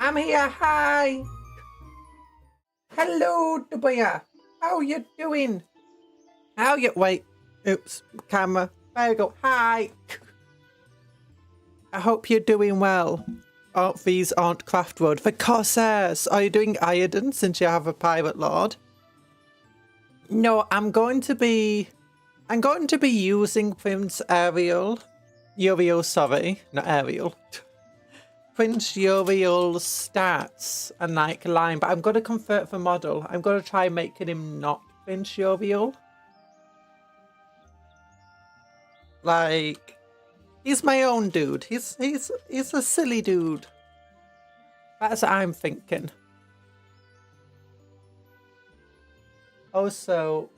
I'm here, hi! Hello, Dubuya! How you doing? How you... Wait, oops, camera. There we go, hi! I hope you're doing well. Oh, these aren't craft wood. The Corsairs! Are you doing iron since you have a pirate lord? No, I'm going to be using Prince Uriel, sorry, not Ariel. Prince Uriel's stats and like line, but I'm going to convert the model. I'm going to try making him not Prince Uriel. Like, he's my own dude. He's a silly dude. That's what I'm thinking. Also,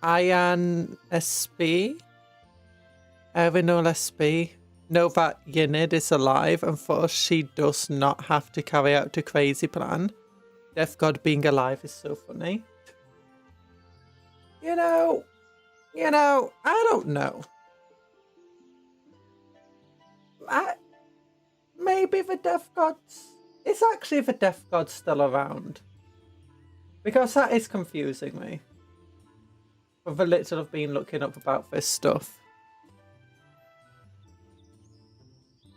Ian SB, Erinal SB, know that Yenid is alive and thus she does not have to carry out the crazy plan. Death God being alive is so funny. You know, I don't know. Maybe the Death Gods... Is actually the Death Gods still around? Because that is confusing me. With the little I've been looking up about this stuff.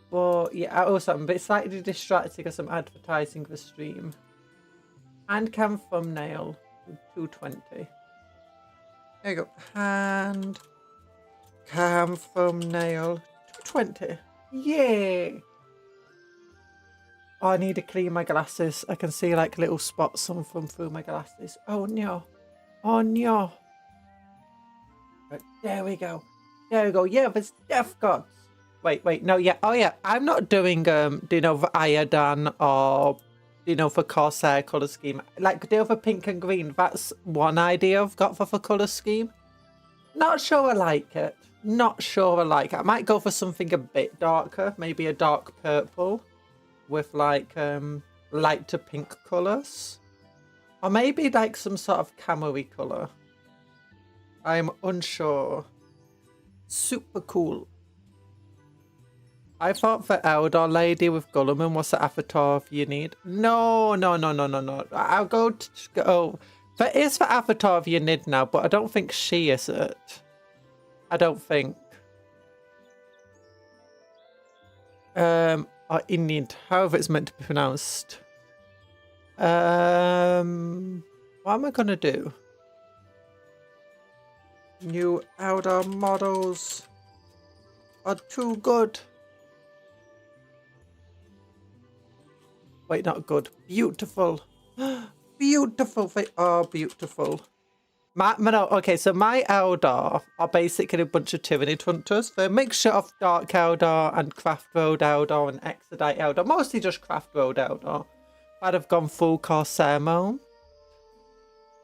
But yeah, also I'm a bit slightly distracted because I'm advertising the stream. Handcam thumbnail 220. There you go. Handcam thumbnail 220. Yay! Oh, I need to clean my glasses. I can see like little spots on from through my glasses. Oh no. Oh no. Right, there we go. There we go. Yeah, there's Death Gods. Wait, no, yeah, oh yeah, I'm not doing, do you know, the Iodine or, you know, for Corsair colour scheme. Like, do the pink and green, that's one idea I've got for the colour scheme. Not sure I like it. Not sure I like it. I might go for something a bit darker, maybe a dark purple with, like, light to pink colours. Or maybe, like, some sort of camo-y colour. I'm unsure. Super cool. I thought the Eldar lady with Gulliman was the avatar of Yenid. No. I'll go to... There is the avatar of Yenid now, but I don't think she is it. I don't think. Or Indian, however it's meant to be pronounced. What am I gonna do? New Eldar models are too good. Wait, not good. Beautiful. Beautiful. They are beautiful. Okay, so my Eldar are basically a bunch of Tyranid hunters. They're a mixture of Dark Eldar and Craft Road Eldar and Exodite Eldar. Mostly just Craft Road Eldar. But I've gone full Corsair mode.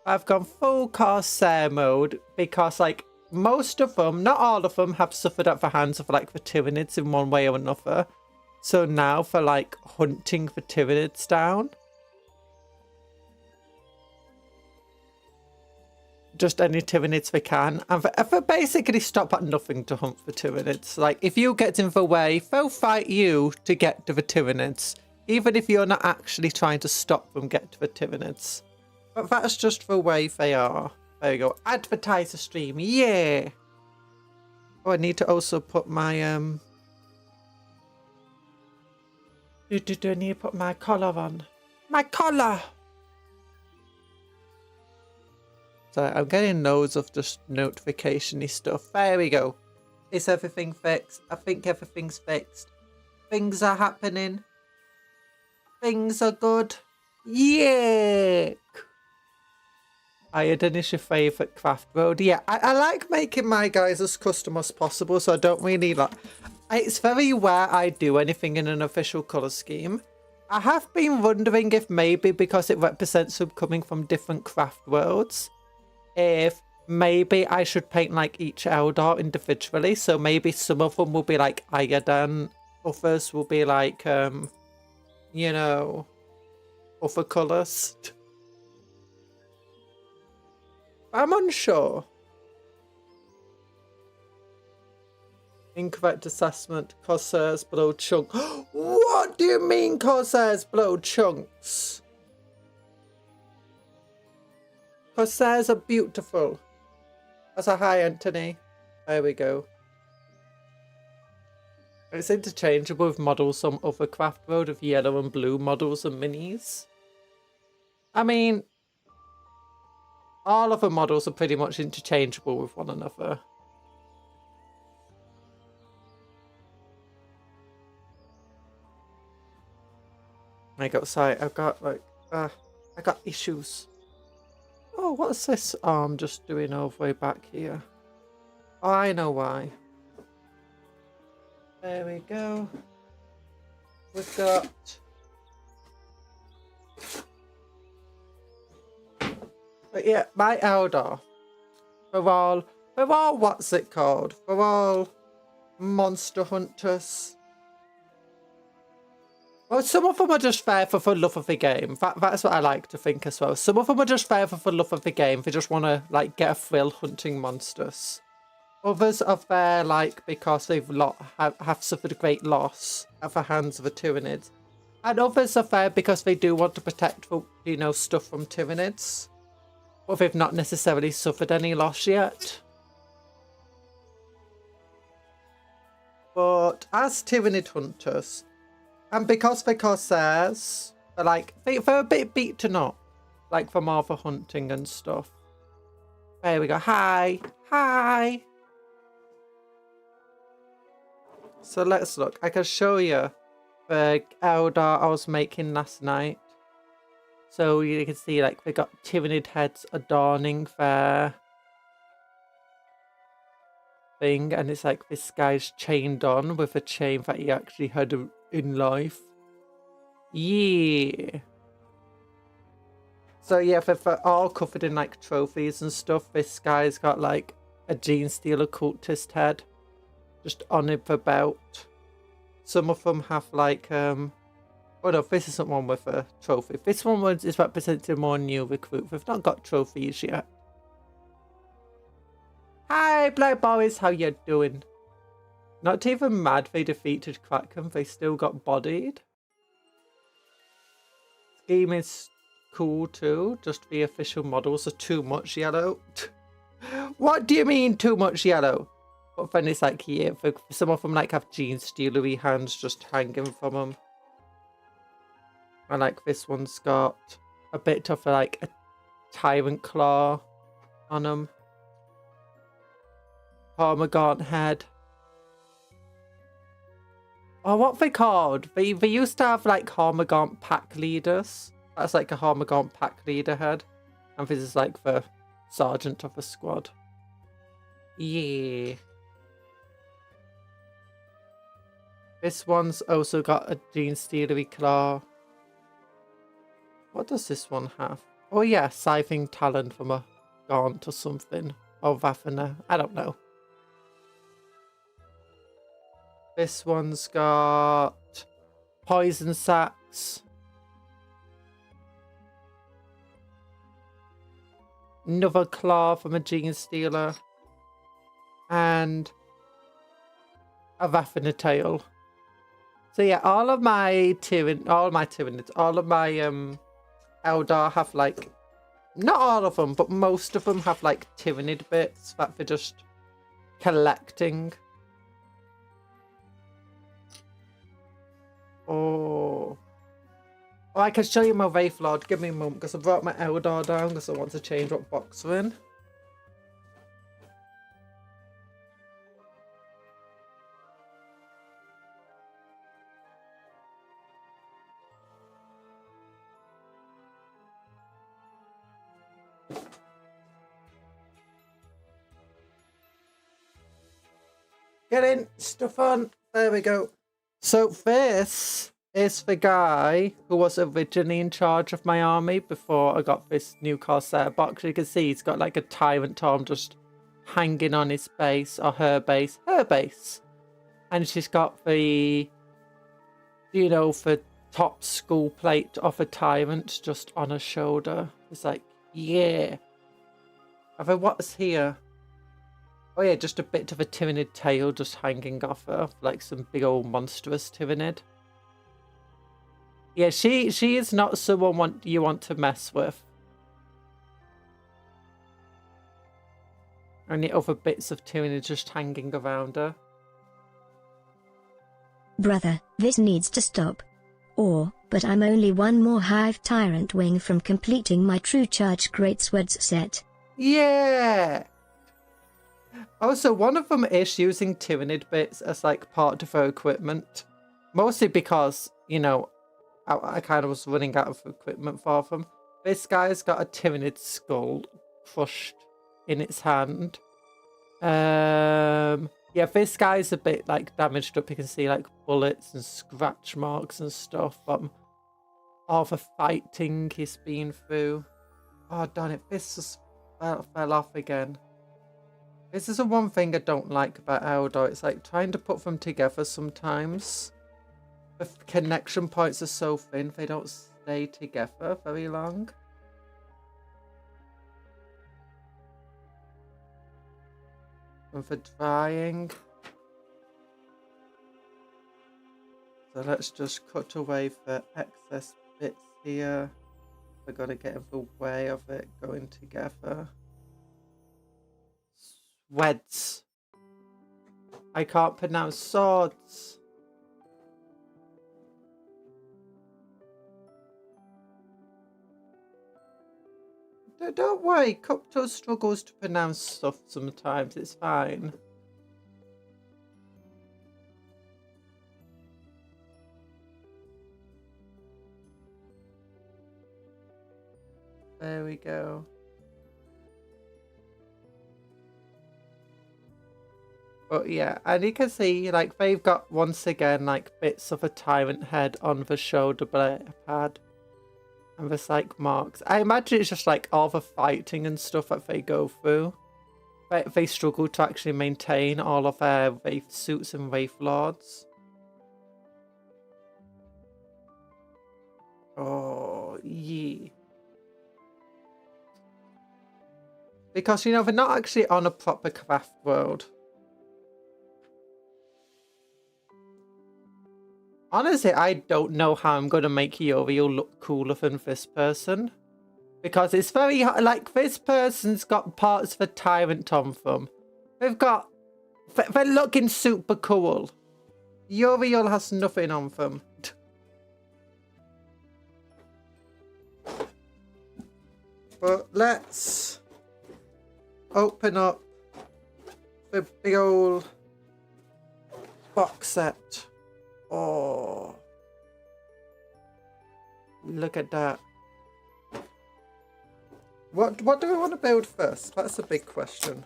I've gone full Corsair mode because, like, most of them, not all of them, have suffered at the hands of, like, the Tyranids in one way or another. So now for, like, hunting the Tyranids down, just any Tyranids they can. And they basically stop at nothing to hunt for Tyranids. Like, if you get in the way, they'll fight you to get to the Tyranids. Even if you're not actually trying to stop them get to the Tyranids. But that's just the way they are. There you go. Advertise a stream. Yeah. Oh, I need to also put my I need to put my collar on. My collar. So I'm getting loads of just notification-y stuff. There we go. Is everything fixed? I think everything's fixed. Things are happening. Things are good. Yeah. Iodine is your favourite craft road. Yeah, I like making my guys as custom as possible, so I don't really like... It's very rare I do anything in an official colour scheme. I have been wondering if maybe because it represents them coming from different craft worlds, if maybe I should paint like each Eldar individually. So maybe some of them will be like iodine, others will be like, you know, other colours. I'm unsure. Incorrect assessment. Corsairs blow chunks. What do you mean Corsairs blow chunks? Corsairs are beautiful. That's a hi, Anthony. There we go. It's interchangeable with models on other craft world of yellow and blue models and minis. I mean, all of the models are pretty much interchangeable with one another. I got sorry, I've got like I got issues. Oh, what's this arm just doing all the way back here? Oh, I know why. There we go. We've got but yeah, my Eldar. They're all what's it called? They're all monster hunters. Well, some of them are just there for the love of the game. That's what I like to think as well. Some of them are just there for the love of the game. They just want to like get a thrill hunting monsters. Others are there like because they've have suffered a great loss at the hands of the Tyranids. And others are there because they do want to protect, you know, stuff from Tyranids. But they've not necessarily suffered any loss yet. But as Tyranid hunters, and because they're Corsairs, they're like, they're a bit beaten up. Like from all the hunting and stuff. There we go. Hi. Hi. So let's look. I can show you the Eldar I was making last night. So you can see like they got Tyranid heads adorning their thing. And it's like this guy's chained on with a chain that he actually had in life. Yeah. So yeah, they're all covered in like trophies and stuff. This guy's got like a Gene Stealer cultist head just on the belt. Some of them have like oh no, this isn't one with a trophy. This one is representing more new recruit. They've not got trophies yet. Hi Black Boys, how you doing? Not even mad they defeated Kraken, they still got bodied. Scheme is cool too, just the official models are too much yellow. What do you mean too much yellow? But then it's like, yeah, for some of them like have gene stealery hands just hanging from them. And like this one's got a bit of like a tyrant claw on them. Hormagaunt head. Oh, what are they called? They used to have like Hormagaunt pack leaders. That's like a Hormagaunt pack leader head. And this is like the sergeant of the squad. Yeah. This one's also got a gene stealery claw. What does this one have? Oh yeah, scything talon from a gaunt or something. Or Vafana. I don't know. This one's got poison sacks. Another claw from a gene stealer. And a Vafana tail. So yeah, all of my Eldar have like, not all of them, but most of them have like tyrannid bits that they're just collecting. Oh, I can show you my Wraith Lord. Give me a moment because I brought my Eldar down because I want to change what box we're in. Get in, stuff on. There we go. So this is the guy who was originally in charge of my army before I got this new Corsair box. You can see he's got like a tyrant Tom just hanging on his base, or her base. And she's got the, you know, the top skull plate of a tyrant just on her shoulder. It's like, yeah. What's here? Oh yeah, just a bit of a tyrannid tail just hanging off her, like some big old monstrous tyrannid. Yeah, she is not someone you want to mess with. And the other bits of tyrannid just hanging around her. Brother, this needs to stop. But I'm only one more Hive Tyrant wing from completing my True Charge Greatswords set. Yeah! Also, one of them is using tyrannid bits as like part of her equipment. Mostly because, you know, I kind of was running out of equipment for them. This guy's got a tyrannid skull crushed in its hand. Yeah, this guy's a bit like damaged up. You can see like bullets and scratch marks and stuff from all the fighting he's been through. Oh, darn it. This just fell off again. This is the one thing I don't like about Eldar. It's like trying to put them together sometimes. The connection points are so thin, they don't stay together very long. And for drying. So let's just cut away the excess bits here. We've got to get in the way of it going together. Swords. I can't pronounce swords. Don't worry, Cuptle struggles to pronounce stuff sometimes, it's fine. There we go. But yeah, and you can see, like, they've got, once again, like, bits of a tyrant head on the shoulder pad. And there's, like, marks. I imagine it's just, like, all the fighting and stuff that they go through. They struggle to actually maintain all of their Wraith suits and Wraith Lords. Oh, yeah. Because, you know, they're not actually on a proper craft world. Honestly, I don't know how I'm going to make Yorio look cooler than this person. Because it's very, like, this person's got parts of a Tyrant on them. They've got They're looking super cool. Uriel has nothing on them. But let's open up the big old box set. Oh, look at that. What do we want to build first? That's a big question.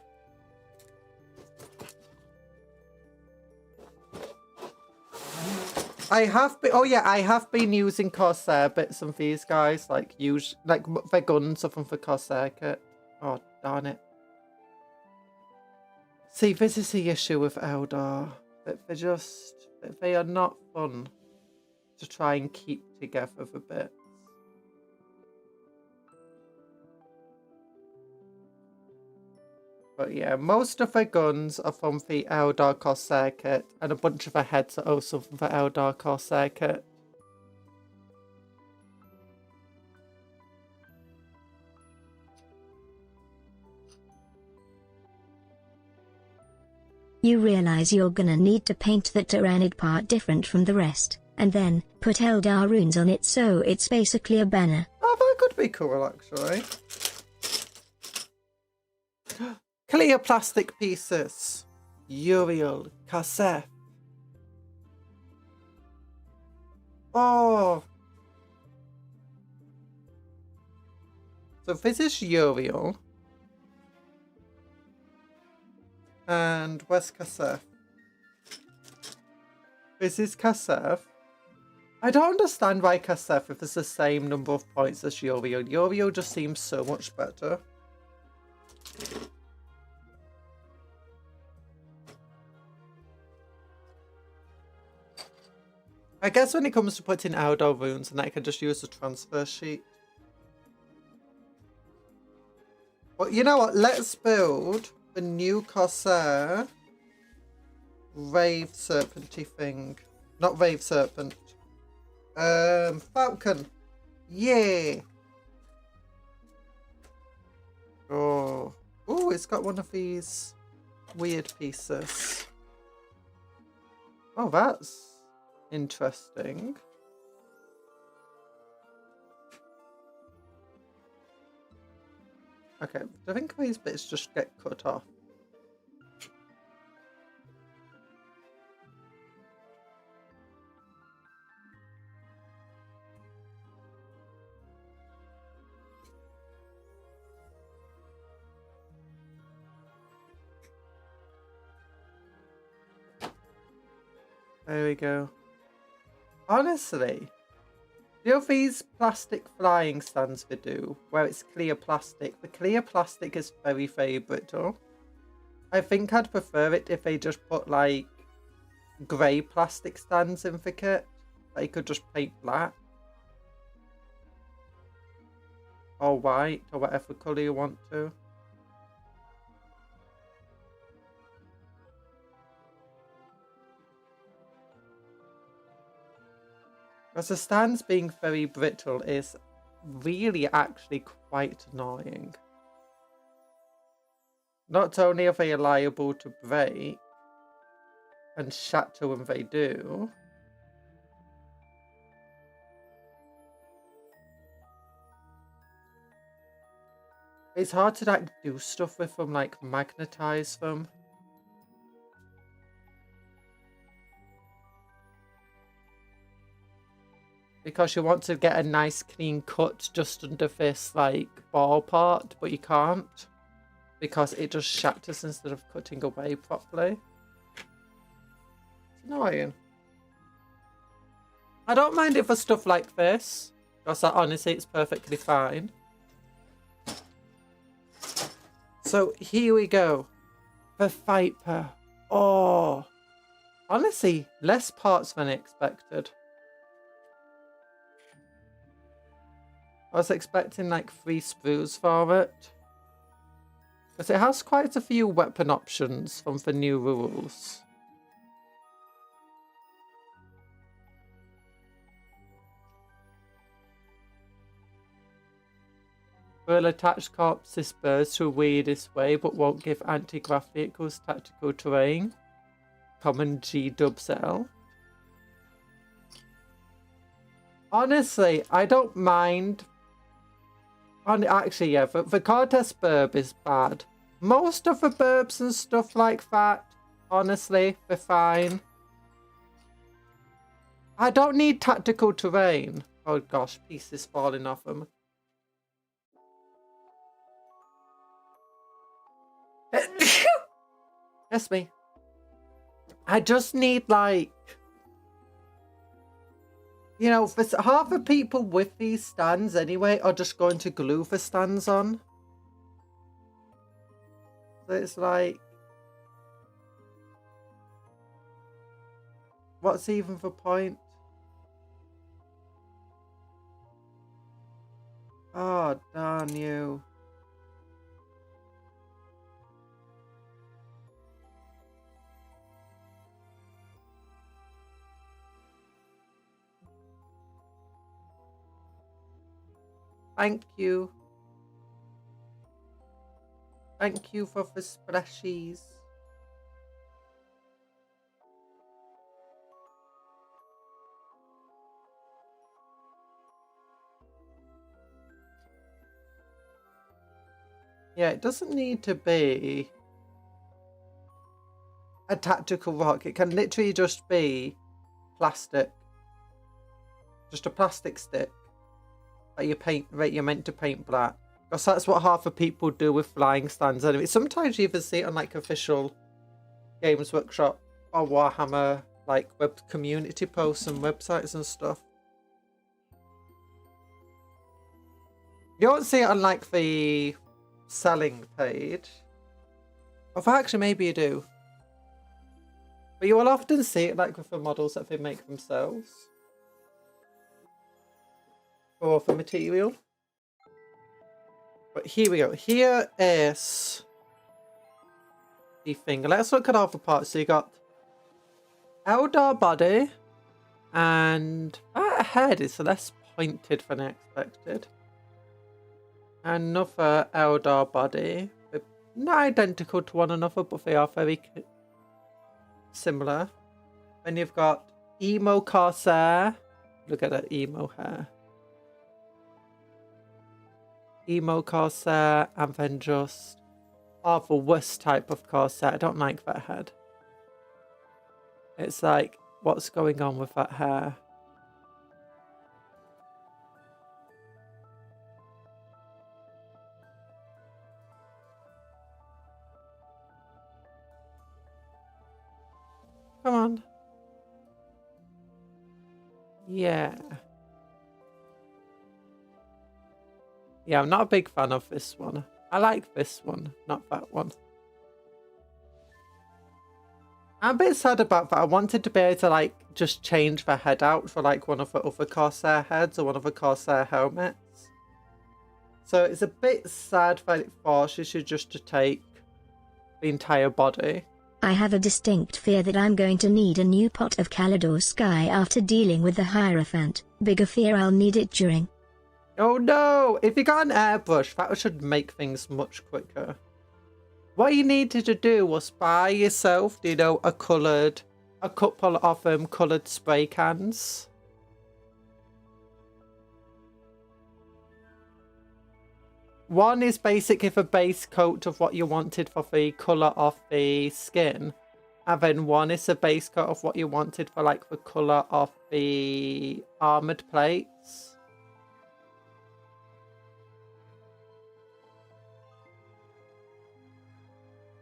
I have been using Corsair bits on these guys, like their guns are from the Corsair kit. Oh, darn it. See, this is the issue with Eldar. They are not fun to try and keep together for bits. But yeah, most of the guns are from the Eldar Corsair kit, and a bunch of the heads are also from the Eldar Corsair kit. You realize you're gonna need to paint the Tyrannid part different from the rest, and then put Eldar runes on it so it's basically a banner. Oh, that could be cool, actually. Clear plastic pieces. Uriel, Kasef. Oh. So this is Uriel. And where's Kasef? This is Kasef. I don't understand why Kasef, if it's the same number of points as Uriel. Uriel just seems so much better. I guess when it comes to putting Eldar runes, and I can just use the transfer sheet. But you know what? Let's build a new Corsair Rave Serpenty thing. Not Rave Serpent. Falcon. Yeah. Oh. Oh, it's got one of these weird pieces. Oh, that's interesting. Okay, I think these bits just get cut off. There we go. Honestly, you know these plastic flying stands they do, where it's clear plastic? The clear plastic is very, very brittle. I think I'd prefer it if they just put, like, grey plastic stands in the kit. That you could just paint black. Or white, or whatever colour you want to. Because the stands being very brittle is really actually quite annoying. Not only are they liable to break and shatter when they do, it's hard to like do stuff with them, like magnetize them. Because you want to get a nice clean cut just under this like ball part, but you can't. Because it just shatters instead of cutting away properly. It's annoying. I don't mind it for stuff like this. Because honestly it's perfectly fine. So here we go. The Viper. Oh. Honestly, less parts than expected. I was expecting like 3 sprues for it. Because it has quite a few weapon options from the new rules. Will attach corpses birds to a weirdest way, but won't give anti-grav vehicles tactical terrain. Common G-dubs-L. Honestly, I don't mind. Actually, yeah, the Cortes burb is bad. Most of the burbs and stuff like that, honestly, they're fine. I don't need tactical terrain. Oh gosh, pieces falling off them. That's me. I just need, like, you know, half the people with these stands anyway are just going to glue the stands on. So it's like, what's even the point? Oh, darn you. Thank you. Thank you for the splashies. Yeah, it doesn't need to be a tactical rock. It can literally just be plastic. Just a plastic stick that you're meant to paint black. Because that's what half the people do with flying stands anyway. Sometimes you even see it on like official Games Workshop or Warhammer like web community posts and websites and stuff. You don't see it on like the selling page. Or actually maybe you do. But you will often see it like with the models that they make themselves. Or for material. But here we go. Here is the thing. Let's look at all the parts. So you got Eldar body, and that head is less pointed than I expected. Another Eldar body. They're not identical to one another, but they are very similar. Then you've got emo Corsair. Look at that emo hair. Emo Corsair, and then just the worst type of Corsair. I don't like that head. It's like, what's going on with that hair? Come on. Yeah. Yeah, I'm not a big fan of this one. I like this one, not that one. I'm a bit sad about that. I wanted to be able to like just change the head out for like one of the other Corsair heads or one of the Corsair helmets. So it's a bit sad that it forces you just to take the entire body. I have a distinct fear that I'm going to need a new pot of Calidor Sky after dealing with the Hierophant. Bigger fear I'll need it during. Oh no! If you got an airbrush, that should make things much quicker. What you needed to do was buy yourself, you know, a couple of coloured spray cans. One is basically the base coat of what you wanted for the colour of the skin. And then one is the base coat of what you wanted for like the colour of the armoured plates.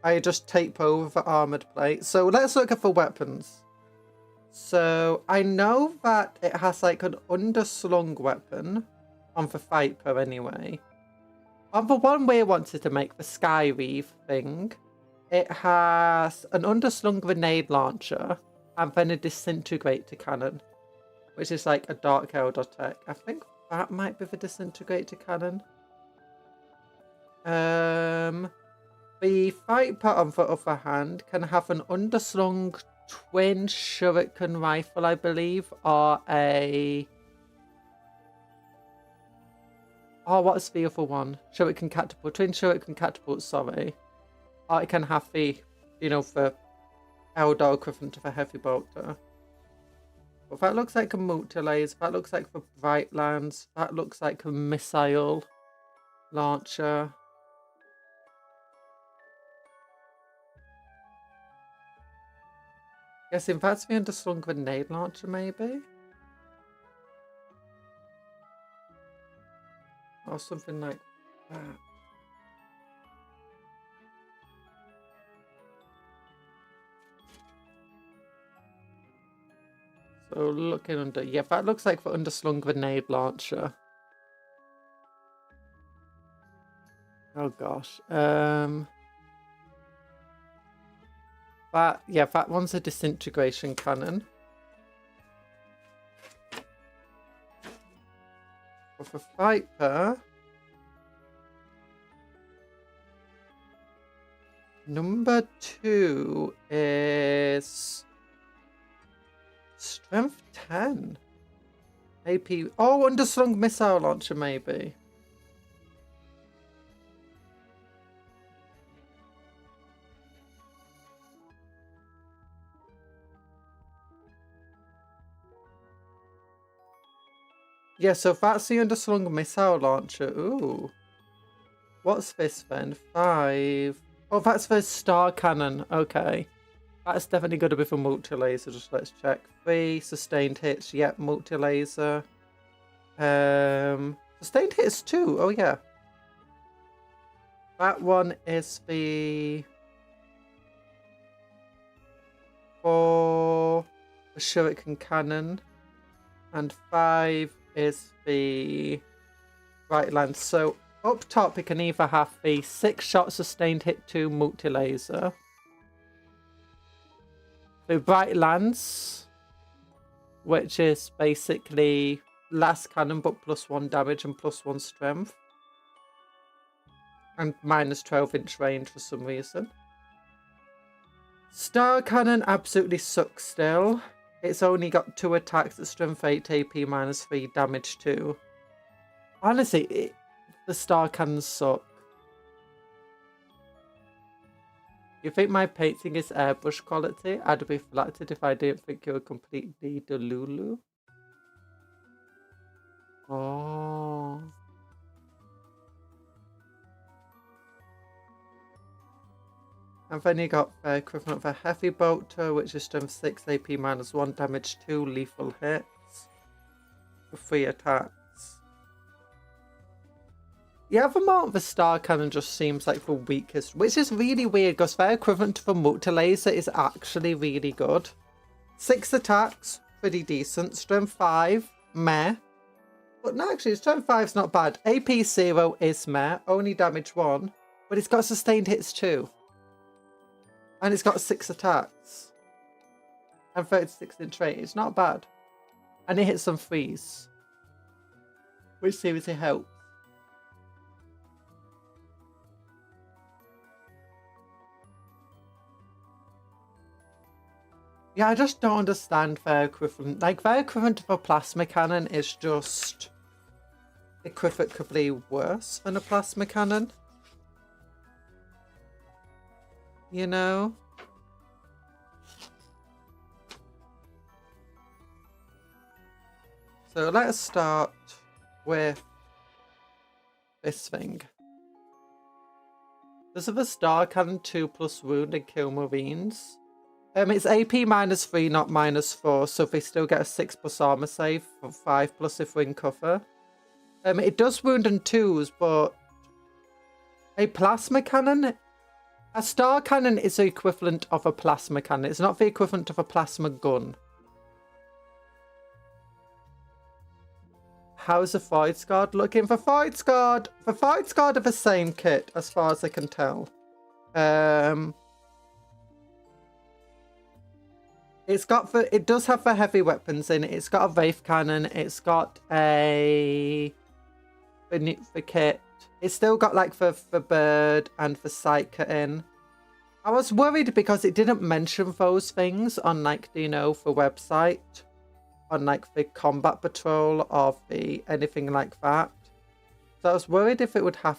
I just tape over the armoured plate. So let's look at the weapons. So I know that it has like an underslung weapon on the Viper anyway. On the one we wanted to make the Skyweave thing, it has an underslung grenade launcher and then a disintegrator cannon, which is like a Dark Eldar tech. I think that might be the disintegrator cannon. The Viper, on the other hand, can have an underslung twin shuriken rifle, I believe, or a Oh, what's the other one? Shuriken catapult. Twin shuriken catapult, sorry. Oh, it can have the, you know, for Eldar equivalent of a heavy bolter. But that looks like a multi-laser. That looks like the bright lands. That looks like a missile launcher. Guessing that's the underslung grenade launcher, maybe? Or something like that. So looking under, yeah, that looks like the underslung grenade launcher. Oh gosh. That, yeah, that one's a disintegration cannon. But for Viper, number 2 is Strength 10. AP. Oh, underslung missile launcher, maybe. Yeah, so that's the underslung missile launcher. Ooh. What's this then? 5. Oh, that's the star cannon. Okay. That's definitely going to be for multi-laser. Just let's check. 3 sustained hits. Yep, multi-laser. Sustained hits 2. Oh, yeah. That one is the... for the shuriken cannon. And 5 is the right land. So up top, it can either have the 6-shot sustained hit 2 multi-laser. The bright lands, which is basically last cannon but +1 damage and +1 strength. And minus 12-inch range for some reason. Star cannon absolutely sucks still. It's only got 2 attacks at strength 8 AP minus 3 damage 2. Honestly, the star cannons suck. You think my painting is airbrush quality? I'd be flattered if I didn't think you were completely delulu. Oh. And then you got the equivalent of a heavy bolter, which is strength 6 AP minus 1 damage 2 lethal hits for 3 attacks. Yeah, the amount of the star cannon just seems like the weakest, which is really weird because their equivalent to the multi-laser is actually really good. 6 attacks, pretty decent. Strength 5, meh. But no, actually, strength 5's not bad. AP 0 is meh, only damage 1, but it's got sustained hits 2. And it's got 6 attacks. And 36-inch range. It's not bad. And it hits some 3s. Which seriously helps. Yeah, I just don't understand their equivalent. Like, their equivalent of a plasma cannon is just equivalently worse than a plasma cannon. You know? So let's start with this thing. This is the star cannon 2+ wound and kill marines. It's AP minus 3, not minus 4, so they still get a 6+ armor save for 5+ if we're in cover. It does wound in 2s, but a plasma cannon, a star cannon is the equivalent of a plasma cannon. It's not the equivalent of a plasma gun. How's the Void Guard looking? The Void Guard are the same kit as far as I can tell. It does have the heavy weapons in it. It's got a Wraith Cannon. It's got the kit. It's still got like the bird and the Psyker in. I was worried because it didn't mention those things on like, you know, the website. On like the combat patrol or the anything like that. So I was worried if it would have,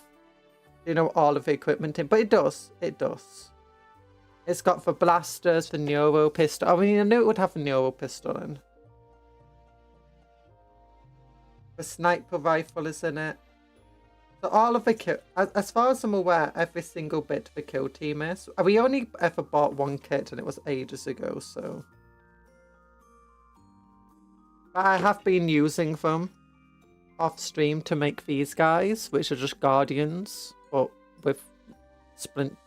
you know, all of the equipment in, but it does. It does. It's got the blasters, the neuro pistol. I mean, I knew it would have a neuro pistol in. The sniper rifle is in it. So all of the kill, as far as I'm aware, every single bit of the kill team is. We only ever bought one kit and it was ages ago, so. But I have been using them off stream to make these guys, which are just guardians, but with splint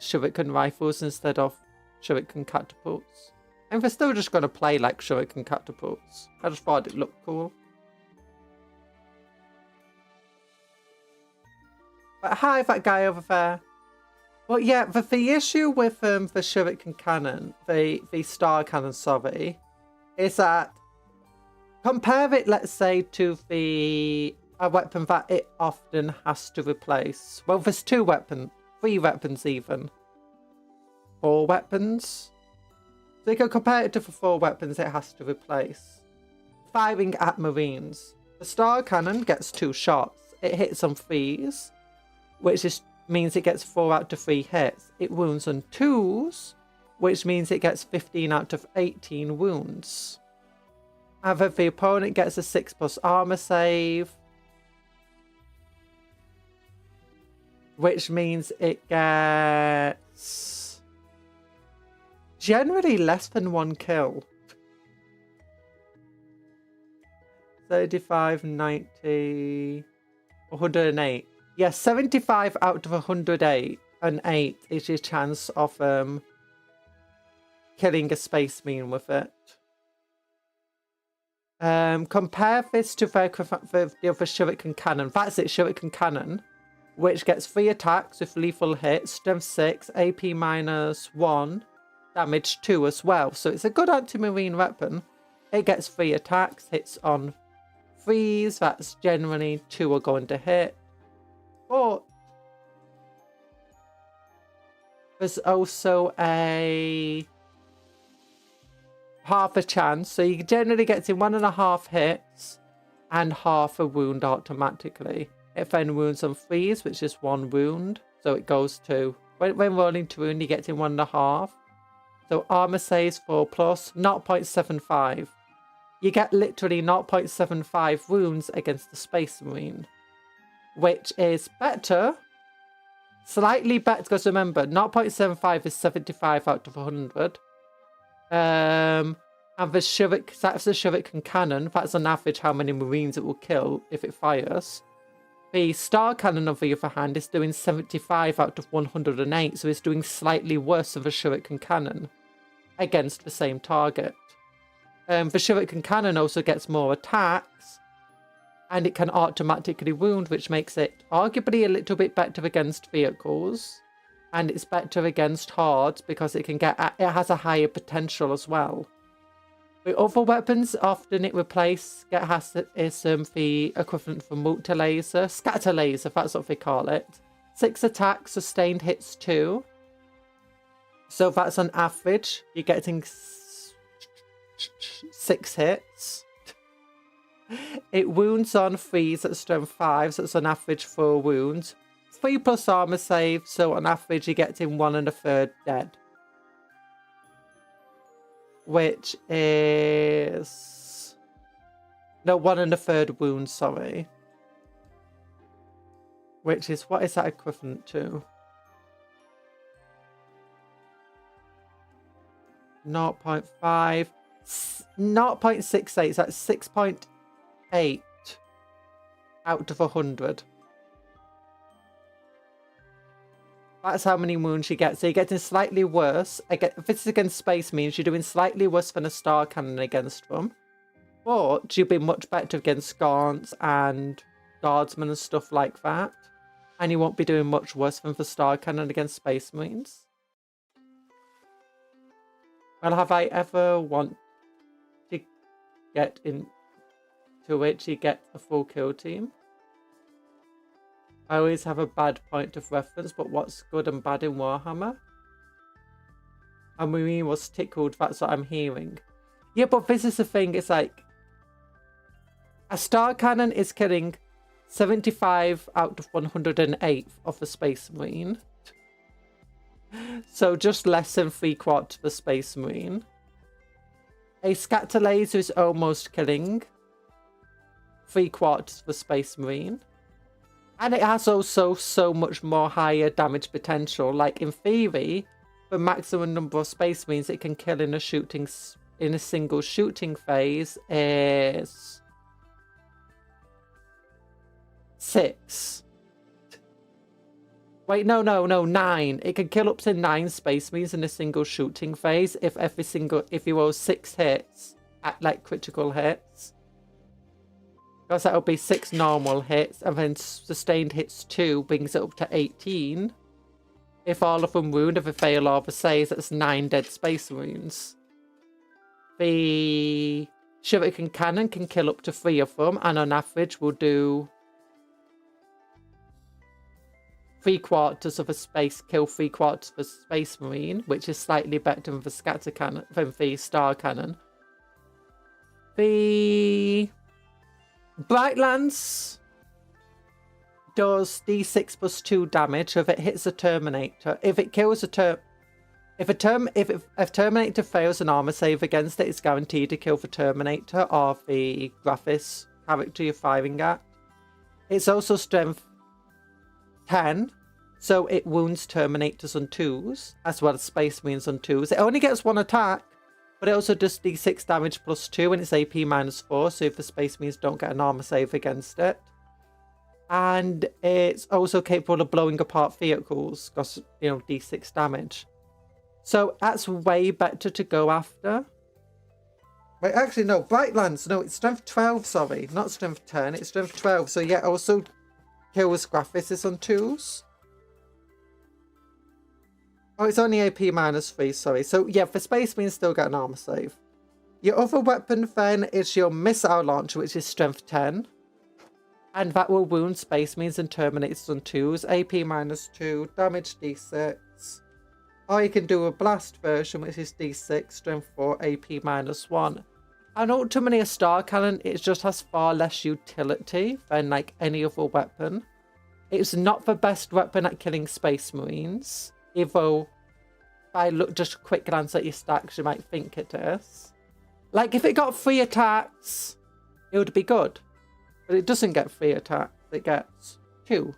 shuriken rifles instead of shuriken catapults. And they're still just going to play like shuriken catapults. I just thought it looked cool. But hi, that guy over there. Well, yeah, the issue with the shuriken cannon, the star cannon, sorry, is that compare it, let's say, to a weapon that it often has to replace. Well, there's 2 weapons, 3 weapons even. 4 weapons. So you can compare it to the 4 weapons it has to replace. Firing at Marines. The star cannon gets 2 shots. It hits on 3s, which means it gets 4 out of 3 hits. It wounds on 2s, which means it gets 15 out of 18 wounds. However, the opponent gets a 6+ armor save, which means it gets generally less than 1 kill. 35, 90, 108. Yes, 75 out of 108 and 8 is your chance of killing a space marine with it. Compare this to the other shuriken cannon. That's it, shuriken cannon, which gets 3 attacks with lethal hits, strength 6, AP -1, damage 2 as well. So it's a good anti-marine weapon. It gets 3 attacks, hits on 3s. That's generally 2 are going to hit. But there's also a half a chance. So you generally get in 1.5 hits and half a wound automatically. It then wounds on 3s, which is 1 wound. So it goes to, when rolling to wound, you get in 1.5. So armor saves 4+, 0.75. You get literally 0.75 wounds against the Space Marine, which is better, slightly better, because remember, 0.75 is 75 out of 100. And the that's the shuriken cannon. That's on average how many Marines it will kill if it fires. The star cannon, on the other hand, is doing 75 out of 108, so it's doing slightly worse than the shuriken cannon against the same target. The shuriken cannon also gets more attacks, and it can automatically wound, which makes it arguably a little bit better against vehicles, and it's better against hordes because it has a higher potential as well. With other weapons, often it is the equivalent for multi-laser, scatter laser, that's what they call it. 6 attacks, sustained hits 2. So that's on average, you're getting 6 hits. It wounds on 3s at strength 5, so it's on average 4 wounds. 3+ armor save, so on average you get in 1 1/3 dead. Which is... No, 1 1/3 wounds, sorry. Which is, what is that equivalent to? 0.5... 0.68, so that's 6.8 out of 100. That's how many wounds you get. So you're getting slightly worse. If this is against Space Marines, you're doing slightly worse than a star cannon against them. But you'll be much better against Gaunts and Guardsmen and stuff like that. And you won't be doing much worse than the star cannon against Space Marines. Well, have I ever wanted to get into it to get a full kill team? I always have a bad point of reference, but what's good and bad in Warhammer? And Marine was tickled, that's what I'm hearing. Yeah, but this is the thing, it's like... A star cannon is killing 75 out of 108 of the Space Marine. So just less than 3/4 of the Space Marine. A scatter laser is almost killing 3/4 of the Space Marine. And it has also so much more higher damage potential. Like in theory, the maximum number of Space Marines it can kill in a single shooting phase is 6. Wait, no, 9. It can kill up to 9 Space Marines in a single shooting phase if you roll 6 hits at like critical hits. Because that'll be 6 normal hits, and then sustained hits 2 brings it up to 18. If all of them wound, if they fail all the saves, that's 9 dead Space Marines. The Shuriken Cannon can kill up to 3 of them, and on average will do 3/4 of a space, kill 3/4 of a Space Marine, which is slightly better than the scatter cannon, than the Star Cannon. The Bright Lance does d6 plus 2 damage if it hits a Terminator. If it kills a if Terminator fails an armor save against it, it's guaranteed to kill the Terminator or the Graphis character you're firing at. It's also strength 10, so it wounds Terminators on 2s, as well as Space Marines on 2s. It only gets 1 attack, but it also does d6 damage plus 2 and it's AP minus 4, so if the Space Marines don't get an armor save against it. And it's also capable of blowing apart vehicles, because, you know, d6 damage. So that's way better to go after. Wait, actually, no, Bright Lance, no, it's strength 12, sorry, not strength 10, it's strength 12. So yeah, also kills Graphis on 2s. Oh, it's only AP minus 3, sorry. So yeah, for Space Marines still get an armor save. Your other weapon then is your missile launcher, which is strength 10. And that will wound Space Marines and Terminators on 2s, AP minus 2, damage d6. Or you can do a blast version, which is d6, strength 4, AP minus 1. And ultimately a Star Cannon, it just has far less utility than like any other weapon. It's not the best weapon at killing Space Marines, although if I look just a quick glance at your stacks, you might think it is. Like if it got 3 attacks, it would be good. But it doesn't get 3 attacks, it gets 2.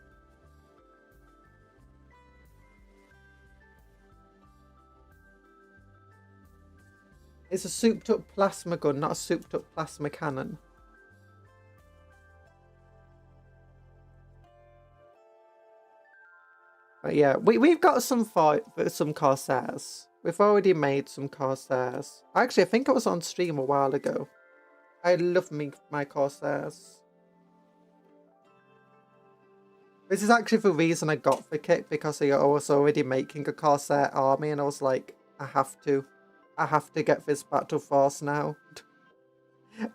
It's a souped up plasma gun, not a souped up plasma cannon. But yeah, we've got some Corsairs. We've already made some Corsairs. Actually, I think I was on stream a while ago. I love my Corsairs. This is actually the reason I got the kit, because I was already making a Corsair army and I was like, I have to get this battle force now.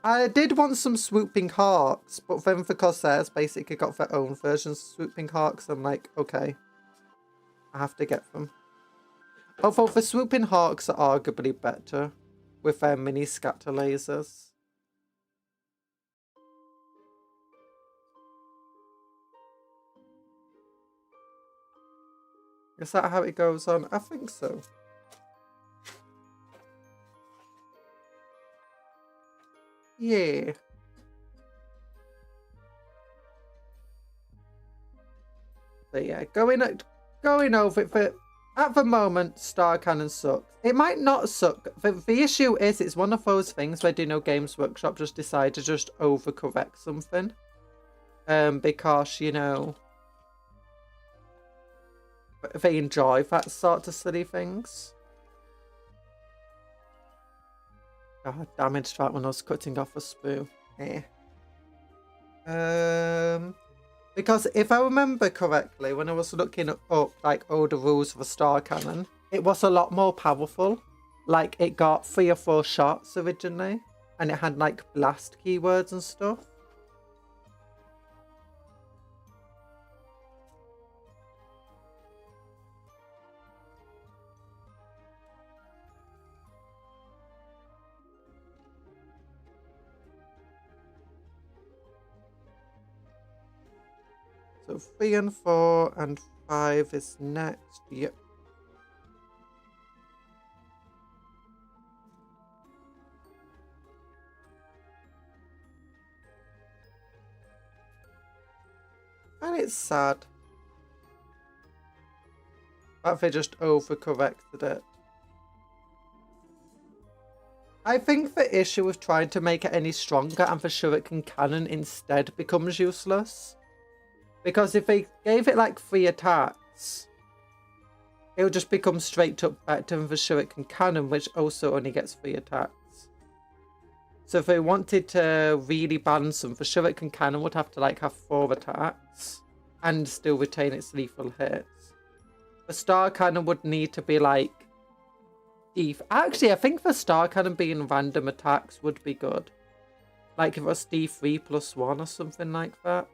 I did want some Swooping Hawks, but then the Corsairs basically got their own versions of Swooping Hawks. I'm like, okay, I have to get them. Although the Swooping Hawks are arguably better with their mini scatter lasers. Is that how it goes on? I think so. Yeah. So yeah, going over it for at the moment, Star Cannon sucks. It might not suck. The issue is it's one of those things where Games Workshop just decide to just overcorrect something. Because, you know, they enjoy that sort of silly things. God, damaged that when I was cutting off a sprue. Eh. Because if I remember correctly, when I was looking up like all the rules of a Star Cannon, it was a lot more powerful. Like it got 3 or 4 shots originally, and it had like blast keywords and stuff. So 3 and 4 and 5 is next. Yep. And it's sad that they just overcorrected it. I think the issue with trying to make it any stronger and the shuriken cannon instead becomes useless. Because if they gave it like 3 attacks, it would just become straight up better than the shuriken cannon, which also only gets 3 attacks. So if they wanted to really balance them, the shuriken cannon would have to like have 4 attacks and still retain its lethal hits. The star cannon would need to be like Actually, I think the star cannon being random attacks would be good. Like if it was D3 plus 1 or something like that.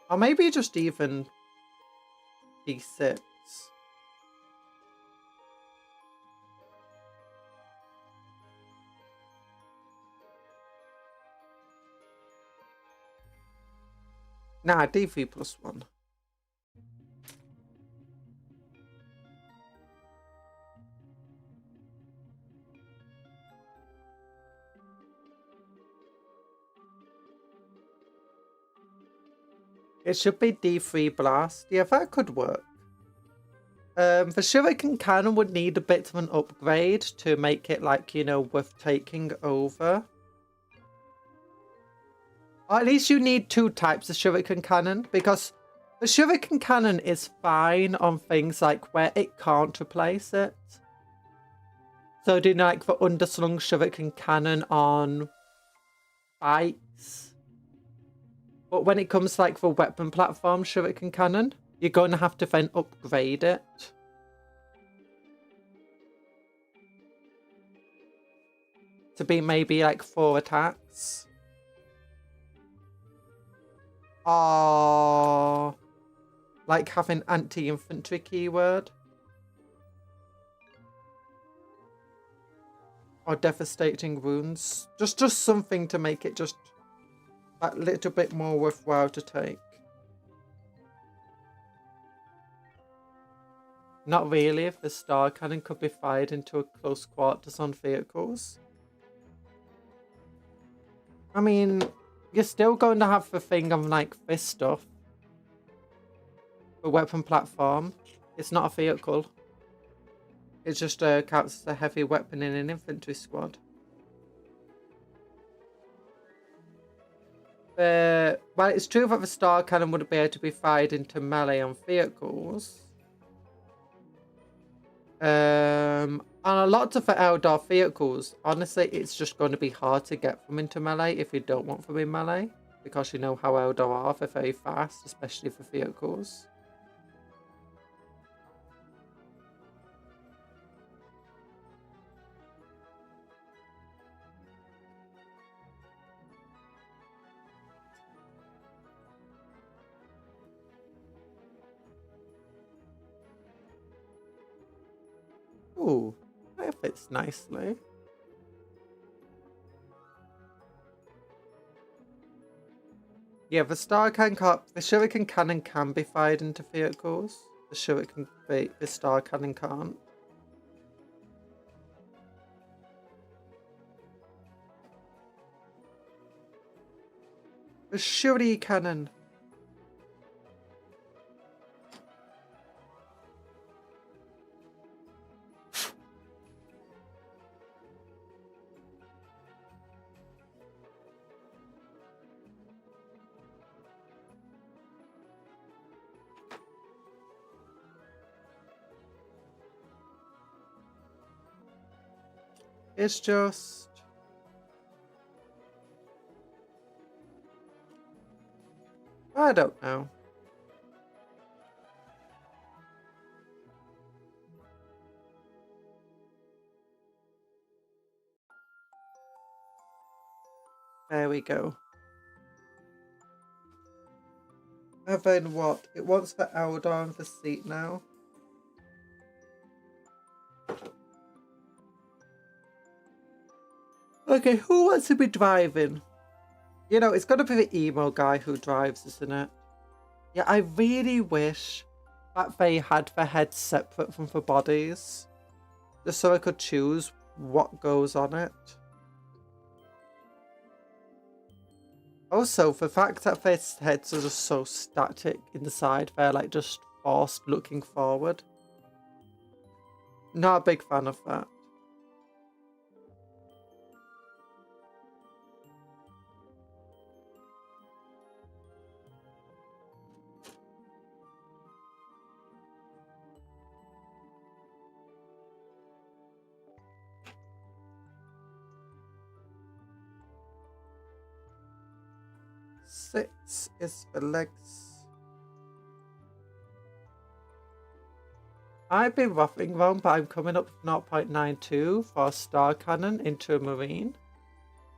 Or maybe just even D6. Nah, D3 plus 1. It should be D3 blast. Yeah, that could work. The shuriken cannon would need a bit of an upgrade to make it like, you know, worth taking over. Or at least you need 2 types of shuriken cannon, because the shuriken cannon is fine on things like where it can't replace it. So do like the underslung shuriken cannon on bikes. But when it comes to like the weapon platform shuriken cannon, you're going to have to then upgrade it. To be maybe like 4 attacks. Or like having anti-infantry keyword. Or devastating wounds. Just something to make it just a little bit more worthwhile to take. Not really if the star cannon could be fired into a close quarters on vehicles. I mean, you're still going to have the thing of like this stuff. The weapon platform. It's not a vehicle. It just counts as a heavy weapon in an infantry squad. Well, it's true that the star cannon would be able to be fired into melee on vehicles. On a lot of the Eldar vehicles, honestly, it's just going to be hard to get them into melee if you don't want them in melee. Because you know how Eldar are, they're very fast, especially for vehicles. Ooh, that fits nicely. Yeah, the shuriken cannon can be fired into vehicles. The star cannon can't. The shuri cannon. It's just... I don't know. There we go. And then what? It wants the Eldar on the seat now. Okay, who wants to be driving? You know, it's got to be the emo guy who drives, isn't it? Yeah, I really wish that they had the heads separate from the bodies. Just so I could choose what goes on it. Also, the fact that their heads are just so static in the side, they're like just forced looking forward. Not a big fan of that. Six is the legs. I've been roughing wrong, but I'm coming up with 0.92 for a star cannon into a marine.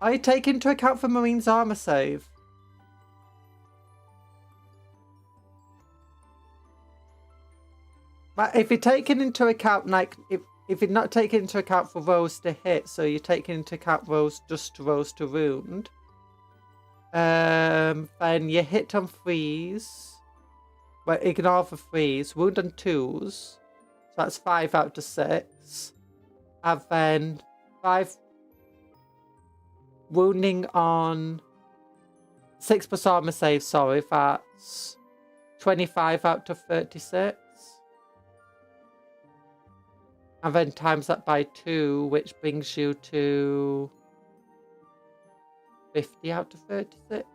Are you taking into account the marine's armor save? But if you're taking into account, like, if you're not taking into account for rolls to hit, so you're taking into account rolls to wound, then you hit on 3s, but ignore the 3s, wound on 2s, so that's 5 out of 6, and then 5 wounding on 6 plus armor save, sorry, that's 25 out of 36. And then times that by 2, which brings you to 50 out of 36.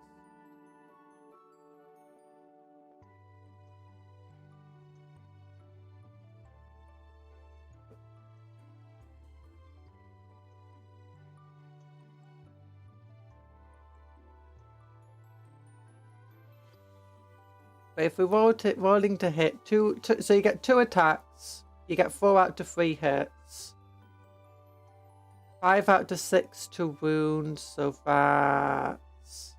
But if we rolling to hit, two, so you get 2 attacks, you get 4 out of 3 hits, 5 out of 6 to wound, so that's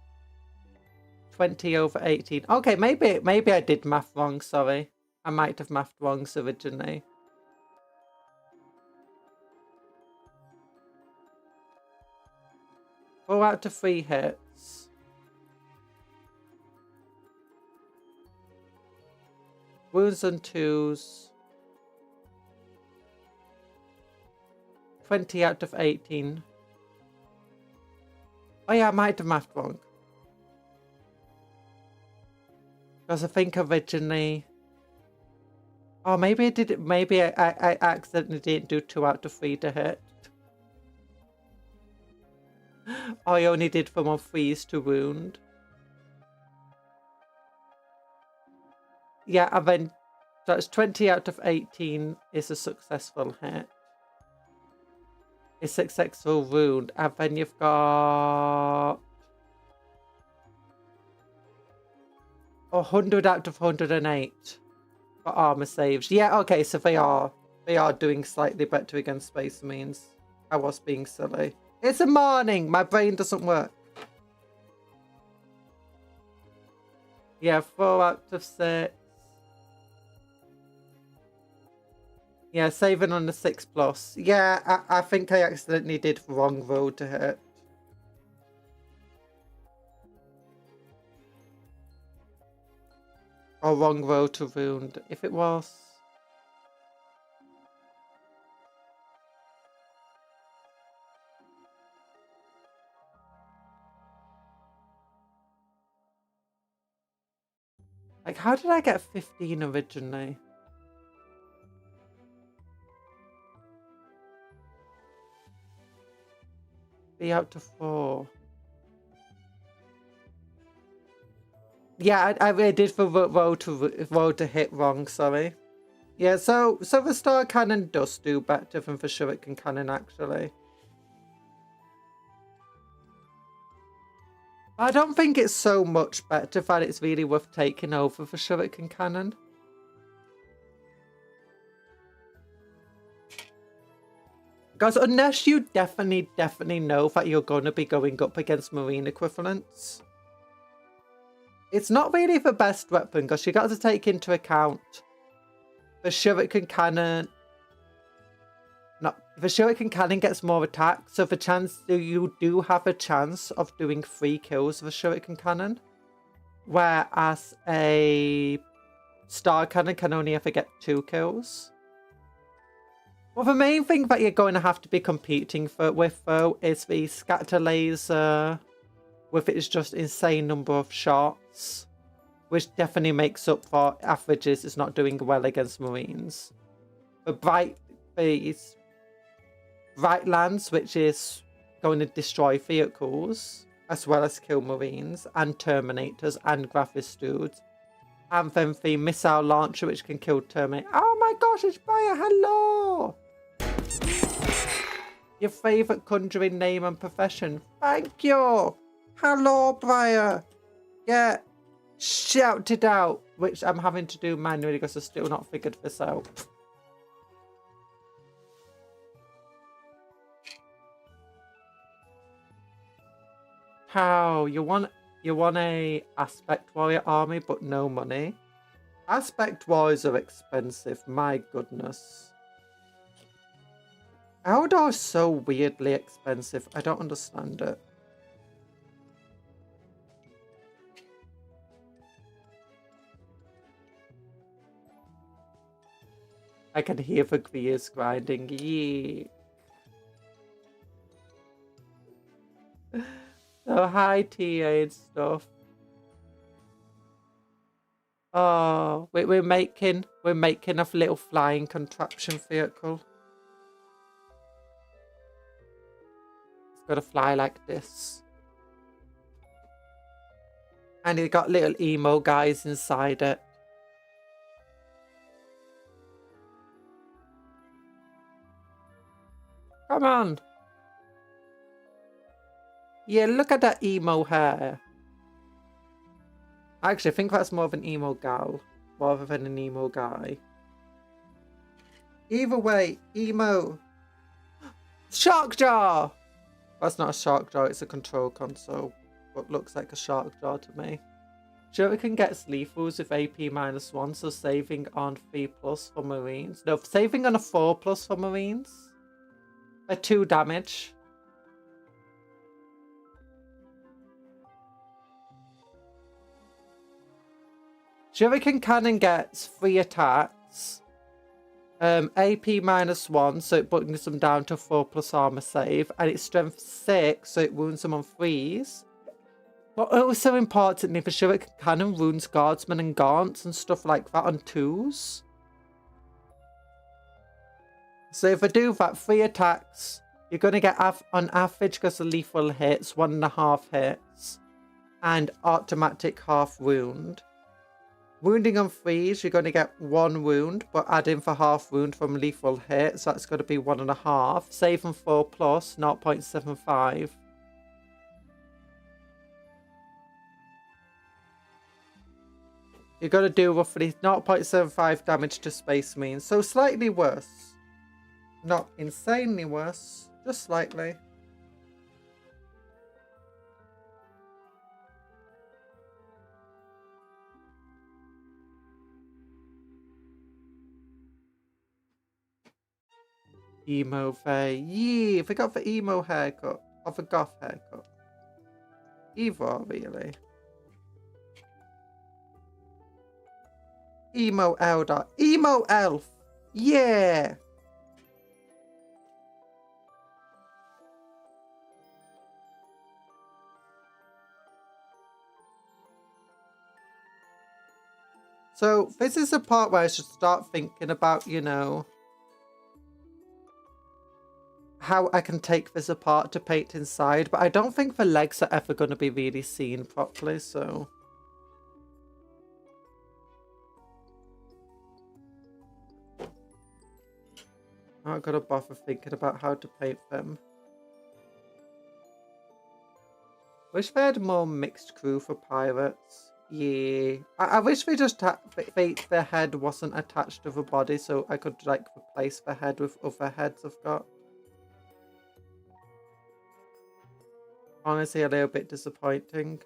20 over 18. Okay, maybe I did math wrong, sorry. I might have mathed wrong originally. Four out of 3 hits. Wounds on 2s. 20 out of 18. Oh yeah, I might have mathed wrong. Because I think originally... Oh, maybe I did it. Maybe I accidentally didn't do 2 out of 3 to hit. Oh, I only did from on 3s to wound. Yeah, and then that's 20 out of 18 is a successful hit. It's successful wound, and then you've got 100 out of 108 for armor saves. Yeah, okay, so they are doing slightly better against Space Marines. I was being silly. It's a morning. My brain doesn't work. Yeah, 4 out of 6. Yeah, saving on the 6+. Yeah, I think I accidentally did wrong roll to hit. Or wrong roll to wound. If it was... Like, how did I get 15 originally? Be out to 4. Yeah, I did for roll to hit wrong, sorry. Yeah, so the star cannon does do better than the shuriken cannon, actually. I don't think it's so much better that it's really worth taking over the shuriken cannon. Because unless you definitely know that you're going to be going up against marine equivalents, it's not really the best weapon, because you got to take into account the shuriken cannon not the shuriken cannon gets more attacks, so you do have a chance of doing 3 kills with a shuriken cannon, whereas a star cannon can only ever get 2 kills. Well, the main thing that you're going to have to be competing with, though, is the scatter laser with its just insane number of shots, which definitely makes up for averages it's not doing well against Marines. The bright lands, which is going to destroy vehicles, as well as kill Marines, and Terminators, and Graphis dudes. And then the missile launcher, which can kill Terminator. Oh my gosh, it's Briar, hello! Your favourite conjuring name and profession. Thank you! Hello, Briar! Yeah, shouted out, which I'm having to do manually because I've still not figured this out. How? You want a Aspect Warrior army, but no money? Aspect Warriors are expensive, my goodness. Eldar is so weirdly expensive. I don't understand it. I can hear the gears grinding. Yeet. So hi TA and stuff. Oh, we're making a little flying contraption vehicle. It's gotta fly like this. And it got little emo guys inside it. Come on. Yeah, look at that emo hair. Actually, I think that's more of an emo gal rather than an emo guy. Either way, emo. Shark jaw! That's not a shark jaw, it's a control console. What looks like a shark jaw to me. Shuriken gets lethals with AP -1, so saving on 3+ for Marines. No, saving on a 4+ for Marines. A 2 damage. Shuriken Cannon gets 3 attacks. AP -1, so it brings them down to 4+ armor save. And it's strength 6, so it wounds them on 3s. But also importantly, the Shuriken Cannon wounds guardsmen and gaunts and stuff like that on 2s. So if I do that, 3 attacks, you're going to get on average, because of lethal hits, 1.5 hits. And automatic half wound. Wounding on 3s, you're going to get 1 wound, but adding for half wound from lethal hit, so that's going to be 1.5. Save on 4+, 0.75. You're going to do roughly 0.75 damage to Space Marines, so slightly worse. Not insanely worse, just slightly. Emo fair. Yeah, I got the emo haircut. Or the goth haircut. Either, really. Emo Eldar. Emo elf. Yeah. So this is the part where I should start thinking about, you know, how I can take this apart to paint inside, but I don't think the legs are ever going to be really seen properly, so... I'm not going to bother thinking about how to paint them. Wish they had more mixed crew for pirates. Yeah. I wish they just their head wasn't attached to the body, so I could, like, replace the head with other heads I've got. Honestly, a little bit disappointing.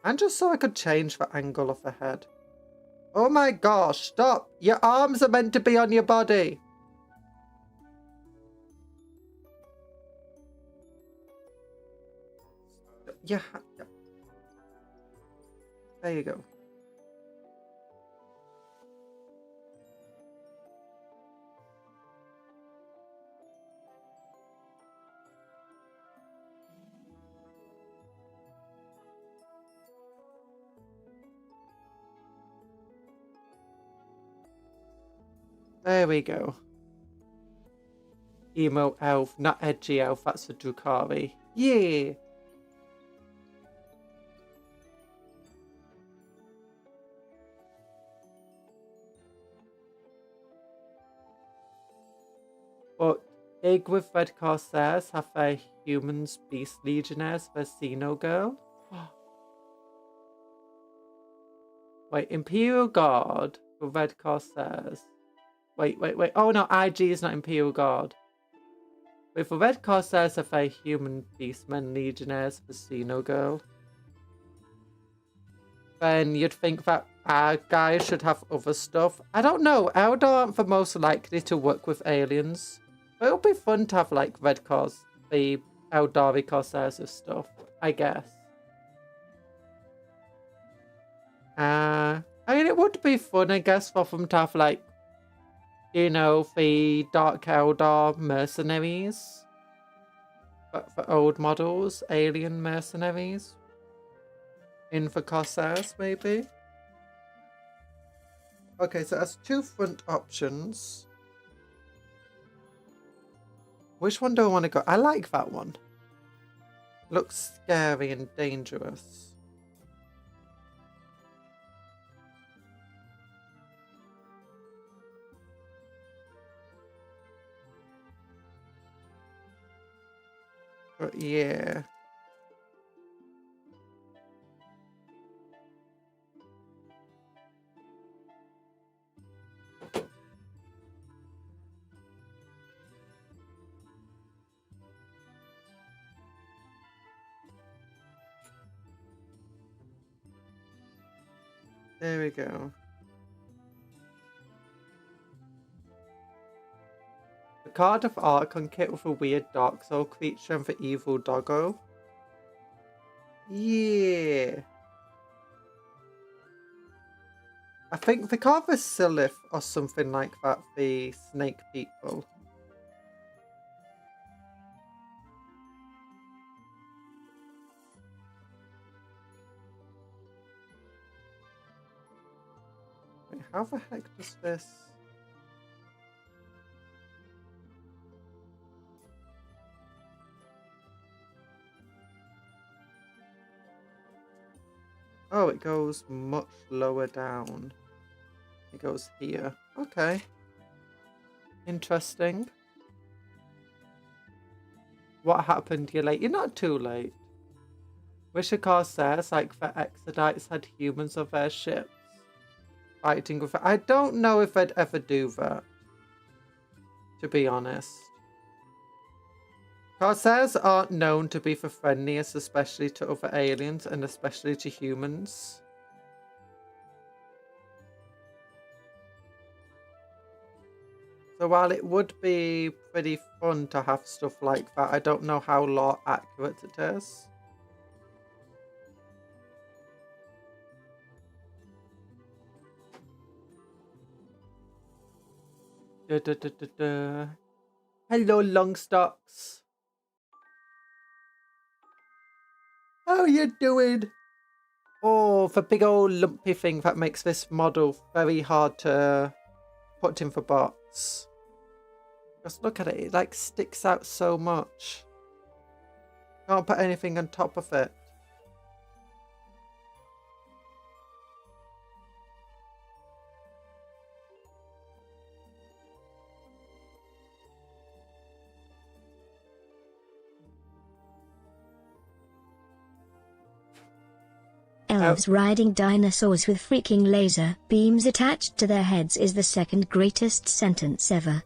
And just so I could change the angle of the head. Oh my gosh, stop. Your arms are meant to be on your body. Yeah. There you go. There we go. Emo elf, not edgy elf, that's a Drukari. Yeah! But big with red Corsairs have their humans beast legionnaires, their Xeno girl. Wait, Imperial Guard for red Corsairs. Wait. Oh no, IG is not Imperial Guard. Wait, for red Corsairs have their human beastmen legionnaires for Xeno girl. Then you'd think that our guys should have other stuff. I don't know. Eldar aren't the most likely to work with aliens. But it'll be fun to have like red Cors, the Aeldari Corsairs of stuff, I guess. I mean, it would be fun, I guess, for them to have like, you know, the Dark Eldar mercenaries. But for old models, alien mercenaries. In for Corsairs, maybe. Okay, so that's 2 front options. Which one do I want to go? I like that one. Looks scary and dangerous. But yeah. There we go. The card of art can kit with a weird dark soul creature and the evil doggo. Yeah. I think the card of Silith or something like that, the snake people. Wait, how the heck does this... Oh, it goes much lower down. It goes here. Okay. Interesting. What happened? You're late. You're not too late. Wish a Corsairs, like the Exodites, had humans on their ships. Fighting with it. I don't know if I'd ever do that. To be honest. Corsairs aren't known to be the friendliest, especially to other aliens and especially to humans. So while it would be pretty fun to have stuff like that, I don't know how lore accurate it is. Hello, Longstocks. How you doing? Oh, the big old lumpy thing that makes this model very hard to put in the box. Just look at it, it like sticks out so much. Can't put anything on top of it. Elves riding dinosaurs with freaking laser beams attached to their heads is the second greatest sentence ever.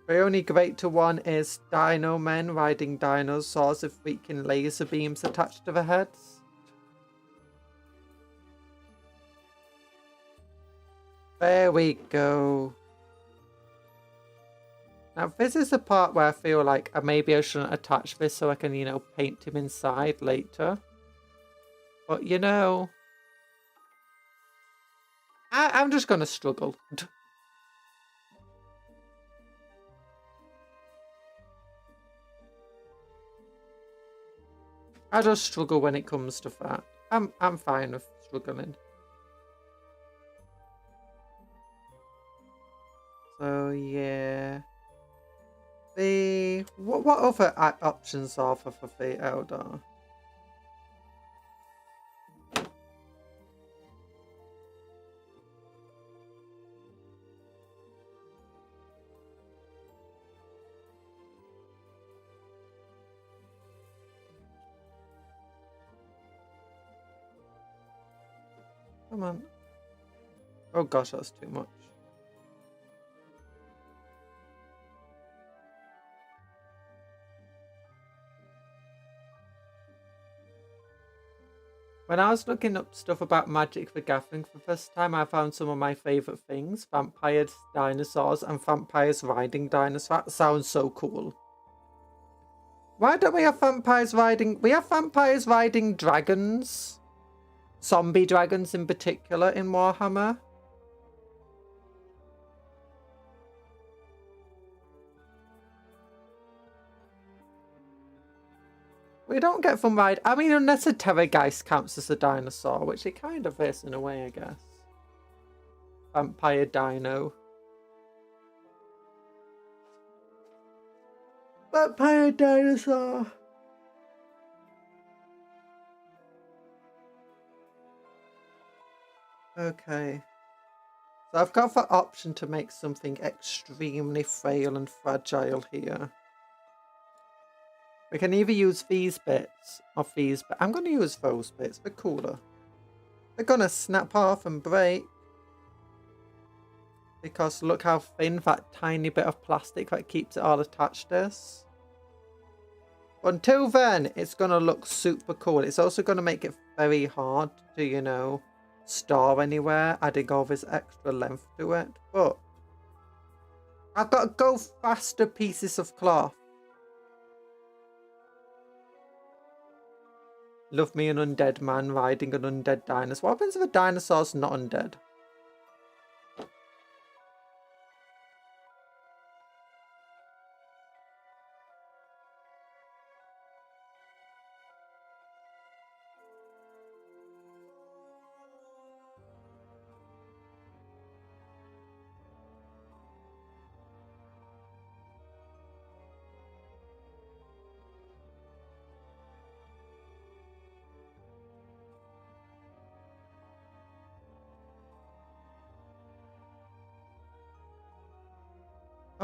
The only greater one is Dino Men riding dinosaurs with freaking laser beams attached to their heads. There we go. Now this is the part where I feel like maybe I shouldn't attach this so I can, you know, paint him inside later. But, you know, I'm just going to struggle. I just struggle when it comes to that. I'm fine with struggling. So yeah. What other options are for the Eldar? Come on. Oh gosh, that's too much. When I was looking up stuff about Magic the Gathering for the first time, I found some of my favourite things. Vampires, dinosaurs, and vampires riding dinosaurs. That sounds so cool. Why don't we have vampires riding... We have vampires riding dragons. Zombie dragons in particular in Warhammer. We don't get them ride. I mean, unless a Terrorgeist counts as a dinosaur, which it kind of is in a way, I guess. Vampire dino. Vampire dinosaur. Okay. So I've got the option to make something extremely frail and fragile here. We can either use these bits or these, but I'm going to use those bits. They're cooler. They're going to snap off and break. Because look how thin that tiny bit of plastic that keeps it all attached is. Until then, it's going to look super cool. It's also going to make it very hard to, you know, store anywhere, adding all this extra length to it. But I've got to go faster pieces of cloth. Love me an undead man riding an undead dinosaur. What happens if a dinosaur's not undead?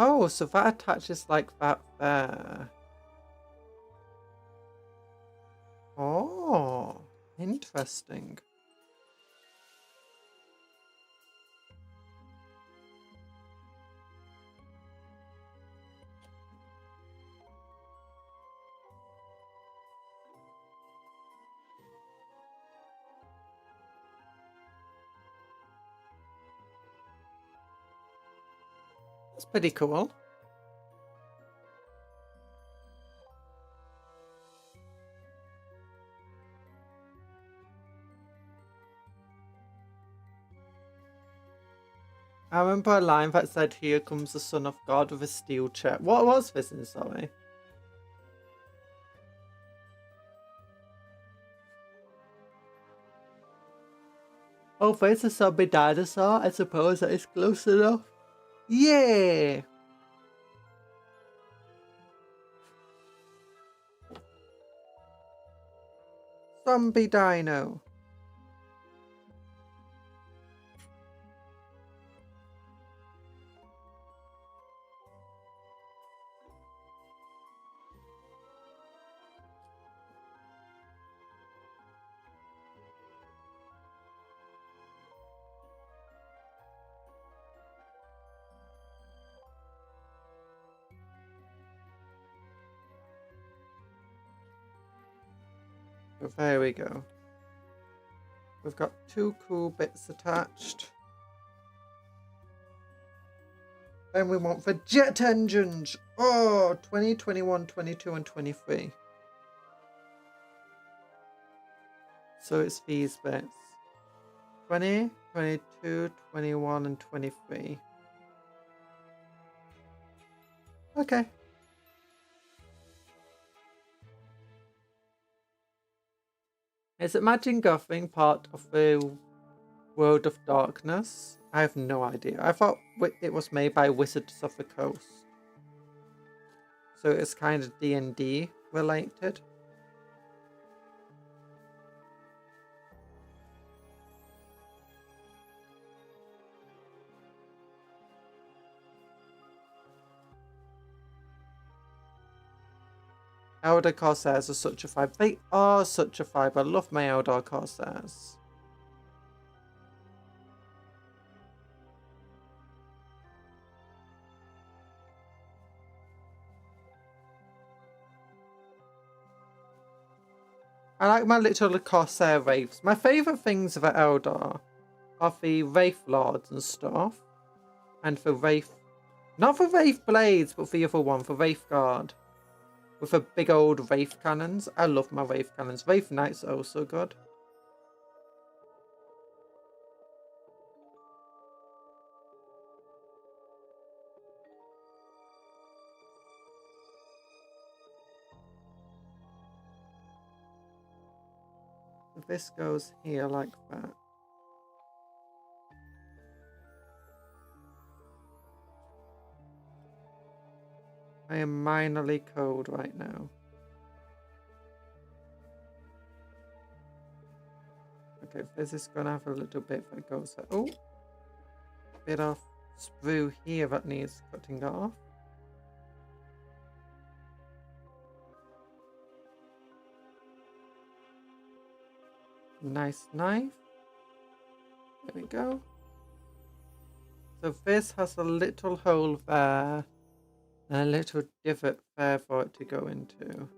Oh, so that attaches like that there. Oh, interesting. That's pretty cool. I remember a line that said, "Here comes the Son of God with a steel chair." What was this in, sorry? Oh, there's a zombie dinosaur. I suppose that is close enough. Yeah! Zombie dino. So there we go. We've got two cool bits attached. And we want for jet engines. Oh, 20, 21, 22, and 23. So it's these bits. 20, 22, 21, and 23. Okay. Is Imagine Gotham part of the World of Darkness? I have no idea. I thought it was made by Wizards of the Coast. So it's kind of D&D related. Eldar Corsairs are such a vibe. They are such a vibe. I love my Eldar Corsairs. I like my little Corsair Wraiths. My favourite things about Eldar are the Wraith Lords and stuff. And the Wraith... Not the Wraith Blades, but the other one, the Wraith Guard. With the big old Wraith Cannons. I love my Wraith Cannons. Wraith Knights are also good. This goes here like that. I am minorly cold right now. Okay, this is gonna have a little bit that goes there. Oh, bit of sprue here that needs cutting off. Nice knife. There we go. So this has a little hole there and a little divot there for it to go into.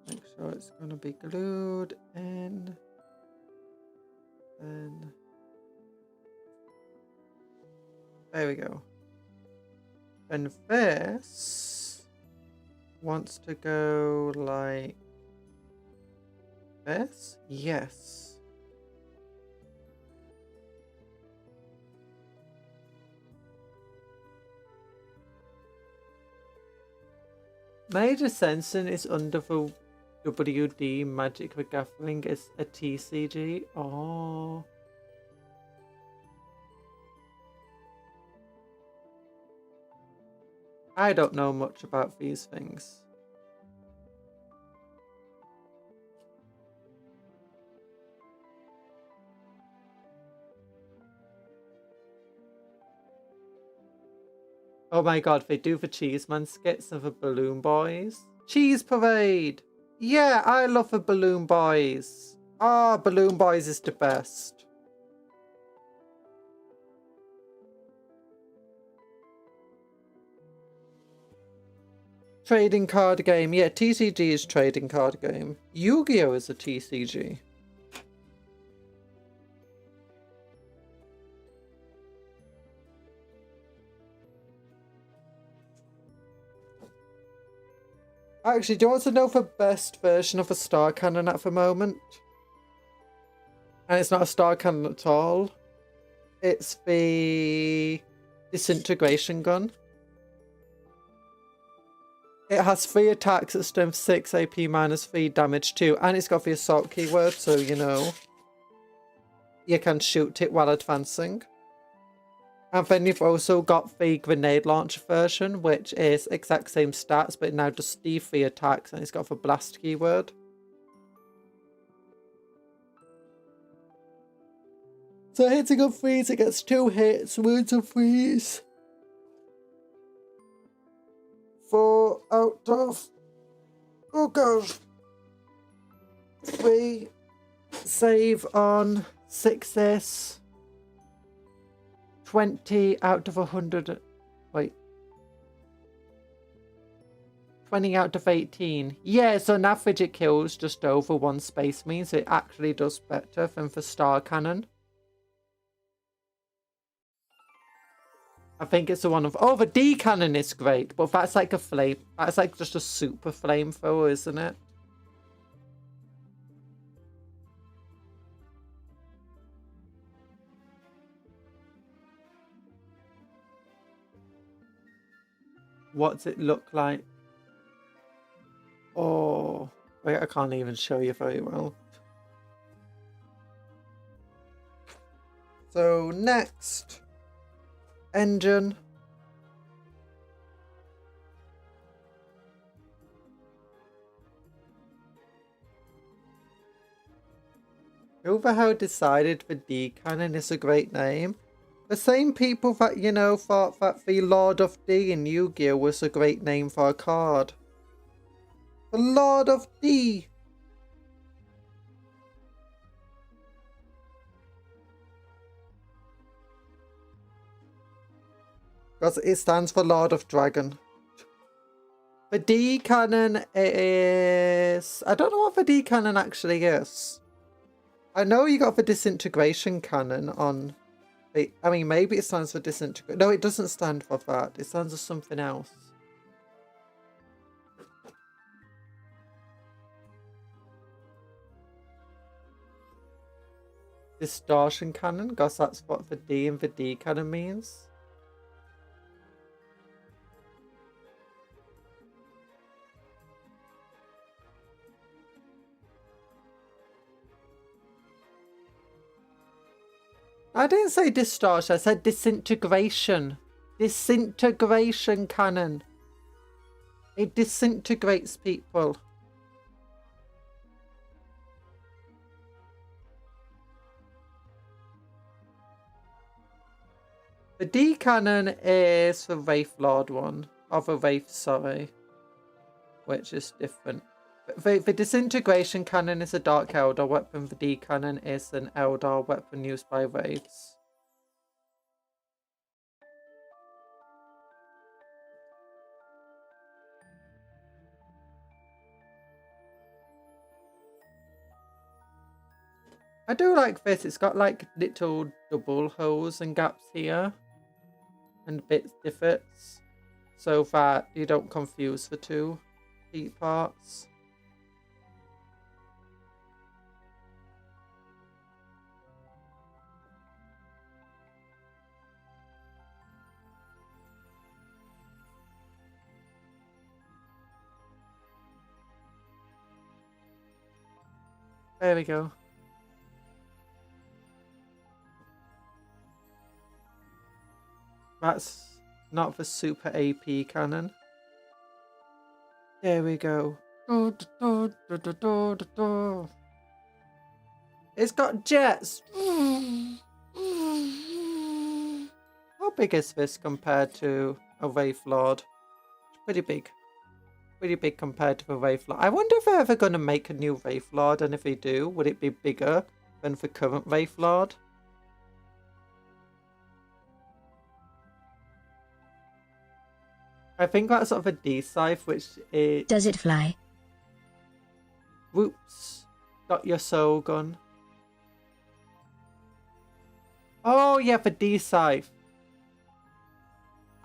Make sure it's going to be glued in. And there we go. And this wants to go like this? Yes. Major Sensing is under the WD Magic the Gathering is a TCG. Oh. I don't know much about these things. Oh my god, they do the Cheeseman skits of the Balloon Boys. Cheese Parade! Yeah, I love the Balloon Boys. Ah, Balloon Boys is the best. Trading card game. Yeah, TCG is trading card game. Yu-Gi-Oh! Is a TCG. Actually, do you want to know the best version of a star cannon at the moment? And it's not a star cannon at all. It's the disintegration gun. It has 3 attacks at strength 6, AP minus 3, damage 2, and it's got the assault keyword, so you know you can shoot it while advancing. And then you've also got the grenade launcher version, which is exact same stats, but it now does D3 attacks, and it's got the blast keyword. So hitting on 3s, it gets 2 hits, wounds on 3s. 4 out of, oh god, 3 save on 6s, 20 out of 100, wait, 20 out of 18. Yeah, so on average it kills just over 1 space marine, so it actually does better than the star cannon. I think it's the one of... Oh, the D cannon is great, but that's like a flame. That's like just a super flamethrower, isn't it? What's it look like? Oh, wait, I can't even show you very well. So next, engine. Who the hell decided the D cannon is a great name? The same people that, you know, thought that the Lord of D in Yu-Gi-Oh was a great name for a card. The Lord of D. Because it stands for Lord of Dragon. The D cannon is... I don't know what the D cannon actually is. I know you got the disintegration cannon on... I mean, maybe it stands for disintegration. No, it doesn't stand for that. It stands for something else. Distortion cannon? Because that's what the D in the D cannon means. I didn't say distortion, I said disintegration. Disintegration cannon. It disintegrates people. The D cannon is the Wraith Lord one. Or the Wraith, sorry. Which is different. The disintegration cannon is a Dark Eldar weapon. The D cannon is an Eldar weapon used by Wraiths. I do like this. It's got like little double holes and gaps here. And bits divots. So that you don't confuse the two feet parts. There we go. That's not the super AP cannon. There we go. It's got jets. How big is this compared to a Wraith Lord? It's pretty big. Pretty big compared to the Wraith Lord. I wonder if they're ever going to make a new Wraith Lord, and if they do, would it be bigger than the current Wraith Lord? I think that's sort of a D-Scythe, which is... Does it fly? Whoops. Got your soul gun. Oh, yeah, for D-Scythe.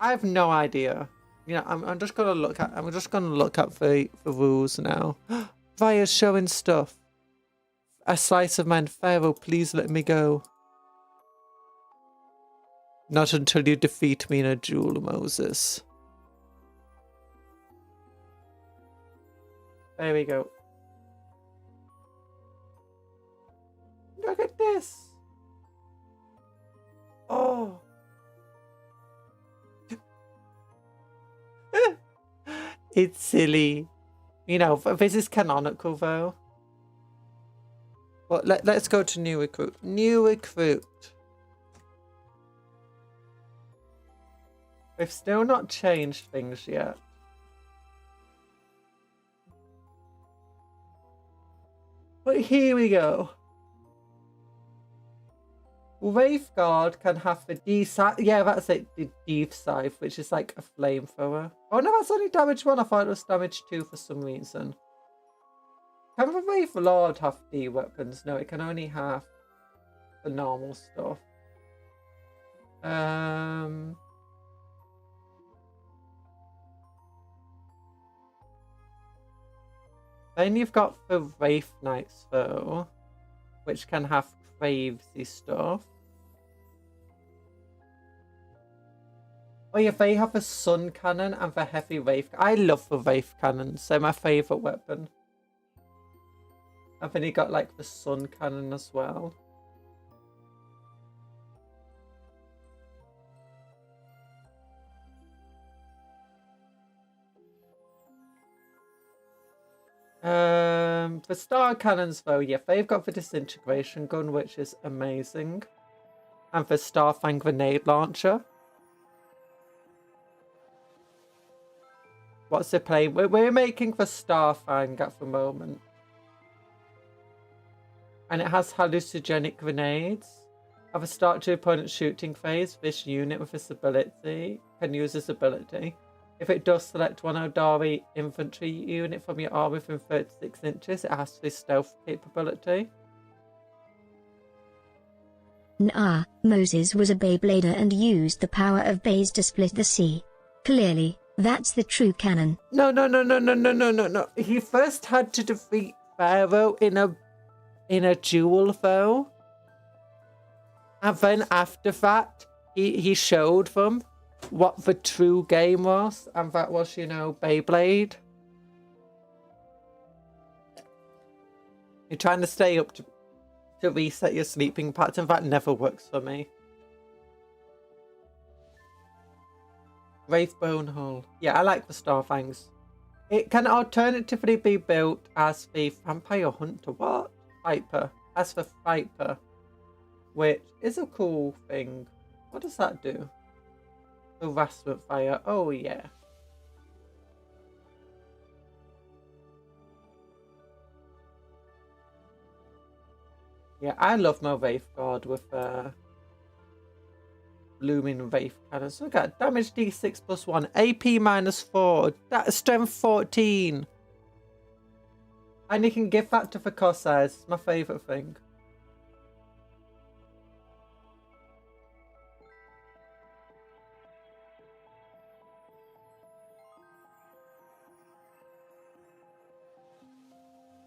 I have no idea. You know, I'm just gonna look at the rules now. Vaya's showing stuff. A slice of man, Pharaoh, please let me go. Not until you defeat me in a duel, Moses. There we go. Look at this. Oh. It's silly. You know, this is canonical though. But let's go to new recruit. New recruit. We've still not changed things yet. But here we go. Wraithguard can have the D-Scythe. Yeah, that's it. The D-Scythe, which is like a flamethrower. Oh no, that's only damage 1. I thought it was damage 2 for some reason. Can the Wraith Lord have D weapons? No, it can only have the normal stuff. Then you've got the Wraith Knights though, which can have cravesy stuff. Oh yeah, they have a Sun Cannon and the Heavy Wraith. I love the Wraith Cannons, they're my favourite weapon. And then you got like the Sun Cannon as well. The Star Cannons though, yeah, they've got the Disintegration Gun, which is amazing. And the Starfang Grenade Launcher. What's the play? We're making the Starfang at the moment. And it has hallucinogenic grenades. At the start to opponent's shooting phase, this unit with this ability can use this ability. If it does select one Aeldari infantry unit from your army within 36 inches, it has this stealth capability. Nah, Moses was a Beyblader and used the power of bays to split the sea. Clearly, that's the true canon. No. He first had to defeat Pharaoh in a duel though. And then after that, he showed them what the true game was, and that was, you know, Beyblade. You're trying to stay up to reset your sleeping pattern. That never works for me. Wraith Bone Hull. Yeah, I like the Starfangs. It can alternatively be built as the Vampire Hunter. What? Viper. As the Viper. Which is a cool thing. What does that do? Harassment fire. Oh, yeah. Yeah, I love my Wraith Guard with blooming Wraith Cannons. Look at damage D6 plus 1, AP -4, strength 14. And you can give that to the Corsairs. It's my favourite thing.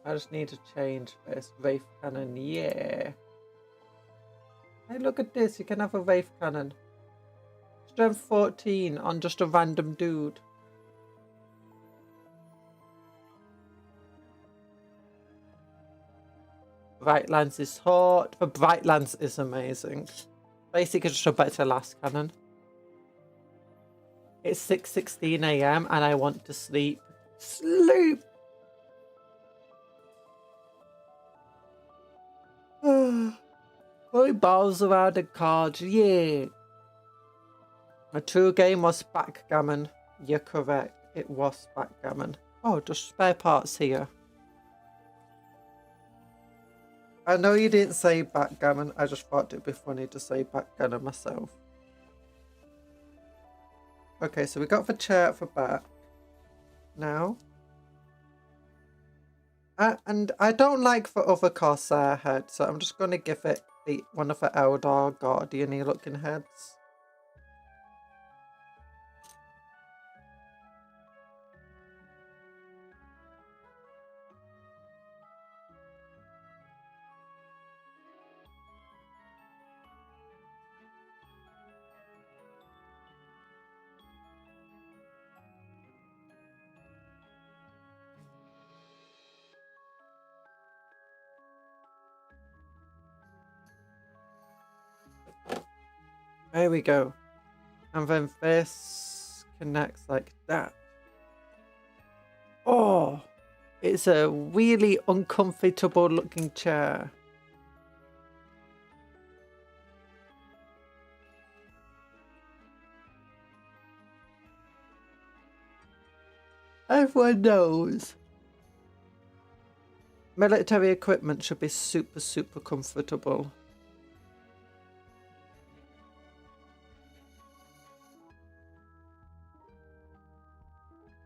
I just need to change this. Wraith Cannon, yeah. Hey, look at this. You can have a Wraith Cannon. Strength 14 on just a random dude. Bright Lance is hot. The Bright Lance is amazing. Basically just a better last cannon. It's 6:16 AM and I want to sleep. Sleep! Throwing balls around the cards, yeah. A true game was backgammon. You're correct. It was backgammon. Oh, just spare parts here. I know you didn't say backgammon. I just thought it'd be funny to say backgammon myself. Okay, so we got the chair for back. Now. And I don't like the other Corsair head, so I'm just going to give it one of the Eldar Guardian-y looking heads. There we go. And then this connects like that. Oh, it's a really uncomfortable looking chair. Everyone knows military equipment should be super comfortable.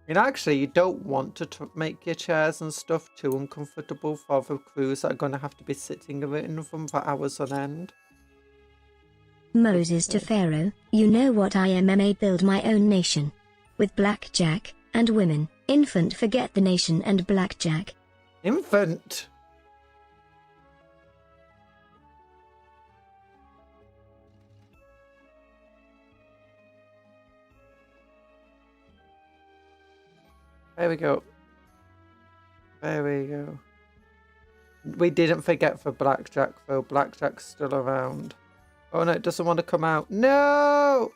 And actually, you don't want to make your chairs and stuff too uncomfortable for the crews that are going to have to be sitting in them for hours on end. Moses to Pharaoh, you know what I may build my own nation. With blackjack and women, infant forget the nation and blackjack. Infant. There we go. There we go. We didn't forget for Blackjack, though. Blackjack's still around. Oh no, it doesn't want to come out. No!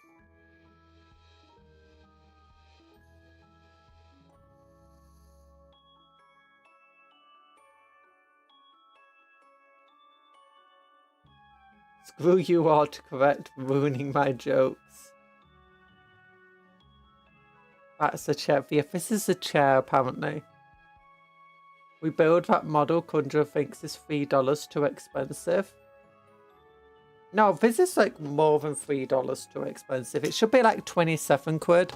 Screw you all to correct ruining my jokes. That's a chair. Yeah, this is a chair, apparently. We build that model. Conjurer thinks is $3 too expensive. No, this is like more than $3 too expensive. It should be like 27 quid.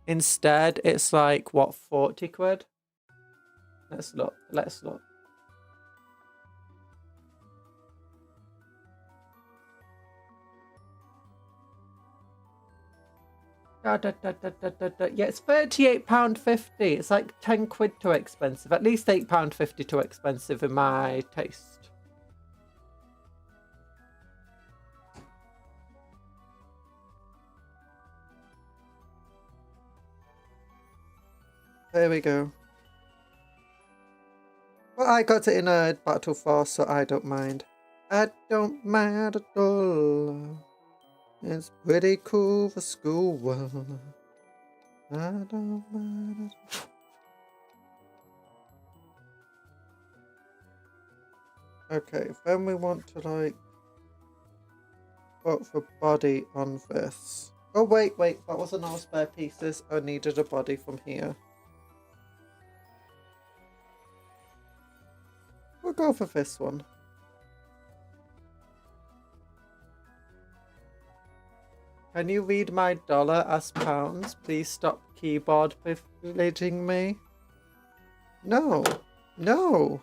Instead, it's like, what, 40 quid? Let's look. Let's look. Yeah, it's £38.50. It's like 10 quid too expensive. At least £8.50 too expensive in my taste. There we go. Well, I got it in a battle force, so I don't mind. I don't mind at all. It's pretty cool for school. I don't mind at all. Okay, then we want to like put the body on this. Oh wait, that wasn't all spare pieces. I needed a body from here. We'll go for this one. Can you read my dollar as pounds? Please stop keyboard privileging me. No. No.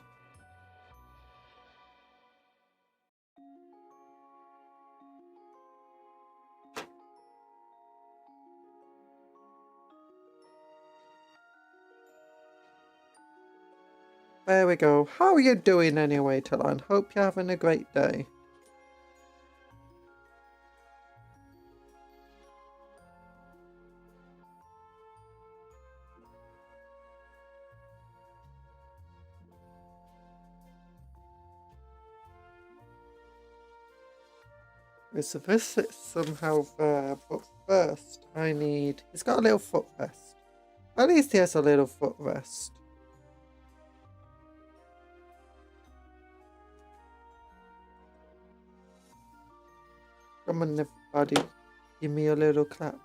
There we go. How are you doing anyway, Talon? Hope you're having a great day. So this is somehow there, but first I need... He's got a little foot rest. At least he has a little foot rest. Come on, everybody. Give me a little clap.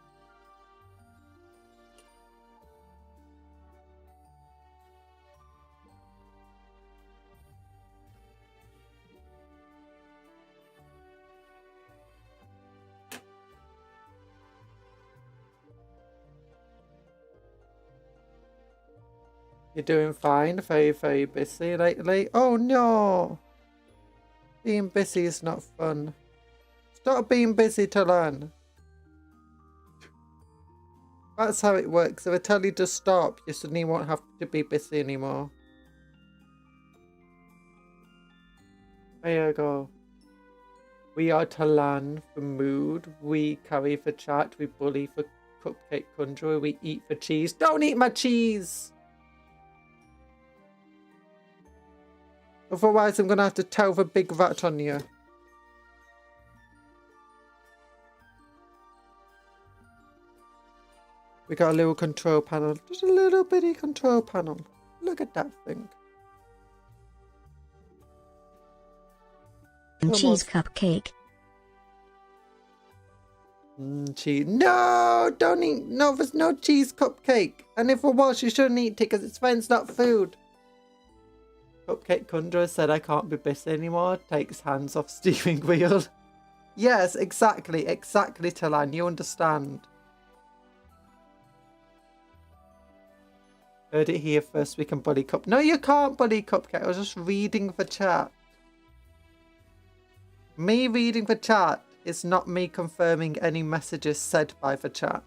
You're doing fine. Very, very busy lately. Oh no! Being busy is not fun. Stop being busy to learn. That's how it works. If I tell you to stop, you suddenly won't have to be busy anymore. There you go. We are to learn for mood. We carry for chat. We bully for cupcake conjurer. We eat for cheese. Don't eat my cheese! Otherwise, I'm going to have to tell the big rat on you. We got a little control panel. Just a little bitty control panel. Look at that thing. Cheese cupcake. Cheese. No! Don't eat. No, there's no cheese cupcake. And if there was, you shouldn't eat it because it's friends, not food. Cupcake Conjurer said I can't be busy anymore. Takes hands off steering wheel. Yes, exactly. Exactly, Talan. You understand. Heard it here first. We can bully Cup. No, you can't bully Cupcake. I was just reading the chat. Me reading the chat is not me confirming any messages said by the chat.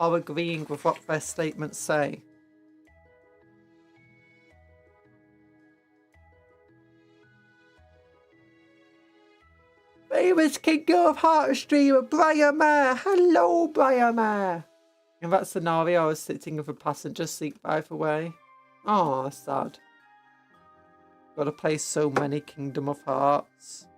Or agreeing with what their statements say. it's Kingdom of Hearts streamer, Briarmare. Hello, Briarmare. In that scenario, I was sitting with a passenger seat, by the way. Oh, sad. Gotta play so many Kingdom of Hearts.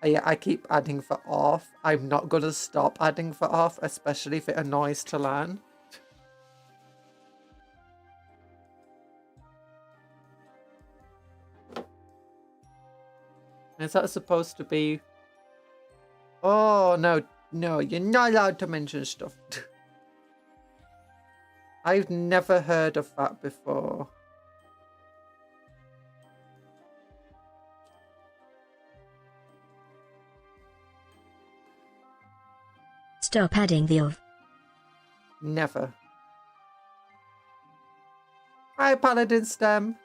Yeah, I keep adding for off. I'm not gonna stop adding for off, especially if it annoys to learn. Is that supposed to be... Oh, no, no, you're not allowed to mention stuff. I've never heard of that before. Stop adding the of. Never. Hi, Paladin Stem.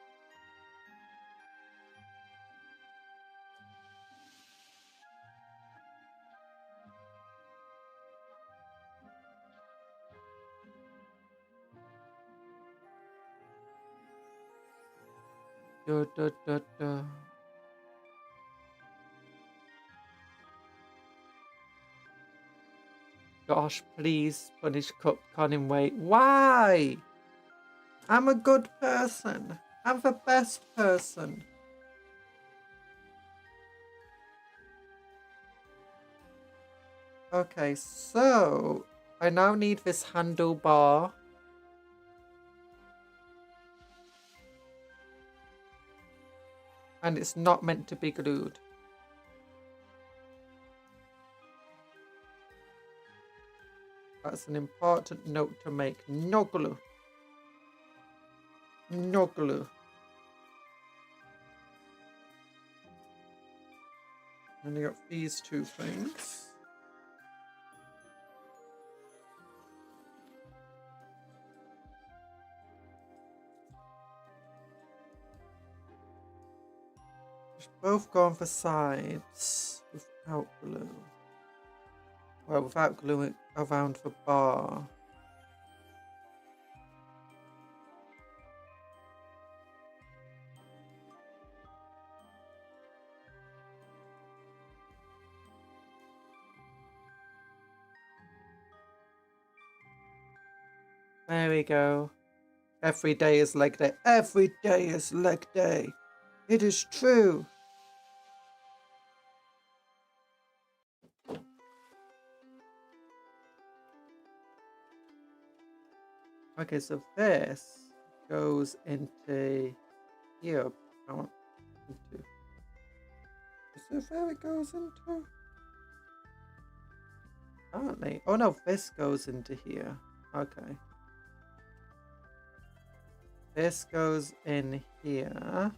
Da, da, da, da. Gosh, please punish Cupcon in weight. Why? I'm a good person. I'm the best person. Okay, so I now need this handlebar. And it's not meant to be glued. That's an important note to make. No glue. No glue. And I got these two things. Both go on the sides without glue. Well, without gluing around the bar. There we go. Every day is leg day. Every day is leg day. It is true. Okay, so this goes into here. I want into. Is this where it goes into? Apparently. Oh no, this goes into here. Okay. This goes in here.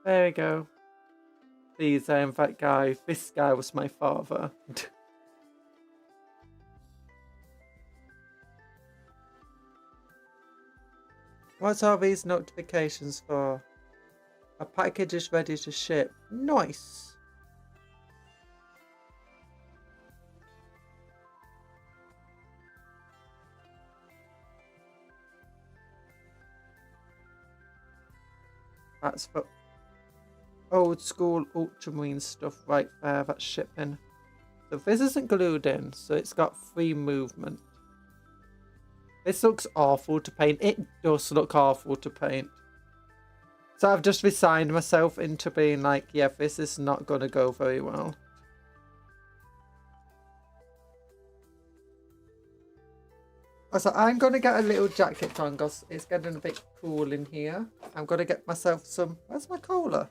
There we go. Please, I am that guy. This guy was my father. What are these notifications for? A package is ready to ship. Nice. That's for old school ultramarine stuff right there. That's shipping. So this isn't glued in, so it's got free movement. This looks awful to paint. It does look awful to paint. So I've just resigned myself into being like, yeah, this is not going to go very well. So I'm going to get a little jacket on because it's getting a bit cool in here. I'm going to get myself some... Where's my cola?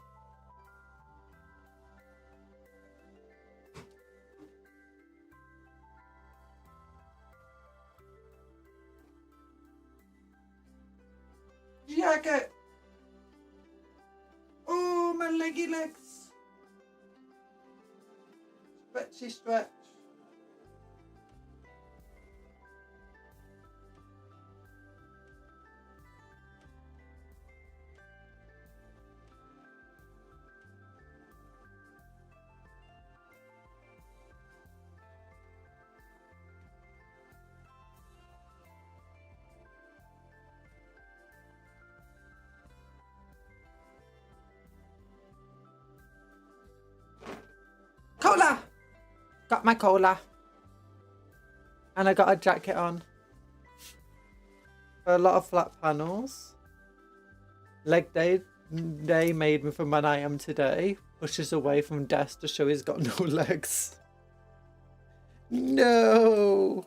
Jacket! Oh, my leggy legs! Stretchy stretch. Cola! Got my cola. And I got a jacket on. A lot of flat panels. Leg day made me from when I am today. Pushes away from desk to show he's got no legs. No!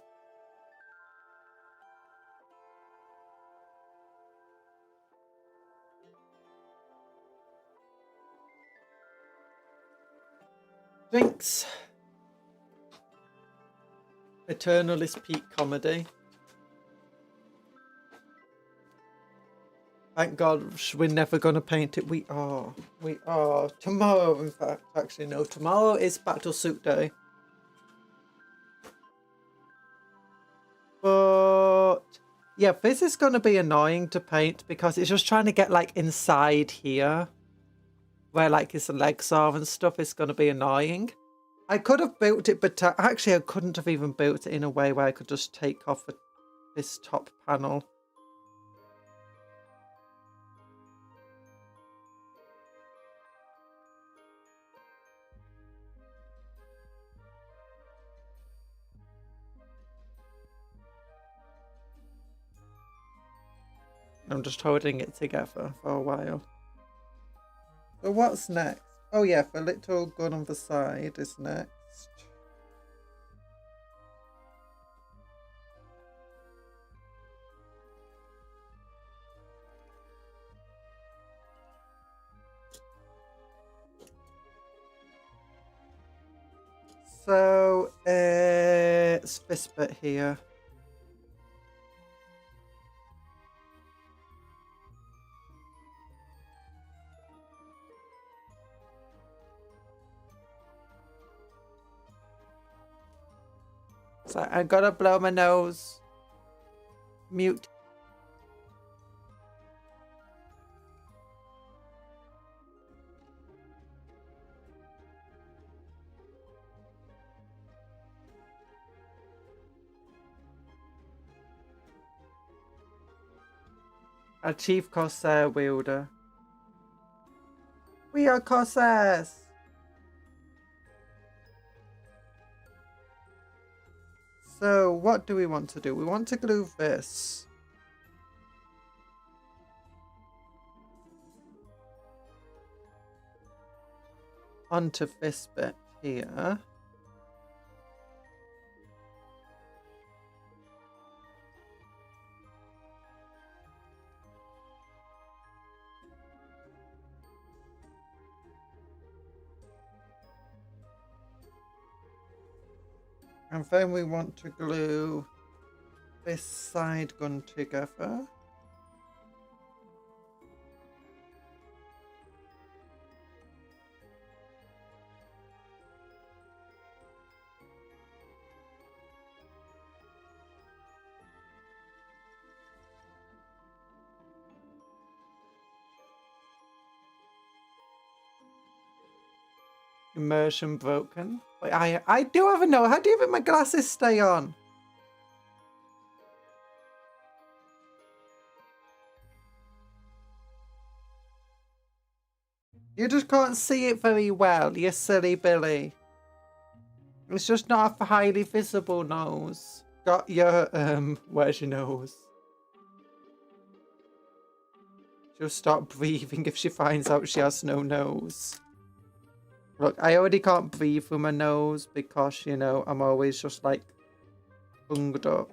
Drinks. Eternal is peak comedy. Thank God we're never going to paint it. We are. We are. Tomorrow, in fact. Actually, no. Tomorrow is Battle Suit Day. But yeah, this is going to be annoying to paint because it's just trying to get like inside here. Where like his legs are and stuff. It's going to be annoying. I could have built it, but actually I couldn't have even built it in a way where I could just take off this top panel. I'm just holding it together for a while. So what's next? Oh yeah, the little gun on the side is next. So it's this bit here. So I gotta blow my nose. Mute. A chief Corsair wielder. We are Corsairs! So, what do we want to do? We want to glue this. Onto this bit here. And then we want to glue this side gun together. Immersion broken. Wait, I do have a note. How do you think my glasses stay on? You just can't see it very well, you silly Billy. It's just not a highly visible nose. Got your, where's your nose? She'll stop breathing if she finds out she has no nose. Look, I already can't breathe through my nose because, you know, I'm always just like bunged up.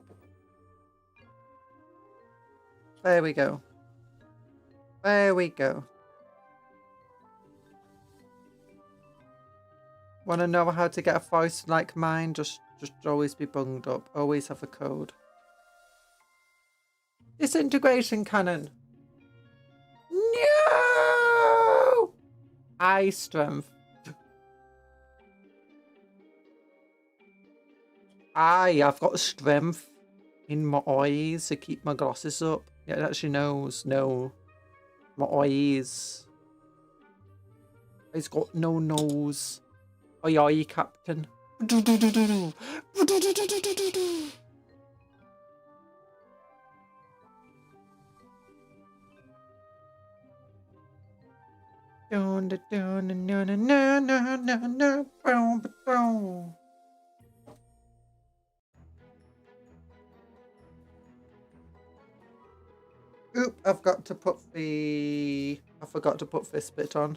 There we go. There we go. Want to know how to get a voice like mine? Just always be bunged up. Always have a code. Disintegration cannon. No! Eye strength. I've got strength in my eyes to keep my glasses up. Yeah, it actually knows. No. My eyes. It's got no nose. Aye, aye, Captain. Oop, I've got to put the... I forgot to put this bit on.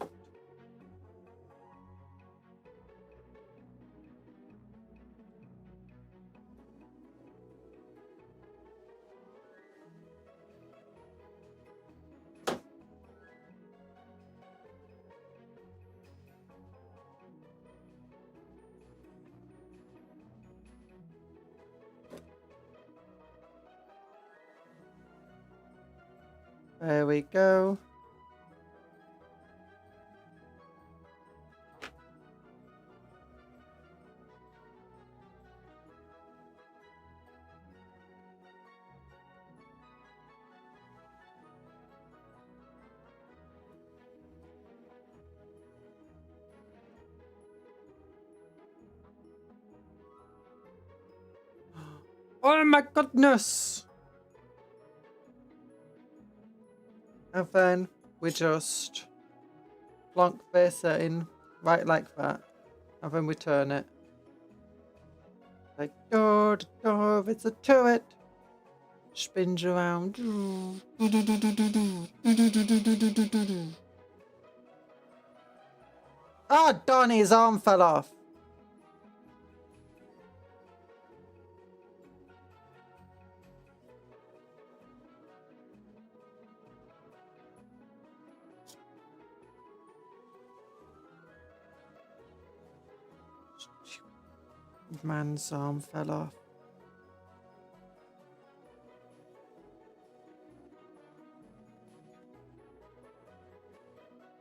There we go. Oh my goodness! And then we just plonk this in right like that. And then we turn it. Like, it's a turret. Spins around. Ah, darn, his arm fell off. Man's arm fell off.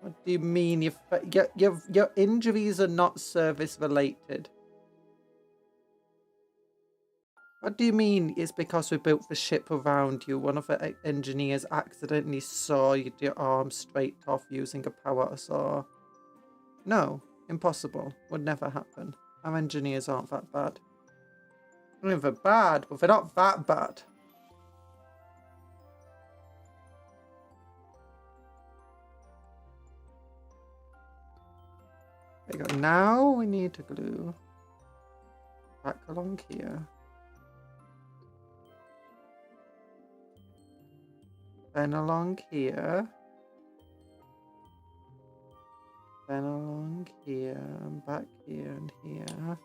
What do you mean? Your injuries are not service related. What do you mean? It's because we built the ship around you. One of the engineers accidentally sawed your arm straight off using a power saw. No, impossible. Would never happen. Our engineers aren't that bad. I mean, they're bad, but they're not that bad. There you go. Now we need to glue back along here. Then along here. Then along here, and back here and here.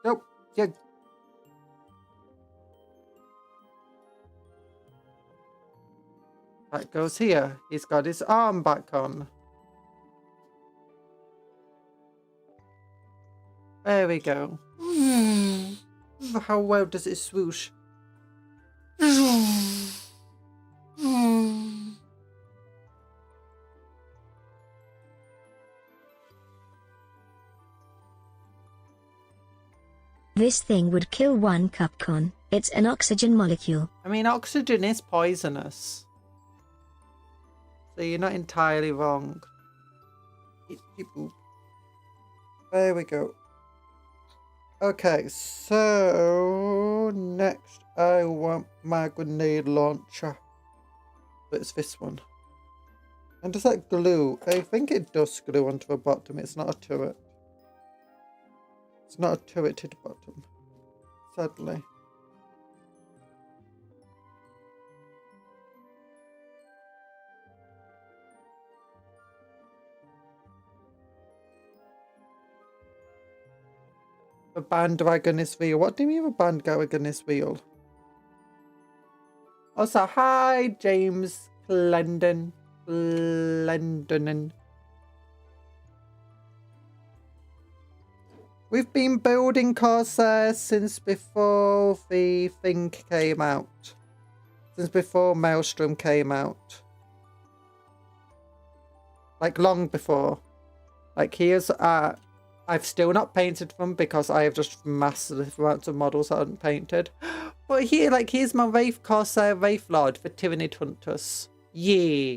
Nope, yeah. That goes here. He's got his arm back on. There we go. How well does it swoosh? This thing would kill one cupcon. It's an oxygen molecule. I mean, oxygen is poisonous. So you're not entirely wrong. There we go. Okay, so next I want my grenade launcher. But it's this one. And does that glue? I think it does glue onto the bottom. It's not a turret. It's not a turreted bottom, sadly. A bandwagon is real. What do you mean a bandwagon is real? Also, hi, James Glendon. We've been building Corsairs since before the thing came out. Since before Maelstrom came out. Like, long before. Like, here's... I've still not painted them because I have just massive amounts of models that I haven't painted. But here, like, here's my Wraith Corsair Wraith Lord for Tyrannid Hunters. Yeah.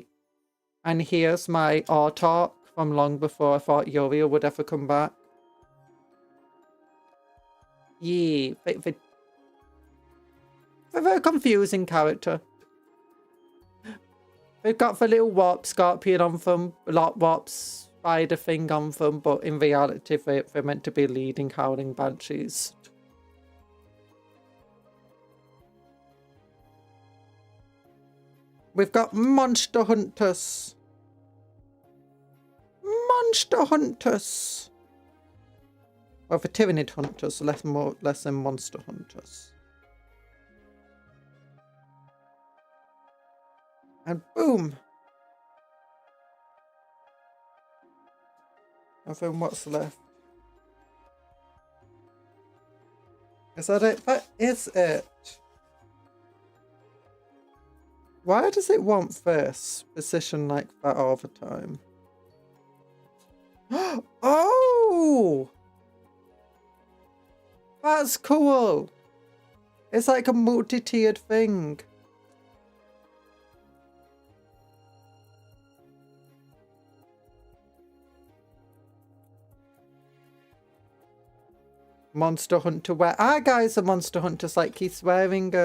And here's my Autarch from long before I thought Uriel would ever come back. Yeah. A very confusing character. We've got the little warp scorpion on them, a lot warp spider thing on them, but in reality they're meant to be leading howling banshees. We've got monster hunters. Monster hunters. Well, for Tyrannid hunters, less than monster hunters. And boom. And then what's left? Is that it? That is it. Why does it want this position like that all the time? Oh! That's cool. It's like a multi-tiered thing. Monster Hunter wear. Our guys are monster hunters, like he's wearing,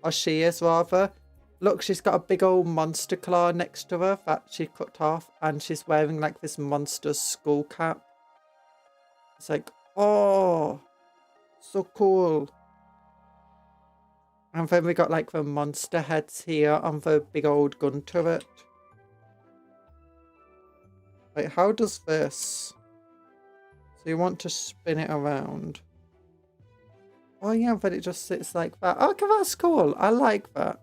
or she is rather. Look, she's got a big old monster claw next to her that she cut off, and she's wearing like this monster skull cap. It's like, oh, so cool. And then we got like the monster heads here on the big old gun turret. Wait, how does this? So you want to spin it around. Oh yeah, but it just sits like that. Okay, that's cool. I like that.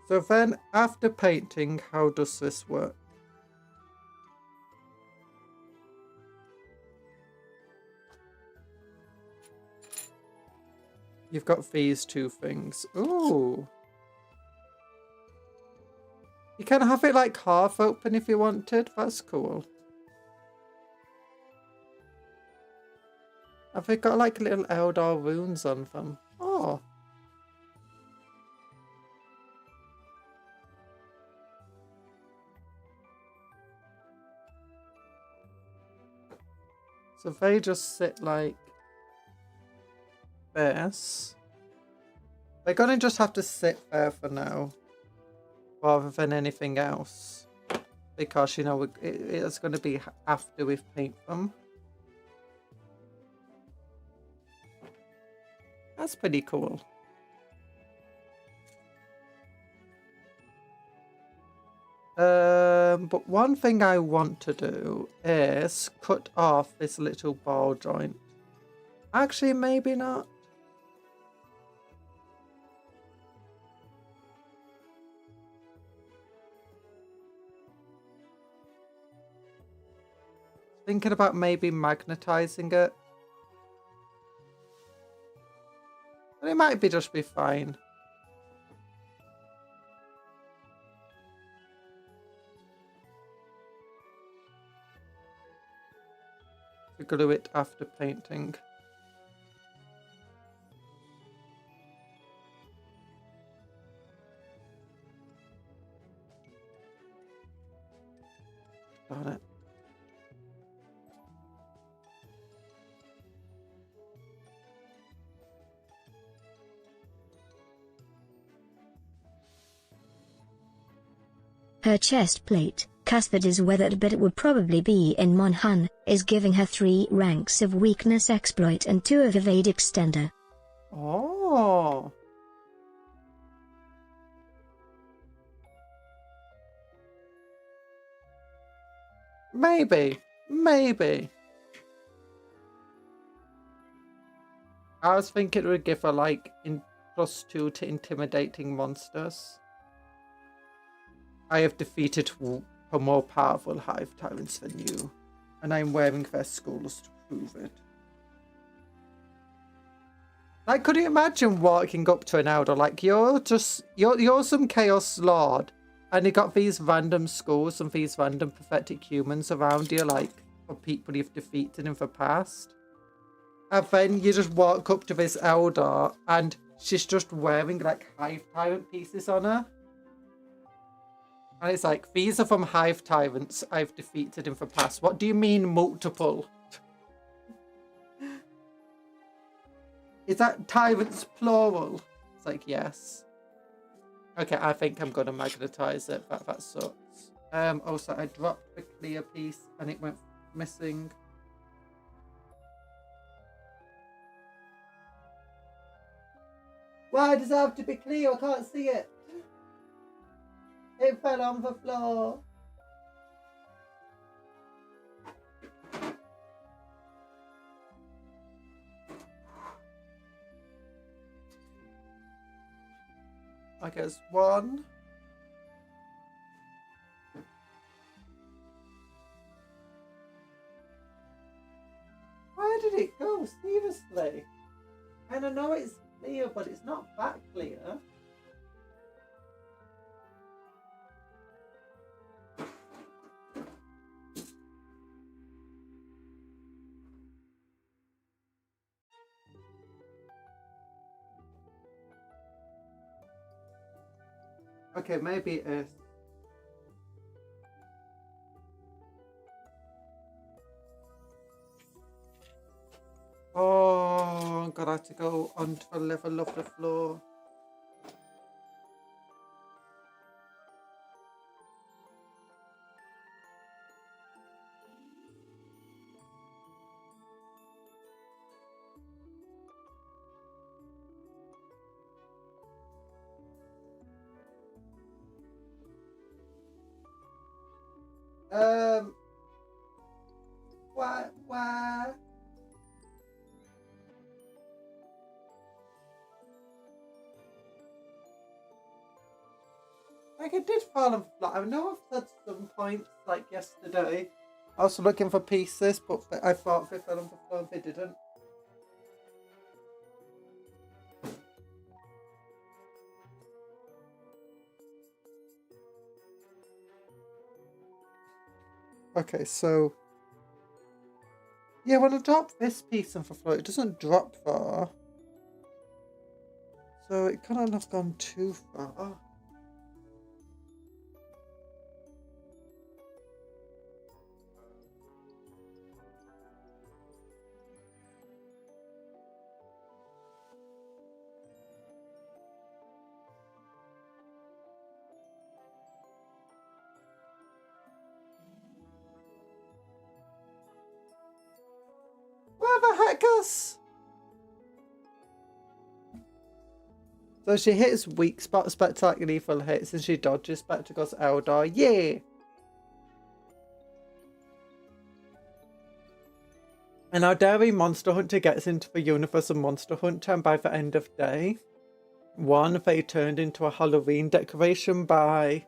So then, after painting, how does this work? You've got these two things. Ooh. You can have it like half open if you wanted. That's cool. Have they got like little Eldar runes on them? Oh. So they just sit like this. They're gonna just have to sit there for now, rather than anything else, because you know it's gonna be after we've painted them. That's pretty cool. But one thing I want to do is cut off this little ball joint. Actually, maybe not. Thinking about maybe magnetizing it. But it might just be fine. To glue it after painting. Darn it. Her chest plate, custard is weathered but it would probably be in Monhun, is giving her 3 ranks of weakness exploit and 2 of evade extender. Oh. Maybe. Maybe. I was thinking it would give her like +2 to intimidating monsters. I have defeated a more powerful hive tyrants than you, and I'm wearing their skulls to prove it. Like, could you imagine walking up to an elder like, you're some chaos lord, and you got these random skulls and these random pathetic humans around you, like, for people you've defeated in the past? And then you just walk up to this elder, and she's just wearing, like, hive tyrant pieces on her. And it's like, these are from hive tyrants I've defeated in the past. What do you mean multiple? Is that tyrants plural? It's like, yes. Okay, I think I'm going to magnetize it. That sucks. Also, I dropped the clear piece and it went missing. Why does it have to be clear? I can't see it. It fell on the floor. I guess 1. Where did it go? Seriously? And I know it's clear, but it's not that clear. Okay, maybe it is. Oh, I'm gonna have to go onto the level of the floor. Why? Like, it did fall on flat. I know I've said some points, like yesterday. I was looking for pieces, but I thought they fell on the floor, they didn't. Okay, so... yeah, when I drop this piece on the floor, it doesn't drop far. So it kind of not gone too far. Where the heck is? So she hits weak spot, spectacular lethal hits, and she dodges Spectacles Eldar. Yeah! And Aeldari Monster Hunter gets into the universe of Monster Hunter, and by the end of day 1, they turned into a Halloween decoration by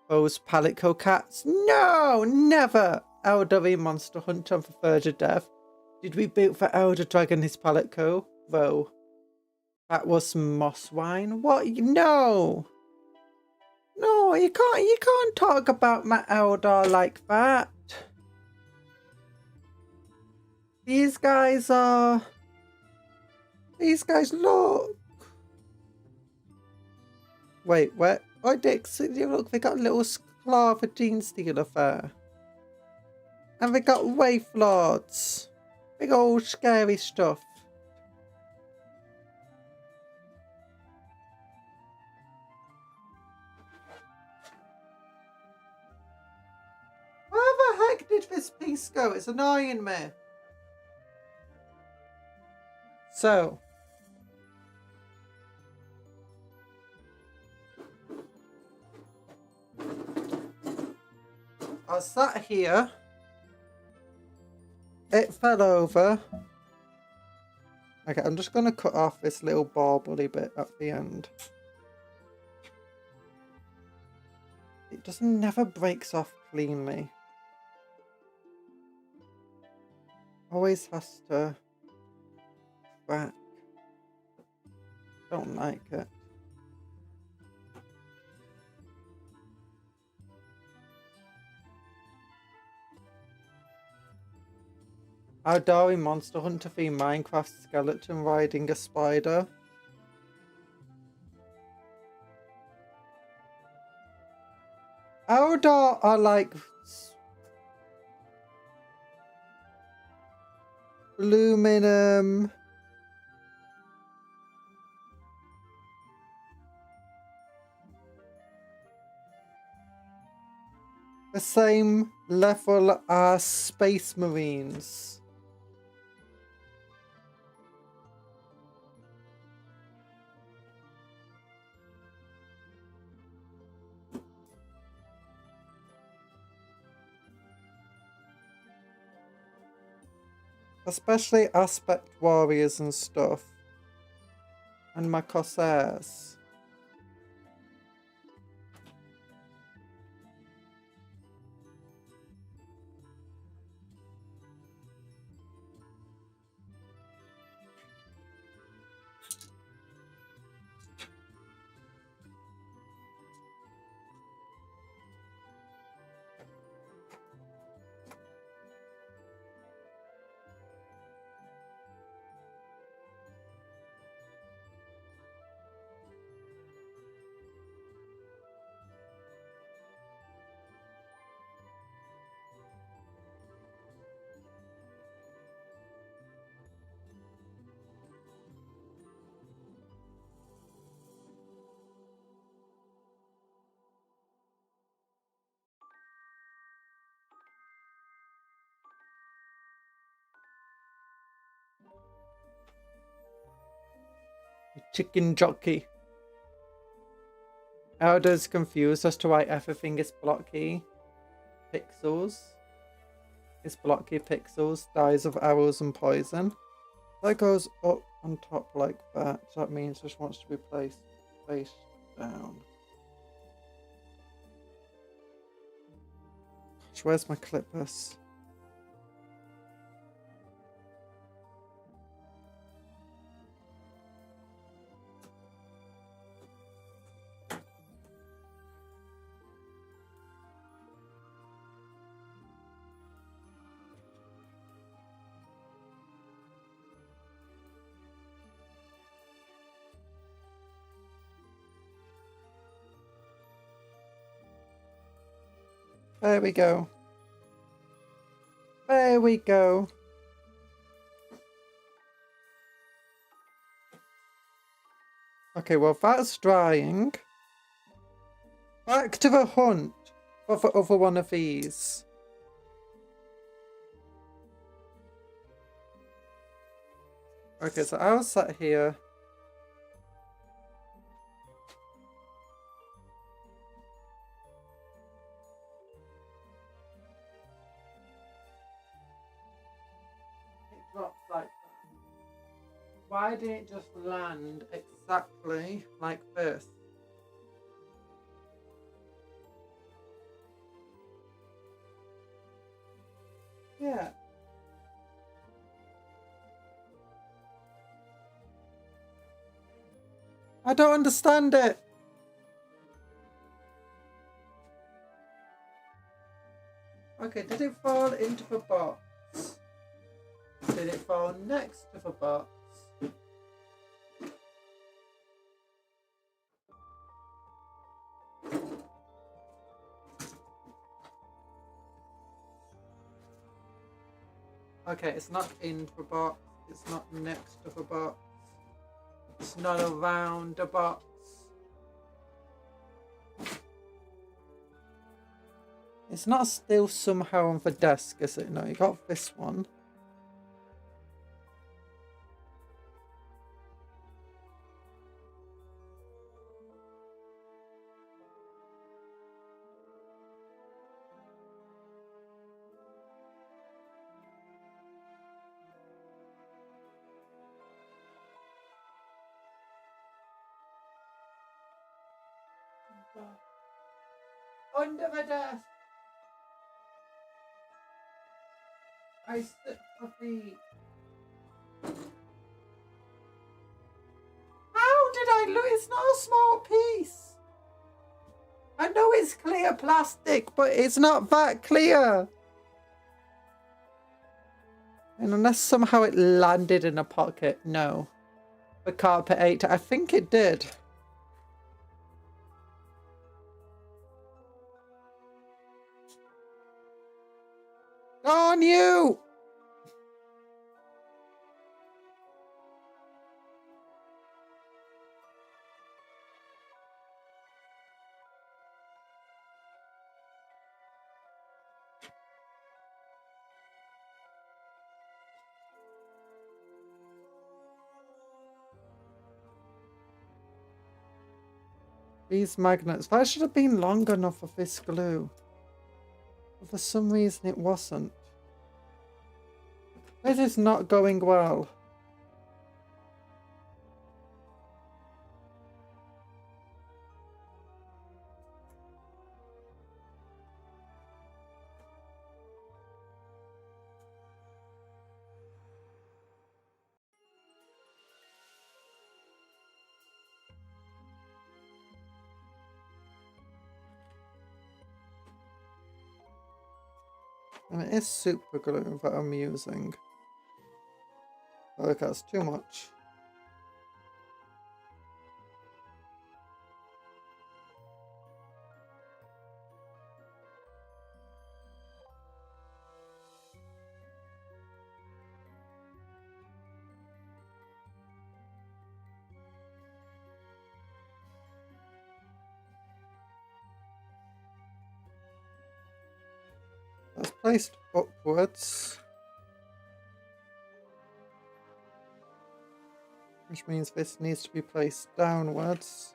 those Palico cats. No! Never! Aeldari Monster Hunter on the verge of death. Did we boot for Elder Dragon his Palico? Though. That was moss wine. What? No! No, you can't talk about my Eldar like that. These guys, look. Wait, what? Oh, Dix, look, they got a little claw for Gene Stealer there. And they got Wraith Lords. Big old scary stuff. Where the heck did this piece go? It's annoying me. So. I sat here It fell over. Okay, I'm just going to cut off this little barbly bit at the end. It just never breaks off cleanly. Always has to crack. Don't like it. Aeldari Monster Hunter v Minecraft skeleton riding a spider. Eldar are like aluminum. The same level as Space Marines. Especially aspect warriors and stuff. And my Corsairs. Chicken jockey. Elder's confused as to why everything is blocky. Pixels. Is blocky pixels. Dies of arrows and poison. That goes up on top like that. So that means this wants to be placed face down. Gosh, where's my clippers? There we go. There we go. Okay, well that's drying. Back to the hunt for the other one of these. Okay, so I'll sit here. Like that. Why didn't it just land exactly like this? Yeah. I don't understand it. Okay, did it fall into the box? Did it fall next to the box? Okay, it's not in the box. It's not next to the box. It's not around the box. It's not still somehow on the desk, is it? No, you got this one. Under the desk. I slipped my feet. How did I look? It's not a small piece. I know it's clear plastic, but it's not that clear. And unless somehow it landed in a pocket, no. The carpet ate it. I think it did. On you! These magnets. That should have been long enough for this glue. But for some reason it wasn't. This is not going well. And it is super glue that I'm using. Oh, look, that's too much. That's placed upwards. Which means this needs to be placed downwards.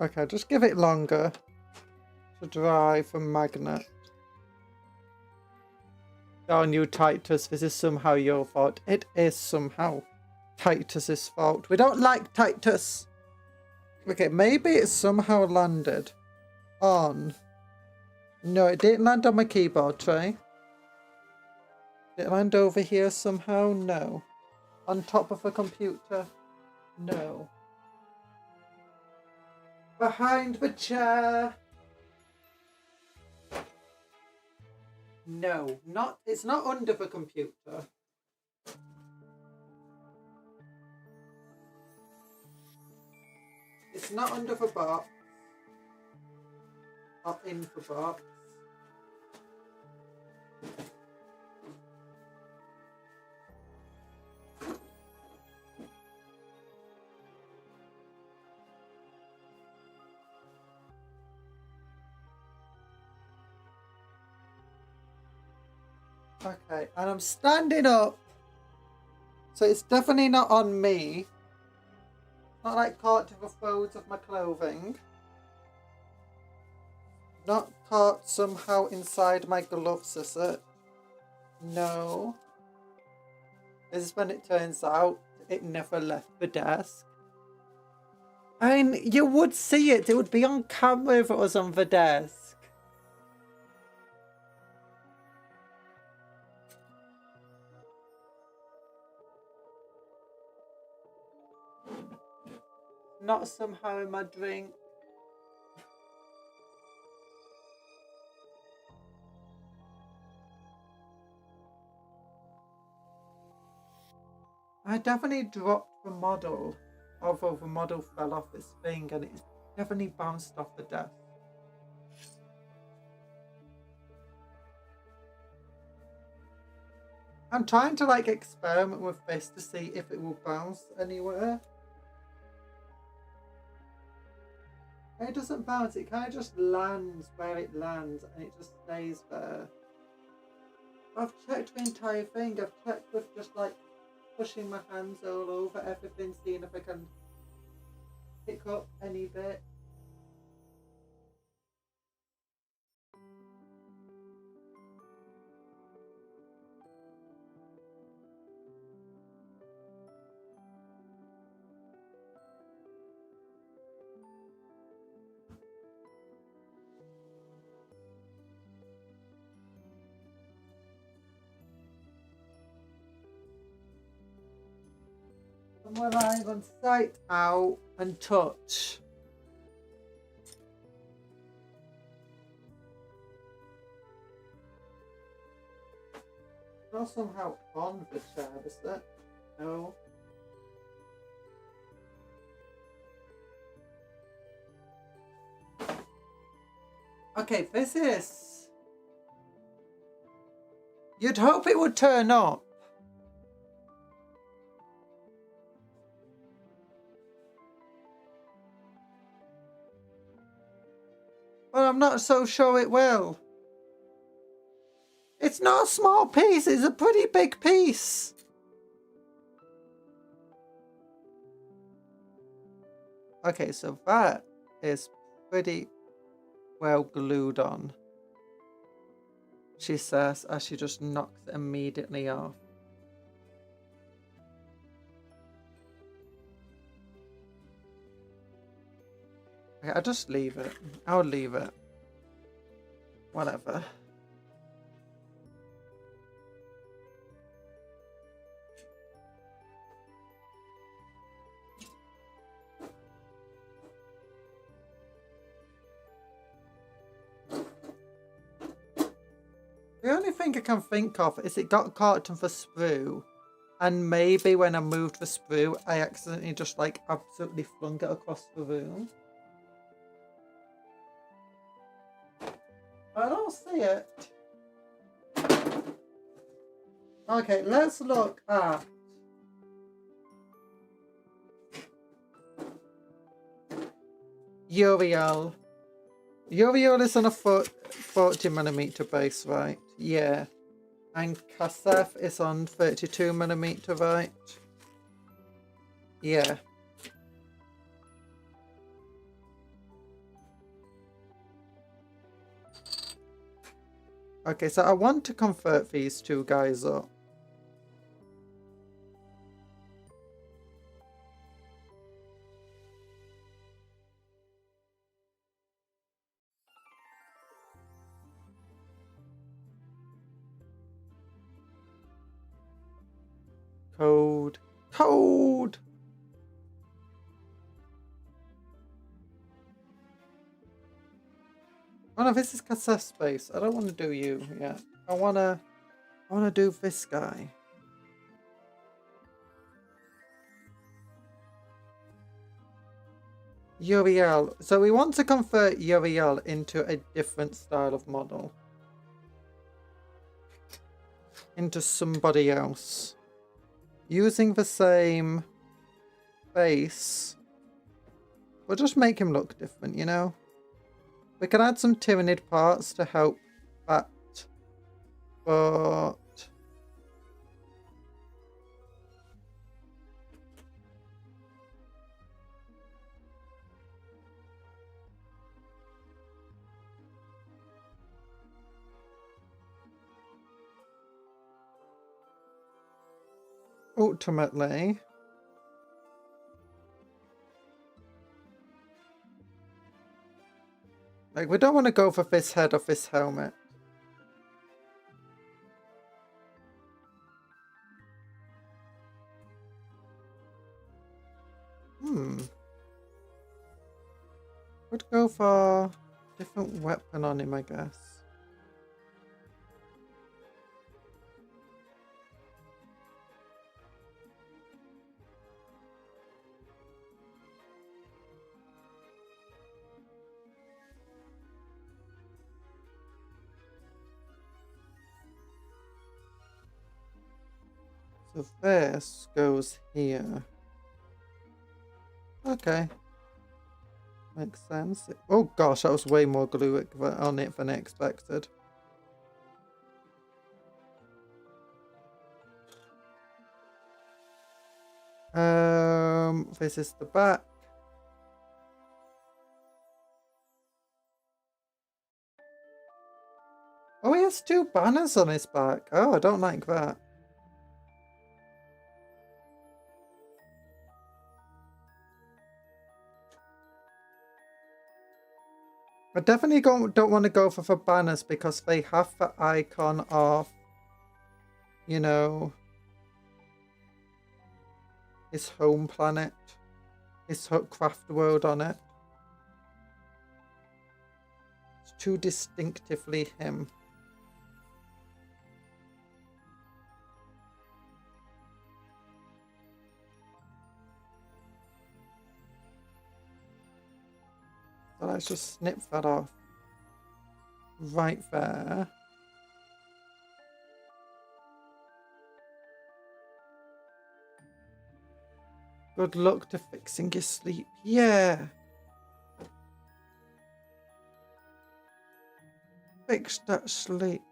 Okay, just give it longer to dry for magnet. Darn you, Titus, this is somehow your fault. It is somehow Titus's fault. We don't like Titus. Okay, maybe it somehow landed on... No, it didn't land on my keyboard tray. Did it land over here somehow? No. On top of the computer? No. Behind the chair? No, not. It's not under the computer. It's not under the box. Not in the box. Okay, and I'm standing up, so it's definitely not on me. Not like caught to the folds of my clothing. Not caught somehow inside my gloves, is it? No. This is when it turns out it never left the desk. I mean, you would see it. It would be on camera if it was on the desk. Not somehow in my drink. I definitely dropped the model, although the model fell off its thing and it definitely bounced off the desk. I'm trying to like experiment with this to see if it will bounce anywhere. It doesn't bounce, it kind of just lands where it lands and it just stays there. I've checked the entire thing. I've checked with just like pushing my hands all over everything, seeing if I can pick up any bit. And we're lying on sight, out, and touch. Not somehow on the chair, is it? No. Okay, this is... You'd hope it would turn up. But I'm not so sure it will. It's not a small piece, it's a pretty big piece. Okay, so that is pretty well glued on, she says as she just knocks it immediately off. Okay, I'll just leave it. I'll leave it. Whatever. The only thing I can think of is it got caught in the sprue, and maybe when I moved the sprue, I accidentally just like absolutely flung it across the room. I don't see it. Okay, let's look at Uriel. Uriel is on a 40mm base, right? Yeah. And Kasef is on 32mm, right? Yeah. Okay, so I want to convert these two guys up. Code. Code! Oh no, this is Kasef's space. I don't want to do you yet. I wanna do this guy. Uriel. So we want to convert Uriel into a different style of model. Into somebody else. Using the same face. We'll just make him look different, you know? We can add some Tyranid parts to help that. But... ultimately... like, we don't want to go for this head or this helmet. Would go for a different weapon on him, I guess. So this goes here. Okay. Makes sense. Oh gosh, that was way more glue on it than I expected. This is the back. Oh, he has 2 banners on his back. Oh, I don't like that. I definitely don't want to go for the banners because they have the icon of, you know, his home planet, his craft world on it. It's too distinctively him. So let's just snip that off right there. Good luck to fixing your sleep. Yeah. Fix that sleep.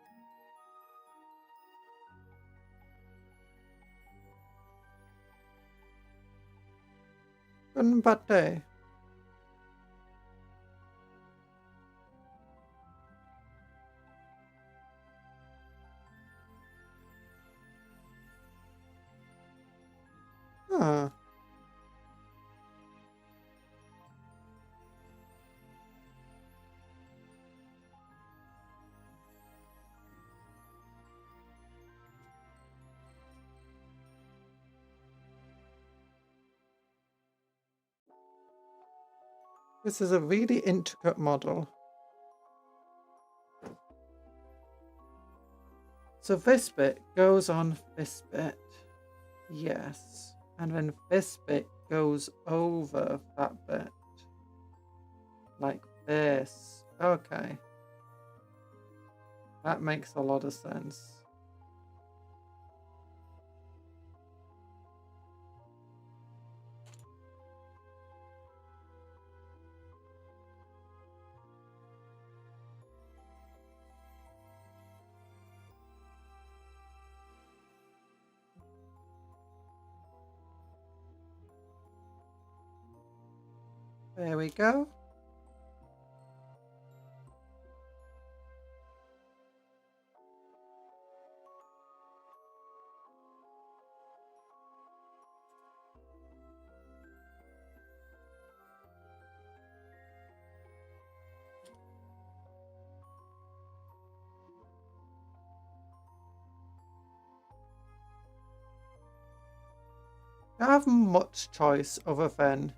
Good and bad day. Huh. This is a really intricate model. So this bit goes on this bit. Yes. And then this bit goes over that bit. Like this. Okay. That makes a lot of sense. There we go. I don't have much choice other than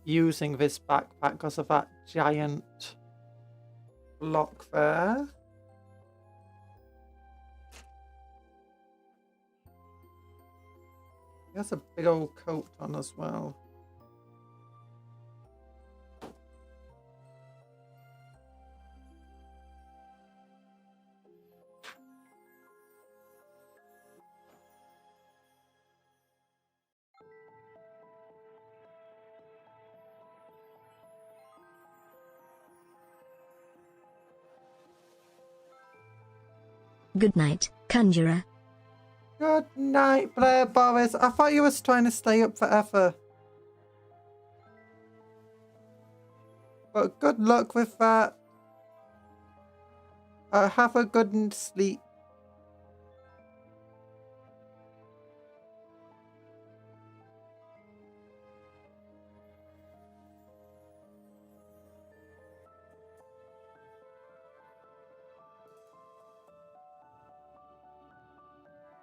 using this backpack because of that giant block there. He has a big old coat on as well. Good night, Conjurer. Good night, Blair Boris. I thought you was trying to stay up forever. But good luck with that. Have a good sleep.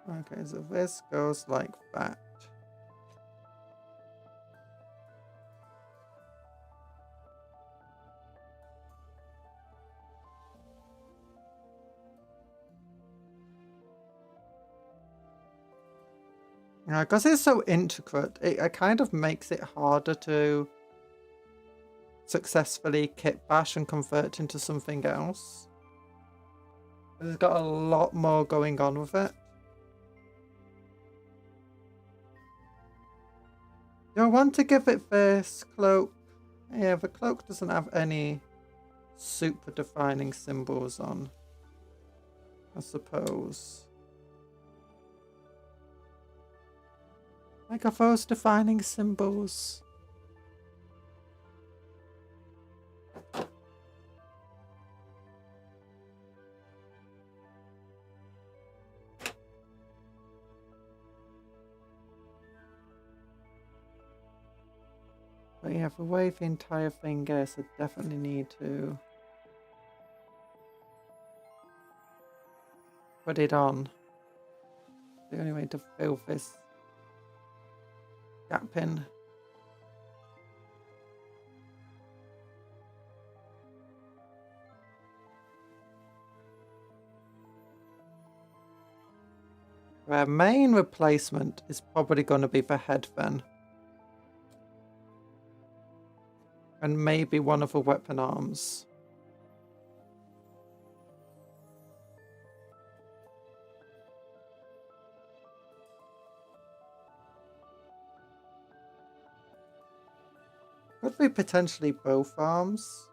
Okay, so this goes like that. Yeah, because it's so intricate, it kind of makes it harder to successfully kit bash and convert into something else. It's got a lot more going on with it. Do I want to give it this cloak? Yeah, the cloak doesn't have any super defining symbols on, I suppose. Like, are those defining symbols? But yeah, the way the entire thing goes, I definitely need to put it on. The only way to fill this gap in. Our main replacement is probably going to be the head then. And maybe one of the weapon arms. Could be potentially both arms.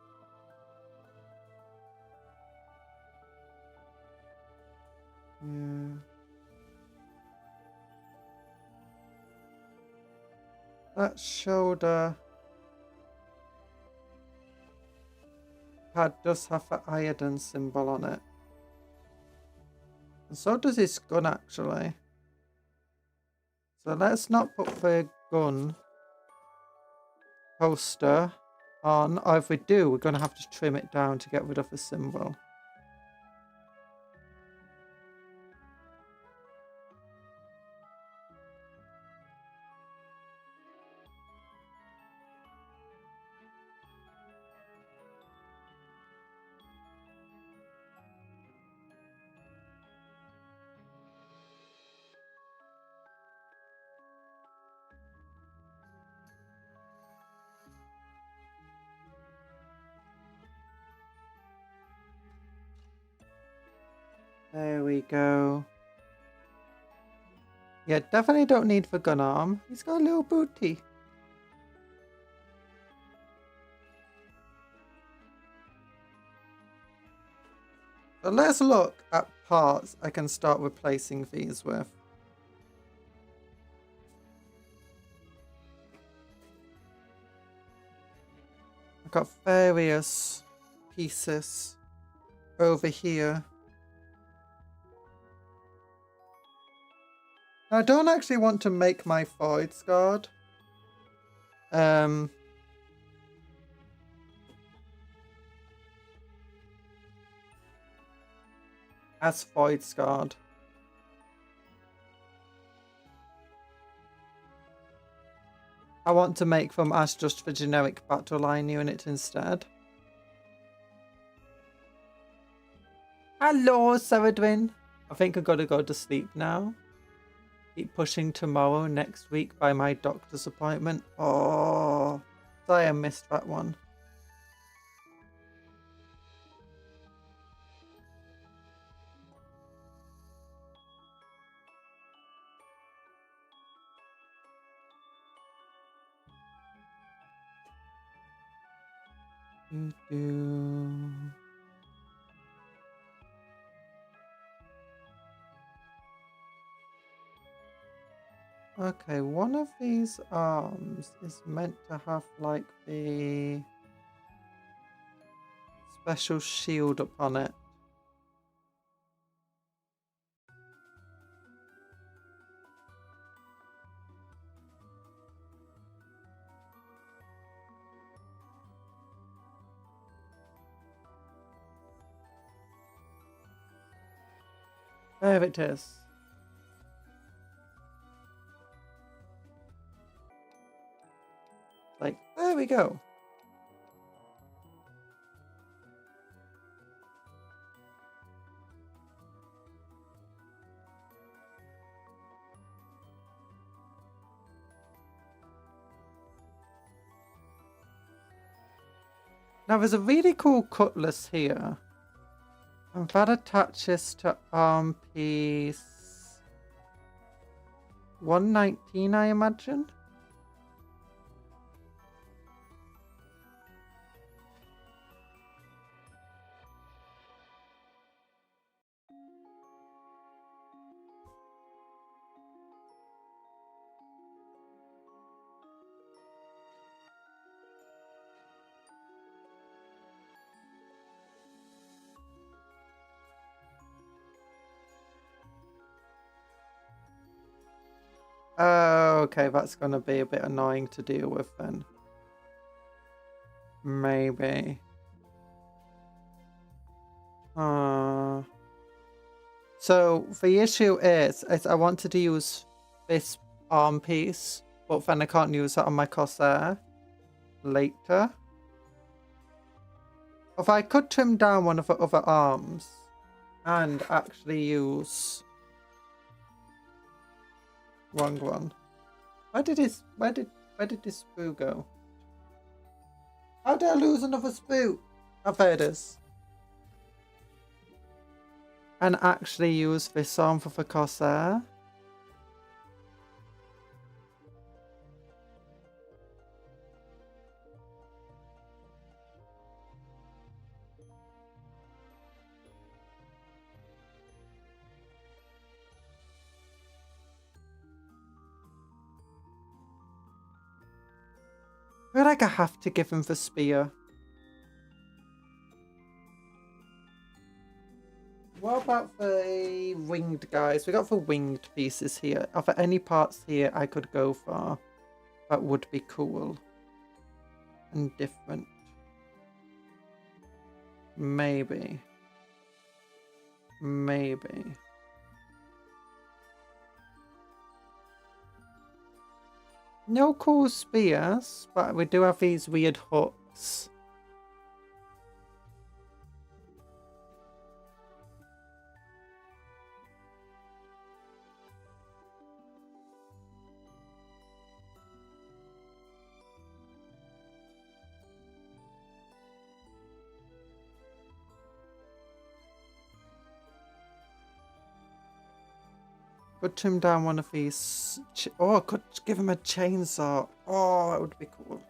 Yeah. That shoulder pad does have the iodine symbol on it. And so does his gun, actually. So let's not put the gun poster on. Or if we do, we're going to have to trim it down to get rid of the symbol. There we go. Yeah, definitely don't need the gun arm. He's got a little booty. So let's look at parts I can start replacing these with. I've got various pieces over here. I don't actually want to make my Void's Guard. As Void's Guard. I want to make them as just the generic battle line unit instead. Hello, Ceridwen. I think I've got to go to sleep now. Keep pushing tomorrow, next week by my doctor's appointment. Oh, sorry I missed that one. Okay, one of these arms is meant to have like the special shield upon it. There it is. Like, there we go. Now there's a really cool cutlass here. And that attaches to arm piece 119, I imagine. Oh, okay, that's going to be a bit annoying to deal with then. Maybe. So the issue is I wanted to use this arm piece, but then I can't use that on my Corsair later. If I could trim down one of the other arms and actually use wrong one. Where did this sprue go? How did I lose another sprue? Oh, there it is. And actually use this arm for the Corsair. I feel like I have to give him the spear. What about the winged guys? We got the winged pieces here. Are there any parts here I could go for that would be cool and different? Maybe. Maybe. No cool spears, but we do have these weird hooks. Could trim down one of these. Oh, I could give him a chainsaw. Oh, that would be cool.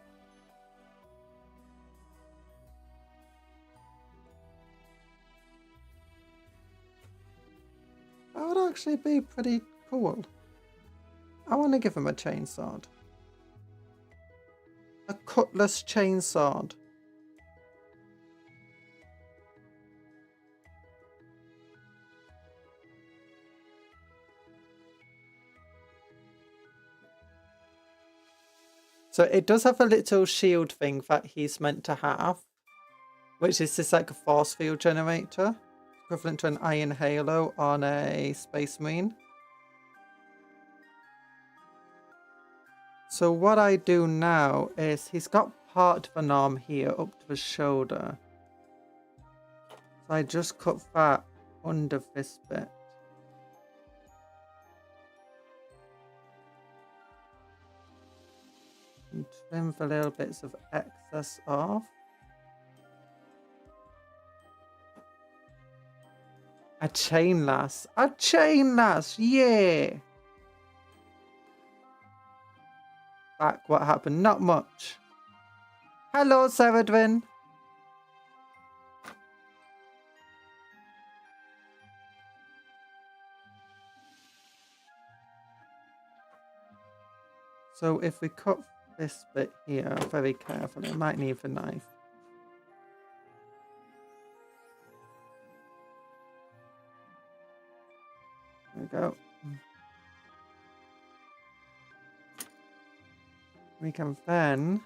That would actually be pretty cool. I want to give him a chainsaw. A cutlass chainsaw. So it does have a little shield thing that he's meant to have, which is just like a force field generator, equivalent to an iron halo on a Space Marine. So what I do now is he's got part of an arm here up to the shoulder. So I just cut that under this bit. And trim the little bits of excess off. A chain lass. A chain lass, yeah! Back, what happened? Not much. Hello, Seredwin. So if we cut this bit here very carefully, I might need the knife. There we go. We can then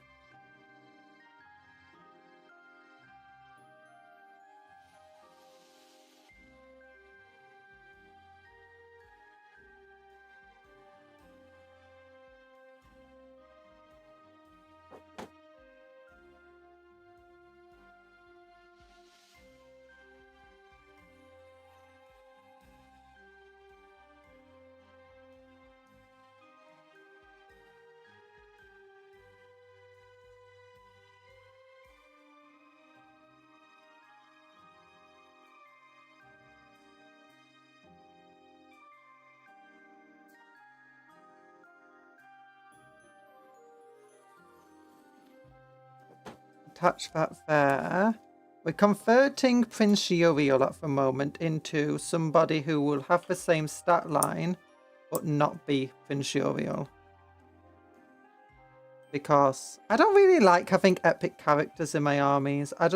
attach that there. We're converting Prince Uriel at the moment into somebody who will have the same stat line, but not be Prince Uriel. Because I don't really like having epic characters in my armies. I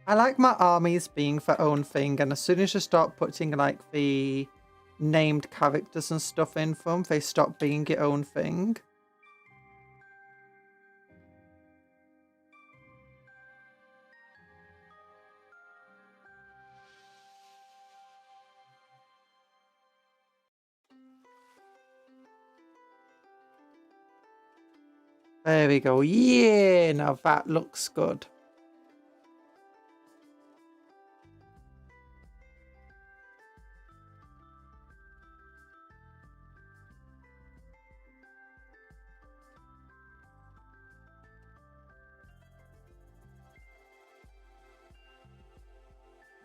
like my armies being their own thing, and as soon as you start putting like the named characters and stuff in from. They stop being your own thing. There we go. Yeah, now that looks good.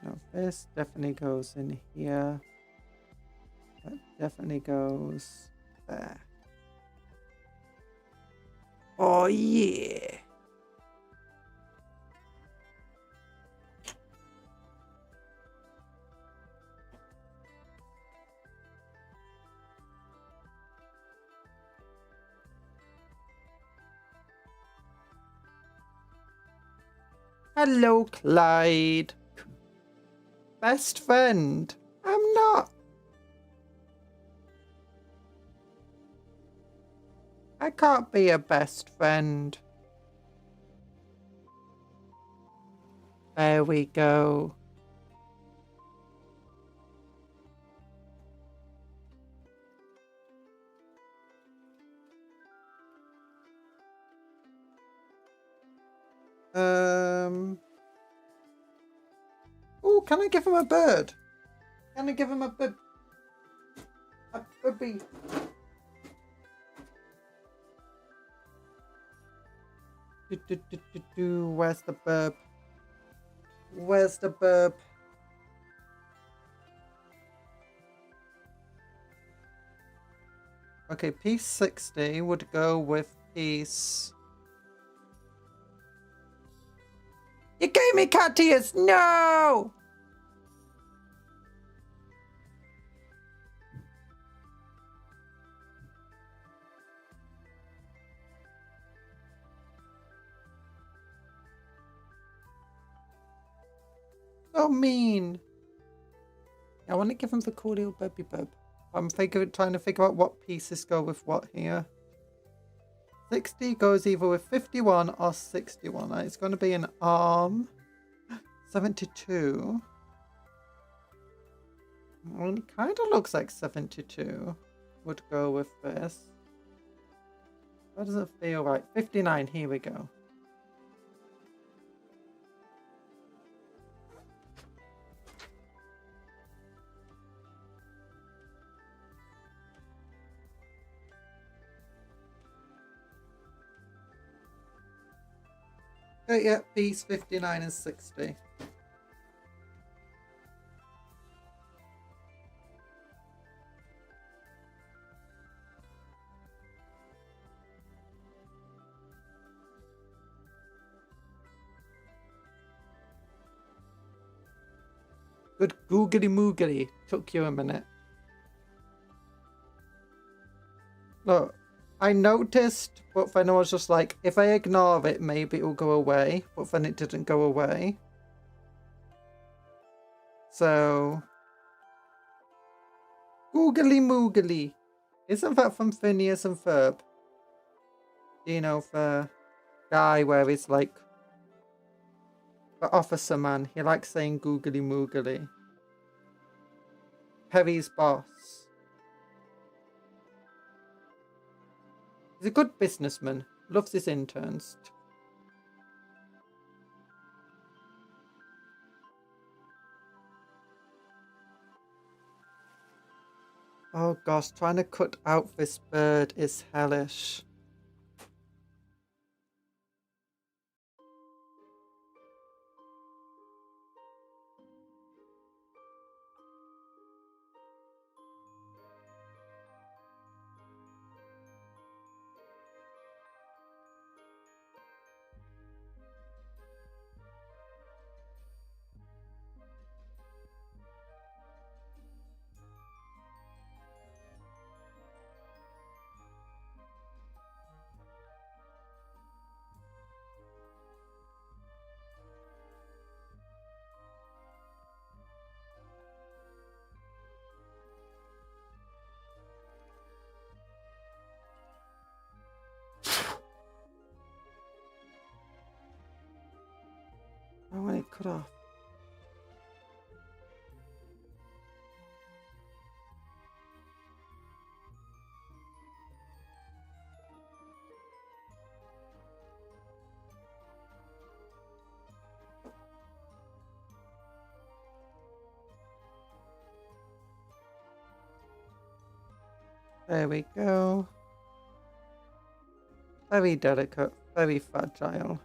Now this definitely goes in here. That definitely goes there. Oh yeah. Hello, Clyde. Best friend. I'm not. I can't be a best friend. There we go. Oh, can I give him a bird? Can I give him a bird? A booby. Where's the burp? Where's the burp? Okay, piece 60 would go with piece... You gave me cat ears! No! So mean. I want to give him the cool little baby bub. I'm trying to figure out what pieces go with what here. 60 goes either with 51 or 61. It's going to be an arm. 72. Well, it kind of looks like 72 would go with this. That doesn't feel right. 59, here we go. Okay, yeah, piece 59 and 60. Good googly moogly. Took you a minute. Look, I noticed, but then I was just like, if I ignore it, maybe it'll go away. But then it didn't go away. So... Googly moogly. Isn't that from Phineas and Ferb? You know, the guy where he's like... The officer man. He likes saying googly moogly. Perry's boss. He's a good businessman. Loves his interns. Oh gosh, trying to cut out this bird is hellish. want it cut off. There we go. Very delicate, very fragile.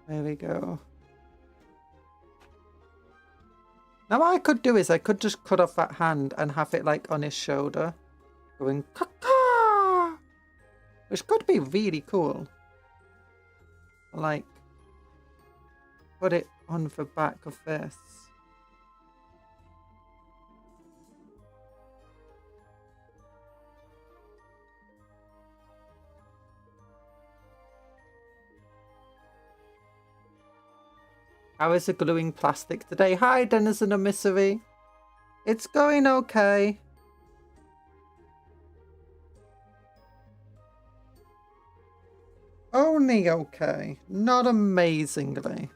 There we go. Now what I could do is I could just cut off that hand and have it like on his shoulder. Going caw, which could be really cool. Like put it on the back of this. How is the gluing plastic today? Hi, Denizen of Misery. It's going okay. Only okay. Not amazingly.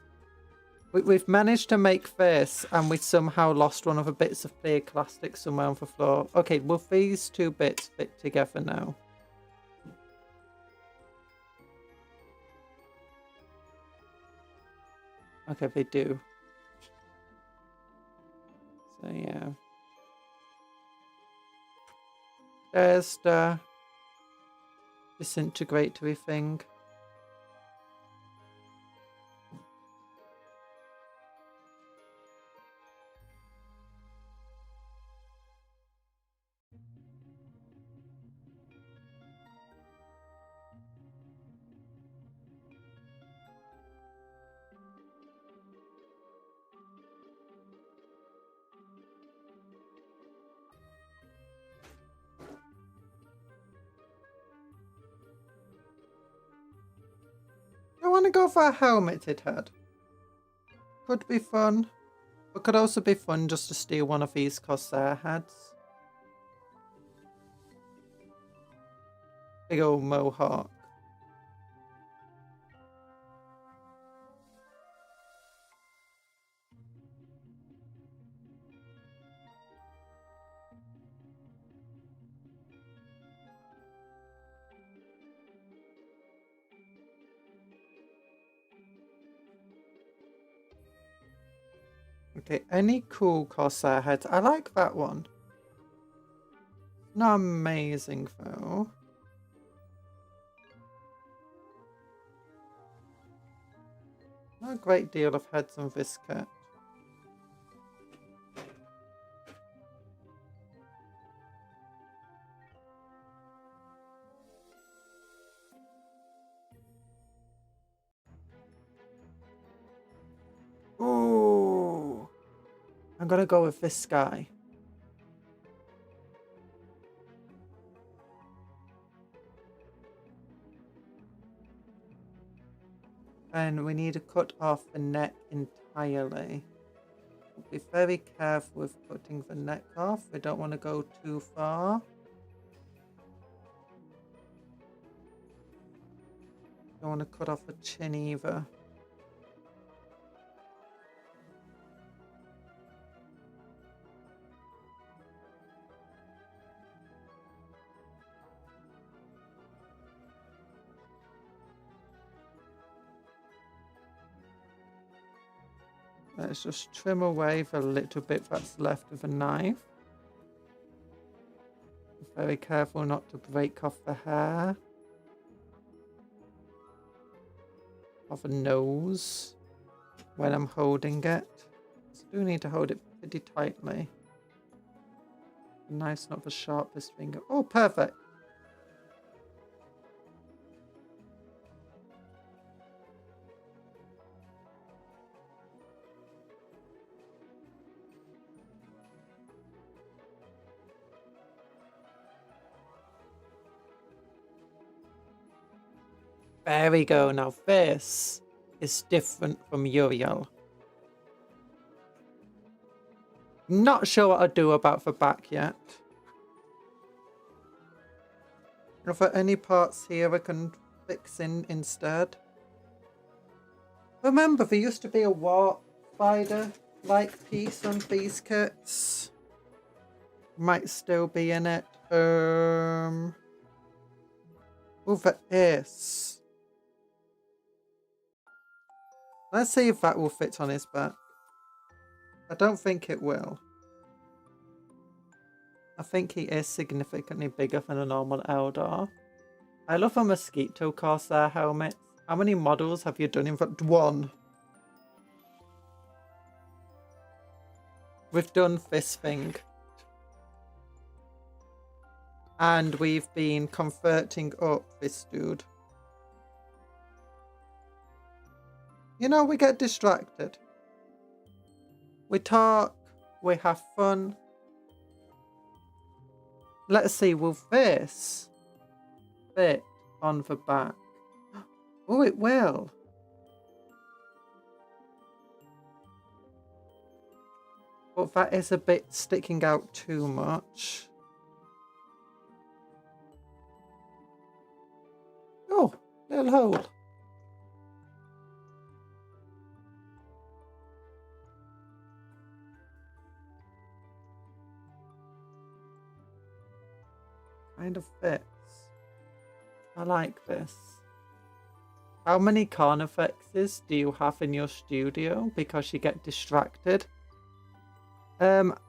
We've managed to make this and we somehow lost one of the bits of clear plastic somewhere on the floor. Okay, will these two bits fit together now? Okay, they do. So yeah. There's the disintegratory thing. I want to go for a helmeted head. Could be fun. But could also be fun just to steal one of these Corsair heads. Big old mohawk. Okay, any cool Corsair heads? I like that one. Not amazing though. Not a great deal of heads on this kit. Ooh. I'm gonna go with this guy. And we need to cut off the neck entirely. Be very careful with cutting the neck off. We don't want to go too far. Don't want to cut off the chin either. Let's just trim away the little bit that's left with a knife. Be very careful not to break off the hair. Of the nose when I'm holding it. So I do need to hold it pretty tightly. The knife's not the sharpest finger. Oh, perfect. There we go. Now this is different from Uriel. Not sure what I'd do about the back yet. Are there any parts here I can fixing instead. Remember, there used to be a war spider-like piece on these kits. Might still be in it. Oh, there is. Let's see if that will fit on his back. I don't think it will. I think he is significantly bigger than a normal Eldar. I love a mosquito Corsair helmet. How many models have you done in front? One. We've done this thing. And we've been converting up this dude. You know, we get distracted. We talk, we have fun. Let's see, will this fit on the back? Oh, it will. But that is a bit sticking out too much. Oh, little hole. Kind of fits. I like this. How many carnifexes do you have in your studio? Because you get distracted.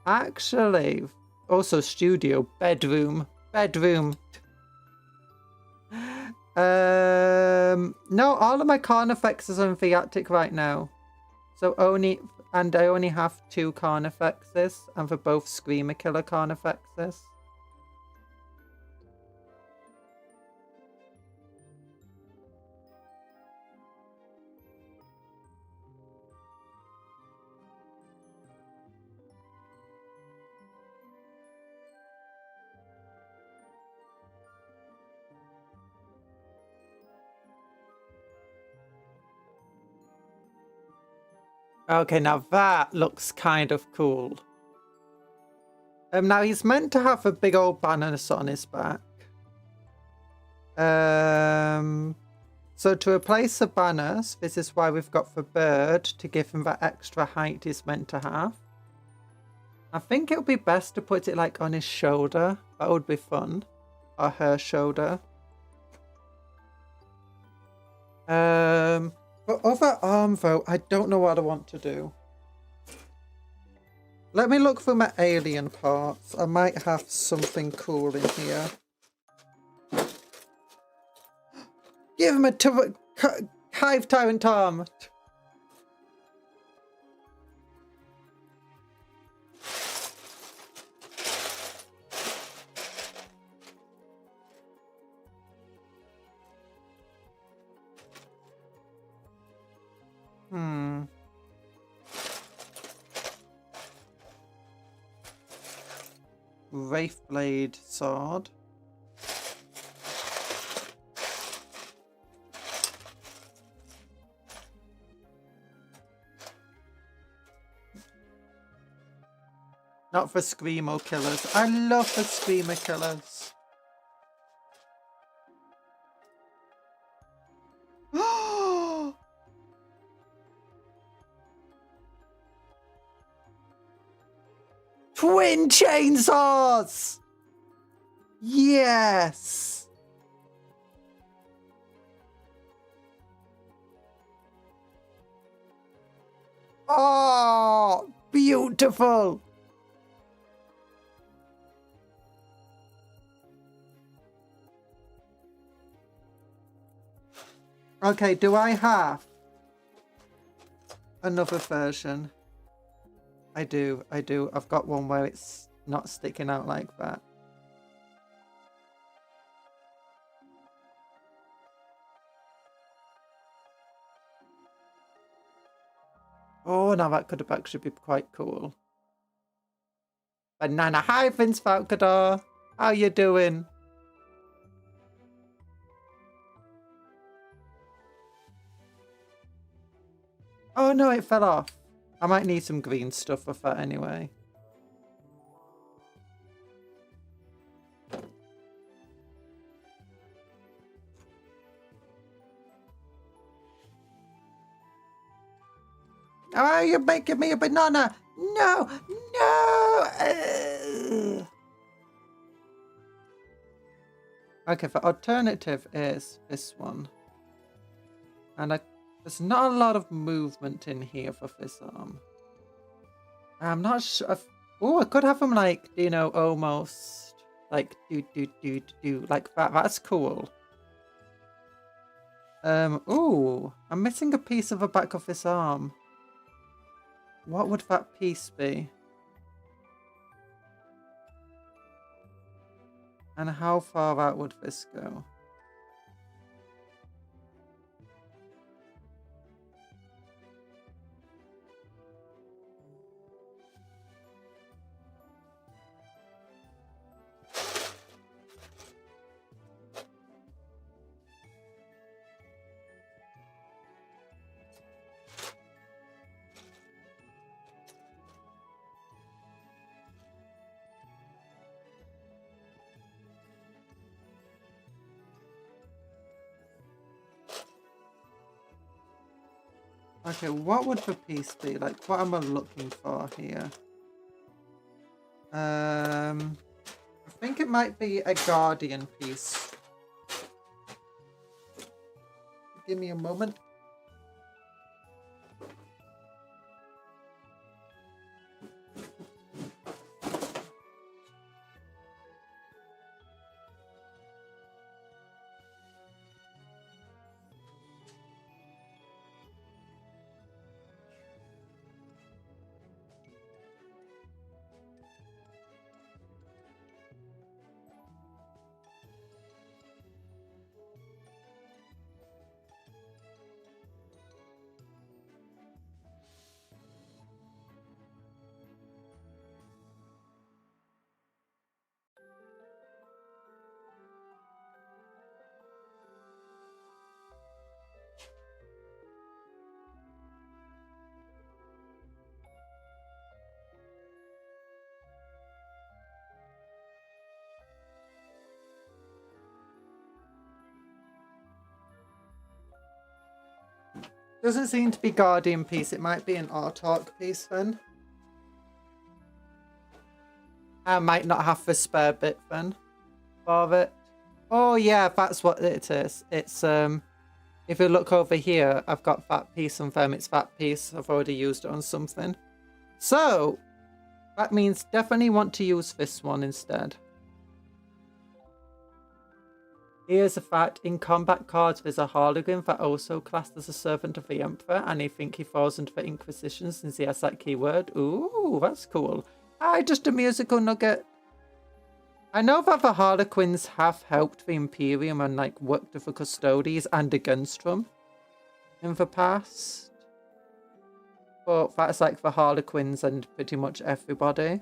Actually, also studio, bedroom. No, all of my carnifexes are in the attic right now. So I only have 2 carnifexes, and they're both Screamer Killer carnifexes. Okay, now that looks kind of cool. Now he's meant to have a big old banner on his back. So to replace the banners, this is why we've got the bird to give him that extra height he's meant to have. I think it would be best to put it like on his shoulder. That would be fun. Or her shoulder. For other arm though, I don't know what I want to do. Let me look for my alien parts. I might have something cool in here. Give him a Hive Tyrant arm. Wraithblade sword. Not for Screamo Killers. I love the Screamer Killers. Twin chainsaws! Yes! Oh, beautiful! Okay, do I have another version? I do. I've got one where it's not sticking out like that. Oh, now that could have actually be quite cool. Banana Hyphens, Falcador. How you doing? Oh no, it fell off. I might need some green stuff with that anyway. Oh, you're making me a banana. No, no. Okay, the alternative is this one. And there's not a lot of movement in here for this arm. I'm not sure. Oh, I could have him like, you know, almost like do like that. That's cool. Ooh, I'm missing a piece of the back of this arm. What would that piece be? And how far out would this go? Okay, what would the piece be? Like, what am I looking for here? I think it might be a guardian piece. Give me a moment. Doesn't seem to be guardian piece. It might be an Artark piece then. I might not have the spare bit then for it. Oh yeah, that's what it is. It's if you look over here, I've got that piece on them. It's that piece. I've already used it on something. So that means definitely want to use this one instead. Here's a fact, in combat cards there's a Harlequin that also classed as a servant of the Emperor, and I think he falls into the Inquisition since he has that keyword. Ooh, that's cool. Just a musical nugget. I know that the Harlequins have helped the Imperium and like worked with the Custodes and against them in the past. But that's like the Harlequins and pretty much everybody.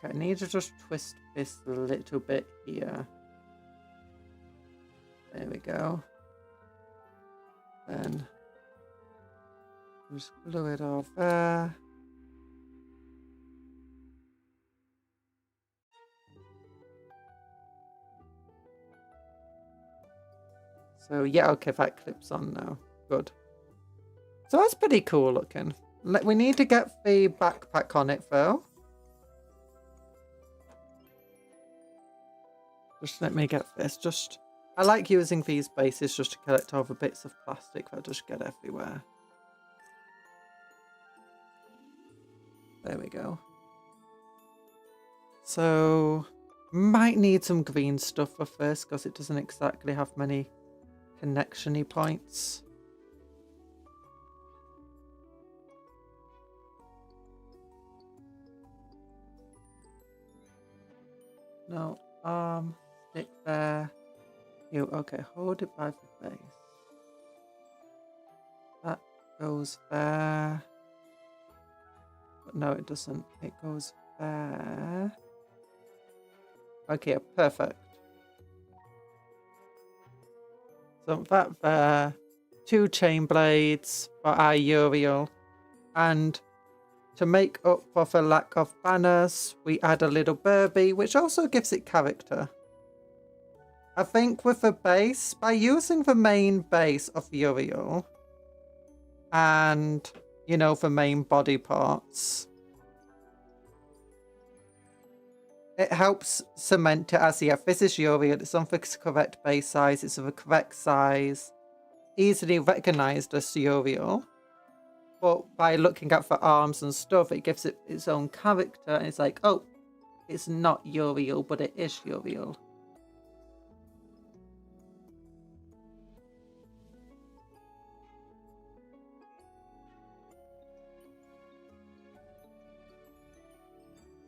I need to just twist this a little bit here. There we go. Then just glue it off there. So yeah, okay, that clips on now. Good. So that's pretty cool looking. We need to get the backpack on it though. Just let me get this. I like using these bases just to collect all the bits of plastic that just get everywhere. There we go. So, might need some green stuff for first because it doesn't exactly have many connection-y points. No, stick there. Ew, okay, hold it by the base. That goes there. But no, it doesn't. It goes there. Okay, perfect. So that there. 2 chain blades for our Uriel. And to make up for the lack of banners, we add a little Burby, which also gives it character. I think with the base, by using the main base of Uriel and, you know, the main body parts, it helps cement it as, yeah, this is Uriel, it's on the correct base size, it's of the correct size, easily recognized as Uriel. But by looking at the arms and stuff, it gives it its own character, and it's like, oh, it's not Uriel, but it is Uriel.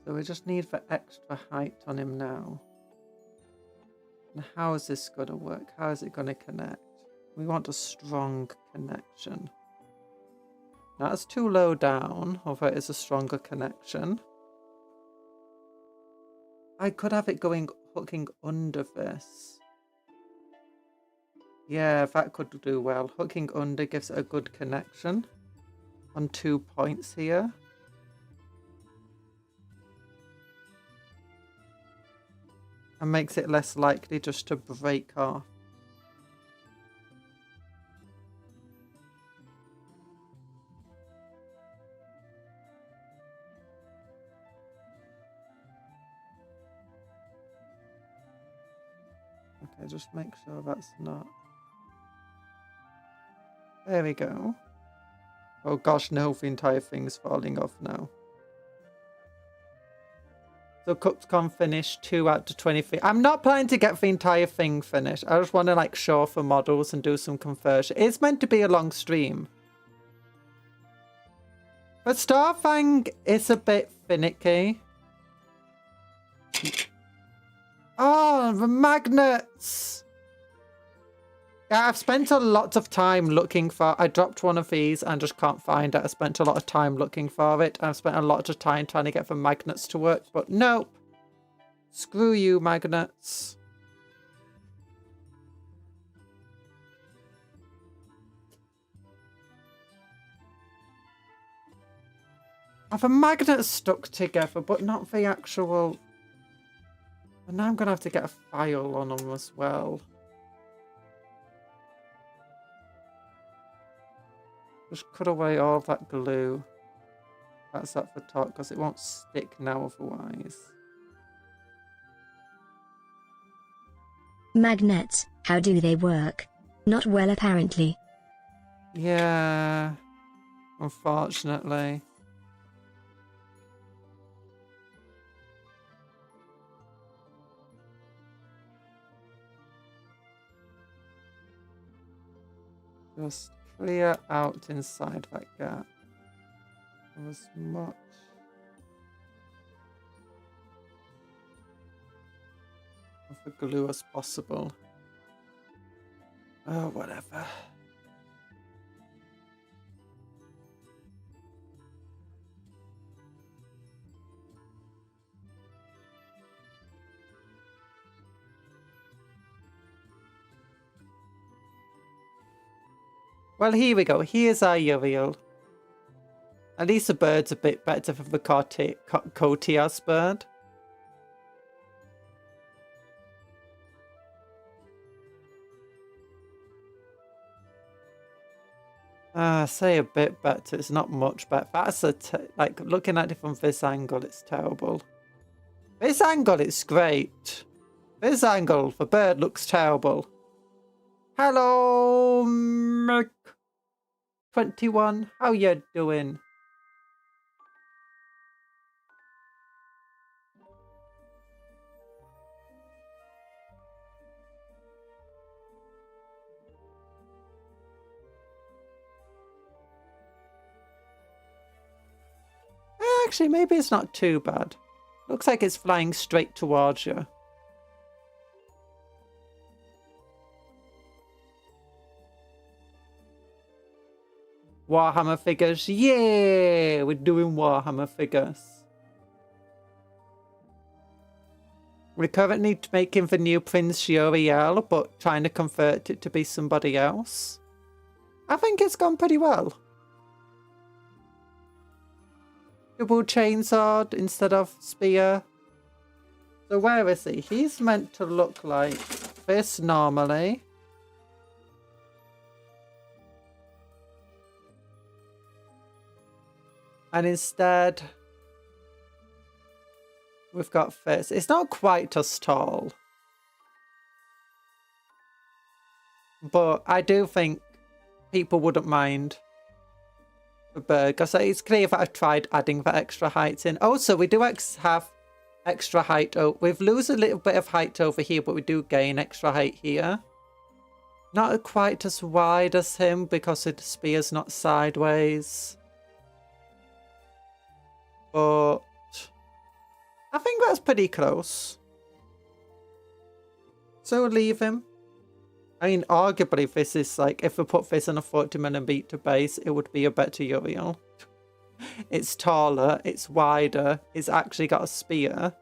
So we just need the extra height on him now. And how is this going to work? How is it going to connect? We want a strong connection. Now that's too low down, although it is a stronger connection. I could have it hooking under this. Yeah, that could do well. Hooking under gives it a good connection on 2 points here. And makes it less likely just to break off. Okay, just make sure that's not... There we go. Oh gosh, no, the entire thing's falling off now. So Cupcom finished 2 out of 23. I'm not planning to get the entire thing finished. I just want to like show off the models and do some conversion. It's meant to be a long stream. But Starfang is a bit finicky. Oh, the magnets! Yeah, I've spent a lot of time looking for... I dropped one of these and just can't find it. I spent a lot of time looking for it. I've spent a lot of time trying to get the magnets to work, but nope. Screw you, magnets. The magnets stuck together, but not the actual... And now I'm going to have to get a file on them as well. Just cut away all that glue. That's at the top because it won't stick now otherwise. Magnets, how do they work? Not well apparently. Yeah, unfortunately. Just clear out inside that gap as much of the glue as possible. Oh, whatever. Well, here we go. Here's our Uriel. At least the bird's a bit better for the Cotias bird. Say a bit better. It's not much better. That's like looking at it from this angle, it's terrible. This angle, it's great. This angle, the bird looks terrible. Hello, Merc 21. How you doing? Actually, maybe it's not too bad. Looks like it's flying straight towards you. Warhammer figures. Yeah, we're doing Warhammer figures. We're currently making the new Prince Uriel, but trying to convert it to be somebody else. I think it's gone pretty well. Double chainsword instead of spear. So where is he? He's meant to look like this normally. And instead, we've got this. It's not quite as tall. But I do think people wouldn't mind the burger. So it's clear that I tried adding the extra height in. Also, we do have extra height. We've lose a little bit of height over here, but we do gain extra height here. Not quite as wide as him because the spear's not sideways. But I think that's pretty close. So we'll leave him. I mean, arguably, this is like, if we put this on a 40mm base, it would be a better Uriel. It's taller, it's wider, it's actually got a spear.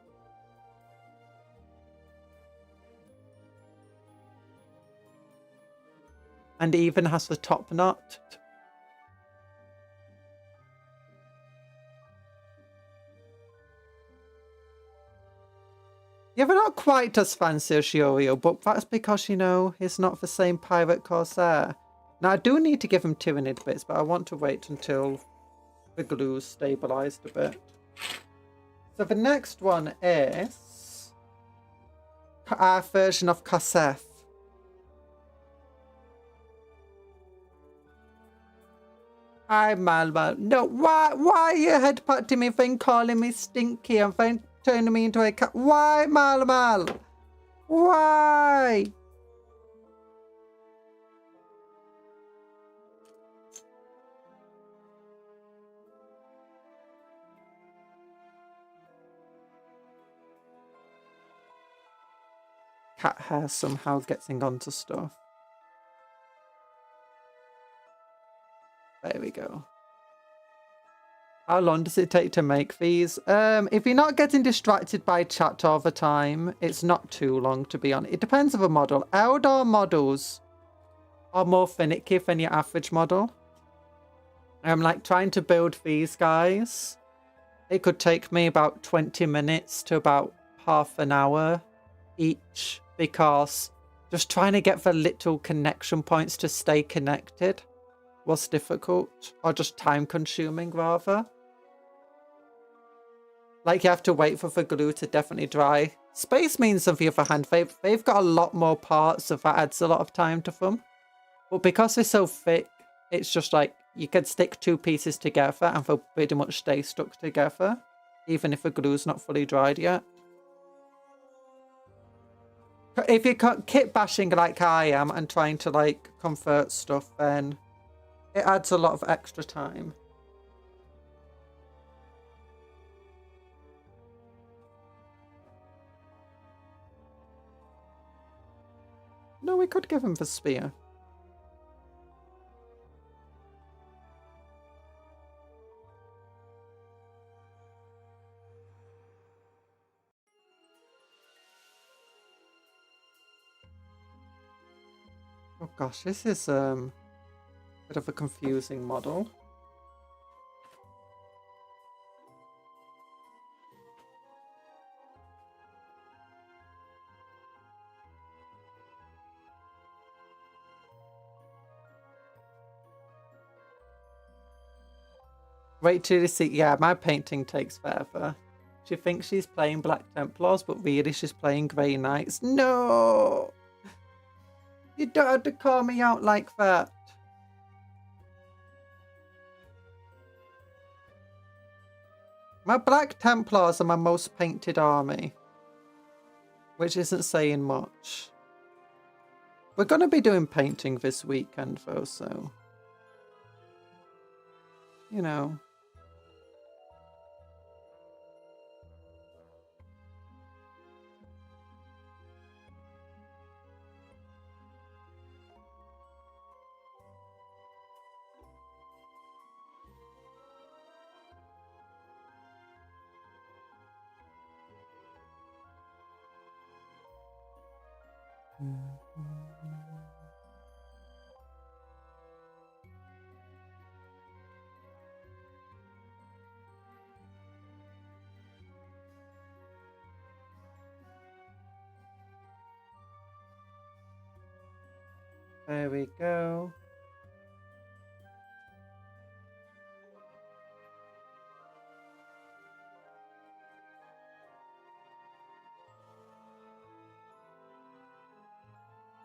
And even has the top knot. Yeah, they're not quite as fancy as Uriel, but that's because, you know, he's not the same pirate Corsair. Now, I do need to give him Tyranid bits, but I want to wait until the glue's stabilised a bit. So the next one is our version of Corsairs. Hi, Malmal. No, why are you headbutting me, then calling me stinky and then turning me into a cat? Why, Malmal? Why? Cat hair somehow getting onto stuff. There we go. How long does it take to make these? If you're not getting distracted by chat all the time, it's not too long, to be honest. It depends on the model. Eldar models are more finicky than your average model. Like trying to build these guys, it could take me about 20 minutes to about half an hour each, because just trying to get the little connection points to stay connected was difficult, or just time consuming rather. Like you have to wait for the glue to definitely dry. Space Marines, on the other hand, they've got a lot more parts, so that adds a lot of time to them. But because they're so thick, it's just like you could stick two pieces together and they'll pretty much stay stuck together, even if the glue's not fully dried yet. If you're kit bashing like I am and trying to like convert stuff, then it adds a lot of extra time. No, we could give him the spear. Oh gosh, this is a bit of a confusing model. Wait till you see. Yeah, my painting takes forever. She thinks she's playing Black Templars, but really she's playing Grey Knights. No! You don't have to call me out like that. My Black Templars are my most painted army, which isn't saying much. We're going to be doing painting this weekend though, so, you know. There we go.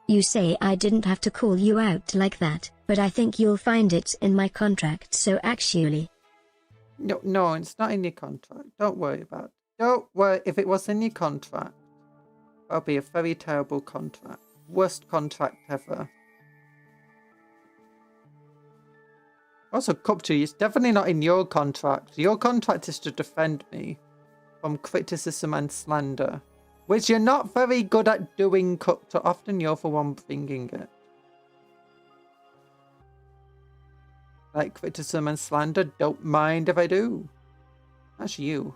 You say I didn't have to call you out like that, but I think you'll find it's in my contract, so actually. No, it's not in your contract. Don't worry about it. Don't worry. If it was in your contract, that'll be a very terrible contract. Worst contract ever. Also, Cuptle, it's definitely not in your contract. Your contract is to defend me from criticism and slander, which you're not very good at doing, Cuptle. Often you're the one bringing it. Like criticism and slander, don't mind if I do. That's you.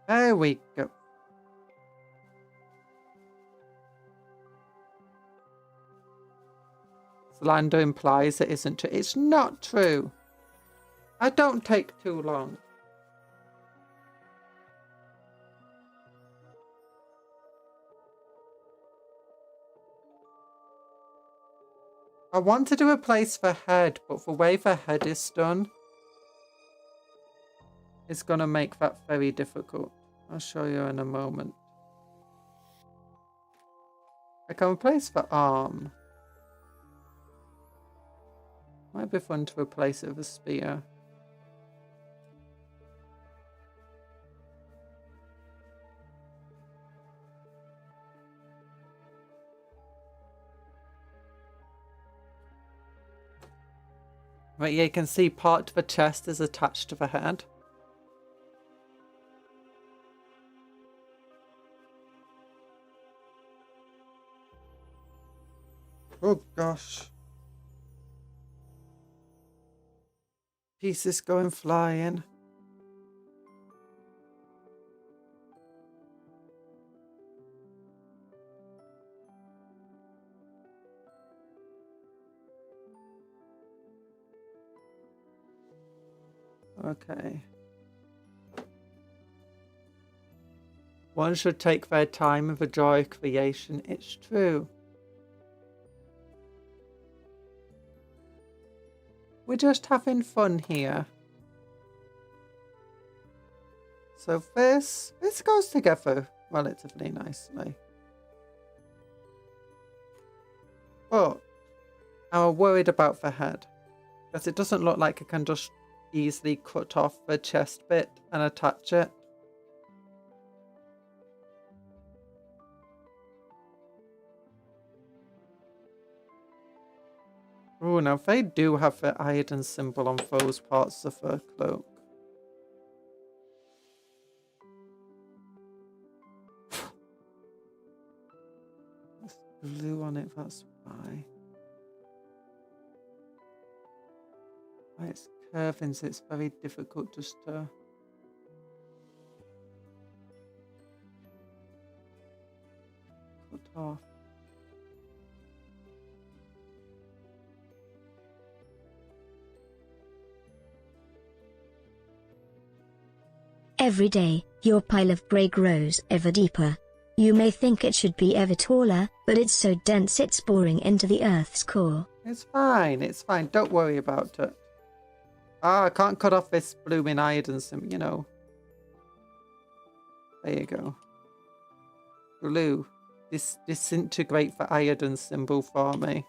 There we go. Slander implies it isn't true. It's not true. I don't take too long. I want to do a place for head, but the way the head is done is going to make that very difficult. I'll show you in a moment. I can replace the arm. Might be fun to replace it with a spear. Right, yeah, you can see part of the chest is attached to the head. Oh gosh. Pieces going flying. Okay. One should take their time with the joy of creation. It's true. We're just having fun here. So this goes together relatively nicely. But I'm worried about the head, because it doesn't look like I can just easily cut off the chest bit and attach it. Oh, now they do have the iron symbol on those parts of the cloak. There's glue on it, that's why. Why it's curving, so it's very difficult just to... cut off. Every day, your pile of grey grows ever deeper. You may think it should be ever taller, but it's so dense it's boring into the Earth's core. It's fine, don't worry about it. Ah, I can't cut off this blooming iron symbol, you know. There you go. Glue. Disintegrate the iron symbol for me.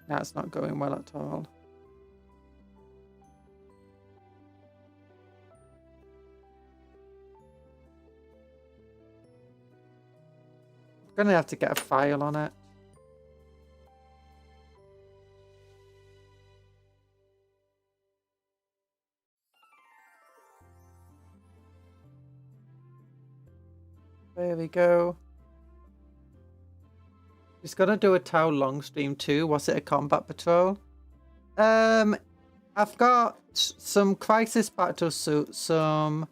That's not going well at all. I'm gonna have to get a file on it. There we go. He's gonna do a Tau long stream too. Was it a combat patrol? I've got some crisis battle suits, some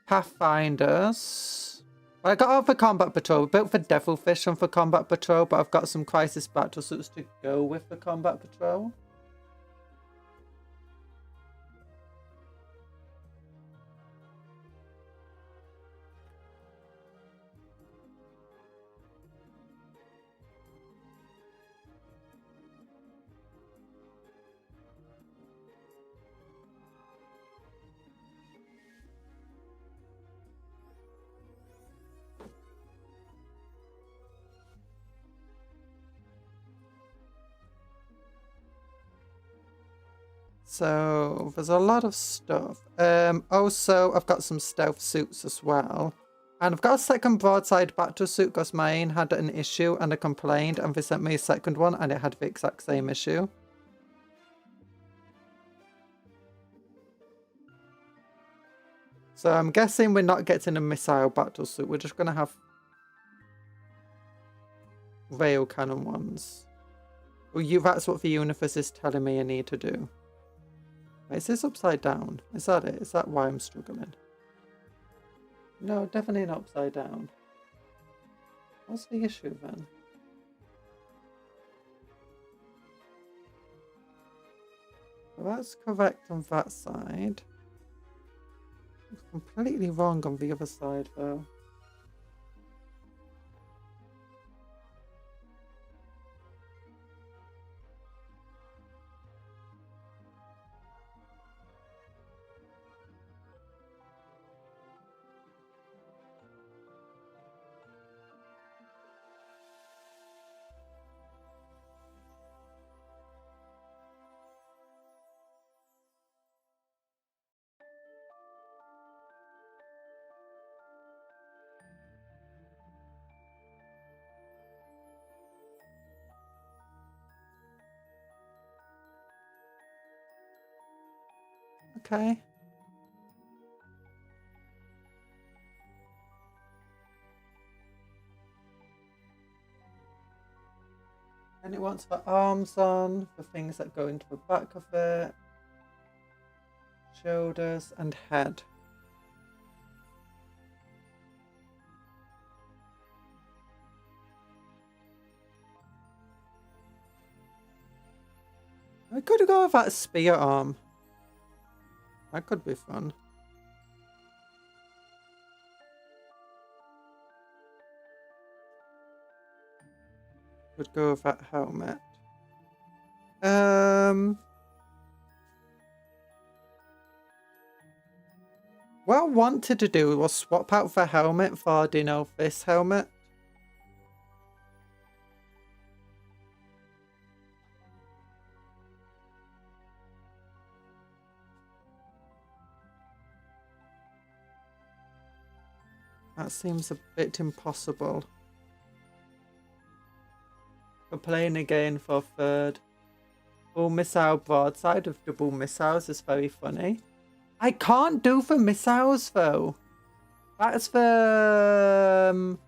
pathfinders. I got all for combat patrol. We built for devilfish and for combat patrol, but I've got some crisis battle suits to go with the combat patrol. So there's a lot of stuff. Also, I've got some stealth suits as well. And I've got a second broadside battle suit because mine had an issue and I complained and they sent me a second one and it had the exact same issue. So I'm guessing we're not getting a missile battle suit. We're just going to have rail cannon ones. Well, that's what the universe is telling me I need to do. Wait, is this upside down? Is that it? Is that why I'm struggling? No, definitely not upside down. What's the issue then? Well, that's correct on that side. It's completely wrong on the other side though. Okay. And it wants the arms on, the things that go into the back of it, shoulders and head. I could go with that spear arm. That could be fun. Could go with that helmet. What I wanted to do was swap out the helmet for, you know, this helmet. That seems a bit impossible. We're playing again for third. Full missile broadside with double missiles is very funny. I can't do the missiles though. That's the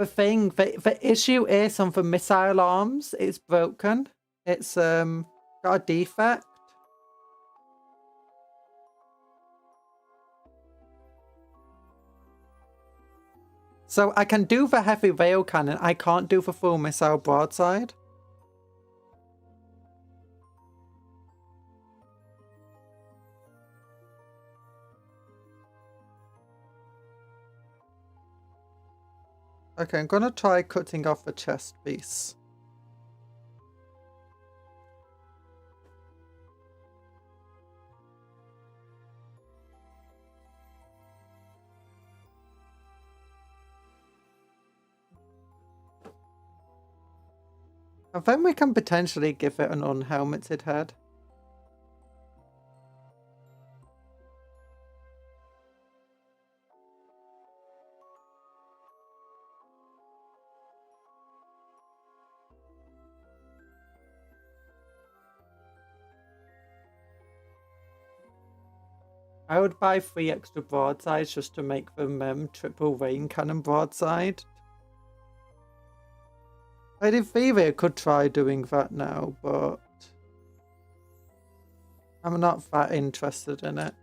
thing. The issue is on the missile arms. It's broken. It's got a defect. So I can do the heavy rail cannon. I can't do the full missile broadside. Okay, I'm gonna try cutting off the chest piece. And then we can potentially give it an unhelmeted head. I would buy 3 extra broadsides just to make them triple rain cannon broadside. In theory, I could try doing that now, but I'm not that interested in it.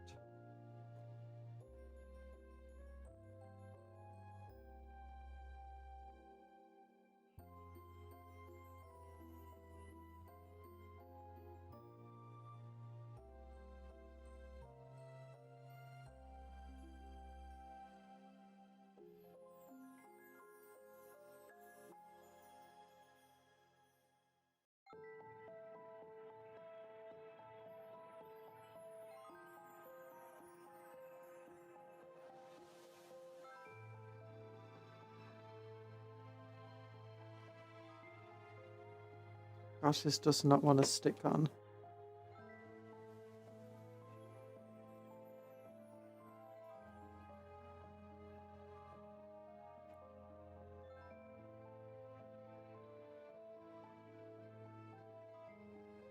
Gosh, this does not want to stick on.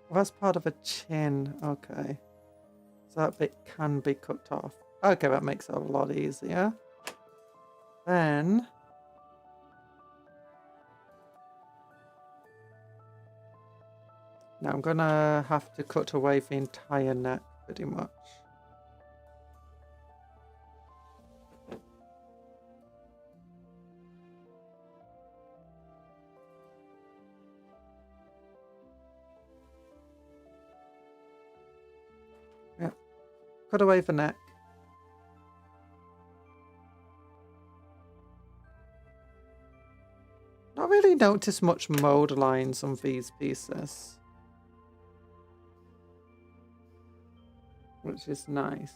Well, that's part of a chin. Okay. So that bit can be cut off. Okay, that makes it a lot easier. Then... now I'm gonna have to cut away the entire neck, pretty much. Yeah, cut away the neck. Not really noticed much mold lines on these pieces, which is nice.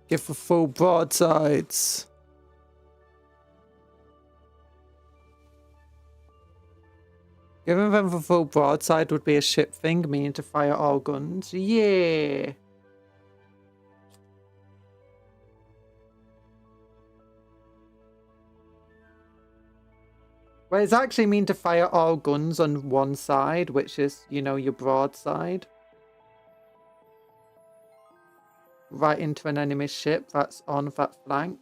Give the full broadsides. Giving them the full broadside would be a ship thing, meaning to fire all guns. Yeah. Well, it's actually mean to fire all guns on one side, which is, you know, your broadside. Right into an enemy ship that's on that flank.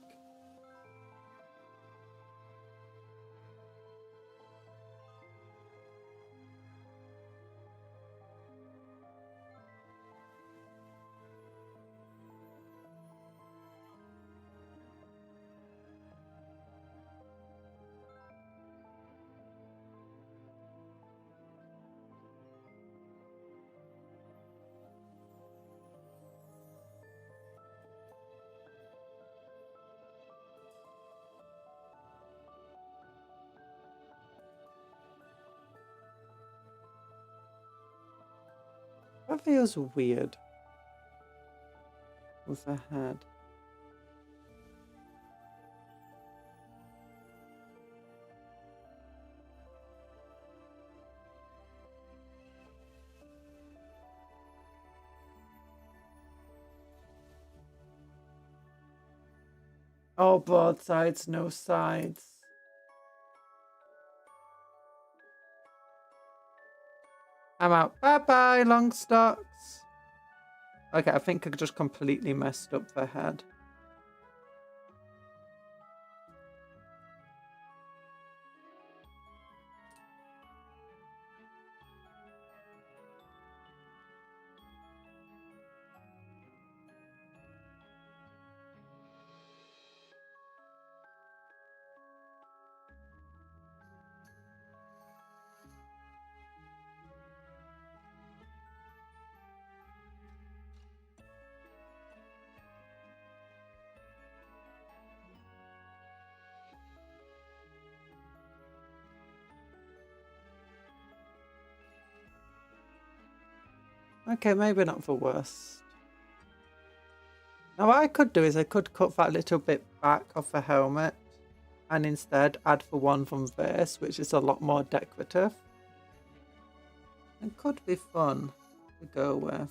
That feels weird with the head. Oh, broadsides, no sides. I'm out. Bye-bye, long stocks. Okay, I think I just completely messed up the head. Okay, maybe not the worst. Now what I could do is I could cut that little bit back off the helmet and instead add for one from this, which is a lot more decorative. And could be fun to go with.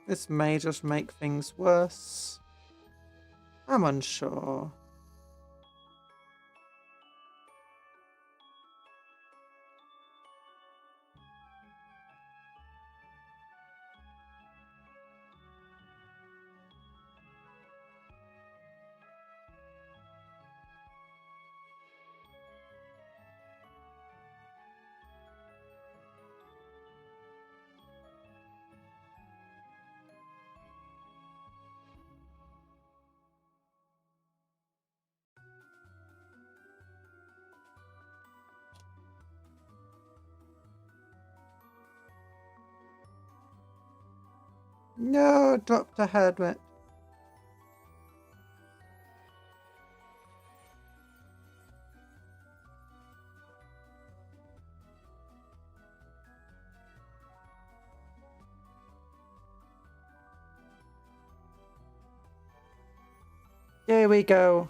This may just make things worse. I'm unsure. No, dropped a helmet. There we go.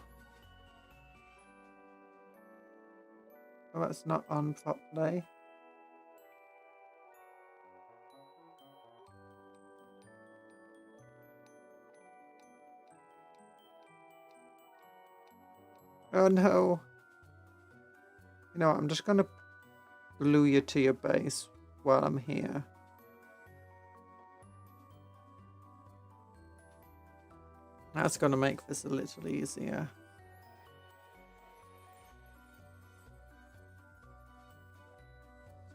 Oh, that's not on properly. Oh no. You know what, I'm just gonna glue you to your base while I'm here. That's gonna make this a little easier.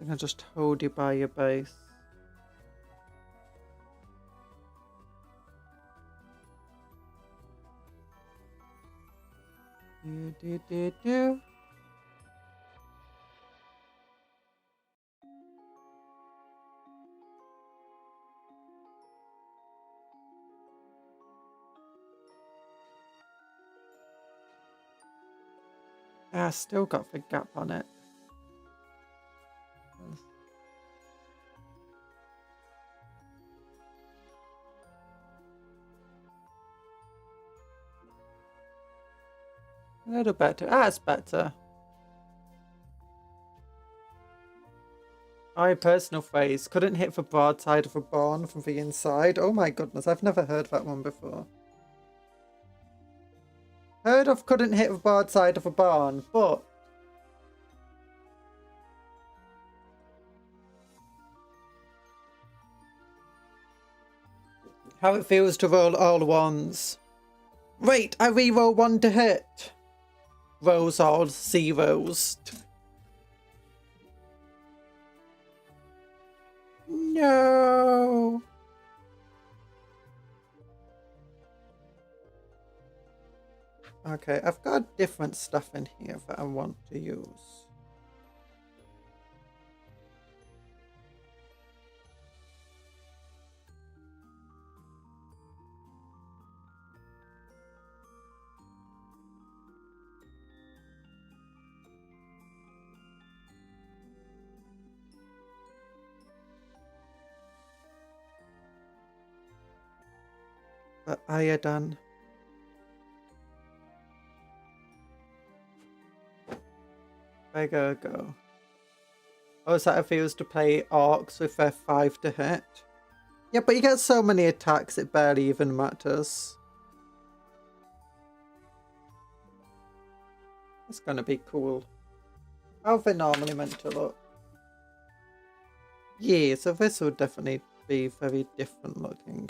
I'm gonna just hold you by your base. Do. Ah, still got the gap on it. A little better. Ah, it's better. My personal phrase, couldn't hit the broadside of a barn from the inside. Oh my goodness, I've never heard that one before. Heard of couldn't hit the broadside of a barn, but how it feels to roll all ones. Wait, I re-roll one to hit. Rolls all zeros. No. Okay, I've got different stuff in here that I want to use. But iodine. Where go? Oh, is that how it feels to play orcs with their 5 to hit? Yeah, but you get so many attacks it barely even matters. It's gonna be cool. How they normally meant to look. Yeah, so this will definitely be very different looking.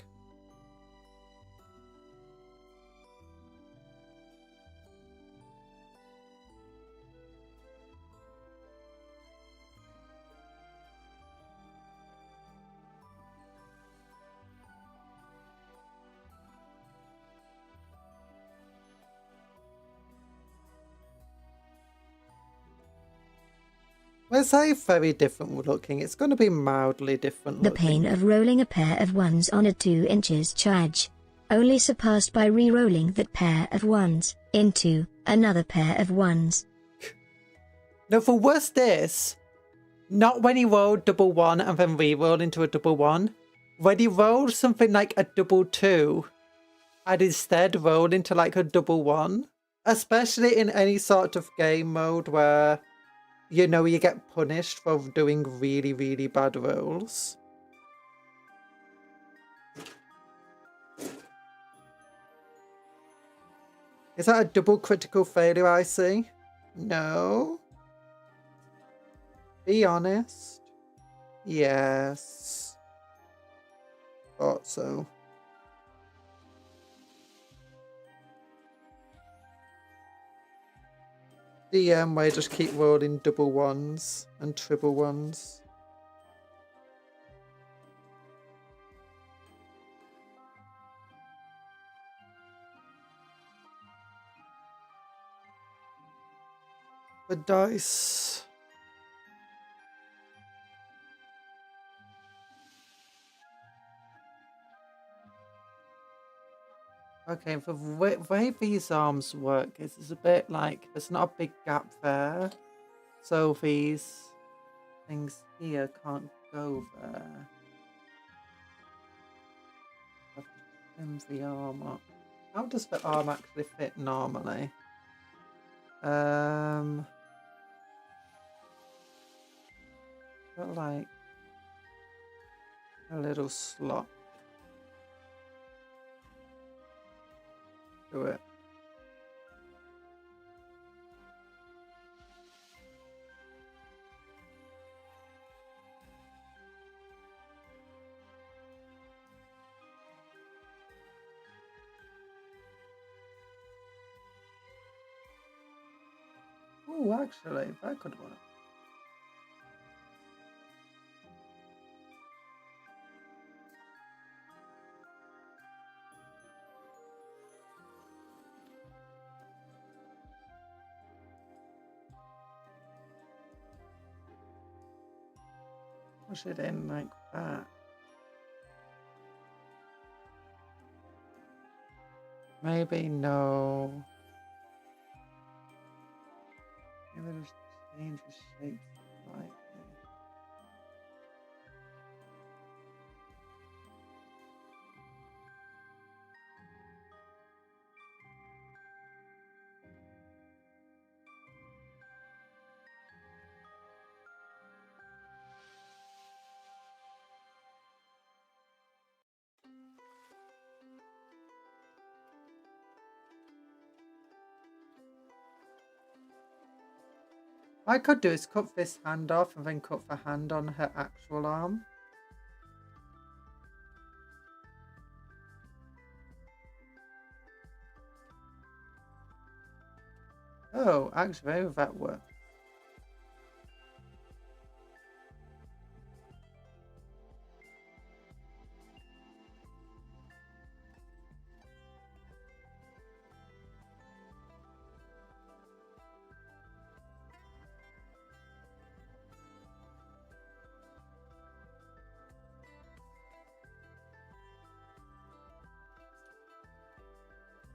Let's say very different looking. It's going to be mildly different The looking. pain of rolling a pair of ones on a 2 inches charge. Only surpassed by re-rolling that pair of ones into another pair of ones. No, for worse this, not when he rolled double 1 and then re-rolled into a double 1. When he rolled something like a double 2 and instead rolled into like a double 1. Especially in any sort of game mode where, you know, you get punished for doing really, really bad rolls. Is that a double critical failure I see? No. Be honest. Yes. Thought so. DM where you just keep rolling double 1s and triple 1s. The dice. Okay, the way these arms work is it's a bit like there's not a big gap there. So these things here can't go there. I've trimmed the arm up. How does the arm actually fit normally? Got like a little slot to it. Oh, actually, that could work. Push it in like that. Maybe no. Maybe just change the shape slightly. What I could do is cut this hand off and then cut the hand on her actual arm. Oh, actually, maybe that works.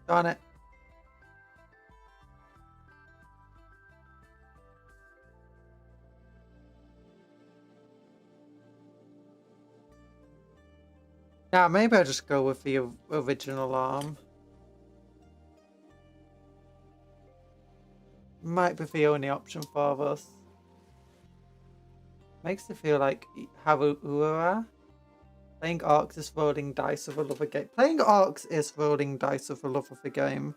Darn it. Yeah, maybe I'll just go with the original arm. Might be the only option for us. Makes it feel like Haruura. Playing Orcs is rolling dice of a love of a game. Playing Orcs is rolling dice of a love of a game.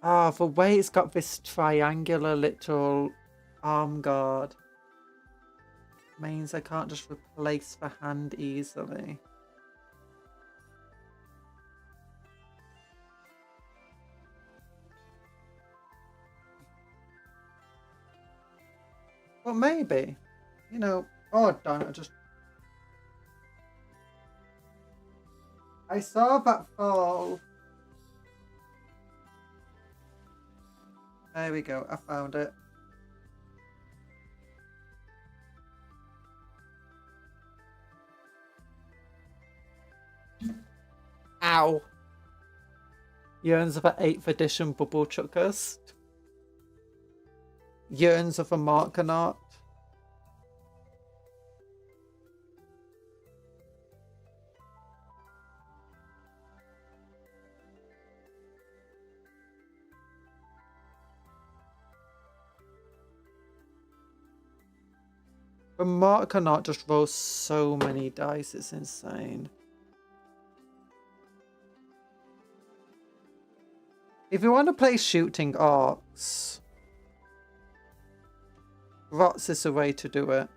Ah, the way it's got this triangular little arm guard means I can't just replace the hand easily. But maybe, you know, oh darn it, I saw that fall. There we go. I found it. Ow. Yearns of an 8th edition bubble chuckers. Yearns of a Markanaut. But Markanaut just rolls so many dice, it's insane. If you want to play shooting orcs, Rots is the way to do it.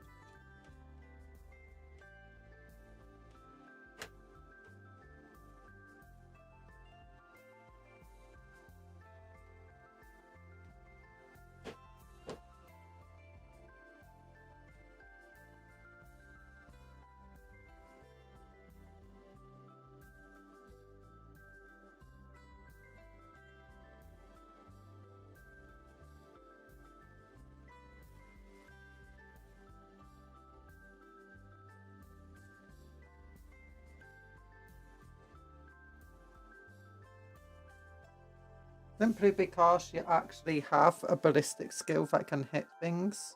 Simply because you actually have a ballistic skill that can hit things.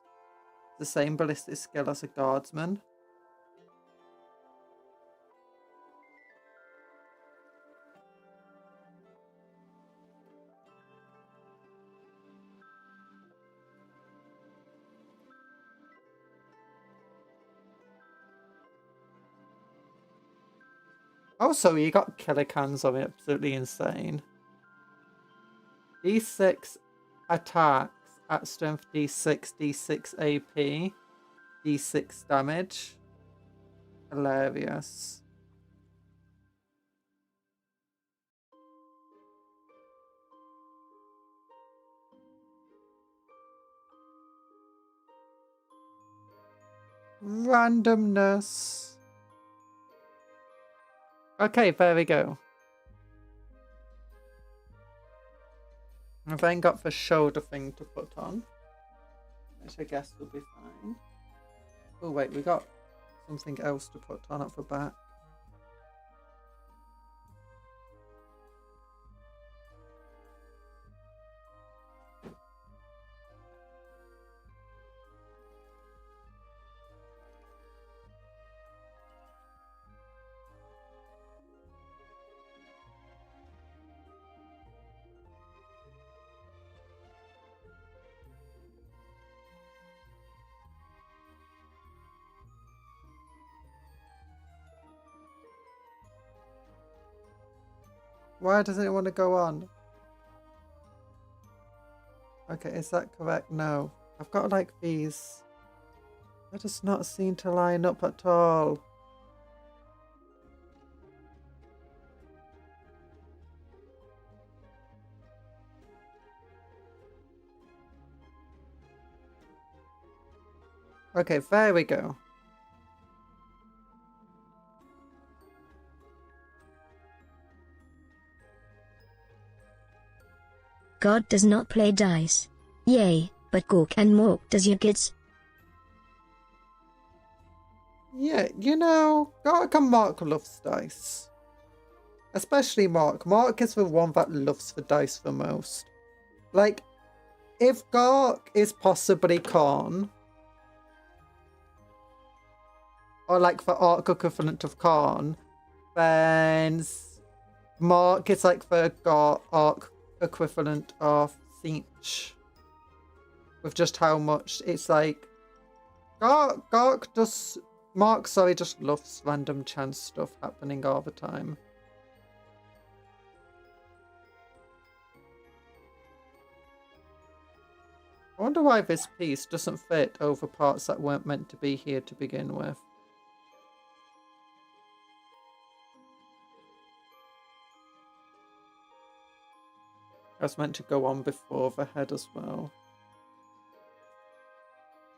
The same ballistic skill as a guardsman. Also, you got killer cans of it, absolutely insane. D6 attacks at strength D6, D6 AP, D6 damage. Hilarious. Randomness. Okay, there we go. I've then got the shoulder thing to put on, which I guess will be fine. Oh wait, we got something else to put on at the back. Why doesn't it want to go on? Okay, is that correct? No. I've got like these. That does not seem to line up at all. Okay, there we go. God does not play dice. Yay, but Gork and Mork does you kids. Yeah, you know, Gark and Mark loves dice. Especially Mark. Mark is the one that loves the dice the most. Like, if Gark is possibly Khorne, or like the arc equivalent of Khorne, then Mark is like the arc equivalent of Siege. With just how much it's like Mark just loves random chance stuff happening all the time. I wonder why this piece doesn't fit over parts that weren't meant to be here to begin with. I was meant to go on before the head as well.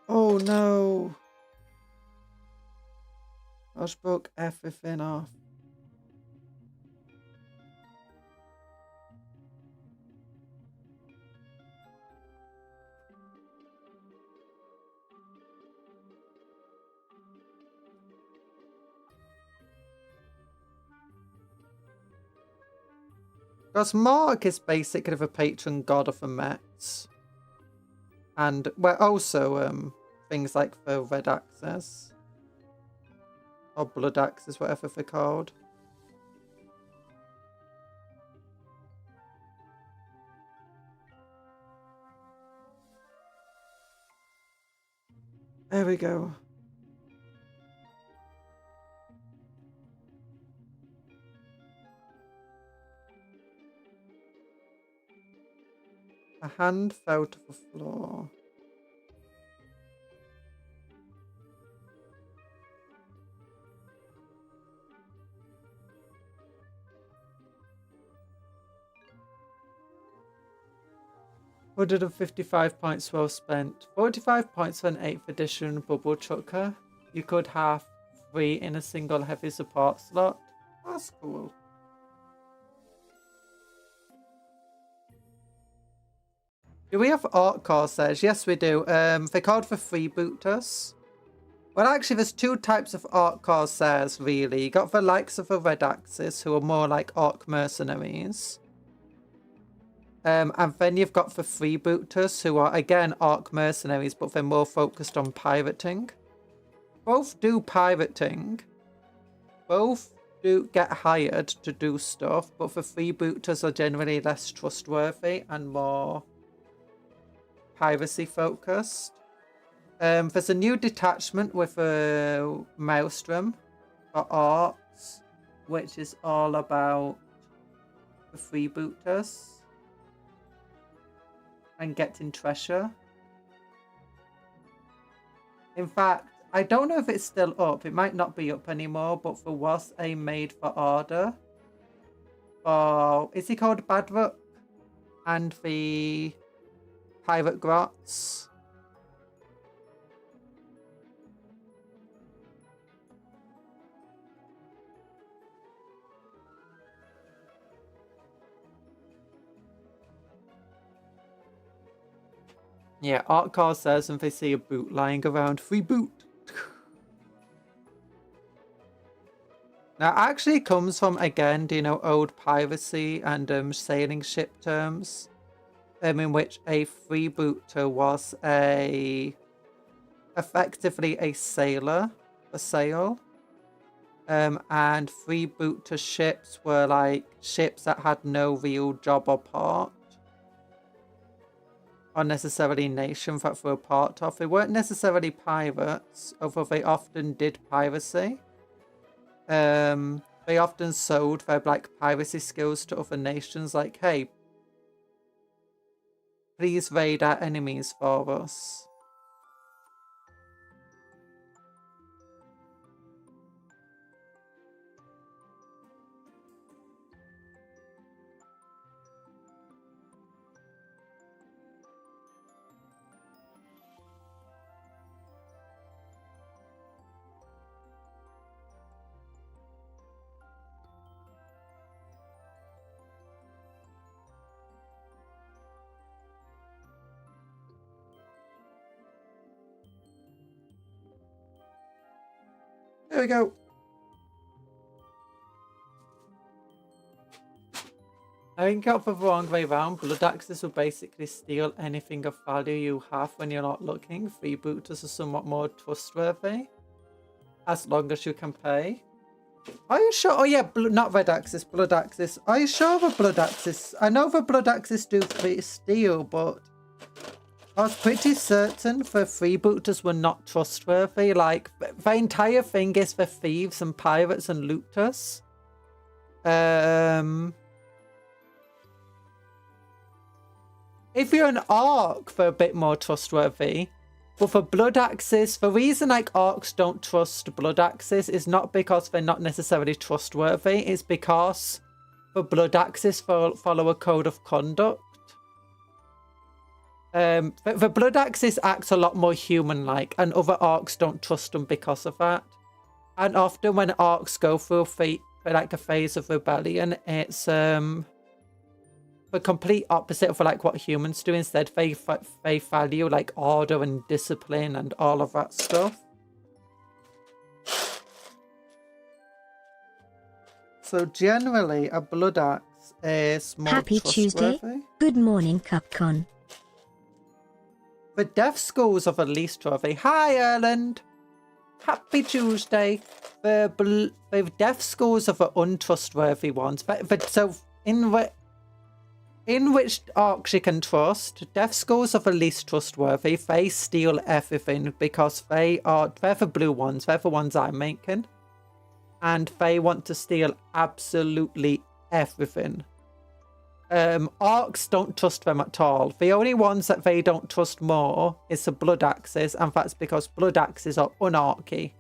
Oh no! I just broke everything off. Because Mark is basically the patron god of the mechs. And well, also things like the red axes. Or blood axes, whatever they're called. There we go. A hand fell to the floor. £155 points well spent. 45 points for an 8th edition bubble chucker. You could have 3 in a single heavy support slot. That's cool. Do we have Orc Corsairs? Yes, we do. They're called the freebooters. Well, actually, there's 2 types of Orc Corsairs, really. You got the likes of the Red Axis, who are more like Orc mercenaries. And then you've got the freebooters, who are, again, Orc mercenaries, but they're more focused on pirating. Both do pirating. Both do get hired to do stuff, but the freebooters are generally less trustworthy and more piracy focused. There's a new detachment with a Maelstrom for Orcs, which is all about the freebooters and getting treasure. In fact, I don't know if it's still up. It might not be up anymore, but there was a made for order. Oh, is he called Badrook? And the Pirate Grots. Yeah, Art Car says, and they see a boot lying around. Free boot! Now, actually comes from, again, do you know, old piracy and sailing ship terms, in which a freebooter was effectively a sailor, a sail, and freebooter ships were like ships that had no real job or part, or necessarily nation that they were part of. They weren't necessarily pirates, although they often did piracy. They often sold their like piracy skills to other nations, like, hey, please raid our enemies for us. There we go. I think got the wrong way round. Blood axes will basically steal anything of value you have when you're not looking. Freebooters are somewhat more trustworthy, as long as you can pay. Are you sure? Oh yeah, not red axes, blood axes. Are you sure the blood axes? I know the blood axes do steal, but I was pretty certain the freebooters were not trustworthy. Like, the entire thing is for thieves and pirates and looters. If you're an orc, they're a bit more trustworthy. But for blood axes, the reason like orcs don't trust blood axes is not because they're not necessarily trustworthy. It's because the blood axes follow a code of conduct. The blood axes act a lot more human-like, and other orcs don't trust them because of that. And often when orcs go through a phase of rebellion, it's the complete opposite of like what humans do. Instead, they value like order and discipline and all of that stuff. So generally, a blood axe is more Happy Tuesday. trustworthy. Good morning, Cupcon. The deaf schools are the least trustworthy. Hi, Erland. Happy Tuesday. The deaf schools are the untrustworthy ones. So in which orcs you can trust, deaf schools are the least trustworthy. They steal everything because they're the blue ones. They're the ones I'm making. And they want to steal absolutely everything. Orcs don't trust them at all. The only ones that they don't trust more is the blood axes, and that's because blood axes are unorky.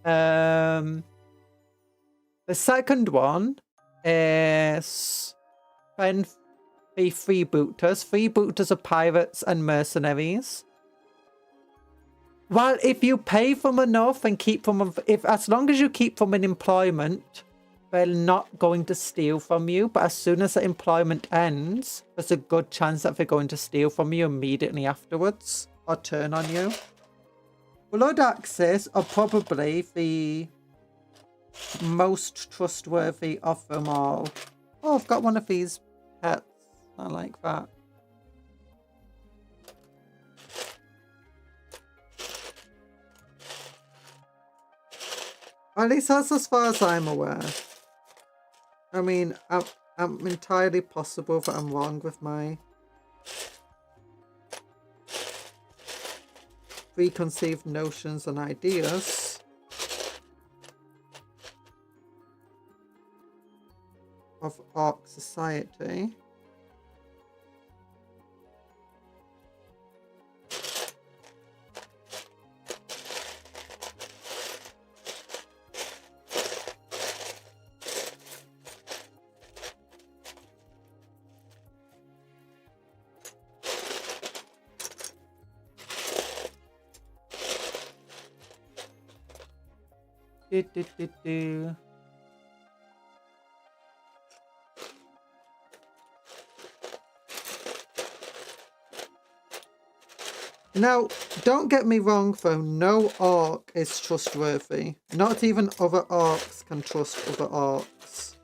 The second one is then the freebooters. Freebooters are pirates and mercenaries. Well, if you pay them enough and keep them, as long as you keep them in employment, they're not going to steal from you. But as soon as the employment ends, there's a good chance that they're going to steal from you immediately afterwards or turn on you. Blood axes are probably the most trustworthy of them all. Oh, I've got one of these pets. I like that. At least that's as far as I'm aware. I mean, I'm entirely possible that I'm wrong with my preconceived notions and ideas of orc society. Now, don't get me wrong though, no orc is trustworthy. Not even other orcs can trust other orcs.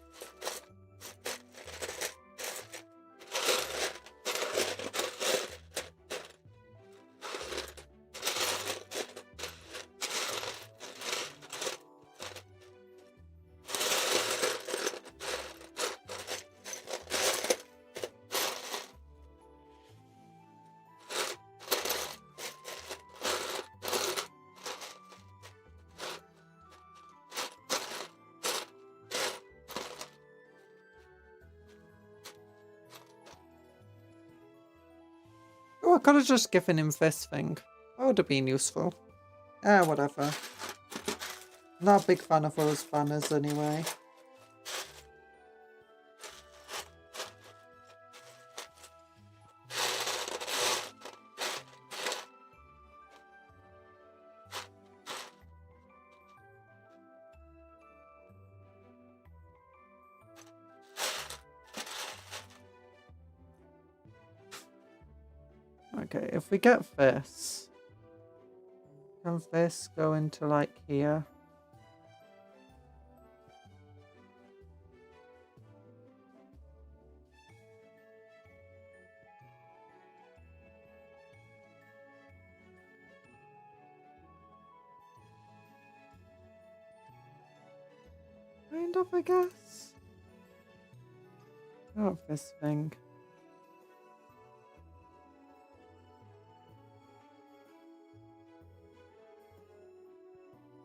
Oh, I could have just given him this thing. That would have been useful. Whatever. Not a big fan of those banners anyway. Okay, if we get this, can this go into like here? Kind of, I guess. Oh, this thing.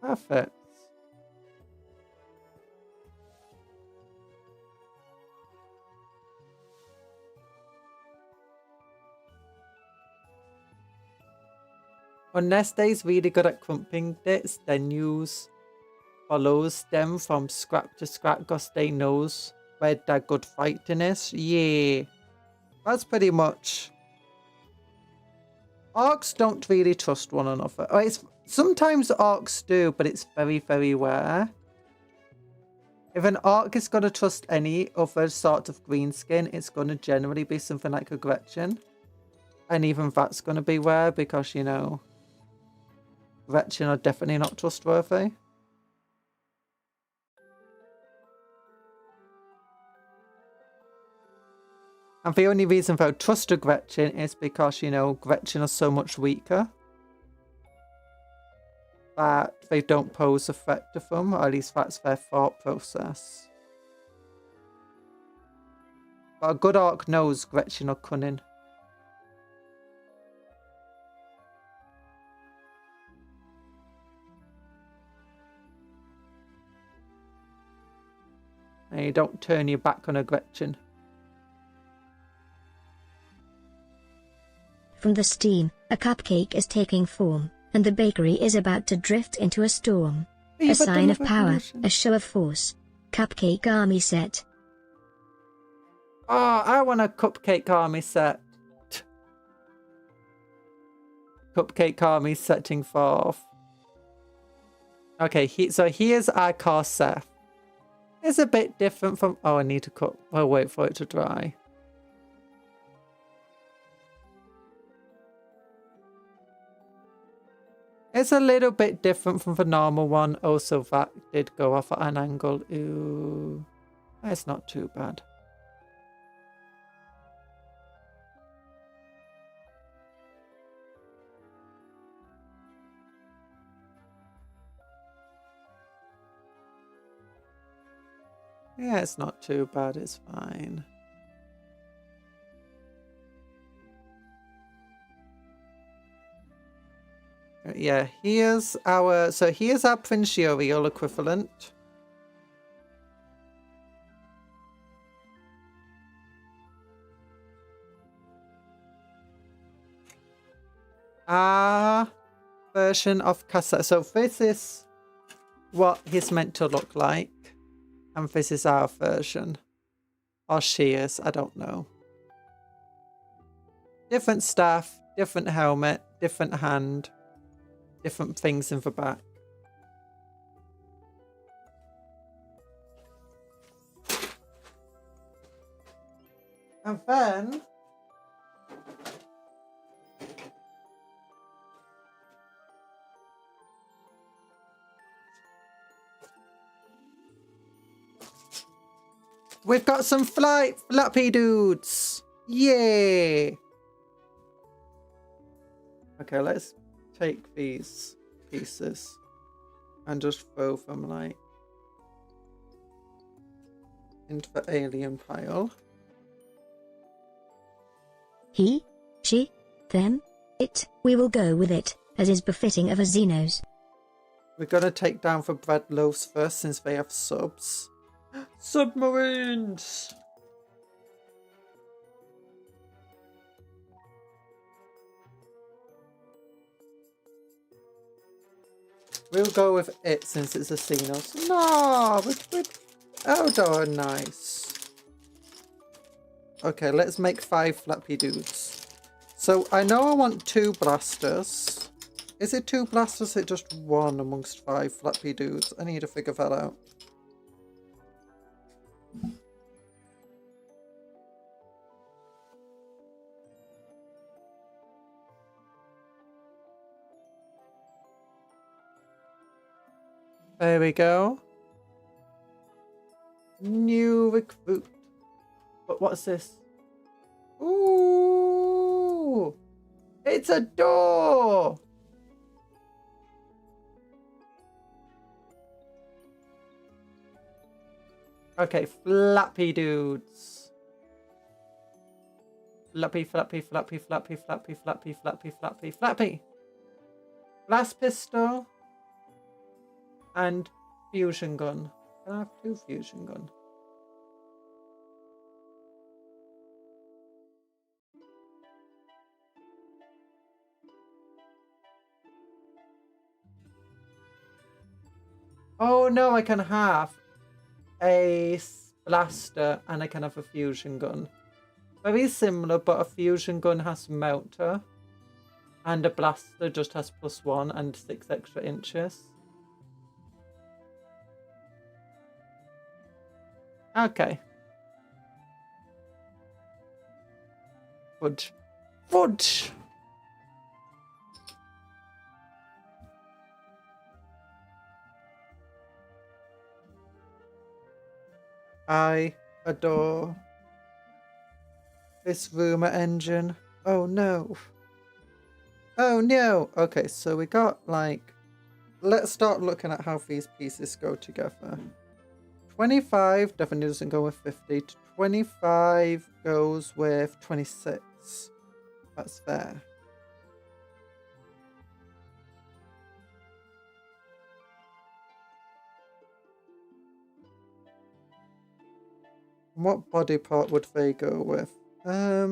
Perfect. Unless they's really good at clumping bits, then use follows them from scrap to scrap because they knows where their good fighting is. Yeah. That's pretty much. Orcs don't really trust one another. Sometimes orcs do, but it's very, very rare. If an orc is going to trust any other sort of greenskin, it's going to generally be something like a Gretchen. And even that's going to be rare because, you know, Gretchen are definitely not trustworthy. And the only reason they trusted Gretchen is because, you know, Gretchen is so much weaker that they don't pose a threat to them, or at least that's their thought process. But a good orc knows Gretchen are cunning. And you don't turn your back on a Gretchen. From the steam, a cupcake is taking form, and the bakery is about to drift into a storm. A sign of power, a show of force. Cupcake army set. Oh, I want a cupcake army set. Cupcake army setting forth. Okay, so here's our Corsairs. It's a bit different from... Oh, I need to cut... I'll wait for it to dry. It's a little bit different from the normal one. Also, that did go off at an angle. Ooh. It's not too bad. Yeah, it's not too bad. It's fine. Yeah, here's our Prince Uriel equivalent. Our version of Casa. So this is what he's meant to look like. And this is our version. Or she is, I don't know. Different staff, different helmet, different hand. Different things in the back. And then we've got some flappy dudes. Yay! Okay, let's take these pieces and just throw them like into the alien pile. He, she, them, it, we will go with it, as is befitting of a Xenos. We're gonna take down the bread loaves first since they have subs. Submarines! We'll go with it since it's a Xenos. No, with Eldar, nice. Okay, let's make 5 flappy dudes. So I know I want 2 blasters. Is it 2 blasters or just 1 amongst 5 flappy dudes? I need to figure that out. There we go. New recruit. But what's this? Ooh! It's a door! Okay, flappy dudes. Flappy, flappy, flappy, flappy, flappy, flappy, flappy, flappy, flappy. Blast pistol. And fusion gun. Can I have 2 fusion gun? Oh no, I can have a blaster and I can have a fusion gun. Very similar, but a fusion gun has melter. And a blaster just has +1 and 6 extra inches. Okay. Fudge. Fudge! I adore this rumor engine. Oh no. Oh no. Okay, so we got like, let's start looking at how these pieces go together. 25 definitely doesn't go with 50. 25 goes with 26. That's fair. What body part would they go with? I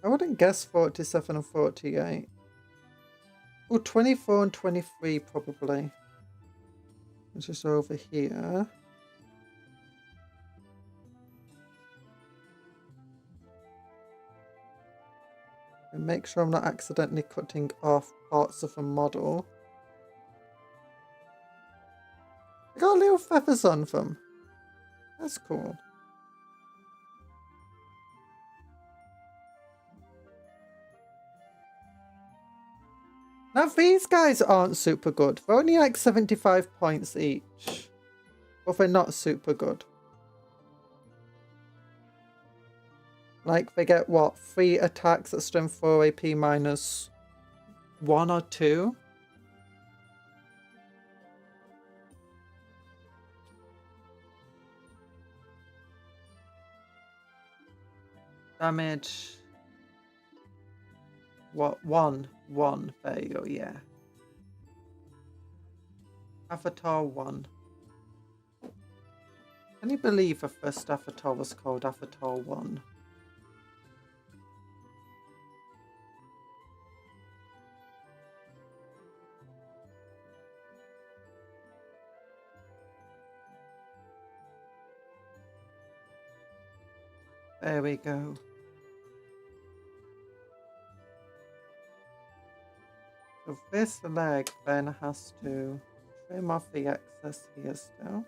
wouldn't guess 47 and 48. Oh, 24 and 23 probably. It's just over here. And make sure I'm not accidentally cutting off parts of a model. I got little feathers on them. That's cool. Now these guys aren't super good. They're only like 75 points each. But they're not super good. Like they get what? 3 attacks at strength 4 AP minus 1 or 2? Damage. What? 1. 1. There you go, yeah. Avatar 1. Can you believe the first Avatar was called Avatar 1? There we go. So this leg then has to trim off the excess here still.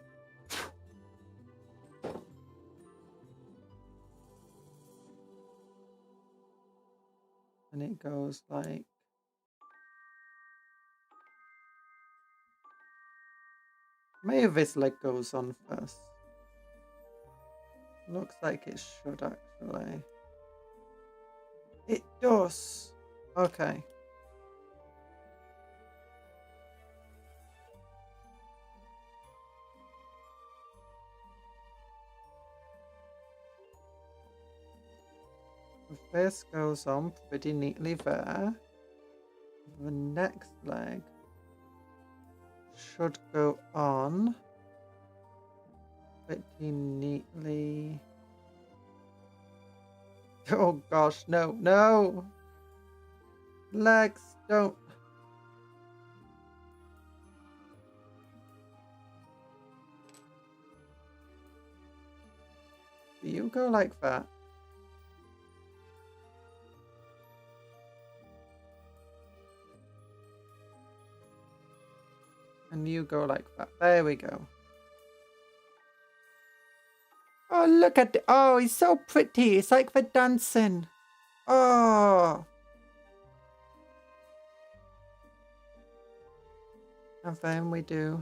And it goes like... Maybe this leg goes on first. Looks like it should actually. It does! Okay. This goes on pretty neatly there. The next leg should go on pretty neatly. Oh gosh, no, no! Legs, don't. Do you go like that? And you go like that. There we go. Oh, look at it. Oh, he's so pretty. It's like they're dancing. Oh. And then we do.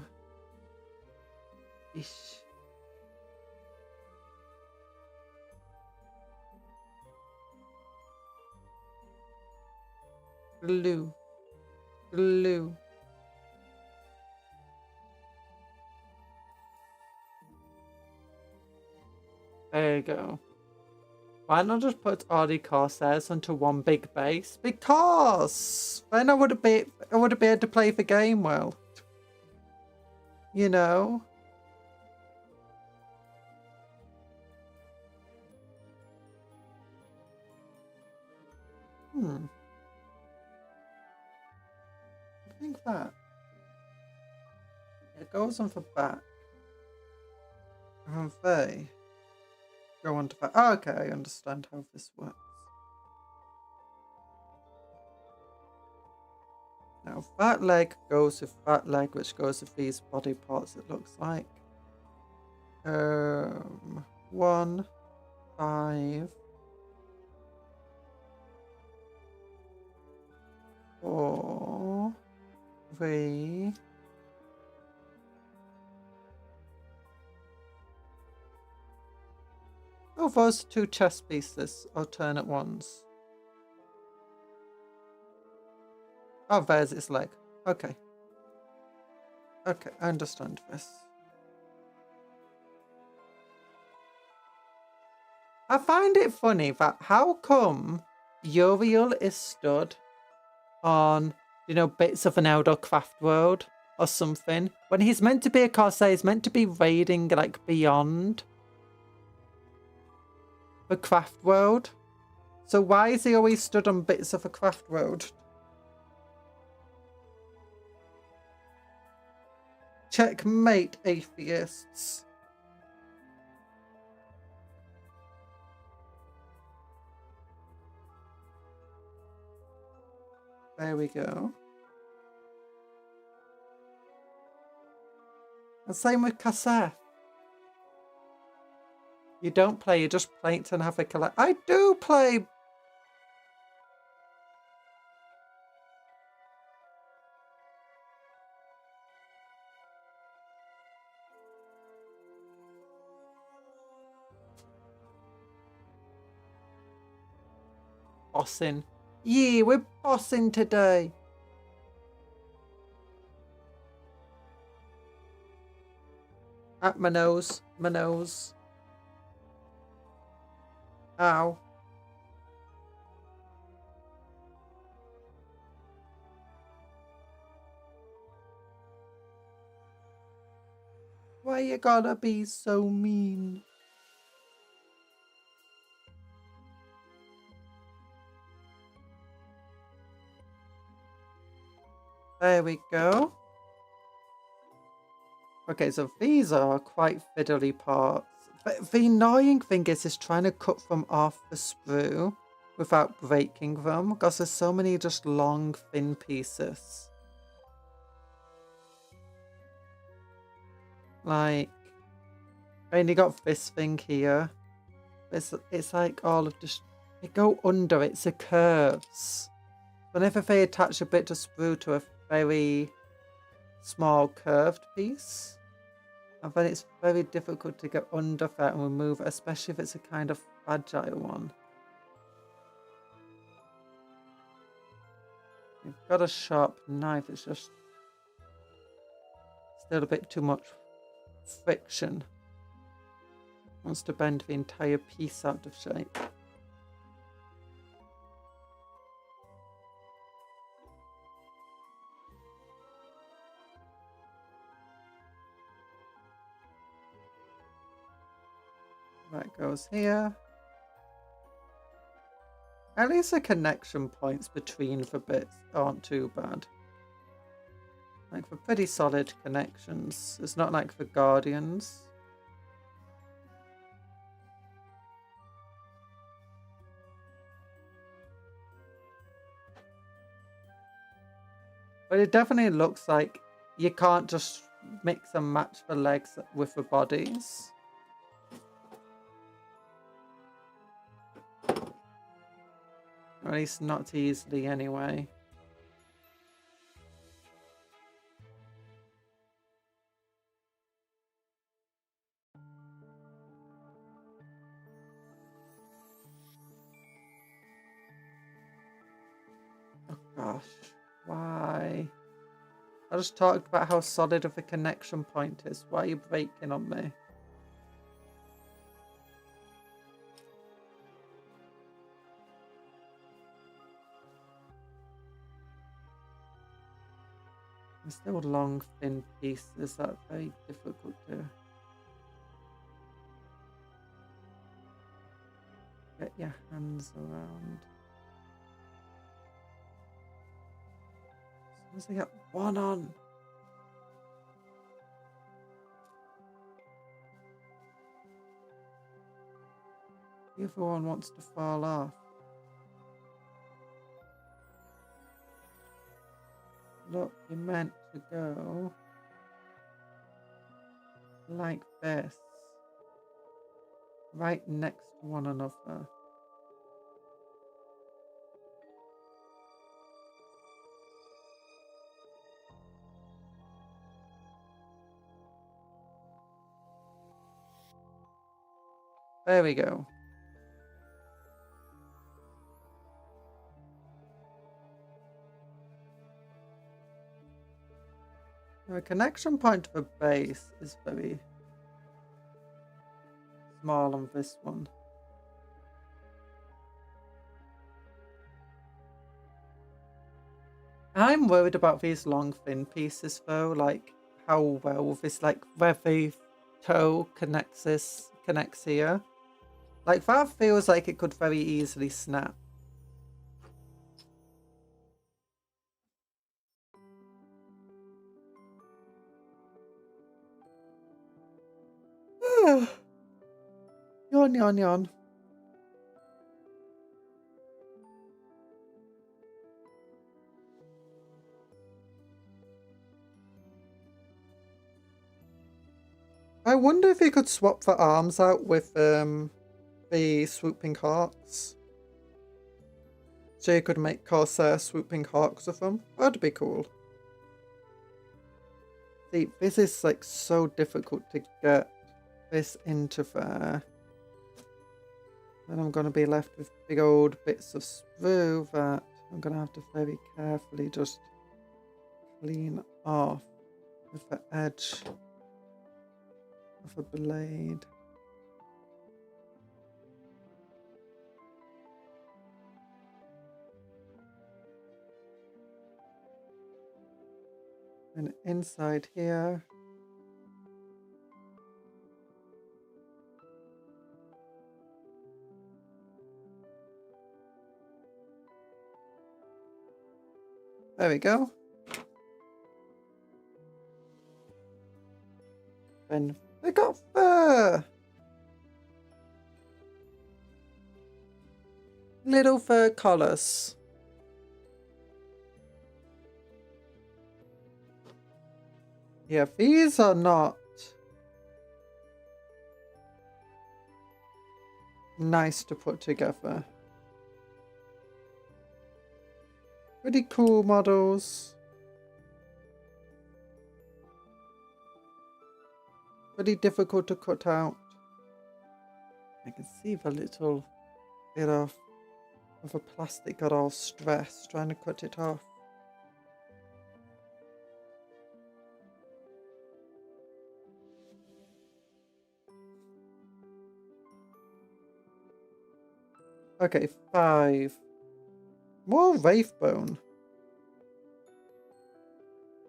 Ish. Glue. Glue. There you go. Why not just put all the Corsairs onto one big base? Because then I would be able to play the game well. You know? I think that it goes on the back. And they go on to that. Oh, okay, I understand how this works. Now that leg goes with that leg, which goes with these body parts, it looks like. 1, 5, 4, 3, Oh, those 2 chess pieces, alternate ones. Oh, there's its leg. Okay. Okay, I understand this. I find it funny that how come Uriel is stood on, you know, bits of an Eldar craft world or something, when he's meant to be a Corsair, he's meant to be raiding, like, beyond the craft world. So why is he always stood on bits of a craft world? Checkmate, atheists. There we go. And same with Corsairs. You don't play, you just play it and have a collect. I do play. Bossin. Yeah, we're bossing today. At my nose. My nose. Ow. Why you gotta be so mean? There we go. Okay, so these are quite fiddly parts. But the annoying thing is trying to cut them off the sprue without breaking them, because there's so many just long, thin pieces. Like, I only got this thing here. It's like all of just, they go under, it's the curves. Whenever they attach a bit of sprue to a very small curved piece, and then it's very difficult to get under that and remove it, especially if it's a kind of fragile one. You've got a sharp knife, it's just still a bit too much friction. Wants to bend the entire piece out of shape. That goes here. At least the connection points between the bits aren't too bad. Like, for pretty solid connections. It's not like the Guardians. But it definitely looks like you can't just mix and match the legs with the bodies. Or at least not easily anyway. Oh gosh, why? I just talked about how solid of a connection point is. Why are you breaking on me? There's still long, thin pieces that are very difficult to get your hands around. As soon as I get one on. The other one wants to fall off. Look, you're meant to go like this, right next to one another. There we go. The connection point to the base is very small on this one. I'm worried about these long thin pieces though, like how well this, like where the toe connects here. Like that feels like it could very easily snap. Yawn, yawn, yawn. I wonder if you could swap the arms out with the swooping hawks. So you could make Corsair swooping hawks of them. That'd be cool. See, this is like so difficult to get this into there. Then I'm going to be left with big old bits of sprue that I'm going to have to very carefully just clean off with the edge of a blade. And inside here, there we go. And they got fur! Little fur collars. Yeah, these are not nice to put together. Pretty cool models. Pretty difficult to cut out. I can see the little bit of the plastic got all stressed trying to cut it off. Okay, 5. More Wraithbone.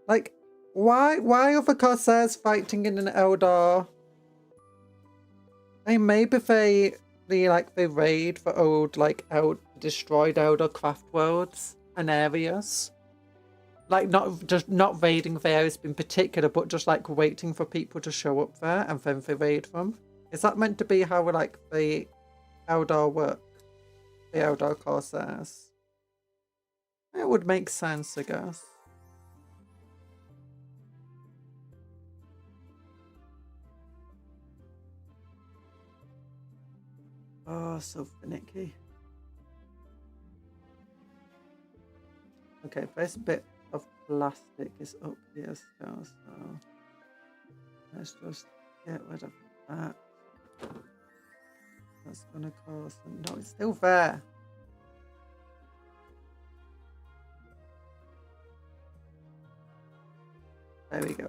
Like, why are the Corsairs fighting in an Eldar? Hey, maybe they raid the old, like, destroyed Eldar craft worlds and areas. Like, not raiding the areas in particular, but just, like, waiting for people to show up there and then they raid them. Is that meant to be how, like, the Eldar work? The Eldar Corsairs? It would make sense, I guess. Oh, so finicky. Okay, this bit of plastic is up here still, so let's just get rid of that. That's gonna cause some... No, it's still there. There we go.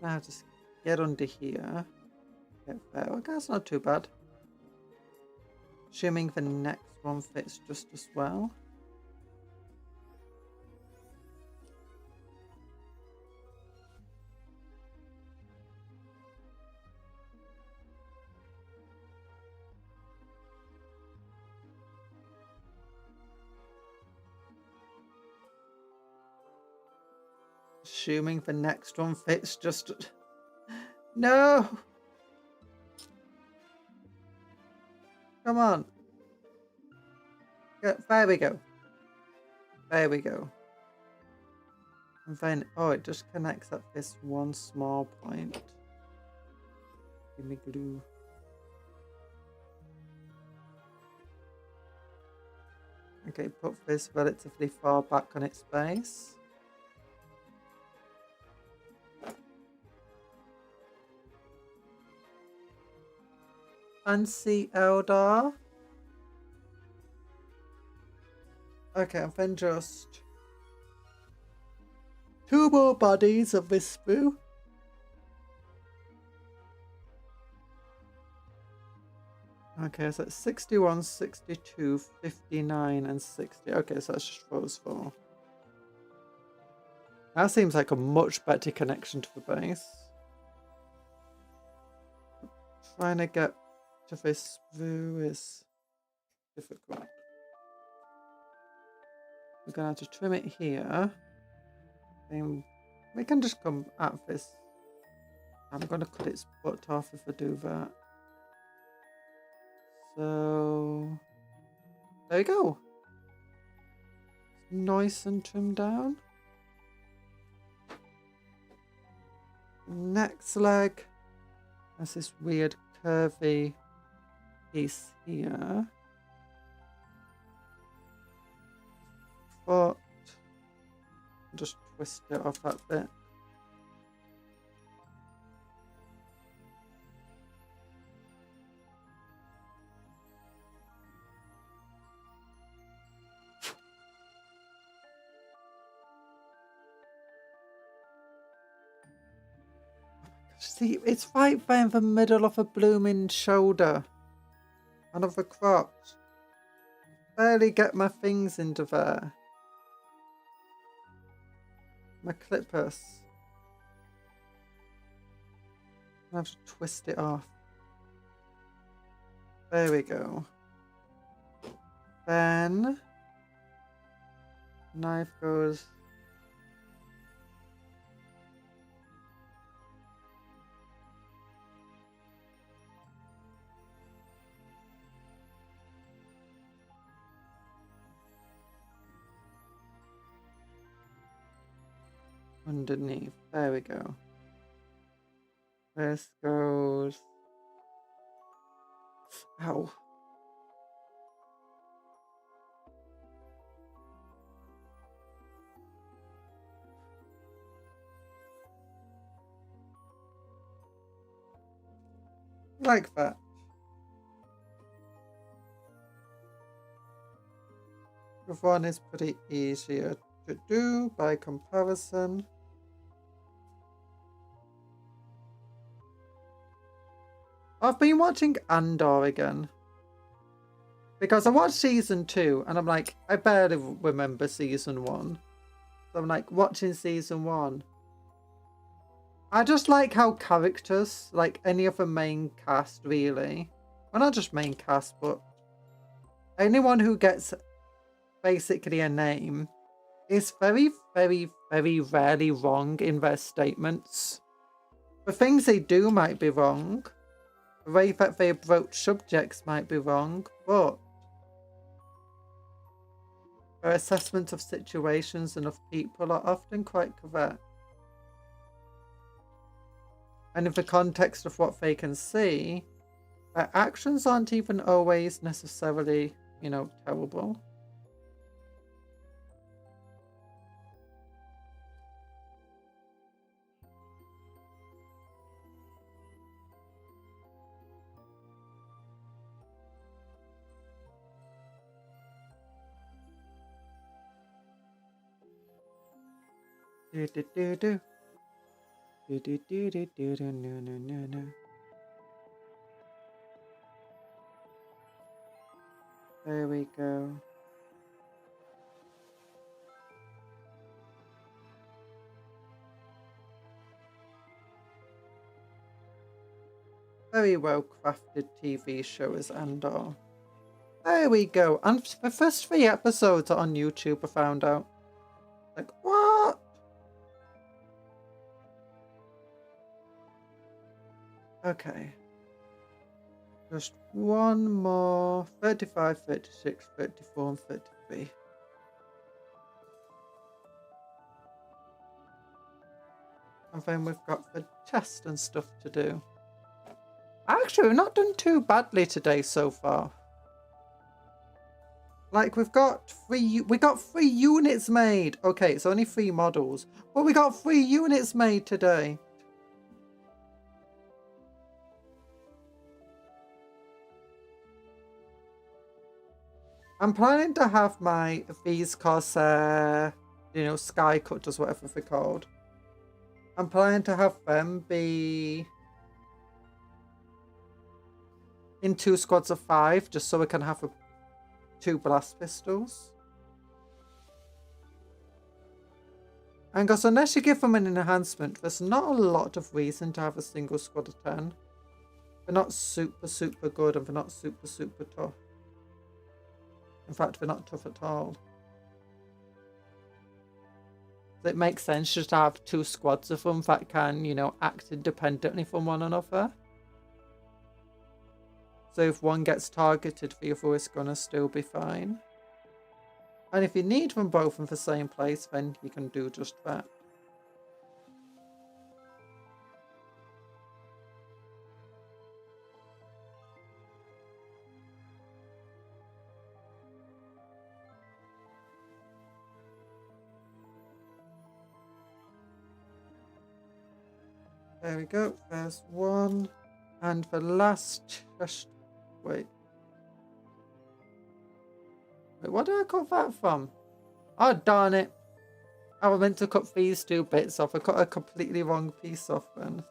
Now just get under here. Get there. Okay, that's not too bad. Assuming the next one fits just as well. Assuming the next one fits just... No! Come on. There we go. There we go. And then, oh, it just connects at this one small point. Give me glue. Okay, put this relatively far back on its base. Fancy Eldar. Okay, and then just 2 more bodies of this sprue. Okay, so it's 61, 62, 59, and 60. Okay, so that's just those 4. That seems like a much better connection to the base. Trying to get to this view is difficult. We're going to have to trim it here. Then we can just come at this. I'm going to cut its butt off if I do that. So there you go. Nice and trimmed down. Next leg. That's this weird curvy piece here. But just twist it off that bit. See, it's right there in the middle of a blooming shoulder and of the crotch. Barely get my things into there. My clippers. I have to twist it off. There we go. Then knife goes underneath. There we go. This goes. Ow. Like that. The one is pretty easier to do by comparison. I've been watching Andor again. Because I watched season 2 and I'm like, I barely remember season 1. So I'm like, watching season 1. I just like how characters, like any of the main cast really, well not just main cast, but anyone who gets basically a name is very, very, very rarely wrong in their statements. The things they do might be wrong. The way that they approach subjects might be wrong, but their assessment of situations and of people are often quite correct. And in the context of what they can see, their actions aren't even always necessarily, you know, terrible. Do do do do. Do do do do do do no no no no. There we go. Very well crafted TV show is Andor. There we go. And the first 3 episodes are on YouTube, I found out. Like, what? Okay. Just one more. 35, 36, 34, and 33. And then we've got the test and stuff to do. Actually, we've not done too badly today so far. Like, we got 3 units made. Okay, it's only 3 models. But we got 3 units made today. I'm planning to have these Corsair, you know, Sky Cutters, whatever they're called. I'm planning to have them be in 2 squads of 5, just so we can have 2 blast pistols. And because unless you give them an enhancement, there's not a lot of reason to have a single squad of 10. They're not super good, and they're not super tough. In fact, they're not tough at all. So it makes sense just to have 2 squads of them that can, you know, act independently from one another. So if one gets targeted, the other is gonna still be fine. And if you need them both in the same place, then you can do just that. There we go. There's one. And the last chest. Wait, what did I cut that from? Oh, darn it. I was meant to cut these 2 bits off. I cut a completely wrong piece off then.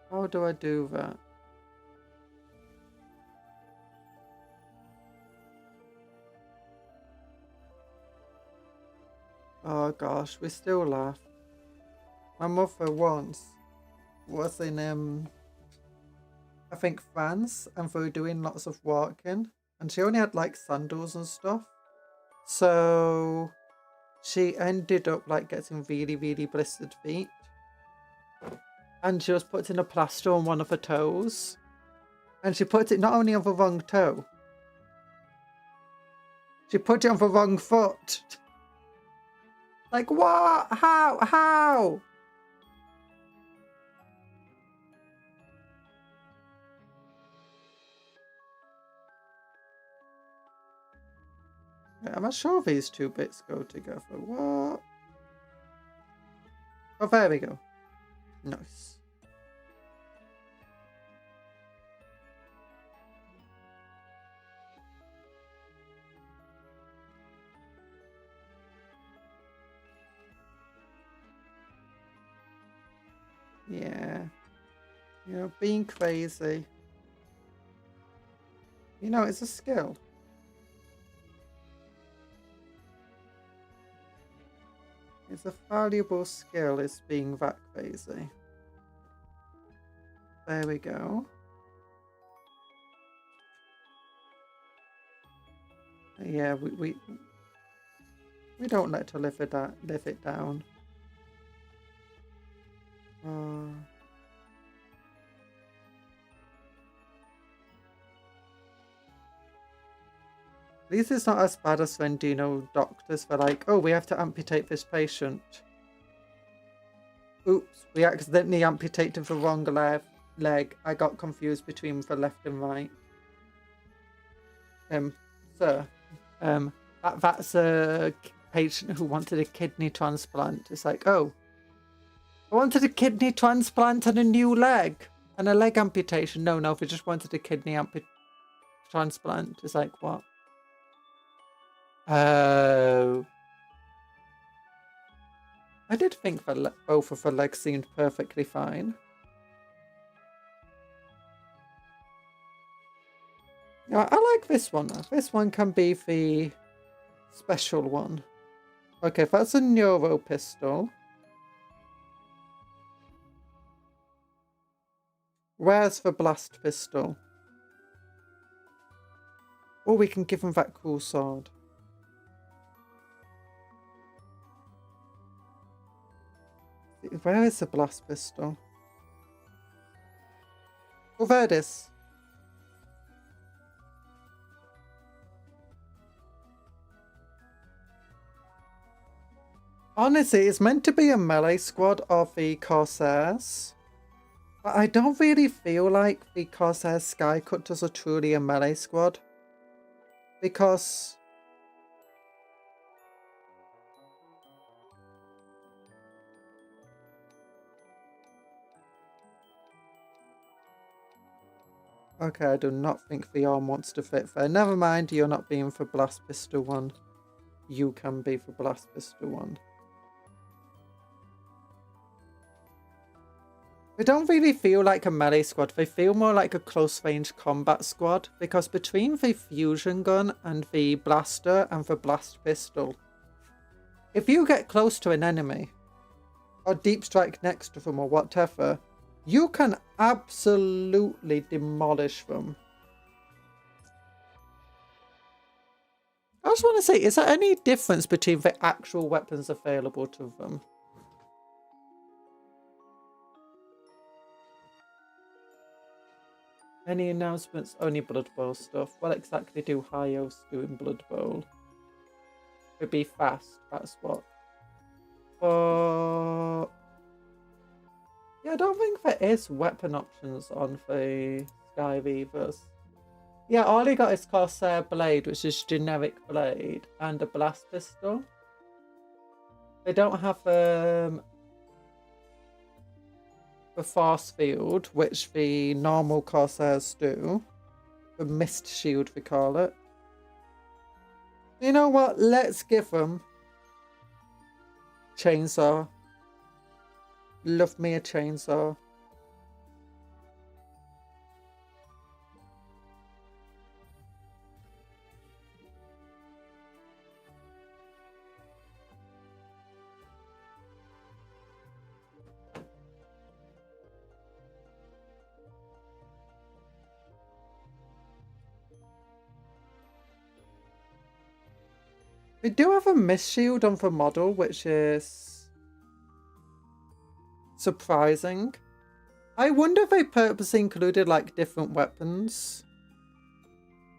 How do I do that? Oh gosh, we still laugh. My mother once was in I think France, and they were doing lots of walking, and she only had like sandals and stuff, so she ended up like getting really blistered feet, and she was putting a plaster on one of her toes, and she put it not only on the wrong toe, she put it on the wrong foot. Like what? How? I'm not sure these 2 bits go together. What? Oh, there we go. Nice. Yeah. You know, being crazy. You know, it's a skill. It's a valuable skill, is being that crazy. There we go. Yeah, we don't let her live it down. At least it's not as bad as when, you know, doctors were like, oh, we have to amputate this patient. Oops, we accidentally amputated the wrong leg. I got confused between the left and right. Sir, that's a patient who wanted a kidney transplant. It's like, oh, I wanted a kidney transplant and a new leg. And a leg amputation. No, we just wanted a kidney transplant. It's like, what? Oh. I did think that both of her legs seemed perfectly fine. Yeah, I like this one. This one can be the special one. Okay, that's a neuro pistol. Where's the blast pistol? Oh, we can give him that cool sword. Where is the blast pistol? Oh, there it is. Honestly, it's meant to be a melee squad of the Corsairs. But I don't really feel like the Corsairs Sky Cutters are truly a melee squad. Because Okay, I do not think the arm wants to fit there. Never mind, you're not being for Blast Pistol 1. You can be for Blast Pistol 1. They don't really feel like a melee squad. They feel more like a close-range combat squad. Because between the fusion gun and the blaster and the blast pistol, if you get close to an enemy, or deep strike next to them or whatever, you can absolutely demolish them. I just want to say, is there any difference between the actual weapons available to them? Any announcements? Only Blood Bowl stuff. What exactly do Hyos do in Blood Bowl? It'd be fast, that's what. But yeah, I don't think there is weapon options on the Sky Reavers. Yeah, all he got is Corsair Blade, which is generic blade, and a blast pistol. They don't have the force field, which the normal Corsairs do. The mist shield, we call it. You know what? Let's give them chainsaw. Love me a chainsaw. We do have a mist shield on the model, which is surprising. I wonder if they purposely included like different weapons.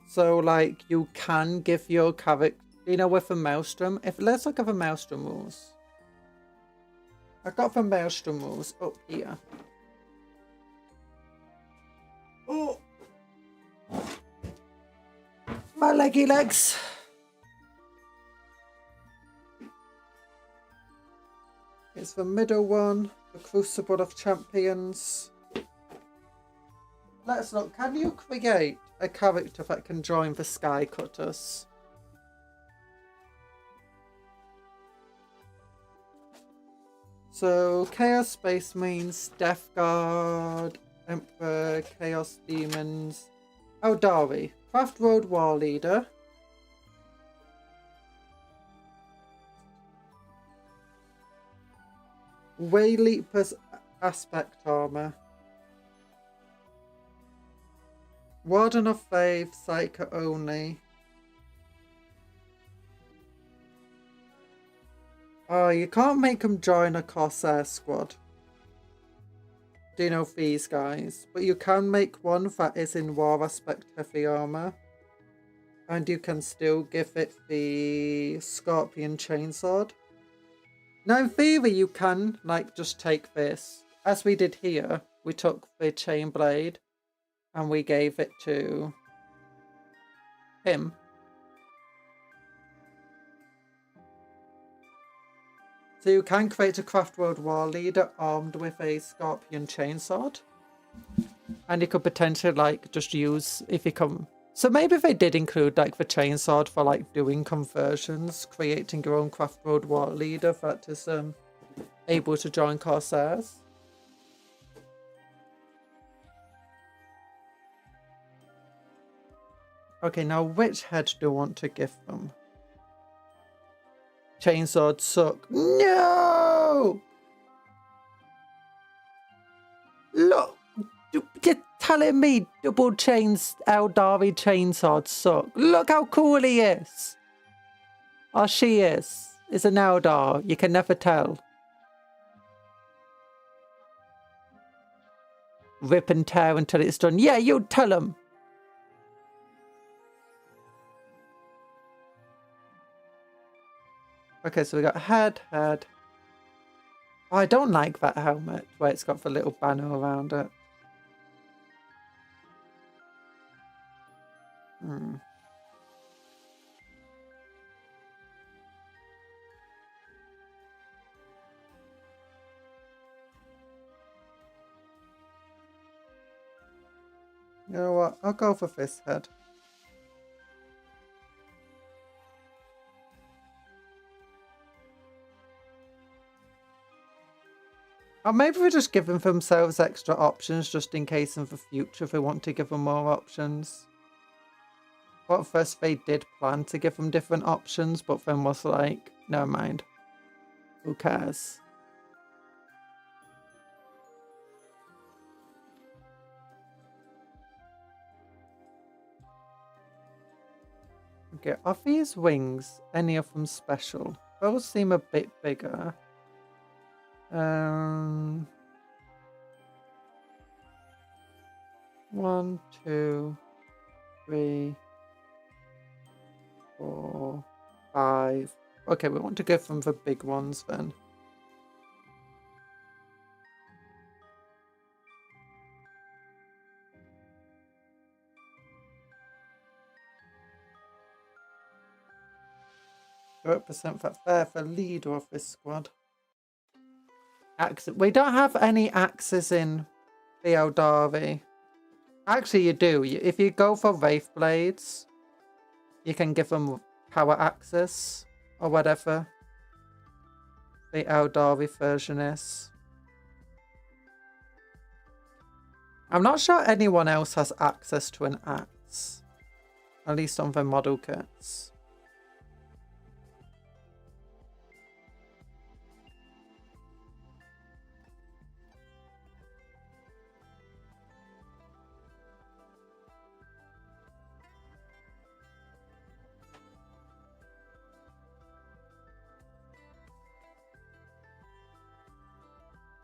So like you can give your character, you know, with a Maelstrom. Let's look at the Maelstrom rules. I got the Maelstrom rules up here. Oh, my leggy legs. It's the middle one, the Crucible of Champions. Let's look. Can you create a character that can join the Sky Cutters? So, Chaos Space Marines, Death Guard, Emperor, Chaos Demons, Aeldari, Craft Road War Leader. Wayleaper's Aspect Armor. Warden of Faith, Psyker only. Oh, you can't make them join a Corsair squad. Do you know these guys? But you can make one that is in War Aspect Heavy Armor. And you can still give it the Scorpion Chainsword. Now, in theory, you can, like, just take this. As we did here, we took the Chain Blade and we gave it to him. So you can create a Craft World War Leader armed with a Scorpion Chainsword. And you could potentially, like, just use, if you come... So maybe they did include, like, the Chainsword for, like, doing conversions, creating your own Craft World War Leader that is able to join Corsairs. Okay, now which head do I want to give them? Chainsword suck. No! Look! You're telling me double chains Aeldari Chainsword suck. Look how cool he is. Or she is. It's an Eldar. You can never tell. Rip and tear until it's done. Yeah, you tell him. Okay, so we got head. Oh, I don't like that helmet where it's got the little banner around it. You know what? I'll go for Fist Head. Or maybe we just give them themselves extra options just in case in the future if we want to give them more options. What first they did plan to give them different options, but then was like, never mind. Who cares? Okay, are these wings, any of them special? Those seem a bit bigger. 1, 2, 3, 4, 5. Okay, we want to go from the big ones then. Represent that they're the leader of this squad. Axe. We don't have any axes in the Aeldari. Actually, you do. If you go for Wraith Blades, you can give them power axes or whatever the Aeldari version is. I'm not sure anyone else has access to an axe, at least on the model kits.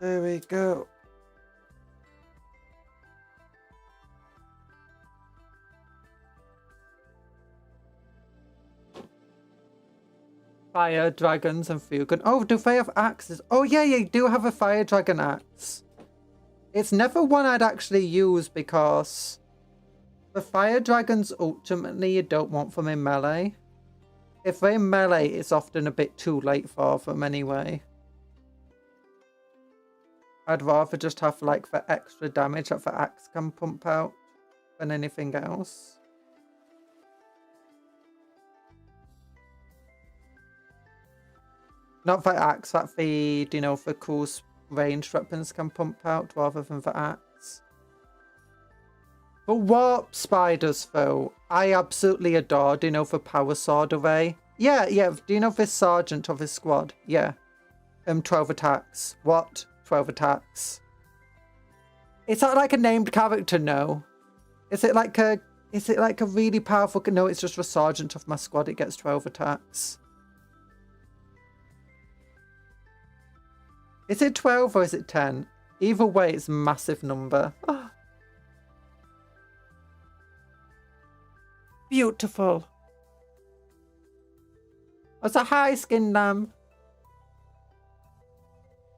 There we go. Fire dragons and Fugan. Oh, do they have axes? Oh yeah, you do have a fire dragon axe. It's never one I'd actually use because the fire dragons ultimately you don't want them in melee. If they're in melee, it's often a bit too late for them anyway. I'd rather just have like the extra damage that the axe can pump out than anything else. Not the axe, that the, you know, the cool ranged weapons can pump out rather than the axe. But warp spiders though, I absolutely adore. Do you know the power sword array? Yeah, do you know this sergeant of his squad? Yeah. 12 attacks. What? 12 attacks. Is that like a named character? No. Is it like a really powerful? No, it's just a sergeant of my squad. It gets 12 attacks. Is it 12 or is it 10? Either way, it's a massive number. Oh. Beautiful. That's a high skin lamb.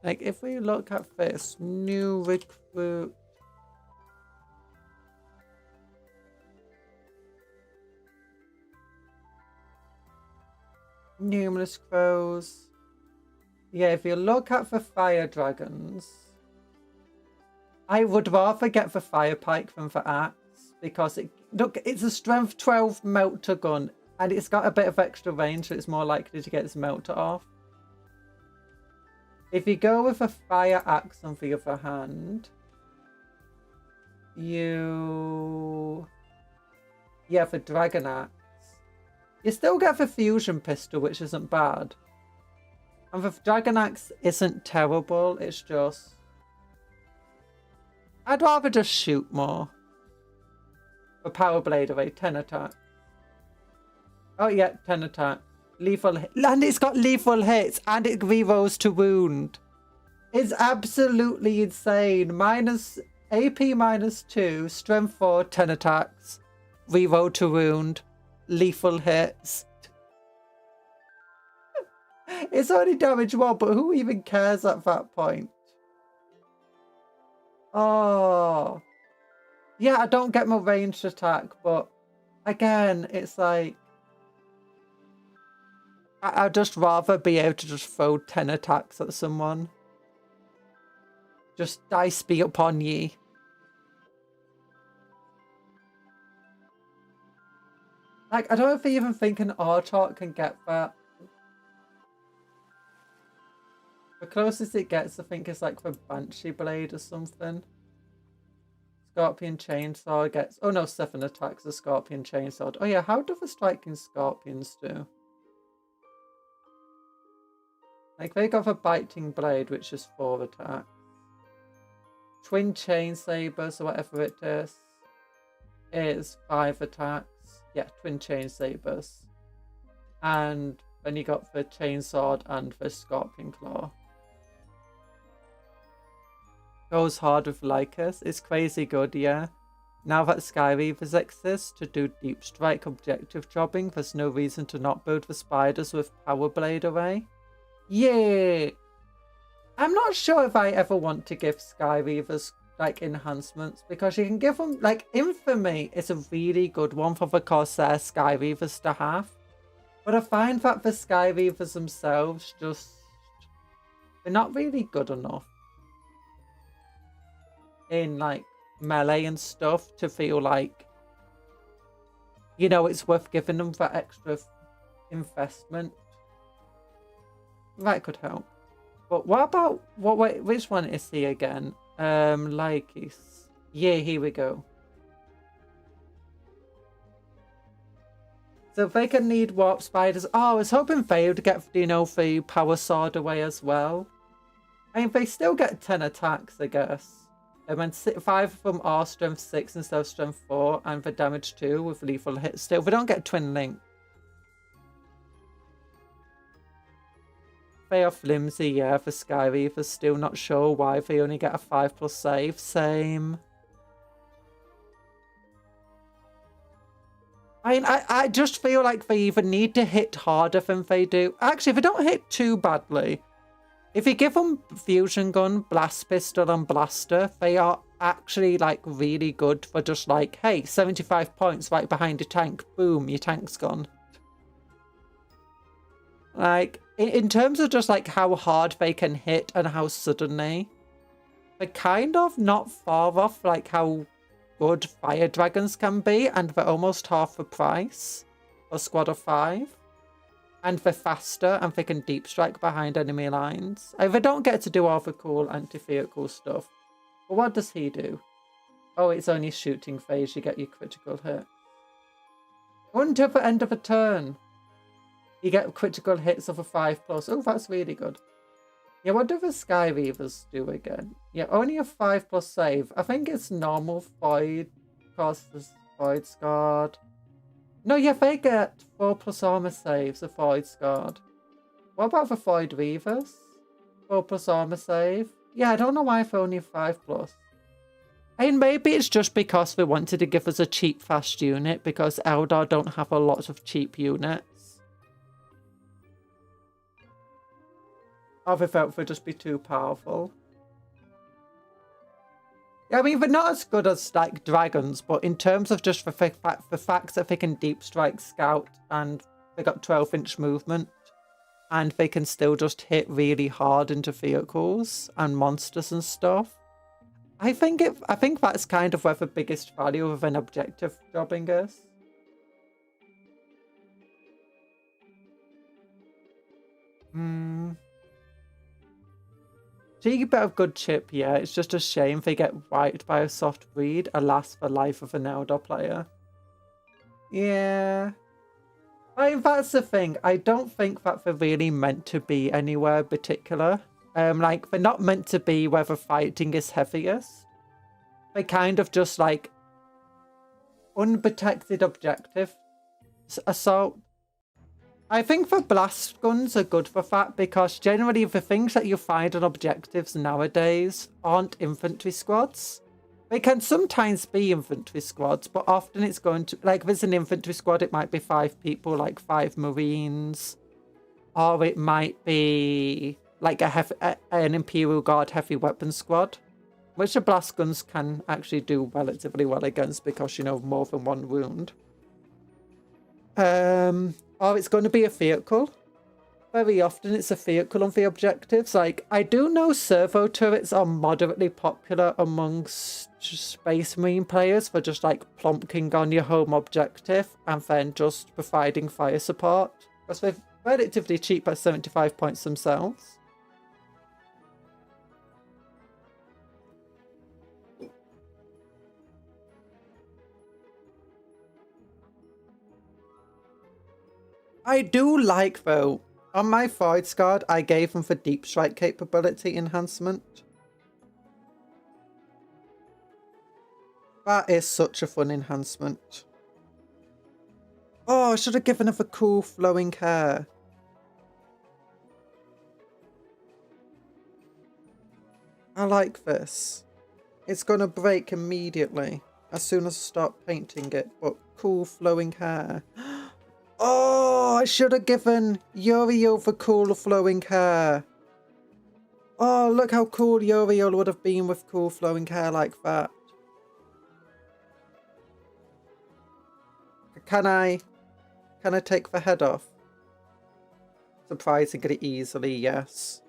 Like, if we look at this, new recruit. Numerous crows. Yeah, if you look at the fire dragons, I would rather get the fire pike than the axe because it's a strength 12 melter gun and it's got a bit of extra range, so it's more likely to get its melter off. If you go with a fire axe on the other hand, the dragon axe, you still get the fusion pistol, which isn't bad. And the dragon axe isn't terrible, it's just... I'd rather just shoot more. The power blade array, 10 attack. Oh yeah, 10 attack. Lethal hit. And it's got lethal hits and it rerolls to wound. It's absolutely insane. AP -2, strength 4, 10 attacks. Reroll to wound. Lethal hits. It's only damage 1, but who even cares at that point? Oh. Yeah, I don't get my ranged attack, but again, it's like... I'd just rather be able to just throw 10 attacks at someone. Just dice be upon ye. Like, I don't know if I even think an Archart can get that. The closest it gets, I think, is like the Banshee Blade or something. Scorpion Chainsaw gets... Oh no, 7 attacks a Scorpion Chainsaw. Oh yeah, how do the striking Scorpions do? Like, they got the Biting Blade, which is 4 attacks. Twin Chain Sabers, or whatever it is 5 attacks. Yeah, Twin Chain Sabers. And then you got the Chainsword and the Scorpion Claw. Goes hard with Lycus. It's crazy good, yeah. Now that Sky Reavers exist to do deep strike objective jobbing, there's no reason to not build the spiders with Power Blade Array. Yeah. I'm not sure if I ever want to give Sky Reavers like enhancements, because you can give them like Infamy is a really good one for the Corsair Sky Reavers to have. But I find that the Sky Reavers themselves they're not really good enough in like melee and stuff to feel like, you know, it's worth giving them that extra investment. That could help. But what about which one is he again? Lycus. Yeah, here we go. So they can need warp spiders. Oh, I was hoping they would get, you know, the power sword away as well. I mean, they still get 10 attacks, I guess. And then 5 of them are strength 6 instead of strength 4, and the damage 2 with lethal hits still. They don't get twin link. They are flimsy, yeah, for Sky Reavers. Still not sure why they only get a 5+ save. Same. I mean, I just feel like they even need to hit harder than they do. Actually, if they don't hit too badly, if you give them Fusion Gun, Blast Pistol, and Blaster, they are actually, like, really good for just, like, hey, 75 points right behind your tank. Boom, your tank's gone. Like, in terms of just, like, how hard they can hit and how suddenly, they're kind of not far off, like, how good Fire Dragons can be, and they're almost half the price for Squad of 5. And they're faster, and they can deep strike behind enemy lines. They don't get to do all the cool anti-vehicle stuff. But what does he do? Oh, it's only shooting phase, you get your critical hit. Until the end of a turn, you get critical hits of a 5+. Oh, that's really good. Yeah, what do the Sky Reavers do again? Yeah, only a 5+ save. I think it's normal Void, because there's Void Scarred. No, yeah, they get 4+ armor saves, a Void Scarred. What about the Void Reavers? 4+ armor save? Yeah, I don't know why they're only 5+. I mean, maybe it's just because they wanted to give us a cheap, fast unit, because Eldar don't have a lot of cheap units. Or they felt they'd just be too powerful. Yeah, I mean, they're not as good as, like, dragons, but in terms of just the fact that they can deep strike scout, and they got 12-inch movement, and they can still just hit really hard into vehicles and monsters and stuff. I think that's kind of where the biggest value of an objective jobbing is. Cheeky bit of good chip, yeah. It's just a shame they get wiped by a soft breed. Alas, for life of an Eldar player. Yeah. I mean, that's the thing. I don't think that they're really meant to be anywhere particular. Like, they're not meant to be where the fighting is heaviest. They kind of just, like, unprotected objective assault. I think the blast guns are good for that, because generally the things that you find on objectives nowadays aren't infantry squads. They can sometimes be infantry squads, but often it's going to, like, if it's an infantry squad, it might be 5 people, like 5 marines, or it might be like an Imperial Guard heavy weapon squad, which the blast guns can actually do relatively well against, because, you know, more than 1 wound. Or it's going to be a vehicle. very often it's a vehicle on the objectives. Like, I do know servo turrets are moderately popular amongst Space Marine players for just like plonking on your home objective and then just providing fire support. Because they're relatively cheap at 75 points themselves. I do like, though, on my Void Guard, I gave them the deep strike capability enhancement. That is such a fun enhancement. Oh, I should have given her the cool flowing hair. I like this. It's going to break immediately as soon as I start painting it, but cool flowing hair. Oh, I should have given Uriel the cool flowing hair. Oh, look how cool Uriel would have been with cool flowing hair like that. Can I take the head off? Surprisingly easily, yes.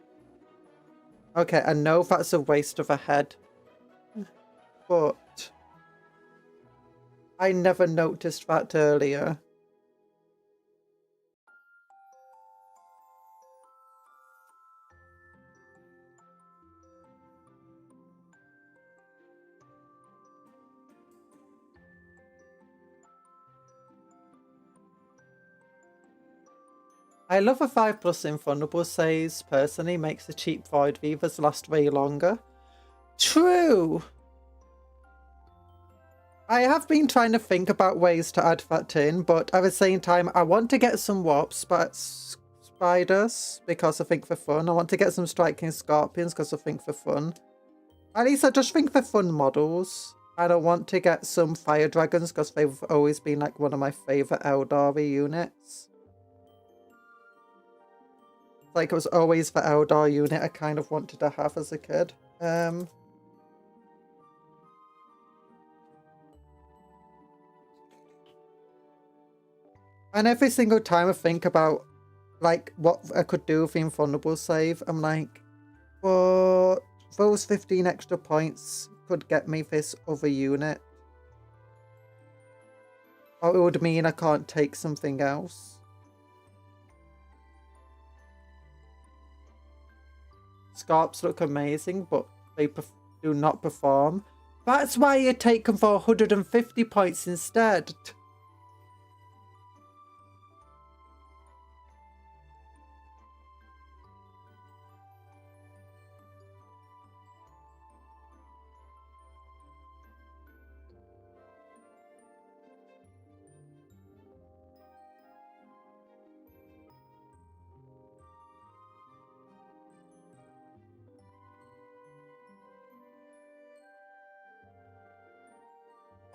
Okay, I know that's a waste of a head. But I never noticed that earlier. I love a 5+ Invulnerable saves, personally, makes the cheap Void Weavers last way longer. True! I have been trying to think about ways to add that in, but at the same time, I want to get some Warp Spiders, because I think they're fun. I want to get some Striking Scorpions, because I think they're fun. At least I just think they're fun models. And I want to get some Fire Dragons, because they've always been like one of my favourite Aeldari units. Like, it was always the Eldar unit I kind of wanted to have as a kid. And every single time I think about, like, what I could do with the Invulnerable save, I'm like, well, those 15 extra points could get me this other unit. Or it would mean I can't take something else. Scarps look amazing, but they do not perform. That's why you take them for 150 points instead.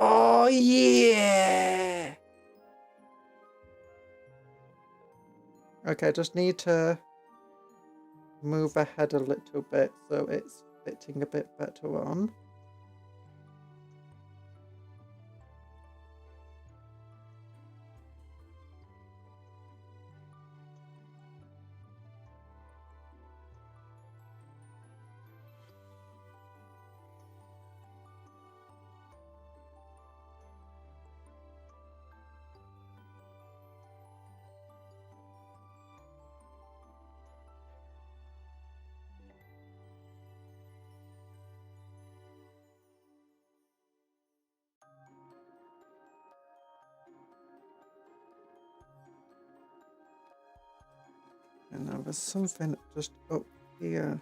Oh, yeah! Okay, I just need to move ahead a little bit so it's fitting a bit better on. And now there's something just up here.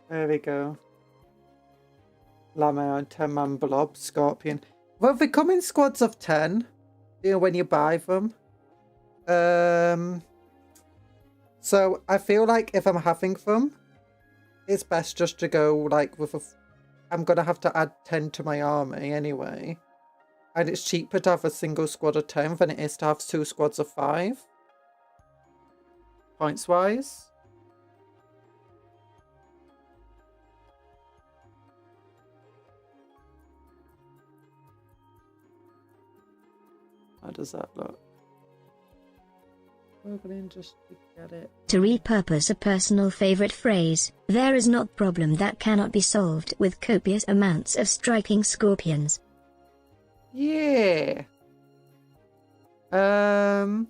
There we go. Llama, 10-man blob, scorpion. Well, they come in squads of 10, you know, when you buy them. So I feel like if I'm having them, it's best just to go like with a... I'm going to have to add 10 to my army anyway. And it's cheaper to have a single squad of 10 than it is to have 2 squads of 5. Points-wise. How does that look? Struggling just to get it. To repurpose a personal favorite phrase, there is not problem that cannot be solved with copious amounts of striking scorpions. Yeah. Even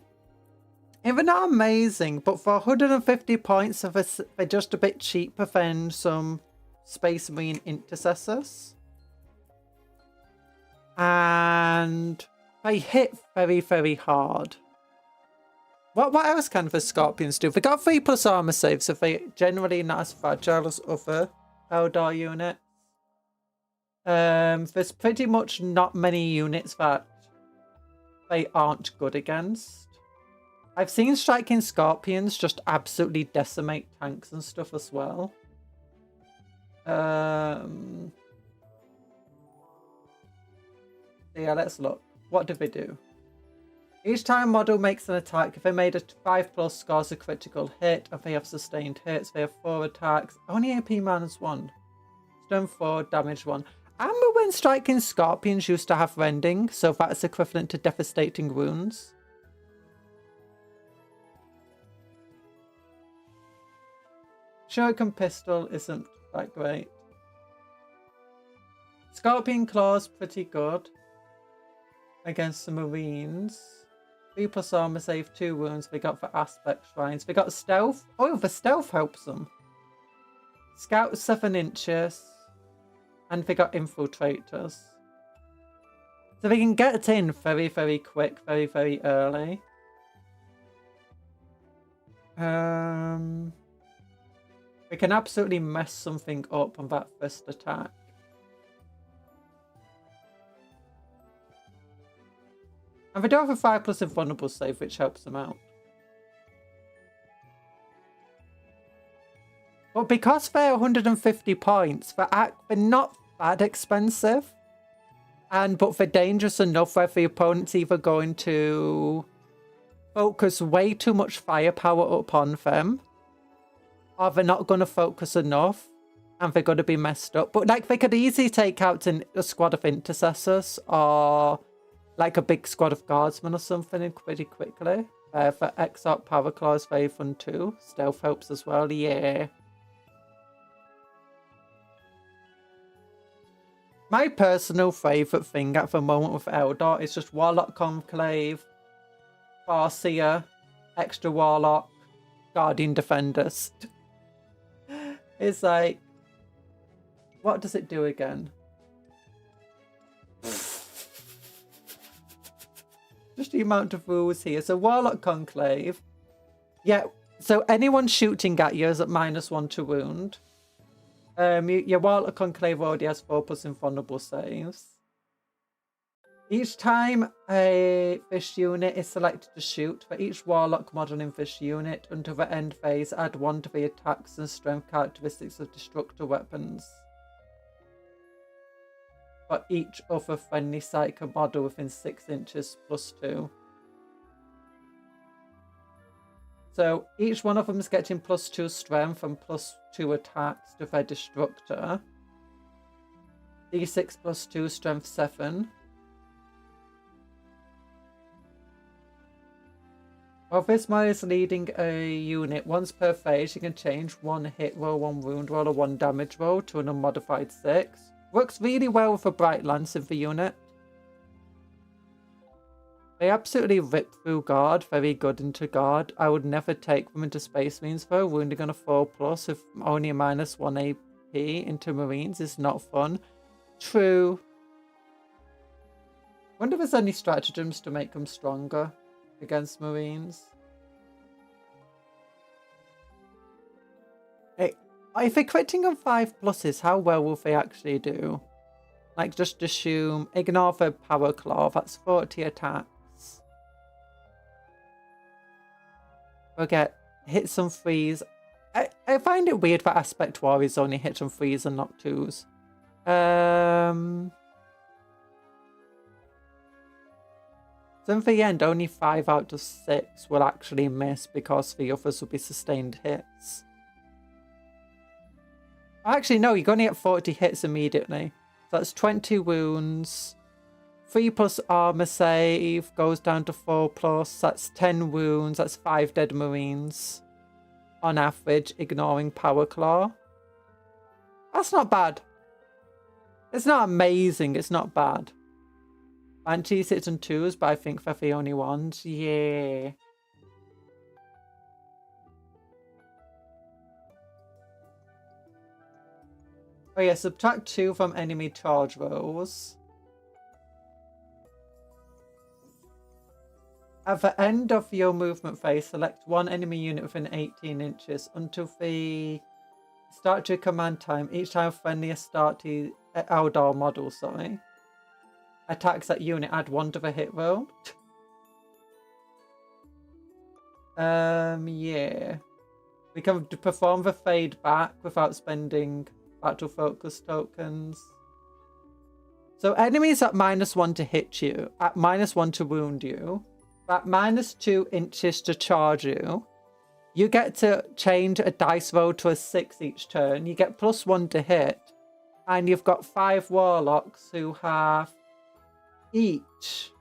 not amazing, but for 150 points, they're just a bit cheaper than some Space Marine intercessors. And they hit very, very hard. What else can the Scorpions do? They got 3+ armor saves, so they're generally not as fragile as other Eldar units. There's pretty much not many units that they aren't good against. I've seen striking Scorpions just absolutely decimate tanks and stuff as well. Yeah, let's look. What do they do? Each time model makes an attack, if they made a 5+ scores a critical hit, if they have sustained hits, they have 4 attacks. Only AP -1. Stone 4, damage 1. I remember when striking Scorpions used to have rending, so that's equivalent to devastating wounds. Shuriken Pistol isn't that great. Scorpion Claw's pretty good against the Marines. 3+ armor save, 2 wounds. We got for aspect shrines. We got stealth. Oh, the stealth helps them. Scout 7 inches. And they got infiltrators. So they can get in very, very quick, very, very early. We can absolutely mess something up on that first attack. And they do have a 5+ invulnerable save, which helps them out. But because they're 150 points, they're not that expensive. But they're dangerous enough where the opponent's either going to focus way too much firepower upon them, or they're not going to focus enough, and they're going to be messed up. But like, they could easily take out a squad of intercessors, or like a big squad of guardsmen or something pretty quickly. For Exarch Power Claw is very fun too. Stealth helps as well, yeah. My personal favourite thing at the moment with Eldar is just Warlock Conclave, Farseer, Extra Warlock, Guardian Defenders. It's like, what does it do again? Just the amount of rules here. So Warlock Conclave. Yeah, so anyone shooting at you is at -1 to wound. Your Warlock Conclave already has 4+ invulnerable saves. Each time a fish unit is selected to shoot, for each Warlock model in this unit, until the end phase, add 1 to the attacks and strength characteristics of destructor weapons. For each other friendly Psycho model within 6 inches +2. So each one of them is getting +2 strength and +2 attacks to their destructor. D6 +2, strength 7. While this model is leading a unit, once per phase, you can change 1 hit roll, 1 wound roll, or 1 damage roll to an unmodified 6. Works really well with a Bright Lance in the unit. They absolutely rip through guard, very good into guard. I would never take them into Space Marines though. Wounding on a 4+ with only a -1 AP into Marines is not fun. True. Wonder if there's any stratagems to make them stronger against Marines. If they're critting on 5+, how well will they actually do? Like, just assume, ignore the Power Claw, that's 40 attacks. We'll get hits on 3s. I find it weird that Aspect Warriors only hit on 3s and not 2s. So in the end, only 5 out of 6 will actually miss because the others will be sustained hits. Actually, no, you're going to get 40 hits immediately. So that's 20 wounds, 3+ armor save goes down to 4+. That's 10 wounds. That's 5 dead marines on average, ignoring power claw. That's not bad. It's not amazing. It's not bad. Banshees hits on 2s, but I think they're the only ones. Yeah. Oh yeah, subtract 2 from enemy charge rolls. At the end of your movement phase, select one enemy unit within 18 inches until the start to your command time. Each time friendly Aeldari model, attacks that unit, add 1 to the hit roll. Yeah. We can perform the fade back without spending battle focus tokens. So enemies at -1 to hit you, at -1 to wound you, at -2 inches to charge you. You get to change a dice roll to a 6 each turn. You get +1 to hit. And you've got 5 warlocks who have each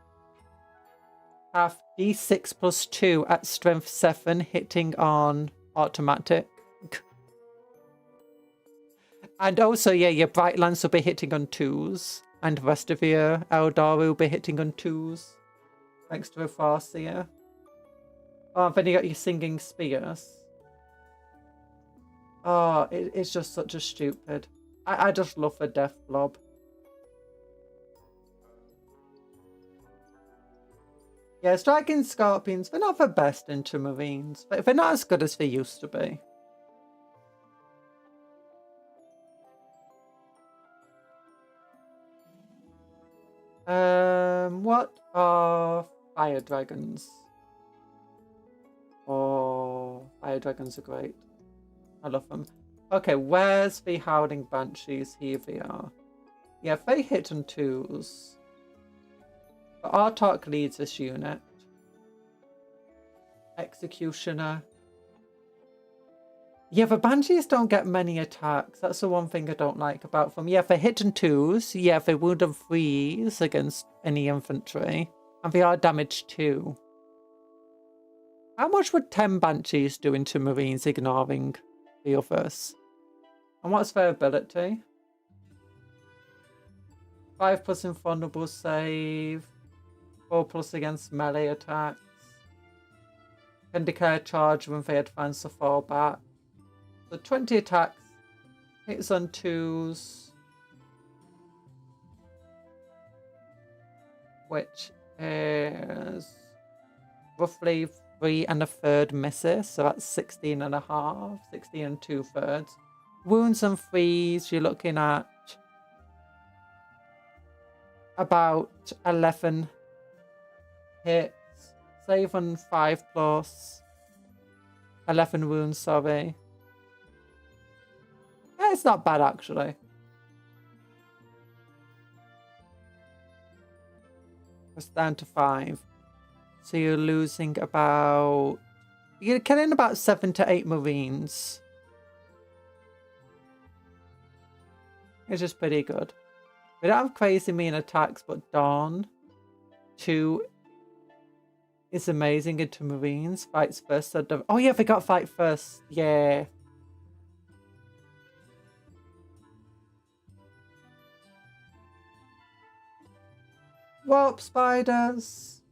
have d6 +2 at strength 7, hitting on automatic. And also, yeah, your Bright Lance will be hitting on 2s. And the rest of your Aeldari will be hitting on 2s. Thanks to a Farseer. Oh, then you got your Singing Spears. Oh, it's just such a stupid. I just love the Death Blob. Yeah, Striking Scorpions, they're not the best into Marines, but they're not as good as they used to be. What are Fire Dragons? Oh, Fire Dragons are great. I love them. Okay, where's the Howling Banshees? Here they are. Yeah, they hit on 2s. But Artok leads this unit. Executioner. Yeah, the Banshees don't get many attacks. That's the one thing I don't like about them. Yeah, they hit on 2s. Yeah, they wound on 3s against any infantry. And they are damaged too. How much would 10 Banshees do into Marines ignoring the others? And what's their ability? 5+ invulnerable save. 4+ against melee attacks. Can declare charge when they advance or fall back. So 20 attacks. Hits on 2s. Which is roughly 3 1/3 misses. So that's 16.5. 16 2/3. Wounds and 3s, you're looking at about 11 hits. Save on 5+. 11 wounds, sorry. Yeah, it's not bad actually. It's down to 5. So you're losing about... You're killing about 7 to 8 Marines. It's just pretty good. We don't have crazy mean attacks, but Dawn 2 is amazing into Marines. Fights first. Oh yeah, they got fight first. Yeah. Warp spiders.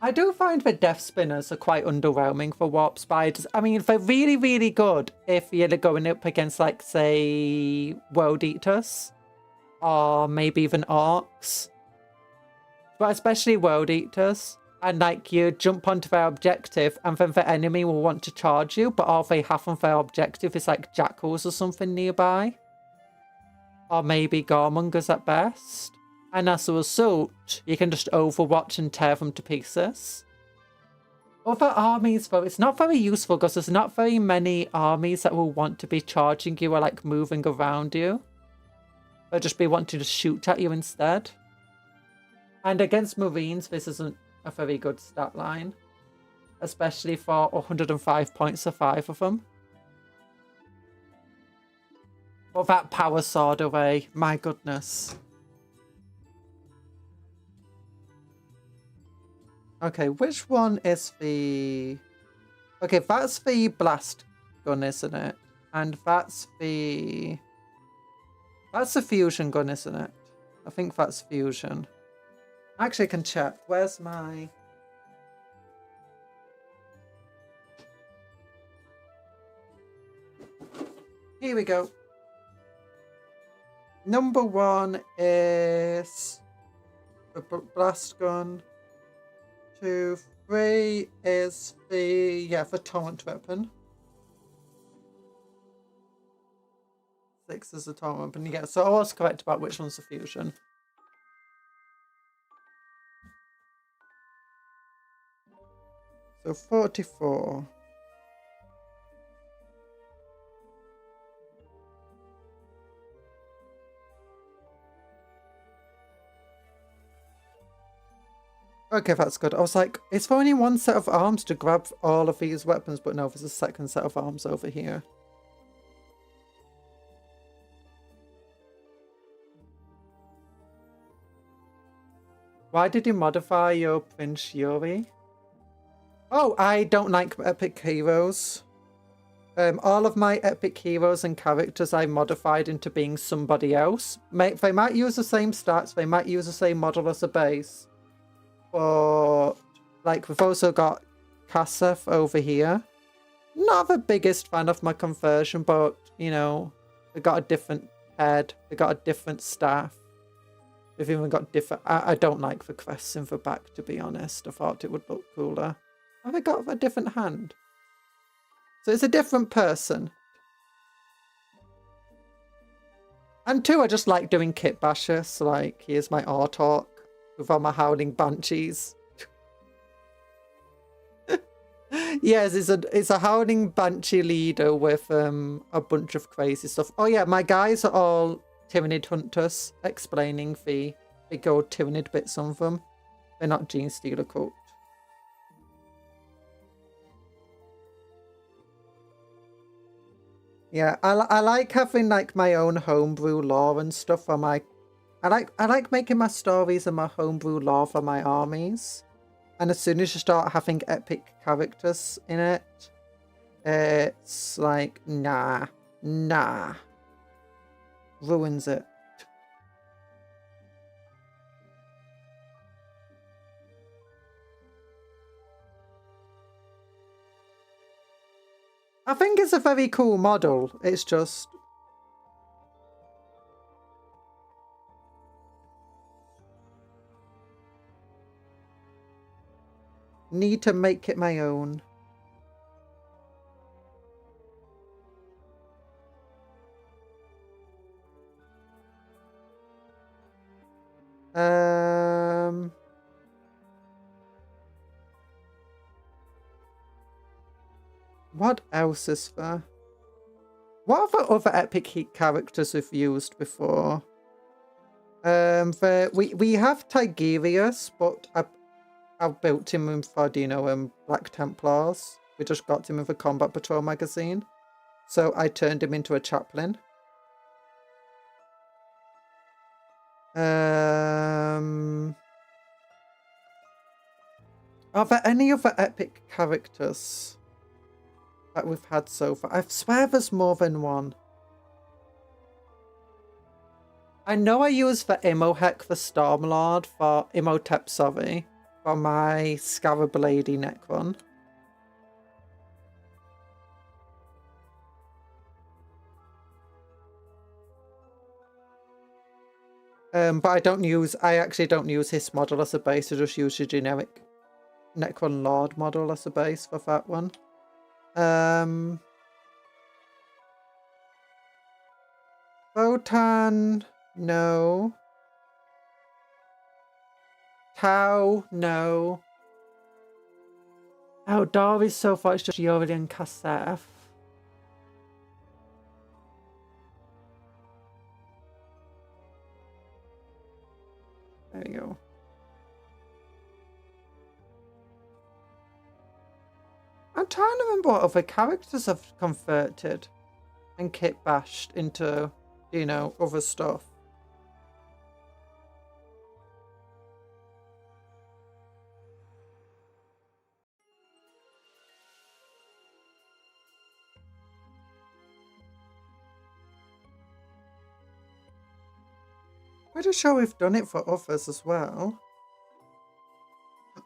I do find the death spinners are quite underwhelming for warp spiders. I mean, they're really, really good if you're going up against, like, say, world eaters. Or maybe even orcs. But especially world eaters. And, like, you jump onto their objective and then the enemy will want to charge you. But all they have on their objective is, like, jackals or something nearby. Or maybe goremongers at best. And as a result, you can just overwatch and tear them to pieces. Other armies, though, it's not very useful because there's not very many armies that will want to be charging you or, like, moving around you. They'll just be wanting to shoot at you instead. And against Marines, this isn't a very good stat line. Especially for 105 points of 5 of them. But that power sword away, my goodness. Okay, which one is the... Okay, that's the blast gun, isn't it? And that's the... That's the fusion gun, isn't it? I think that's fusion. Actually, I can check. Where's my... Here we go. Number 1 is the blast gun. 2, 3 is the torrent weapon. 6 is the torrent weapon. Yeah, so I was correct about which one's the fusion. So 44. Okay, that's good. I was like, it's for only one set of arms to grab all of these weapons, but no, there's a second set of arms over here. Why did you modify your Prince Yuri? Oh, I don't like epic heroes. All of my epic heroes and characters I modified into being somebody else. They might use the same stats, they might use the same model as a base. But, like, we've also got Kasef over here. Not the biggest fan of my conversion, but, you know, they got a different head. They got a different staff. They've even got different... I don't like the crests in the back, to be honest. I thought it would look cooler. Oh, they got a different hand. So it's a different person. And 2, I just like doing kit bashes. So, like, here's my Artalk with all my howling banshees. Yes, it's a howling banshee leader with a bunch of crazy stuff. Oh yeah, my guys are all Tyranid hunters, explaining the big old Tyranid bits on them. They're not Gene Stealer cult. Yeah, I like having like my own homebrew lore and stuff for my... I like making my stories and my homebrew lore for my armies. And as soon as you start having epic characters in it, it's like, nah. Ruins it. I think it's a very cool model. It's just... need to make it my own. What else is there? What are the other epic heat characters we've used before? We have Tigerius, but I built him with Black Templars. We just got him with a Combat Patrol magazine. So I turned him into a chaplain. Are there any other epic characters that we've had so far? I swear there's more than one. I know I used the Imhotep the Stormlord for Imhotep, sorry, for my Scarab Lady Necron. But I actually don't use his model as a base. I just use the generic Necron Lord model as a base for that one. Botan, no. Tau, no. Aeldari so far it's just Yuri and Kasef. There we go. I'm trying to remember what other characters I've converted and kit bashed into, you know, other stuff. Pretty sure we've done it for others as well.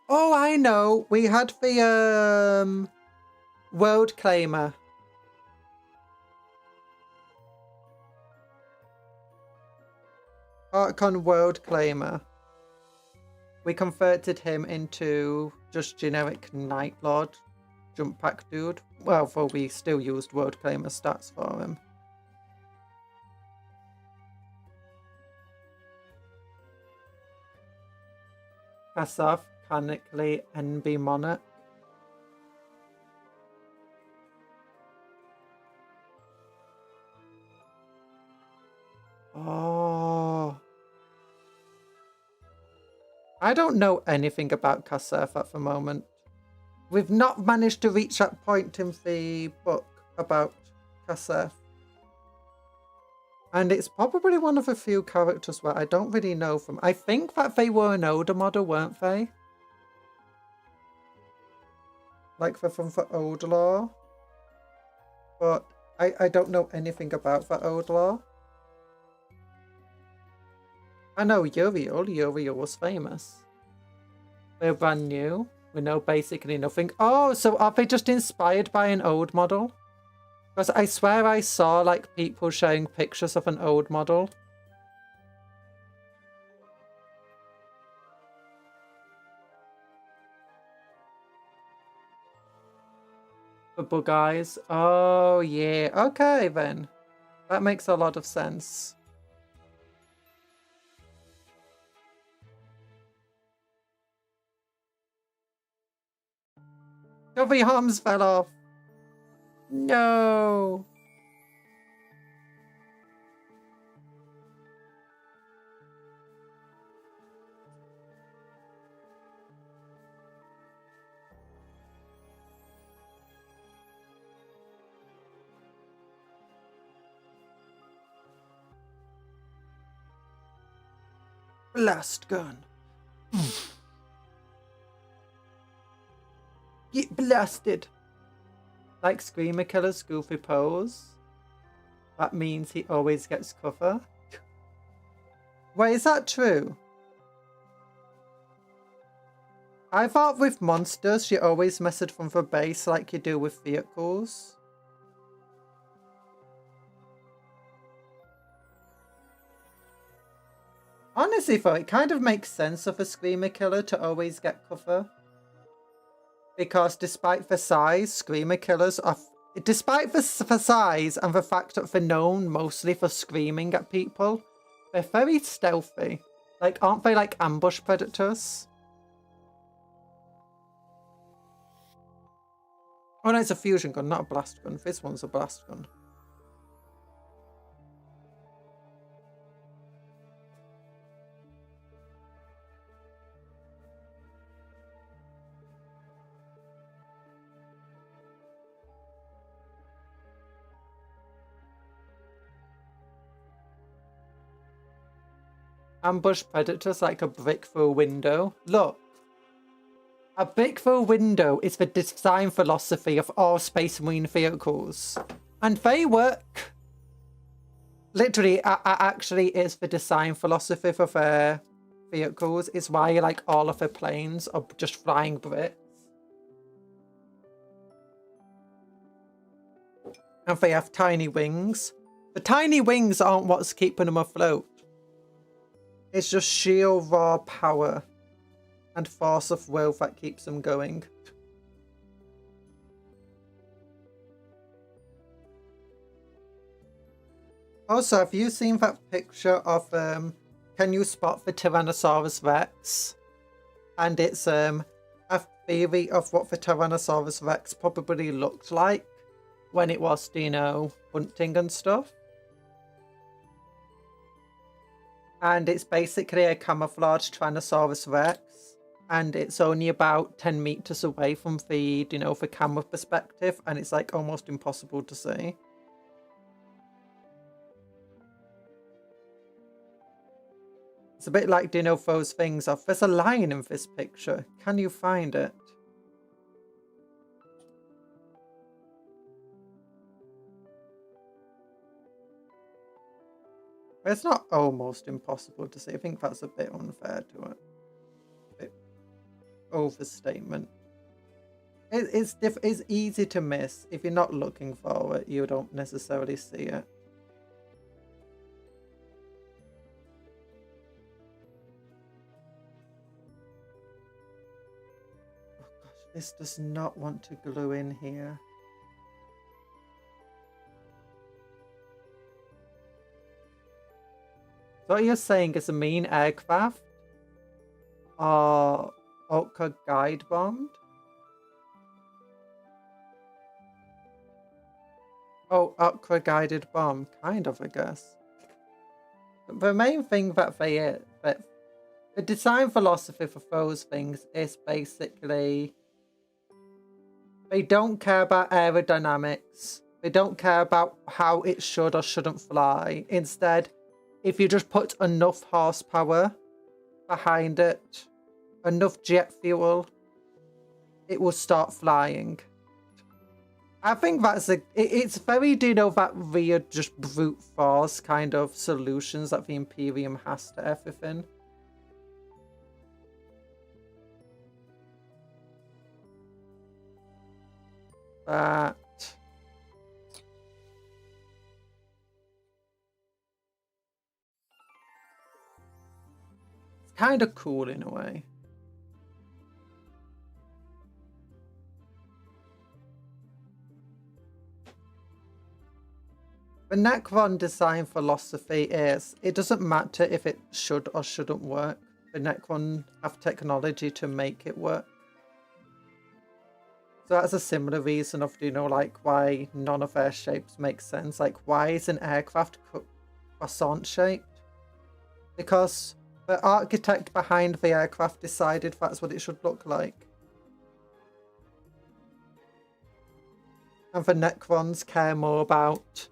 Oh, I know. We had the world claimer. Archon world claimer. We converted him into just generic Night Lord jump pack dude. Well, though we still used world claimer stats for him. Kassav, Canically, NB Monarch. Oh. I don't know anything about Kassav at the moment. We've not managed to reach that point in the book about Kassav. And it's probably one of the few characters where I don't really know from. I think that they were an older model, weren't they? Like they're from the old lore. But I don't know anything about the old lore. I know Uriel. Uriel was famous. They're brand new. We know basically nothing. Oh, so are they just inspired by an old model? Because I swear I saw like people showing pictures of an old model. The bug eyes. Oh yeah. Okay then. That makes a lot of sense. Oh, the arms fell off. No. Blast gun. Get blasted. Like Screamer Killer's goofy pose. That means he always gets cover. Wait, is that true? I thought with monsters you always message from the base like you do with vehicles. Honestly though, it kind of makes sense of a Screamer Killer to always get cover. Because despite the size, Screamer Killers are... Despite the size and the fact that they're known mostly for screaming at people, they're very stealthy. Like, aren't they like ambush predators? Oh no, it's a fusion gun, not a blast gun. This one's a blast gun. Ambush predators like a brick through a window. Look. A brick through a window is the design philosophy of all Space Marine vehicles. And they work. Literally, actually is the design philosophy for their vehicles. It's why like all of their planes are just flying bricks. And they have tiny wings. The tiny wings aren't what's keeping them afloat. It's just sheer raw power and force of will that keeps them going. Also, have you seen that picture of can you spot the Tyrannosaurus Rex? And it's a theory of what the Tyrannosaurus Rex probably looked like when it was, you know, hunting and stuff. And it's basically a camouflaged Tyrannosaurus Rex. And it's only about 10 meters away from the, you know, the camera perspective. And it's like almost impossible to see. It's a bit like, do you know, those things of, there's a lion in this picture. Can you find it? It's not almost impossible to see. I think that's a bit unfair to it. A bit overstatement. It's easy to miss. If you're not looking for it, you don't necessarily see it. Oh gosh, this does not want to glue in here. So what you're saying is a mean aircraft or Orca guide bombed? Oh, Orca guided bomb, kind of, I guess. The main thing that the design philosophy for those things is basically they don't care about aerodynamics. They don't care about how it should or shouldn't fly. Instead, if you just put enough horsepower behind it, enough jet fuel, it will start flying. I think that's it's very, do you know, that weird just brute force kind of solutions that the Imperium has to everything. But it's kind of cool in a way. The Necron design philosophy is, it doesn't matter if it should or shouldn't work. The Necron have technology to make it work. So that's a similar reason of, you know, like why none of their shapes make sense. Like, why is an aircraft croissant shaped? Because the architect behind the aircraft decided that's what it should look like. And the Necrons care more about,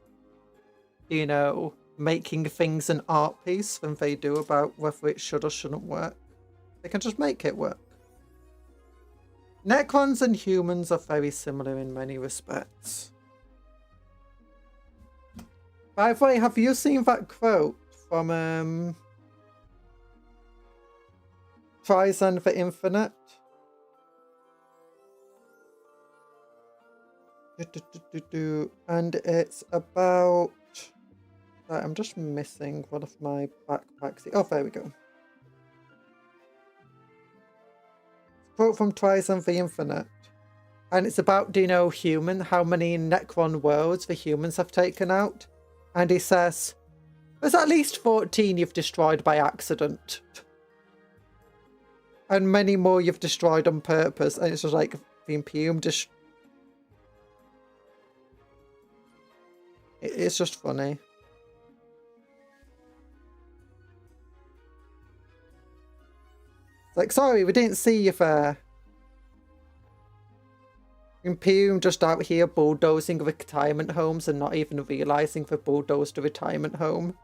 you know, making things an art piece than they do about whether it should or shouldn't work. They can just make it work. Necrons and humans are very similar in many respects. By the way, have you seen that quote from Trizon the Infinite? And it's about... Right, I'm just missing one of my backpacks. Oh, there we go. Quote from Trizon the Infinite. And it's about, do you know, how many Necron worlds the humans have taken out? And he says, there's at least 14 you've destroyed by accident. And many more you've destroyed on purpose. And it's just like, the Imperium just... It's just funny. Like, sorry, we didn't see you there. Imperium just out here bulldozing retirement homes and not even realising they bulldozed a retirement home.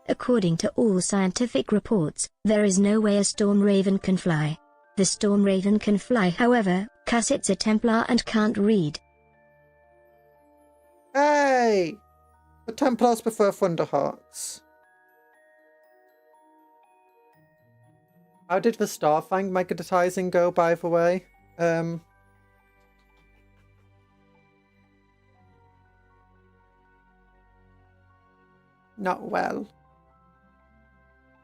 According to all scientific reports, there is no way a Storm Raven can fly. The Storm Raven can fly, however, 'cause it's a Templar and can't read. Hey! The Templars prefer Thunderhawks. How did the Starfang magnetizing go, by the way? Not well.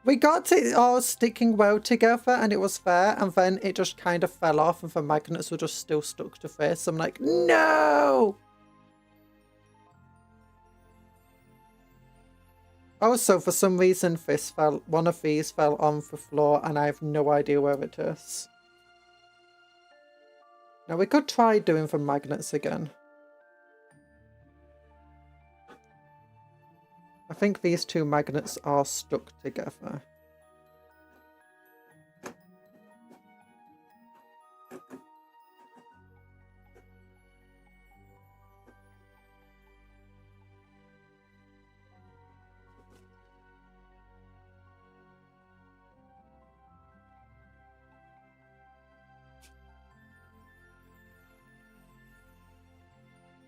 We got it all sticking well together and it was fair, and then it just kind of fell off and the magnets were just still stuck to this. I'm like, no! Also, for some reason, one of these fell on the floor and I have no idea where it is. Now, we could try doing the magnets again. I think these two magnets are stuck together.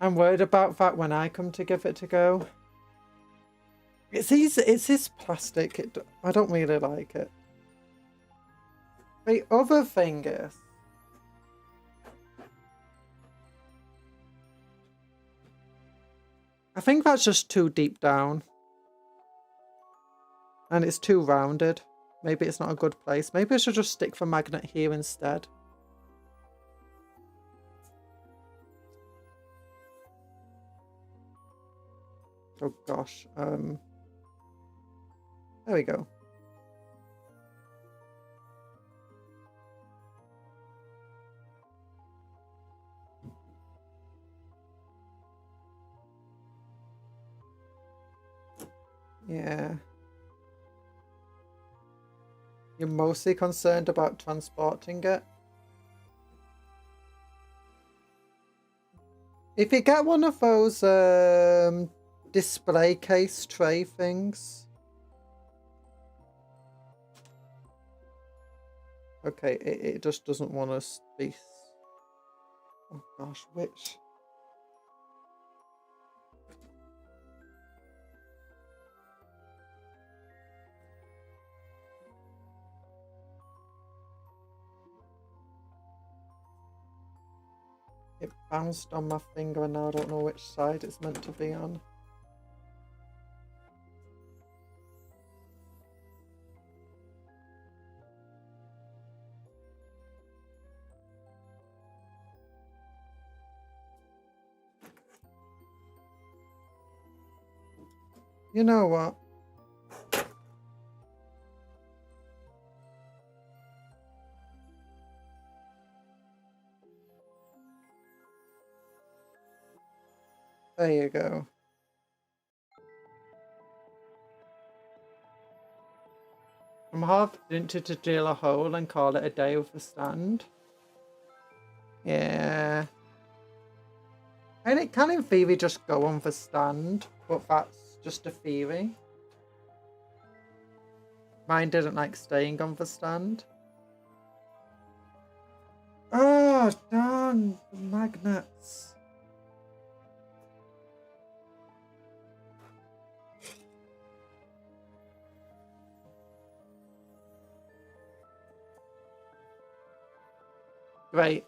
I'm worried about that when I come to give it a go. It's this plastic. I don't really like it. The other thing is, I think that's just too deep down. And it's too rounded. Maybe it's not a good place. Maybe I should just stick the magnet here instead. Oh gosh. There we go. Yeah. You're mostly concerned about transporting it? If you get one of those display case tray things. Okay, it just doesn't want to be... Oh gosh, which... It bounced on my finger and now I don't know which side it's meant to be on. You know what? There you go. I'm half tempted to drill a hole and call it a day with the stand. Yeah. And it can in theory just go on the stand, but that's just a theory. Mine didn't like staying on the stand. Oh, darn the magnets. Great.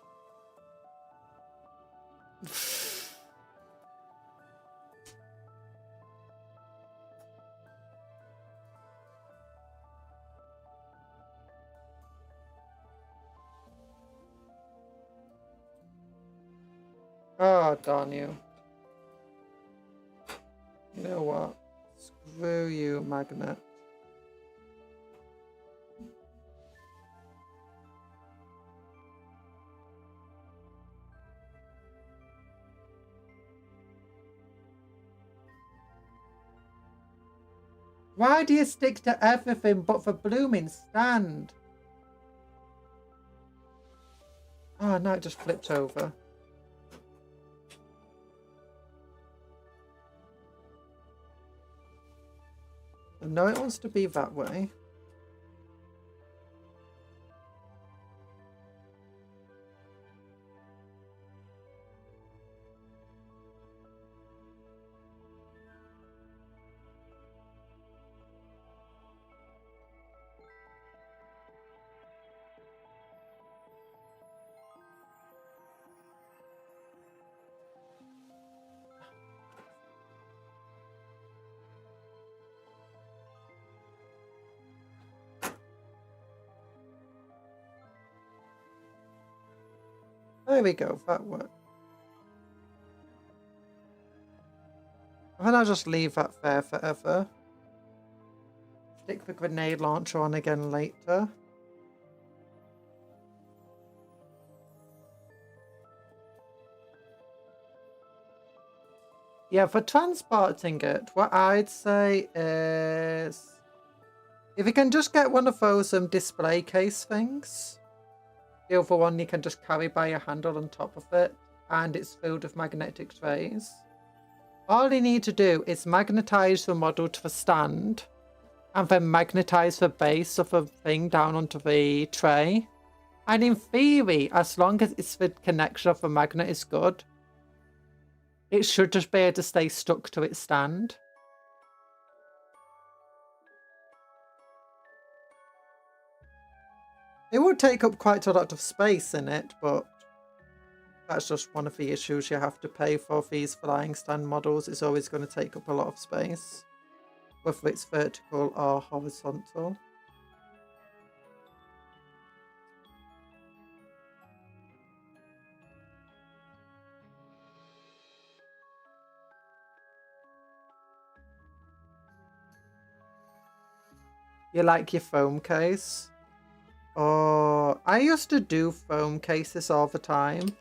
Oh, darn you. You know what? Screw you, magnet. Why do you stick to everything but the blooming stand? Oh, no, it just flipped over. No, it wants to be that way. There we go, that worked. And I'll just leave that there forever. Stick the grenade launcher on again later. Yeah, for transporting it, what I'd say is... if you can just get one of those display case things. The other one you can just carry by your handle on top of it, and it's filled with magnetic trays. All you need to do is magnetize the model to the stand, and then magnetize the base of the thing down onto the tray. And in theory, as long as it's the connection of the magnet is good, It should just be able to stay stuck to its stand. It would take up quite a lot of space in it, but that's just one of the issues you have to pay for these flying stand models. It's always going to take up a lot of space, whether it's vertical or horizontal. You like your foam case? Oh, I used to do foam cases all the time,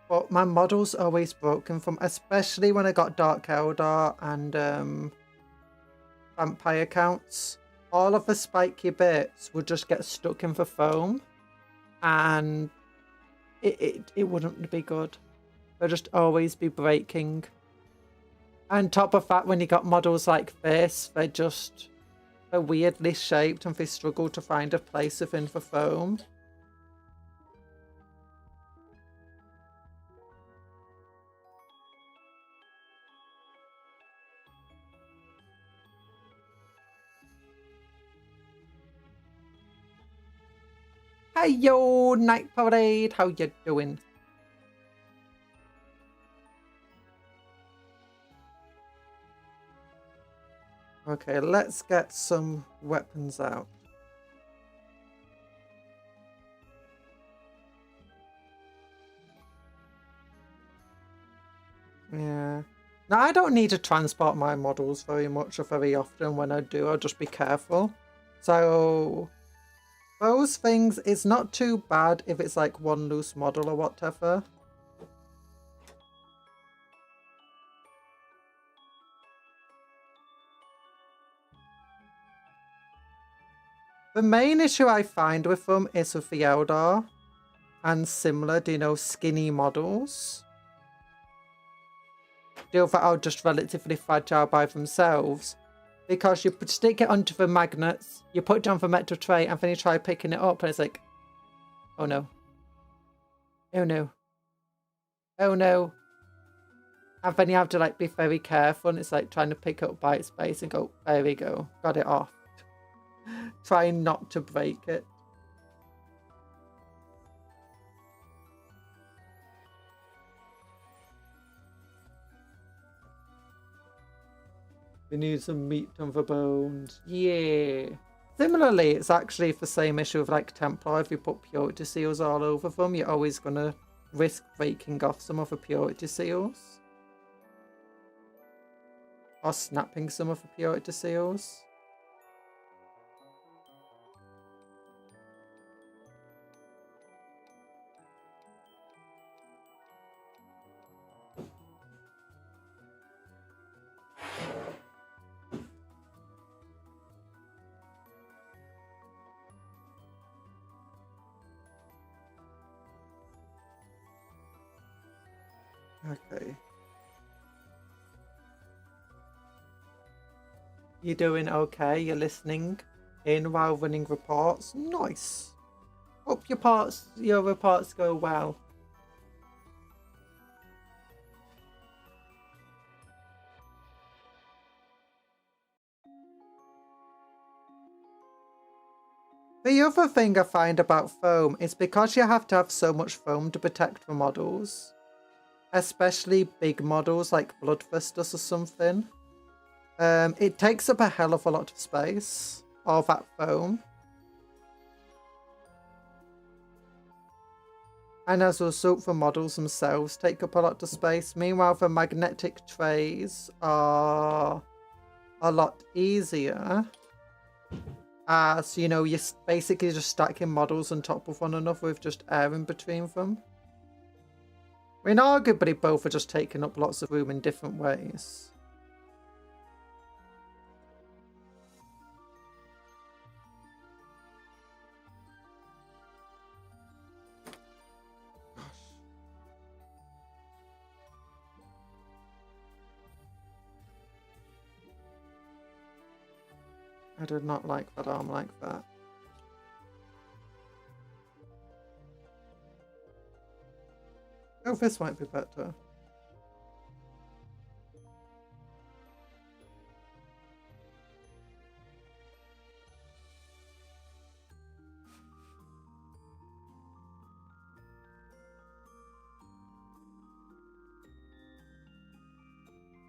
but my model's always broken from, especially when I got Dark Eldar and vampire counts. All of the spiky bits would just get stuck in the foam, and it wouldn't be good. They'd just always be breaking. And top of that, when you got models like this, they're weirdly shaped and they struggle to find a place within the foam. Hey yo, Night Parade, how you doing? Okay, let's get some weapons out. Yeah. Now, I don't need to transport my models very much or very often. When I do, I'll just be careful. So, those things, it's not too bad if it's like one loose model or whatever. The main issue I find with them is with the Eldar and similar, skinny models. That are just relatively fragile by themselves. Because you stick it onto the magnets, you put it on the metal tray, and then you try picking it up, and it's like, oh no. Oh no. Oh no. And then you have to like be very careful, and it's like trying to pick it up by its base and go, there we go, got it off. Trying not to break it. We need some meat on the bones. Yeah. Similarly, it's actually the same issue with like Templar. If you put purity seals all over them, you're always going to risk breaking off some of the purity seals. Or snapping some of the purity seals. Okay. You're doing okay? You're listening in while running reports? Nice. Hope your reports go well. The other thing I find about foam is because you have to have so much foam to protect the models, especially big models like Bloodthirsters or something, it takes up a hell of a lot of space, all that foam. And as a result, the models themselves take up a lot of space. Meanwhile, the magnetic trays are a lot easier. As, you're basically just stacking models on top of one another with just air in between them. I mean, arguably both are just taking up lots of room in different ways. I did not like that arm like that. Oh, this might be better.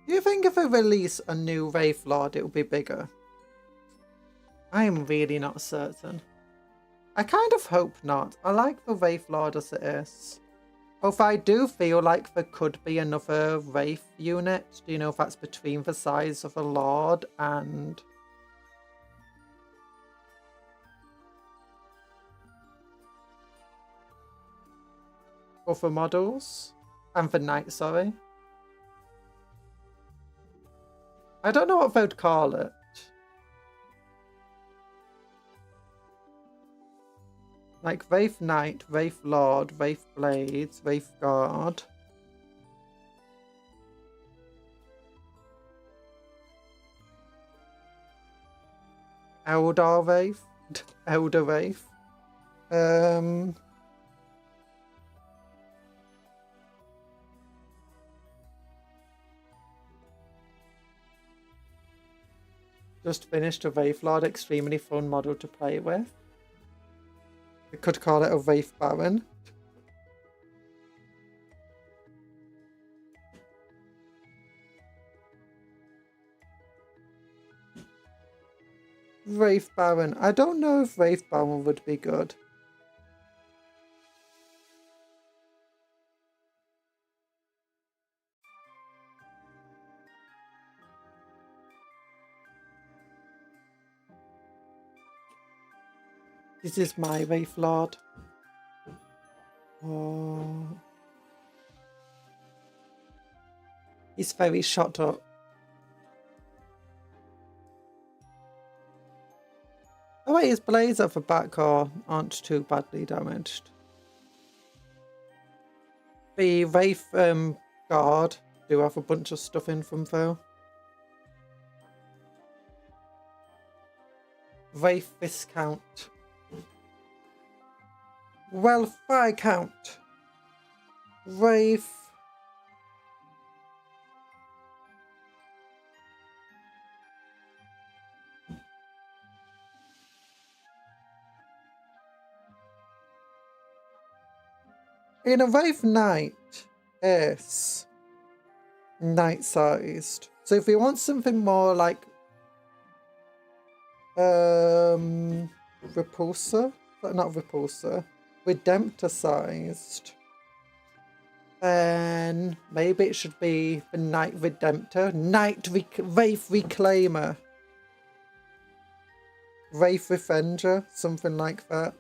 Do you think if I release a new Wraith Lord, it will be bigger? I am really not certain. I kind of hope not. I like the Wraith Lord as it is. But I do feel like there could be another Wraith unit. Do you know if that's between the size of a Lord and... other models? And the Knight, sorry. I don't know what they'd call it. Like Wraith Knight, Wraith Lord, Wraith Blades, Wraith Guard. Eldar Wraith. Elder Wraith. Just finished a Wraith Lord, extremely fun model to play with. We could call it a Wraith Baron. Wraith Baron. I don't know if Wraith Baron would be good. This is my Wraith Lord. Oh. He's very shot up. Oh wait, his blades at the back aren't too badly damaged. The Wraith Guard do have a bunch of stuff in from though. Wraith Viscount. Well, Viscount. Wraith. In a Wraith Knight is Knight-sized. So if you want something more like Repulsor, not Repulsor, Redemptor-sized, then maybe it should be the Knight Redemptor, Wraith Reclaimer, Wraith Revenger, something like that.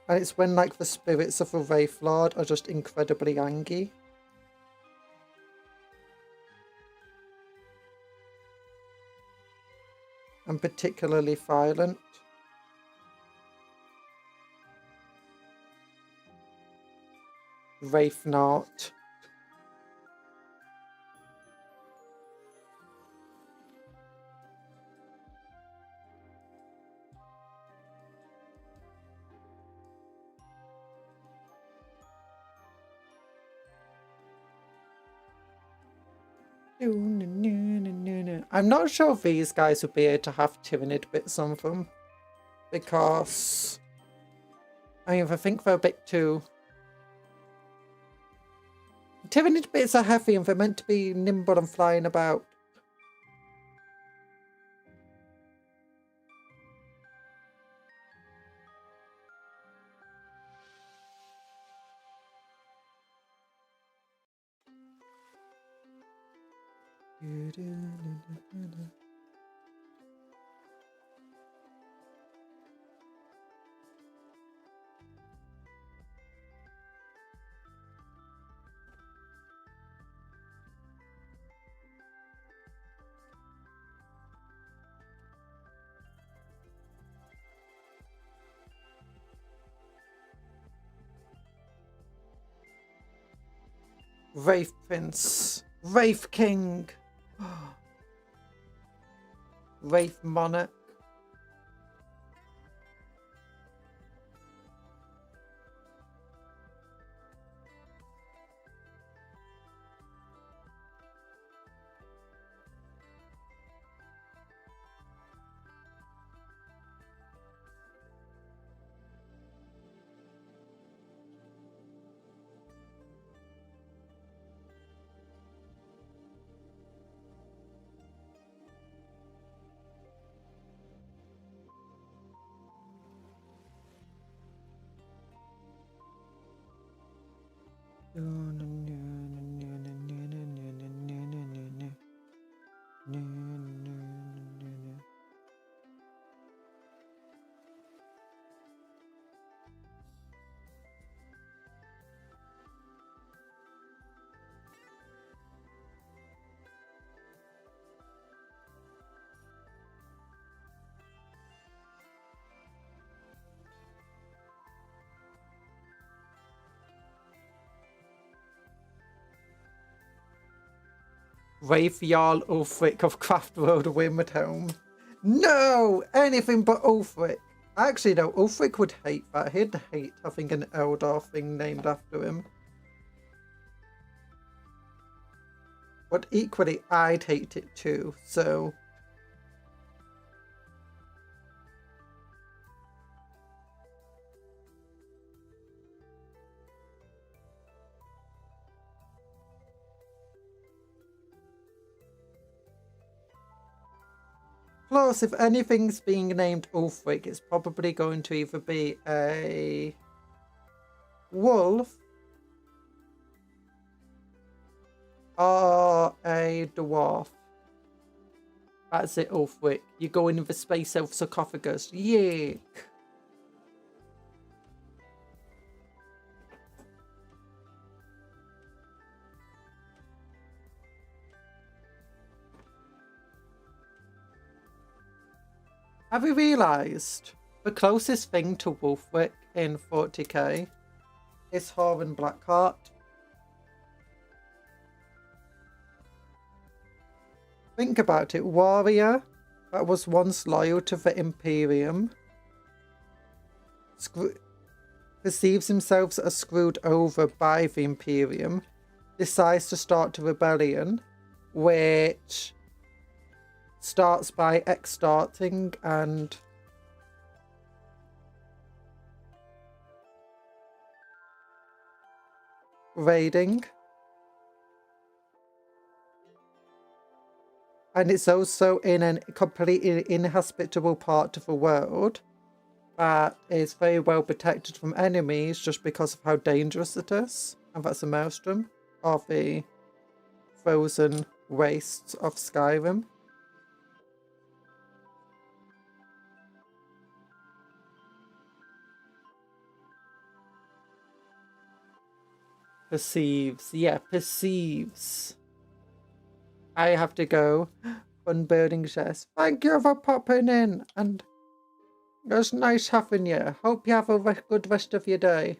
And it's when like the spirits of a Wraith Lord are just incredibly angry. And particularly violent. Wraith Knot. I'm not sure if these guys would be able to have Tyranid bits on them. Because I mean, I think they're a bit too... Tyranid bits are heavy and they're meant to be nimble and flying about. Wraith Prince, Wraith King, Wraith Monarch. No, no, no, no. Wraith Jarl Ulfric of Craft World Wimmed Home. No! Anything but Ulfric. Actually, no, Ulfric would hate that. He'd hate having an Eldar thing named after him. But equally, I'd hate it too, so... Plus, if anything's being named Ulfric, it's probably going to either be a wolf or a dwarf. That's it, Ulfric. You're going in the space elf sarcophagus. Yuck. Have you realised the closest thing to Wolfric in 40k is Horan Blackheart? Think about it. Warrior that was once loyal to the Imperium perceives himself as screwed over by the Imperium, decides to start a rebellion, which starts by extorting and raiding. And it's also in a completely inhospitable part of the world that is very well protected from enemies just because of how dangerous it is. And that's a maelstrom of the frozen wastes of Skyrim. Perceives. Yeah, perceives. I have to go. Unbuilding chest. Thank you for popping in. And it was nice having you. Hope you have a good rest of your day.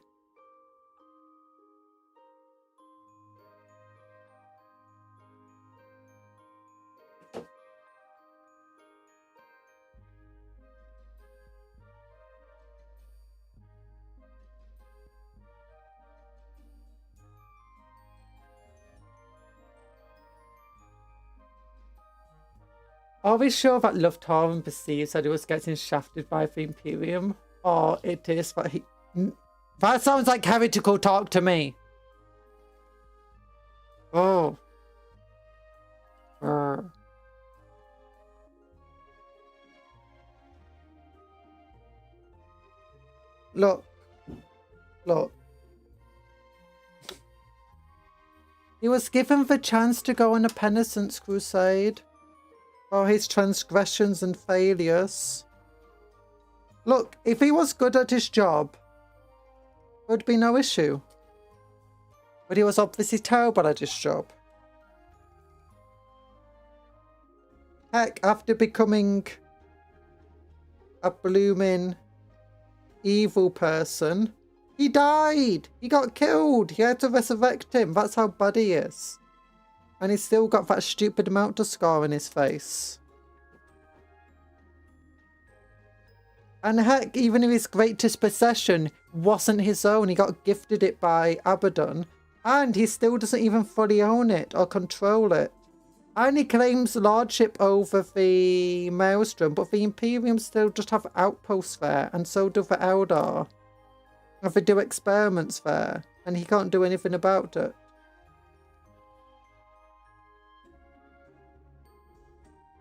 Are we sure that Lufthorn perceives that he was getting shafted by the Imperium? Or it is that he... That sounds like heretical talk to me. Oh. Look. Look. He was given the chance to go on a penitence crusade for his transgressions and failures. Look, if he was good at his job, there would be no issue. But he was obviously terrible at his job. Heck, after becoming a blooming evil person, he died! He got killed! He had to resurrect him. That's how bad he is. And he's still got that stupid amount of scar in his face. And heck, even if his greatest possession wasn't his own, he got gifted it by Abaddon, and he still doesn't even fully own it or control it. And he claims lordship over the Maelstrom, but the Imperium still just have outposts there, and so do the Eldar. And they do experiments there, and he can't do anything about it.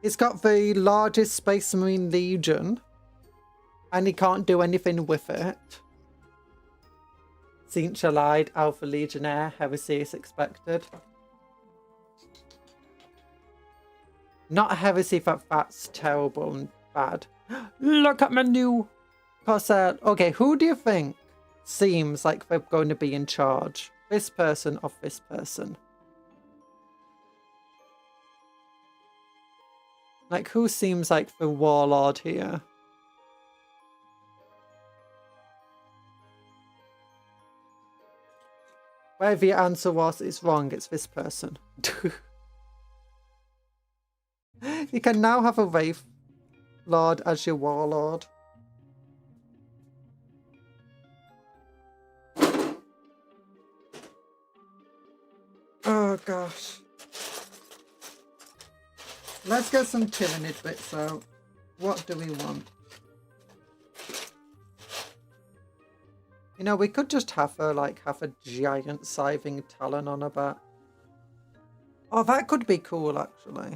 He's got the largest Space Marine Legion, and he can't do anything with it. Since allied Alpha Legionnaire, heresy is expected. Not heresy, that's terrible and bad. Look at my new Corsair. Okay, who do you think seems like they're going to be in charge? This person or this person? Like, who seems like the warlord here? Whatever your answer was, it's wrong. It's this person. You can now have a Wraith Lord as your warlord. Oh gosh. Let's get some Tyrannid bits out. What do we want? You know, we could just have her, like, have a giant scything talon on her back. Oh, that could be cool, actually.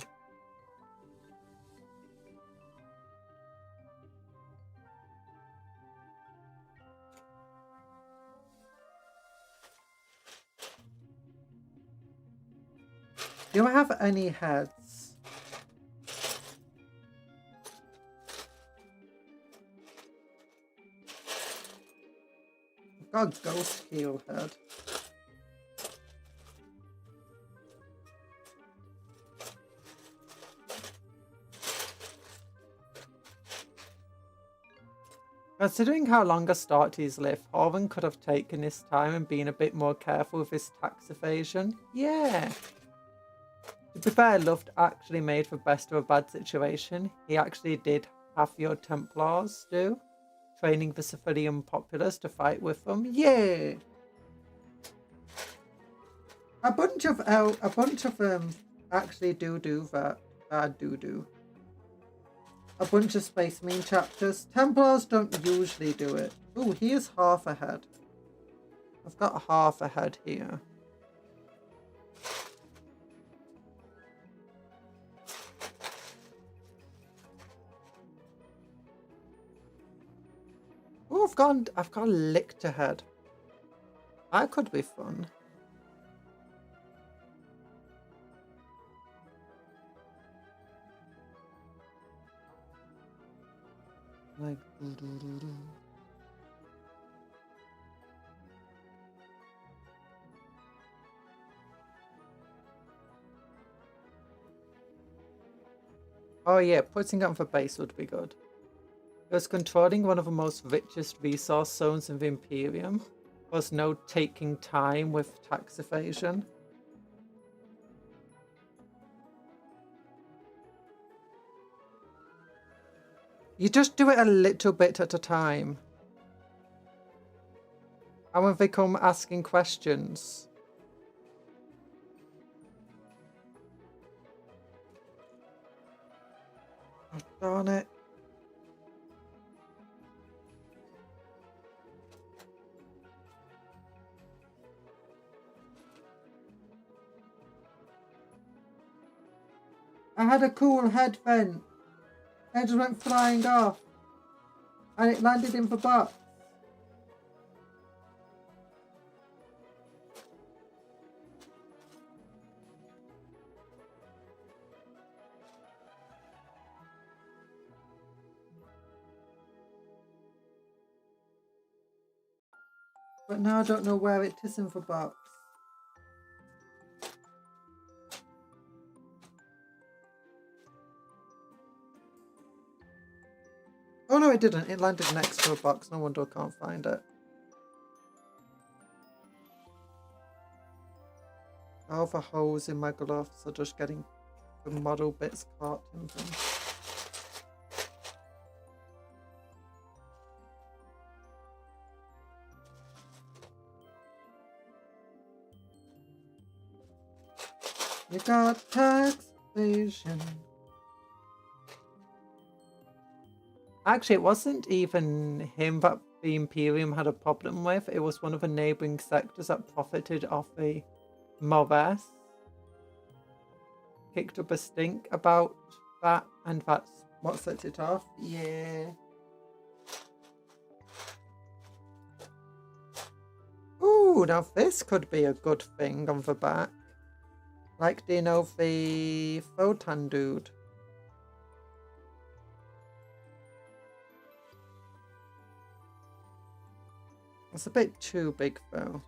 Do I have any heads? I've got a ghost heel head. Considering how long Astartes lived, Horan could have taken his time and been a bit more careful with his tax evasion. Yeah. To be fair, Luft actually made the best of a bad situation. He actually did have your Templars do, training the civilian populace to fight with them. Yeah. A bunch of actually do that. Do. A bunch of Space Marine chapters. Templars don't usually do it. Ooh, here's half a head. I've got half a head here. Oh, I've got a Lictor head. That could be fun. Like, oh yeah, putting up for base would be good. Because controlling one of the most richest resource zones in the Imperium was no taking time with tax evasion. You just do it a little bit at a time. And when they come asking questions. Oh, darn it. I had a cool head vent. It just went flying off. And it landed in the box. But now I don't know where it is in the box. Oh no, it didn't. It landed next to a box. No wonder I can't find it. All the holes in my gloves are just getting the model bits caught in them. You got tax evasion. Actually, it wasn't even him that the Imperium had a problem with. It was one of the neighbouring sectors that profited off the morass. Kicked up a stink about that, and that's what set it off. Yeah. Ooh, now this could be a good thing on the back. Like, do you know the Photon dude? It's a bit too big though.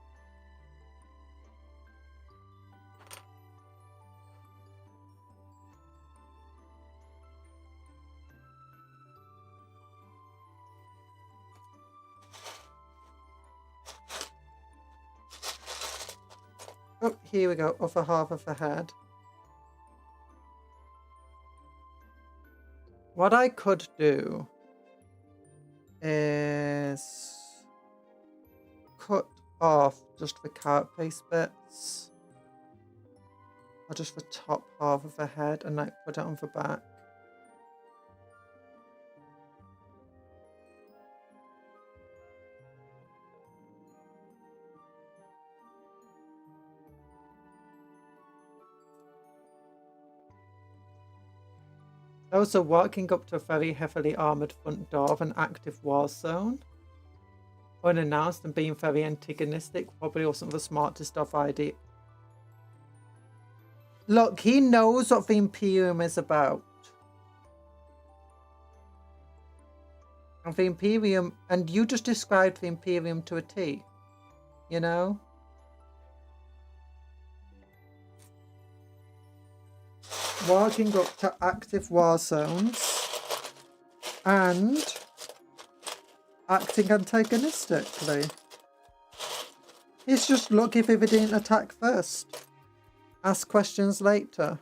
Oh, here we go, other half of the head. What I could do is cut off just the carapace bits. Or just the top half of the head and like put it on the back. Also, walking up to a very heavily armoured front door of an active war zone, unannounced and being very antagonistic, probably wasn't the smartest of idea. Look, he knows what the Imperium is about. And the Imperium, and you just described the Imperium to a T, you know? Walking up to active war zones and acting antagonistically. It's just lucky if they didn't attack first. Ask questions later.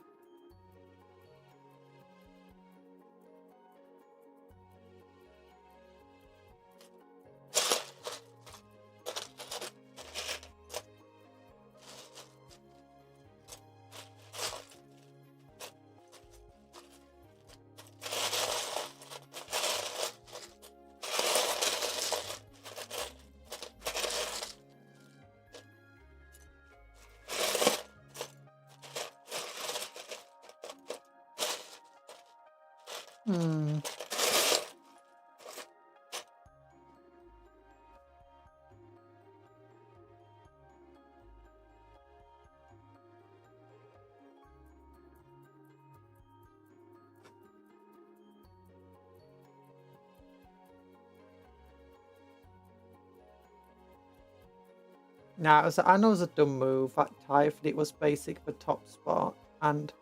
Nah, I know it was a dumb move. That Typhid was basic for top spot, and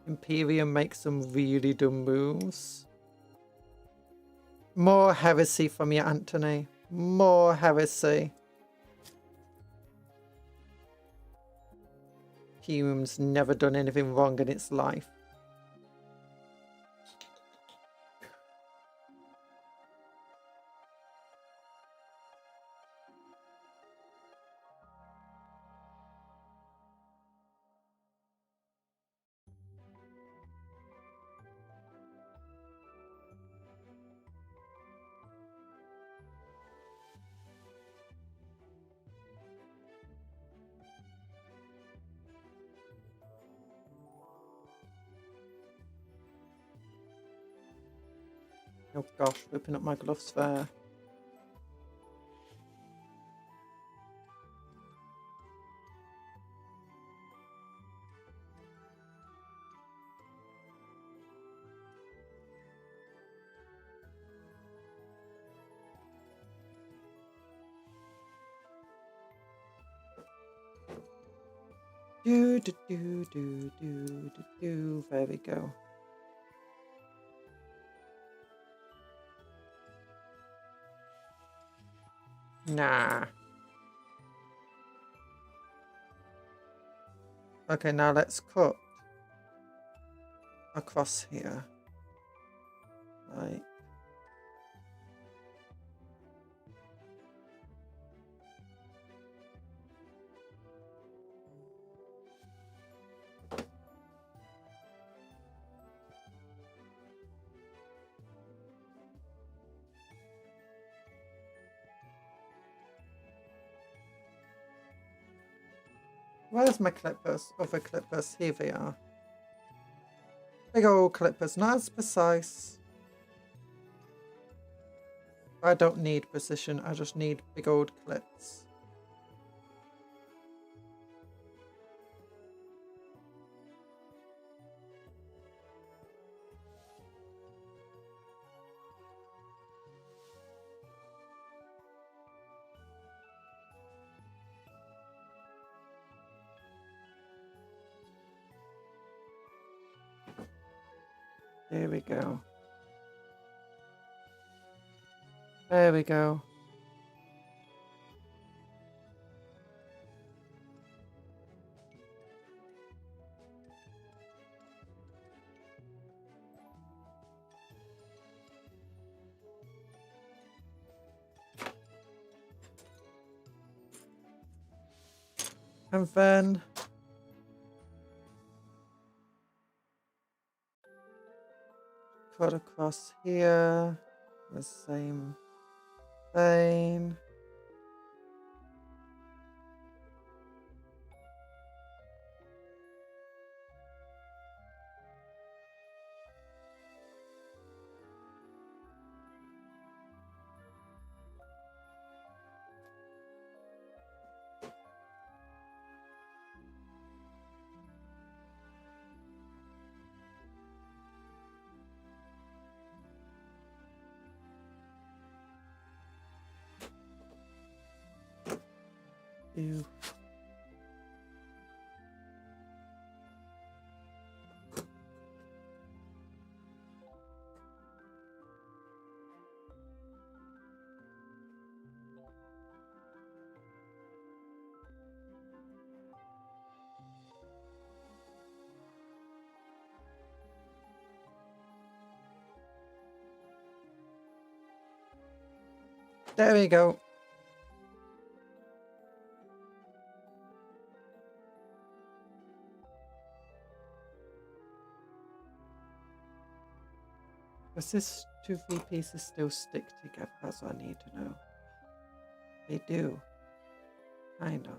Imperium makes some really dumb moves. More heresy from you, Anthony. More heresy. Imperium's never done anything wrong in its life. Oh gosh, ripping up my gloves there. There we go. Nah. Okay, now let's cut across here. Right. Where's my clippers? Other clippers. Here they are. Big old clippers, not as precise. I don't need precision, I just need big old clips. There we go. There we go. And then cut across here, the same vein. Ew. There we go. Does this 2 pieces still stick together? That's what I need to know. They do. Kind of.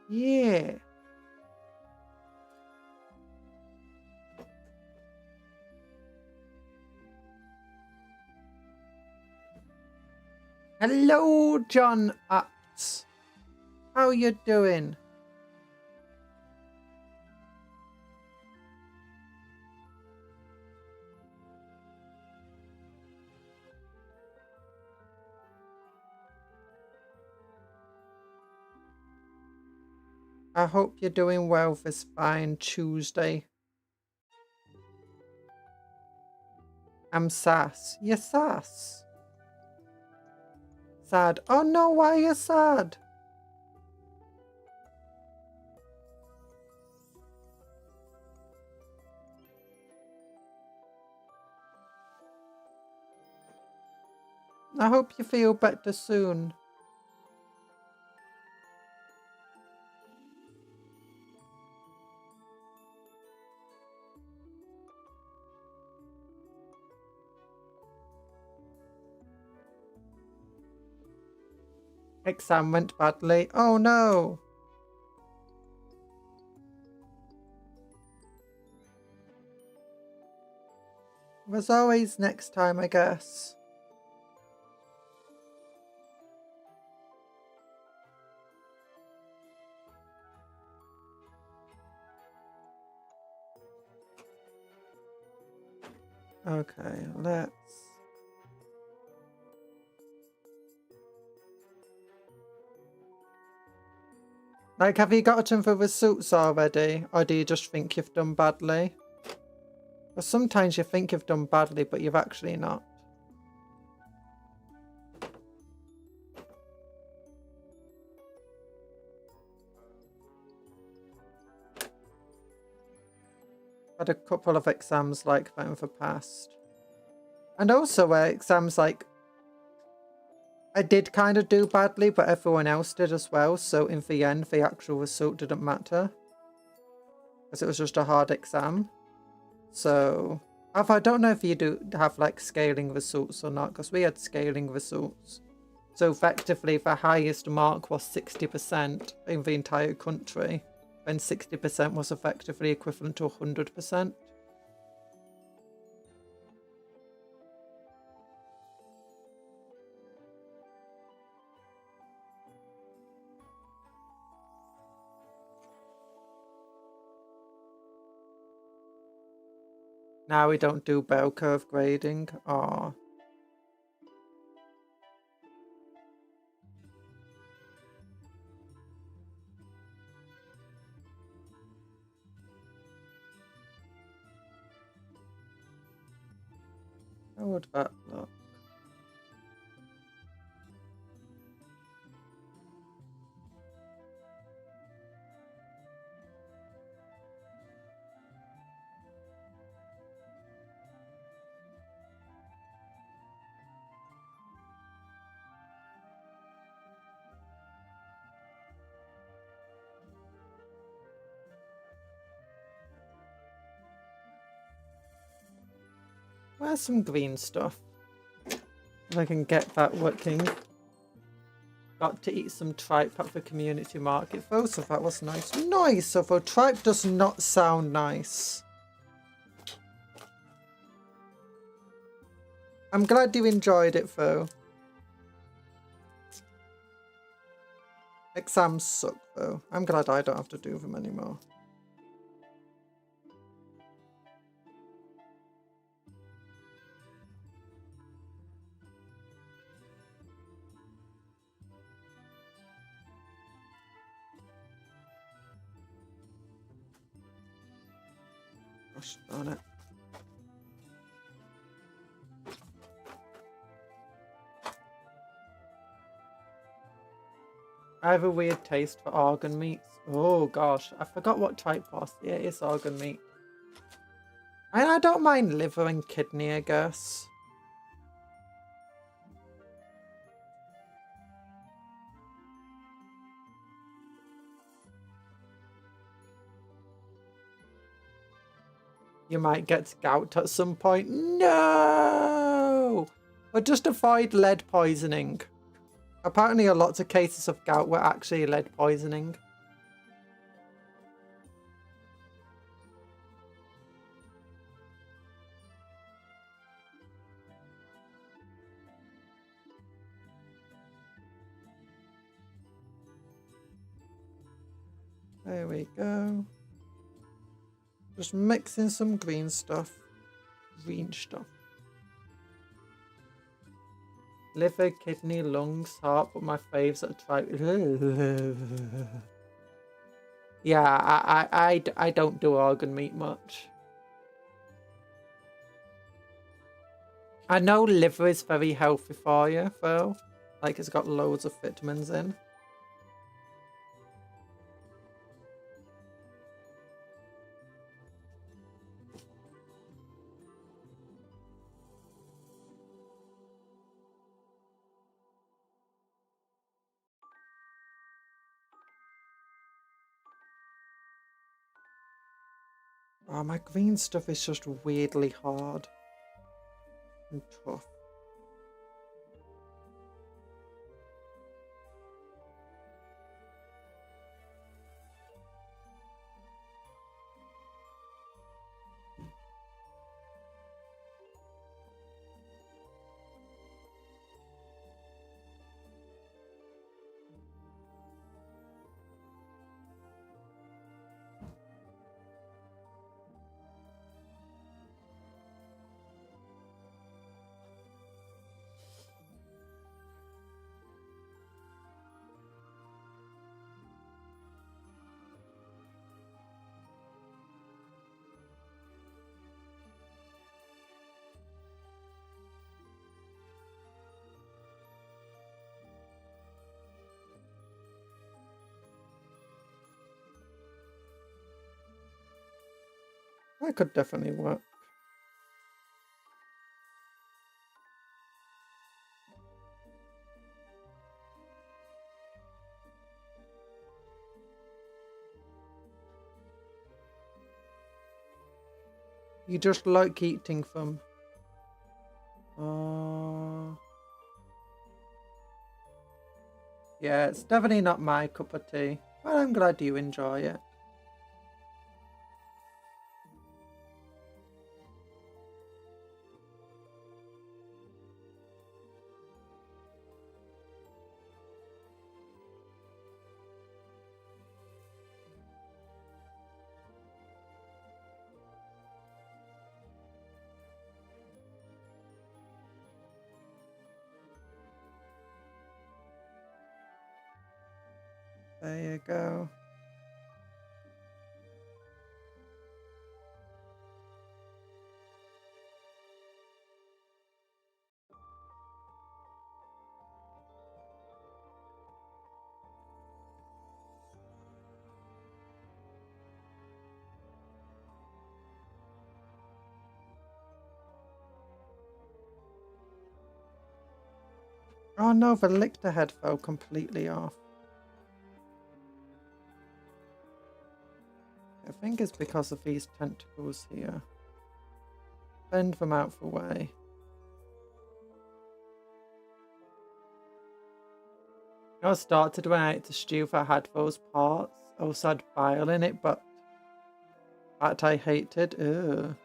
Yeah. Hello, John Apts. How you doing? I hope you're doing well this fine Tuesday. I'm Sass. You're Sass. Sad. Oh no, why are you sad? I hope you feel better soon. Exam went badly. Oh no. There's always next time, I guess. Okay, let's... Like, have you gotten through the suits already? Or do you just think you've done badly? But sometimes you think you've done badly, but you've actually not. Had a couple of exams like that in the past. And also exams like... I did kind of do badly, but everyone else did as well. So in the end, the actual result didn't matter. Because it was just a hard exam. So... I don't know if you do have like scaling results or not, because we had scaling results. So effectively the highest mark was 60% in the entire country, when 60% was effectively equivalent to 100%. Now we don't do bell curve grading. Aww. would that look? Where's some green stuff? If I can get that working. Got to eat some tripe at the community market though, so that was nice. Nice! So the tripe does not sound nice. I'm glad you enjoyed it though. Exams suck though. I'm glad I don't have to do them anymore. Gosh darn it. I have a weird taste for organ meats. Oh gosh, I forgot what type was. Yeah, it's organ meat. And I don't mind liver and kidney, I guess. You might get gout at some point. No! But just avoid lead poisoning. Apparently a lot of cases of gout were actually lead poisoning. There we go. Just mixing some green stuff. Green stuff. Liver, kidney, lungs, heart, but my faves are tripe. Yeah, I don't do organ meat much. I know liver is very healthy for you, though. Like, it's got loads of vitamins in. Oh, my green stuff is just weirdly hard and tough. That could definitely work. You just like eating them. Yeah, it's definitely not my cup of tea, but I'm glad you enjoy it. There you go. Oh no, the lictor head fell completely off. I think it's because of these tentacles here. Bend them out the way. I started when I ate the stew that had those parts. I also had bile in it, but that I hated. Ugh.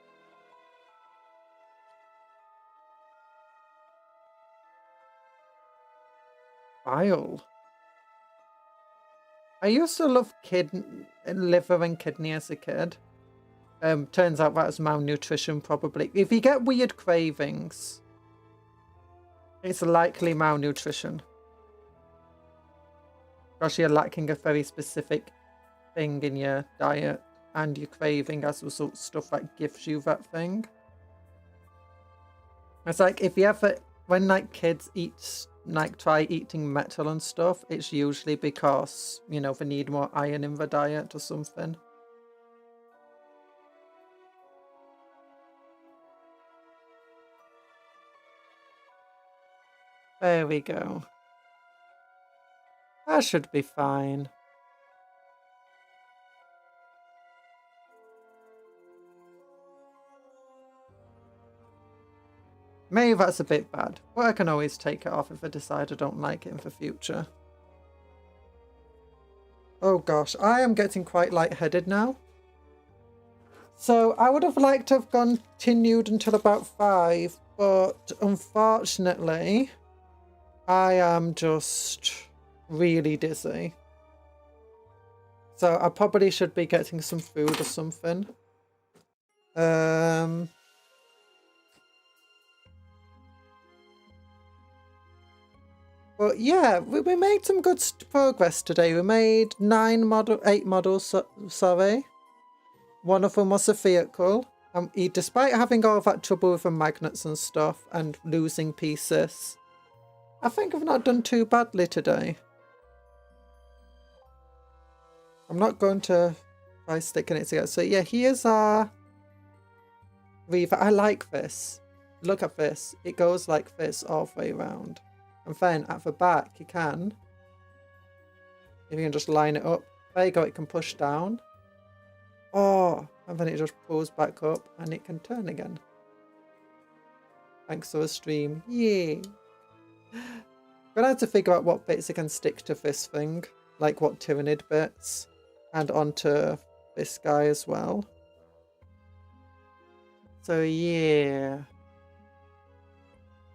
Bile. I used to love liver and kidney as a kid. Turns out that was malnutrition probably. If you get weird cravings, it's likely malnutrition. Because you're lacking a very specific thing in your diet and you're craving as a result stuff that gives you that thing. It's like if you ever, when like kids eat, like try eating metal and stuff, it's usually because, you know, they need more iron in the diet or something. There we go. That should be fine. Maybe that's a bit bad, but I can always take it off if I decide I don't like it in the future. Oh gosh, I am getting quite lightheaded now. So I would have liked to have continued until about 5, but unfortunately, I am just really dizzy. So I probably should be getting some food or something. But yeah, we made some good progress today. We made 8 models, sorry. One of them was a vehicle. And despite having all that trouble with the magnets and stuff and losing pieces, I think I've not done too badly today. I'm not going to try sticking it together. So yeah, here's our Reaver. I like this. Look at this. It goes like this all the way around. And then at the back, you can, if you can just line it up. There you go, it can push down. Oh, and then it just pulls back up and it can turn again. Thanks to the stream. Yay. I'm gonna have to figure out what bits it can stick to this thing. Like what Tyrannid bits. And onto this guy as well. So yeah.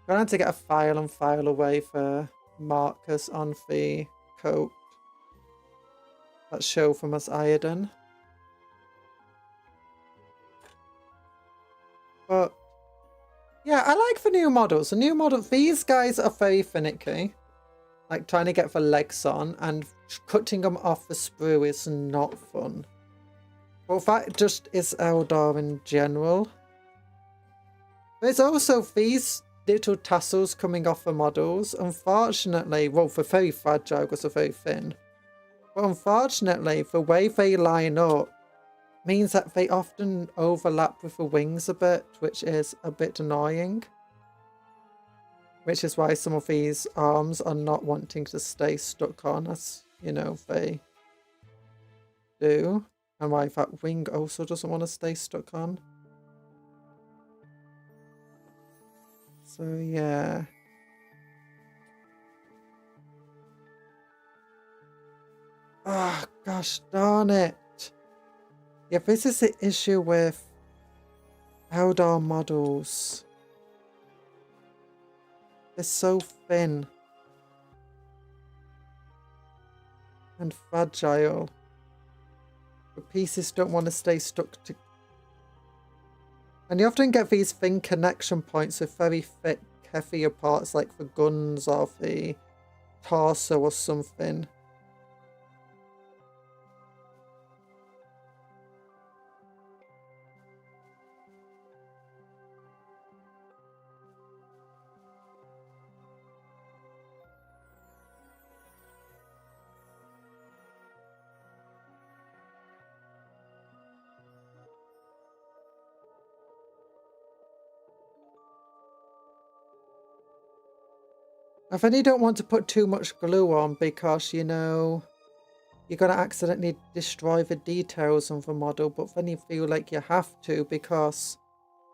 I'm going to have to get a file and file away for markers on the coat that show from us iodine. But yeah, I like the new models. The new model, these guys are very finicky. Like trying to get the legs on and cutting them off the sprue is not fun. Well, that just is Eldar in general. There's also these little tassels coming off the models. Unfortunately, well, they're very fragile because they're very thin. But unfortunately, the way they line up means that they often overlap with the wings a bit, which is a bit annoying. Which is why some of these arms are not wanting to stay stuck on, as, you know, they do. And why that wing also doesn't want to stay stuck on. So, yeah. Oh, gosh darn it. Yeah, this is the issue with Eldar models. They're so thin. And fragile. The pieces don't want to stay stuck to... And you often get these thin connection points with very thick, heavier parts like the guns or the torso or something. I really don't want to put too much glue on because, you know, you're going to accidentally destroy the details of the model, but then you feel like you have to because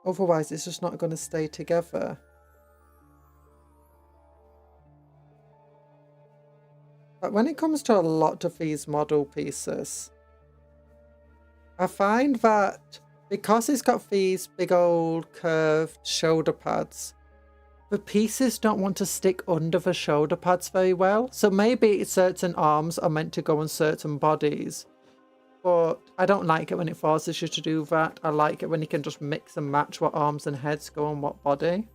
otherwise it's just not going to stay together. But when it comes to a lot of these model pieces, I find that because it's got these big old curved shoulder pads, the pieces don't want to stick under the shoulder pads very well. So maybe certain arms are meant to go on certain bodies, but I don't like it when it forces you to do that. I like it when you can just mix and match what arms and heads go on what body.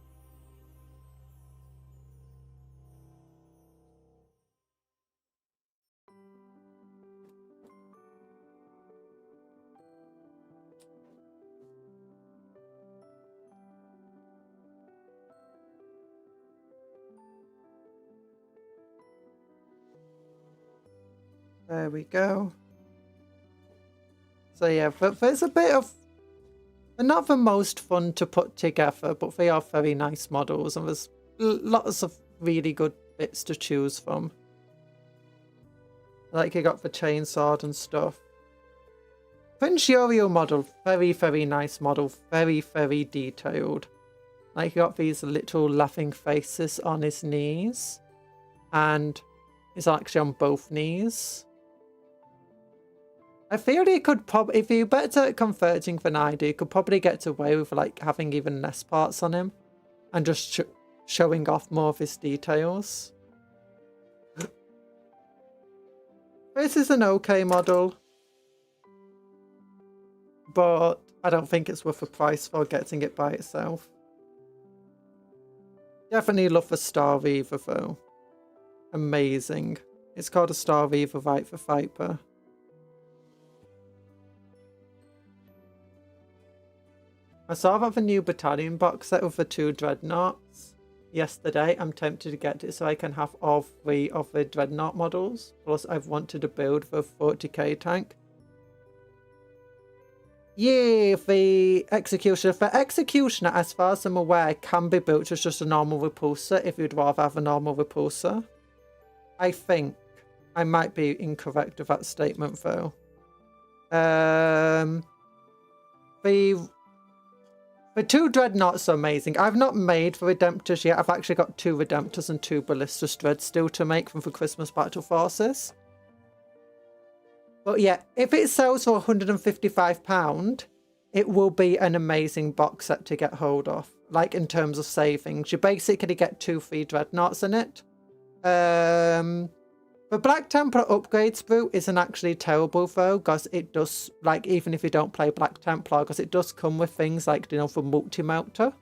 There we go. So yeah, but there's a bit of... They're not the most fun to put together, but they are very nice models, and there's lots of really good bits to choose from. Like you got the chainsaw and stuff. Prince Yorio model, very, very nice model, very, very detailed. Like you got these little laughing faces on his knees, and he's actually on both knees. I feel you could probably, if you're better at converting than I do, you could probably get away with like having even less parts on him and just showing off more of his details. This is an okay model, but I don't think it's worth the price for getting it by itself. Definitely love the Star Reaver though. Amazing. It's called a Star Reaver, right, for Viper. I saw that the new battalion box set with the 2 dreadnoughts yesterday. I'm tempted to get it so I can have all 3 of the dreadnought models. Plus, I've wanted to build the 40k tank. Yeah, the Executioner. The Executioner, as far as I'm aware, can be built as just a normal repulsor if you'd rather have a normal repulsor. I think. I might be incorrect with that statement, though. The 2 dreadnoughts are amazing. I've not made the Redemptors yet. I've actually got 2 Redemptors and 2 Ballistus Dreads still to make from the Christmas Battle Forces. But yeah, if it sells for £155, it will be an amazing box set to get hold of. Like in terms of savings, you basically get 2 free dreadnoughts in it. The Black Templar upgrades route isn't actually terrible though, because it does, like, even if you don't play Black Templar, because it does come with things like, you know, for multi-mounter.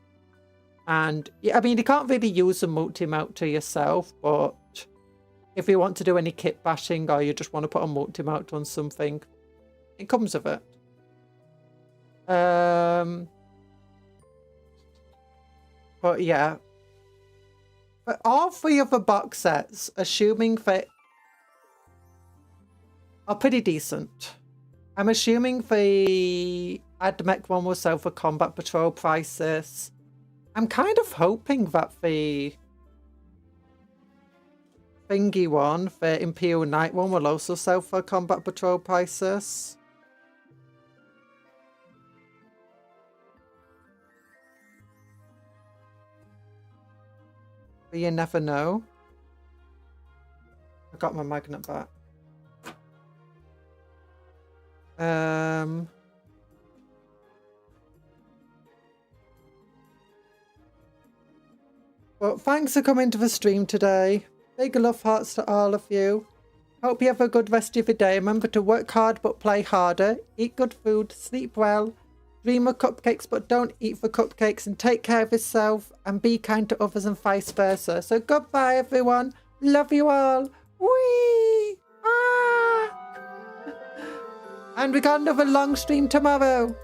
And, yeah, I mean, you can't really use a multi-mounter yourself, but if you want to do any kit bashing or you just want to put a multi-mounter on something, it comes with it. But yeah. But all 3 of the box sets, assuming that are pretty decent. I'm assuming the AdMech one will sell for combat patrol prices. I'm kind of hoping that the thingy one, the Imperial Knight one, will also sell for combat patrol prices. But you never know. I got my magnet back. Well, thanks for coming to the stream today. Big love hearts to all of you. Hope you have a good rest of your day. Remember to work hard but play harder. Eat good food, sleep well, dream of cupcakes but don't eat the cupcakes, and take care of yourself and be kind to others and vice versa. So goodbye everyone. Love you all. Whee! Ah! And we got another long stream tomorrow.